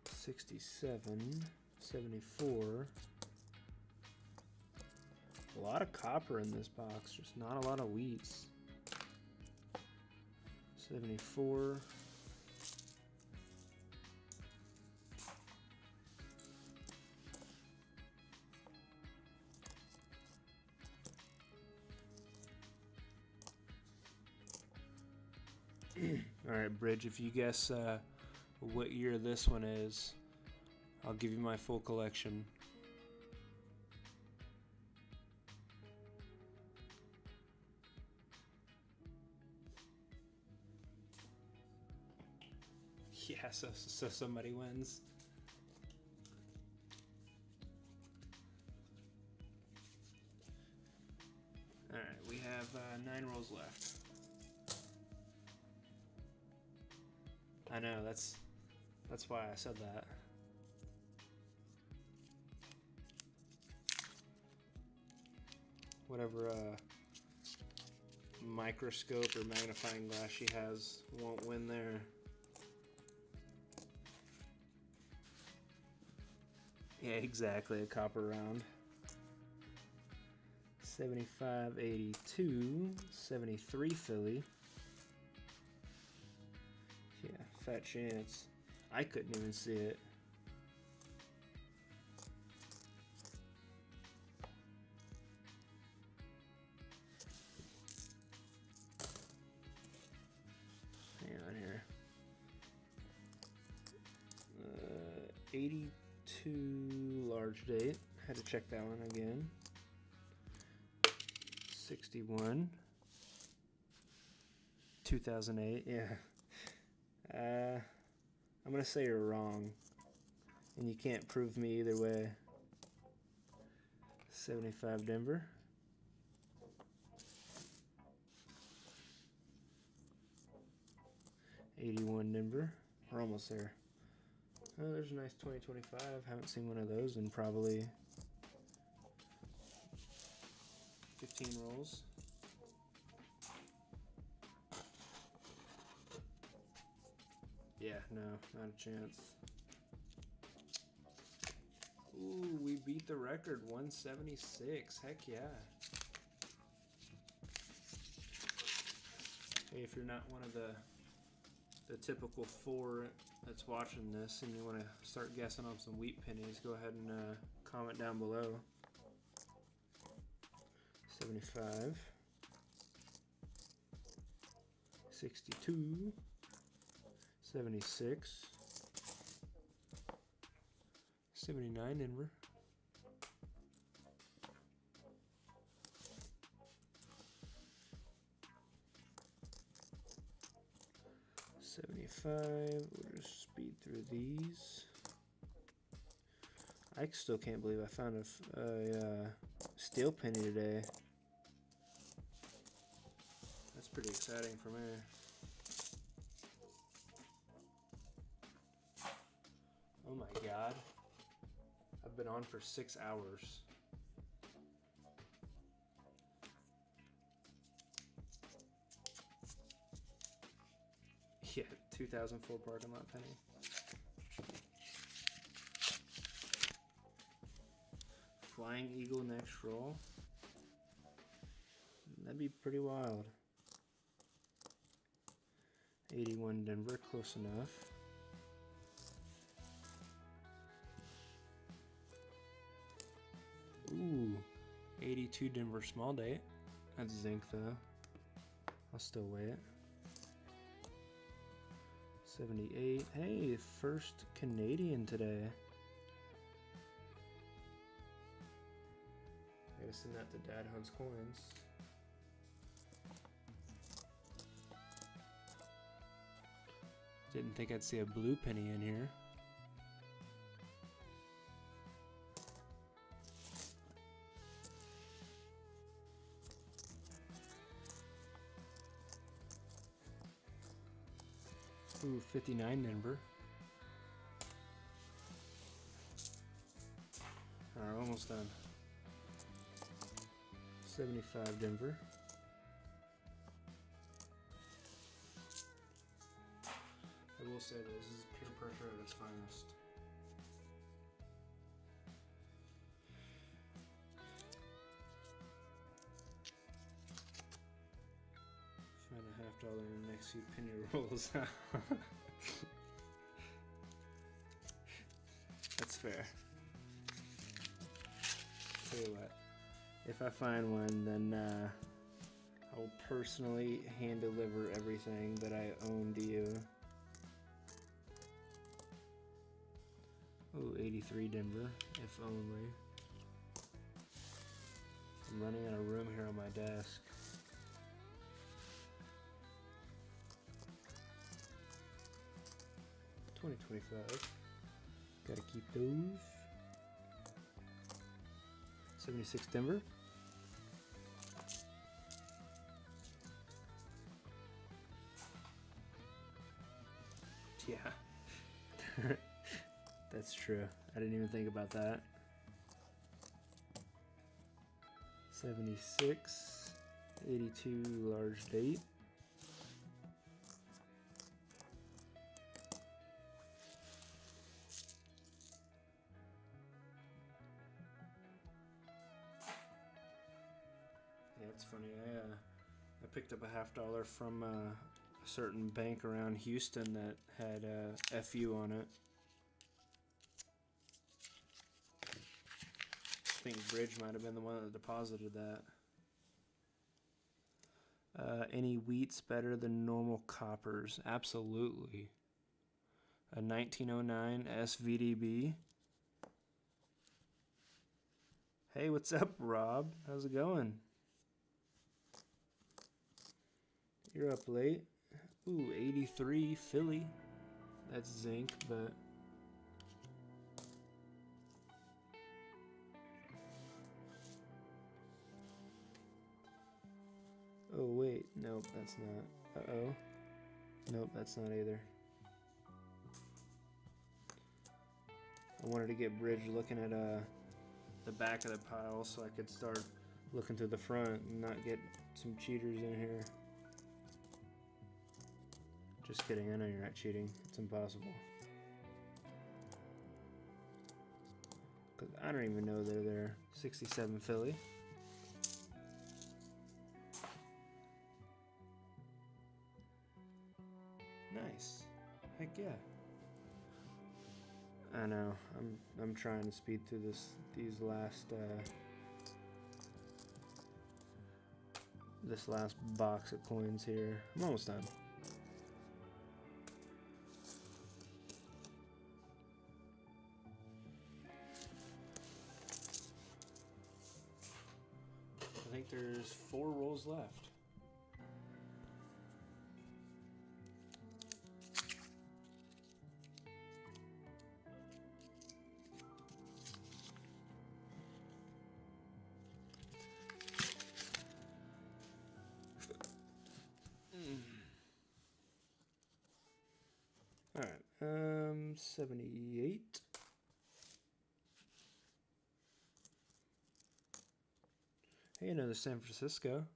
67, 74. A lot of copper in this box, just not a lot of wheats. 74. Alright, Bridge, if you guess what year this one is, I'll give you my full collection. Yeah, so somebody wins. Alright, we have 9 rolls left. I know, that's That's why I said that. Whatever microscope or magnifying glass she has won't win there. Yeah, exactly, a copper round. 75, 82, 73 Philly. Yeah, fat chance. I couldn't even see it. Hang on here. 82 large date. Had to check that one again. 61. 2008. Yeah. I'm gonna say you're wrong, and you can't prove me either way. 75 Denver. 81 Denver. We're almost there. Oh, there's a nice 2025. Haven't seen one of those in probably 15 rolls. Yeah, no, not a chance. Ooh, we beat the record, 176. Heck yeah. Hey, if you're not one of the typical 4 that's watching this and you want to start guessing on some wheat pennies, go ahead and comment down below. 75. 62. 76. 79 Denver. 75. We'll just speed through these. I still can't believe I found a steel penny today. That's pretty exciting for me. Oh my god. I've been on for 6 hours. Yeah, 2004 parking lot penny. Flying Eagle next roll. That'd be pretty wild. 81 Denver, close enough. Ooh, 82 Denver small date. That's zinc though. I'll still weigh it. 78. Hey, first Canadian today. I gotta send that to Dad Hunts Coins. Didn't think I'd see a blue penny in here. Ooh, 59 Denver. Alright, almost done. 75 Denver. I will say this is peer pressure at its finest. Find a $50 in the next few penny rolls. That's fair. Tell you what, if I find one, then I will personally hand deliver everything that I own to you. Oh, 83 Denver, if only. I'm running out of room here on my desk. $20.25. Gotta keep those. 76 Denver. Yeah. That's true. I didn't even think about that. 76, 82 large date. Yeah, it's funny. I picked up a $50 from a certain bank around Houston that had FU on it. I think Bridge might have been the one that deposited that. Any wheats better than normal coppers? Absolutely. A 1909 SVDB. Hey, what's up, Rob? How's it going? You're up late. Ooh, 83 Philly. That's zinc, but... Oh, wait. Nope, that's not. Uh-oh. Nope, that's not either. I wanted to get Bridge looking at the back of the pile so I could start looking to the front and not get some cheaters in here. Just kidding, I know you're not cheating. It's impossible. Because I don't even know they're there. 67 Philly. Nice. Heck yeah. I know. I'm trying to speed through these last this last box of coins here. I'm almost done. I think there's 4 rolls left. All right, 78. Hey, another San Francisco.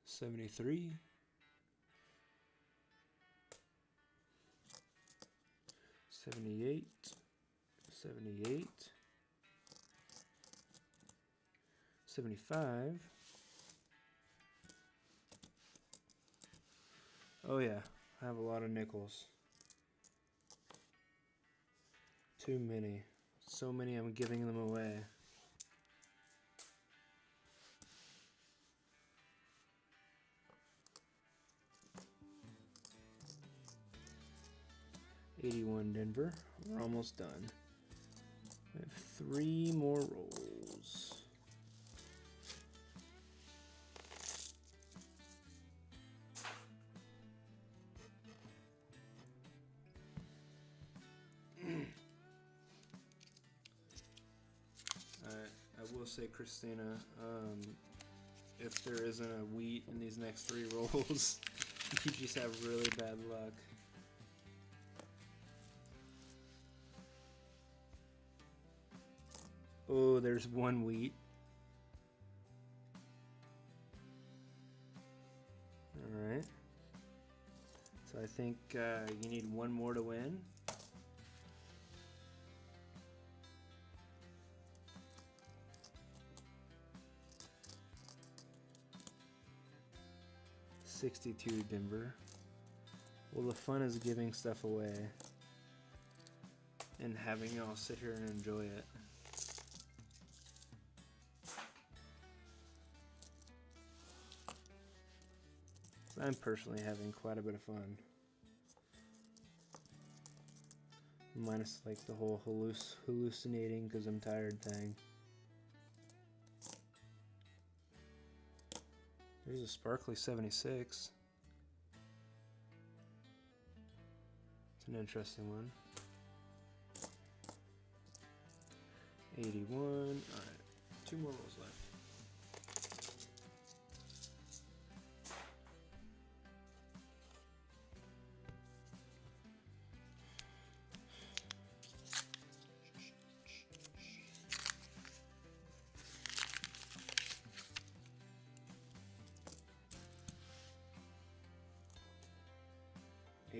73. 78. 78. 75. Oh yeah, I have a lot of nickels. Too many. So many I'm giving them away. $81 Denver. We're almost done. We have 3 more rolls. I will say, Christina, if there isn't a wheat in these next 3 rolls, you just have really bad luck. Oh, there's 1 wheat. Alright. So I think you need 1 more to win. $62 Denver. Well, the fun is giving stuff away and having y'all sit here and enjoy it. I'm personally having quite a bit of fun. Minus like the whole hallucinating because I'm tired thing. There's a sparkly 76. It's an interesting one. 81. Alright, 2 more rolls left.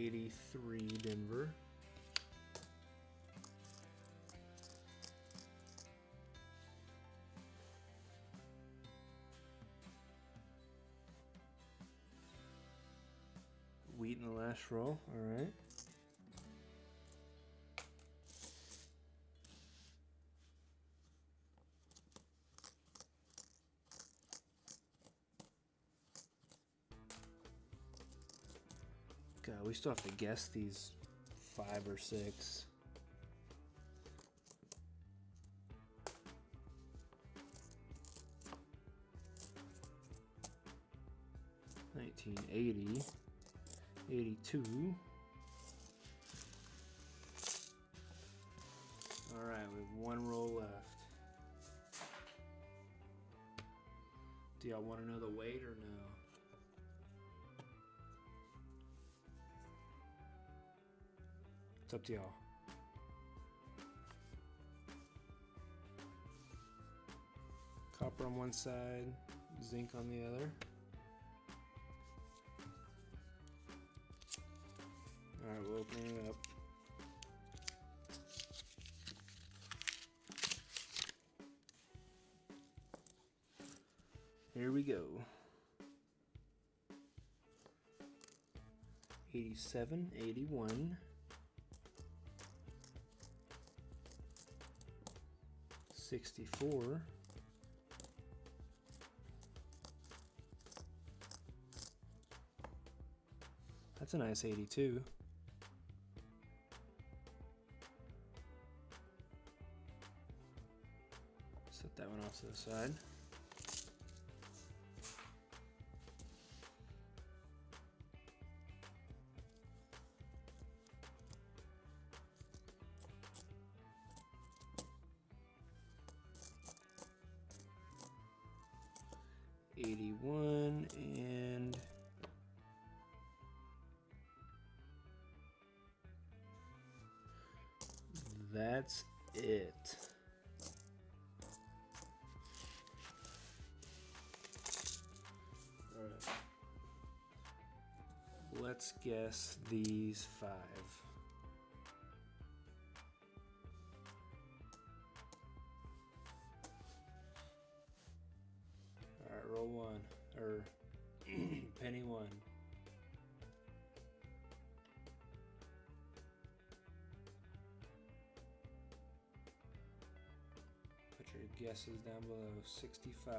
83 Denver. Wheat in the last roll, all right. God, we still have to guess these 5 or 6. $19.80, 82. All right, we have 1 roll left. Do y'all want to know the weight or no? It's up to y'all. Copper on one side, zinc on the other. All right, we'll open it up. Here we go. 87, 81. 64. That's a nice 82. Set that one off to the side. $81 and that's it. All right. Let's guess these 5. All right, roll 1 or penny 1. Put your guesses down below. 65.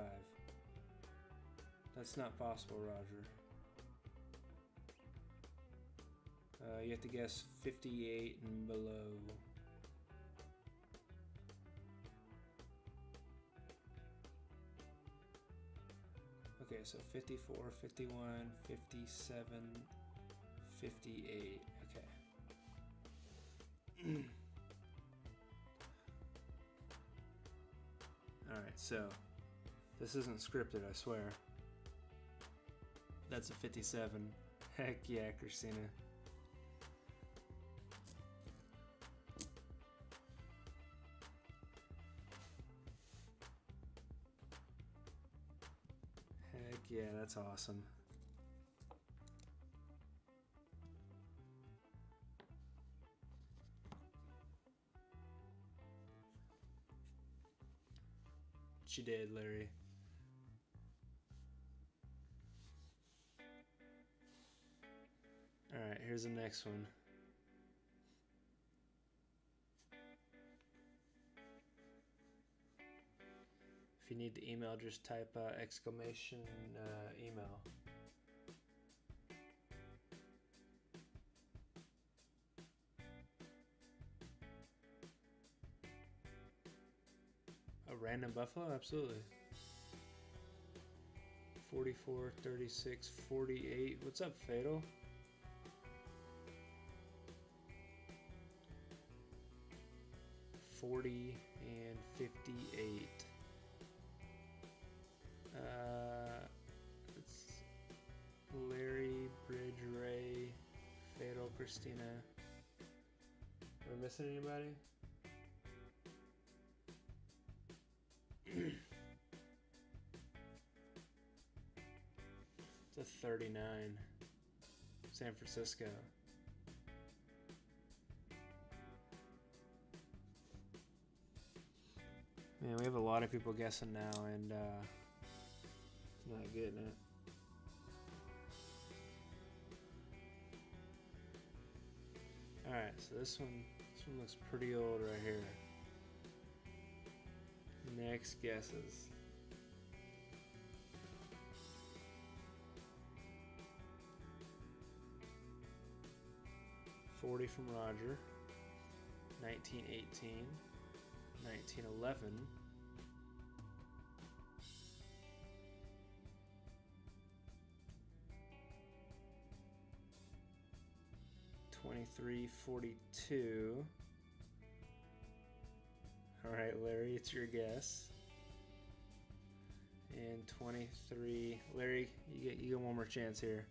That's not possible, Roger. You have to guess 58 and below. Okay, so 54, 51, 57, 58. Okay. Alright, so this isn't scripted, I swear. That's a 57. Heck yeah, Christina. Heck yeah, that's awesome. She did, Larry. Alright, here's the next one. If you need the email, just type exclamation email. A random buffalo? Absolutely. 44, 36, 48. What's up, Fatal? $40 and 58. It's Larry, Bridge, Ray, Fatal, Christina. Am I missing anybody? It's a 39. San Francisco. Man, we have a lot of people guessing now, and not getting it. All right, so this one looks pretty old right here. Next guesses. $40 from Roger. 1918. 1911. 2342. All right, Larry, it's your guess. And 23. Larry, you get one more chance here.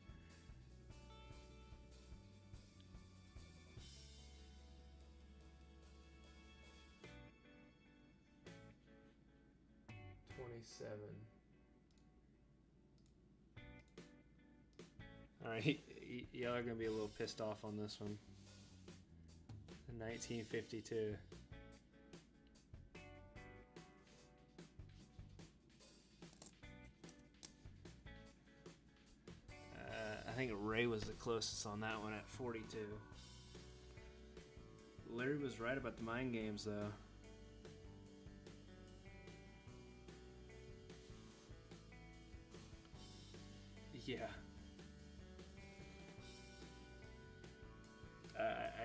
Alright, y'all are gonna be a little pissed off on this one. 1952. I think Ray was the closest on that one at 42. Larry was right about the mind games, though. Yeah.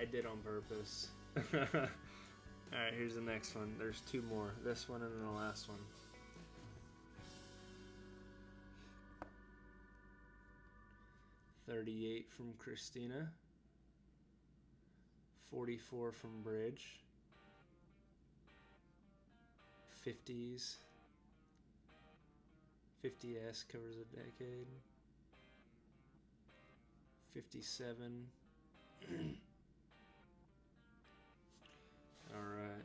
I did on purpose. Alright, here's the next one. There's two more. This one and then the last one. $38 from Christina. 44 from Bridge. 50s. 50S covers a decade. 57. All right.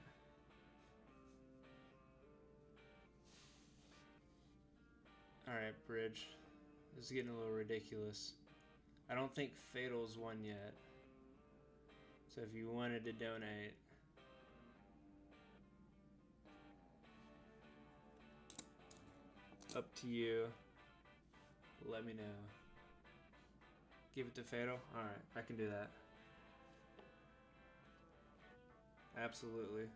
All right, Bridge. This is getting a little ridiculous. I don't think Fatal's won yet. So if you wanted to donate, up to you. Let me know. Give it to Fatal? Alright, I can do that. Absolutely.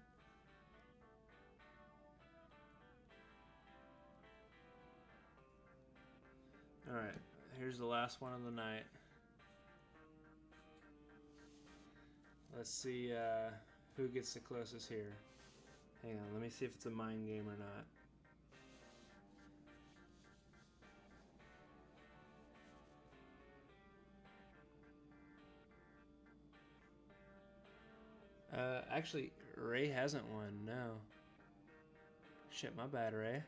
Alright, here's the last one of the night. Let's see who gets the closest here. Hang on, let me see if it's a mind game or not. Actually, Ray hasn't won, no. Shit, my bad, Ray.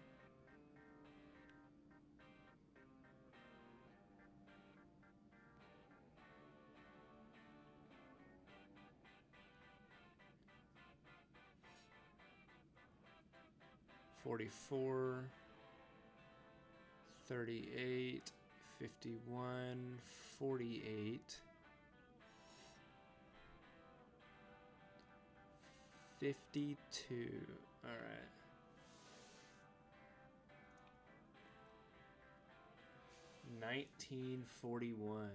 $44, 38, 51, 48, 52. All right. $19.41.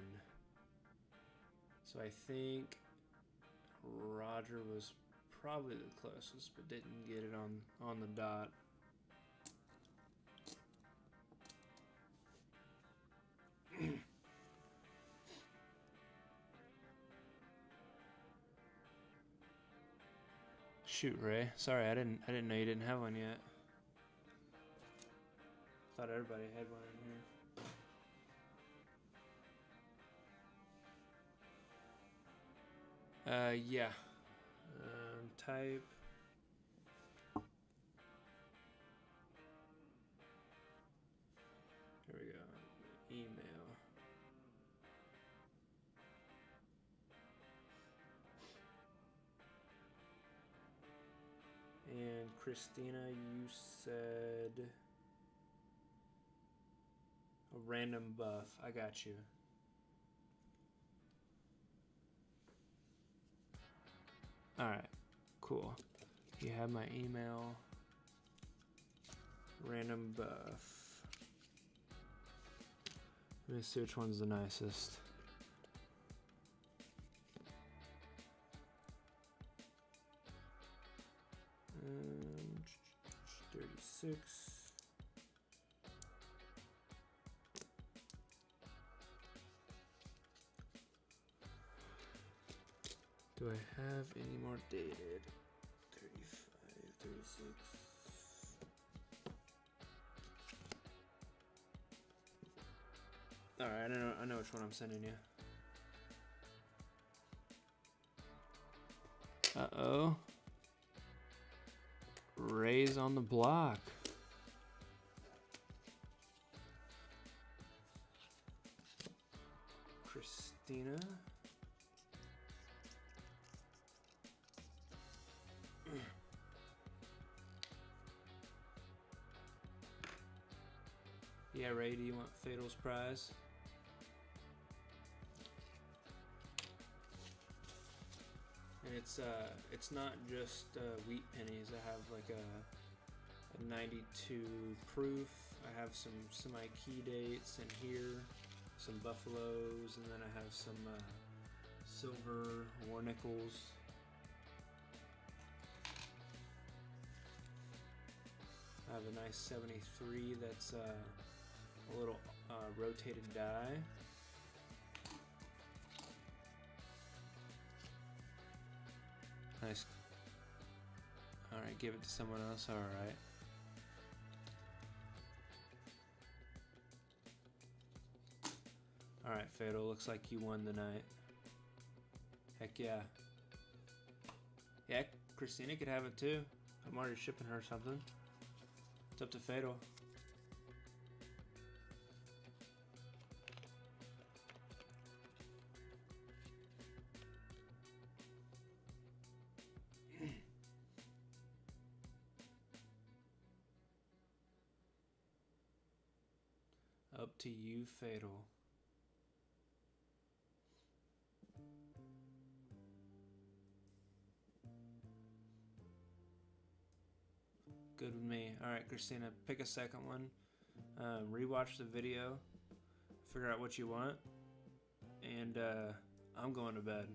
So I think Roger was probably the closest, but didn't get it on the dot. Shoot, Ray. Sorry, I didn't know you didn't have one yet. Thought everybody had one in here. Yeah. Type. Here we go. Email. And Christina, you said a random buff. I got you. All right, cool. You have my email. Random buff. Let me see which one's the nicest. Um, 36. Do I have any more dated? 35, 36. All right, I know which one I'm sending you. Uh-oh. Rays on the block. Christina. Yeah, Ray, do you want Fatal's prize? And it's not just wheat pennies. I have like a 92 proof. I have some semi-key dates in here, some buffaloes, and then I have some silver war nickels. I have a nice 73 that's a little rotated die. Nice. Alright, give it to someone else. Alright. Alright, Fatal, looks like you won the night. Heck yeah. Yeah, Christina could have it too. I'm already shipping her something. It's up to Fatal. Up to you, Fatal. Good with me. Alright, Christina, pick a second one. Rewatch the video. Figure out what you want. And I'm going to bed.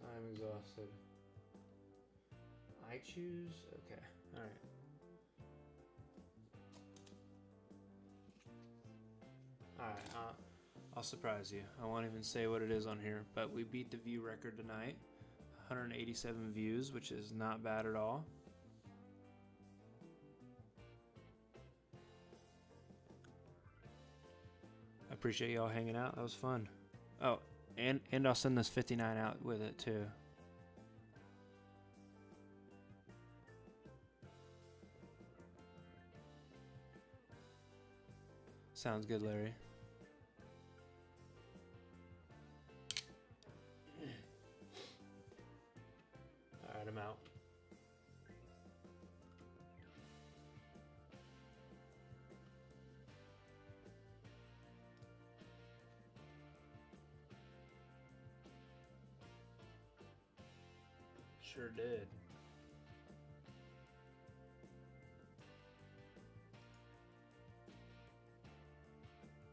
I'm exhausted. I choose? Okay. Alright. Alright, I'll surprise you. I won't even say what it is on here, but we beat the view record tonight. 187 views, which is not bad at all. I appreciate y'all hanging out. That was fun. Oh, and I'll send this 59 out with it too. Sounds good, Larry. Alright, I'm out. Sure did.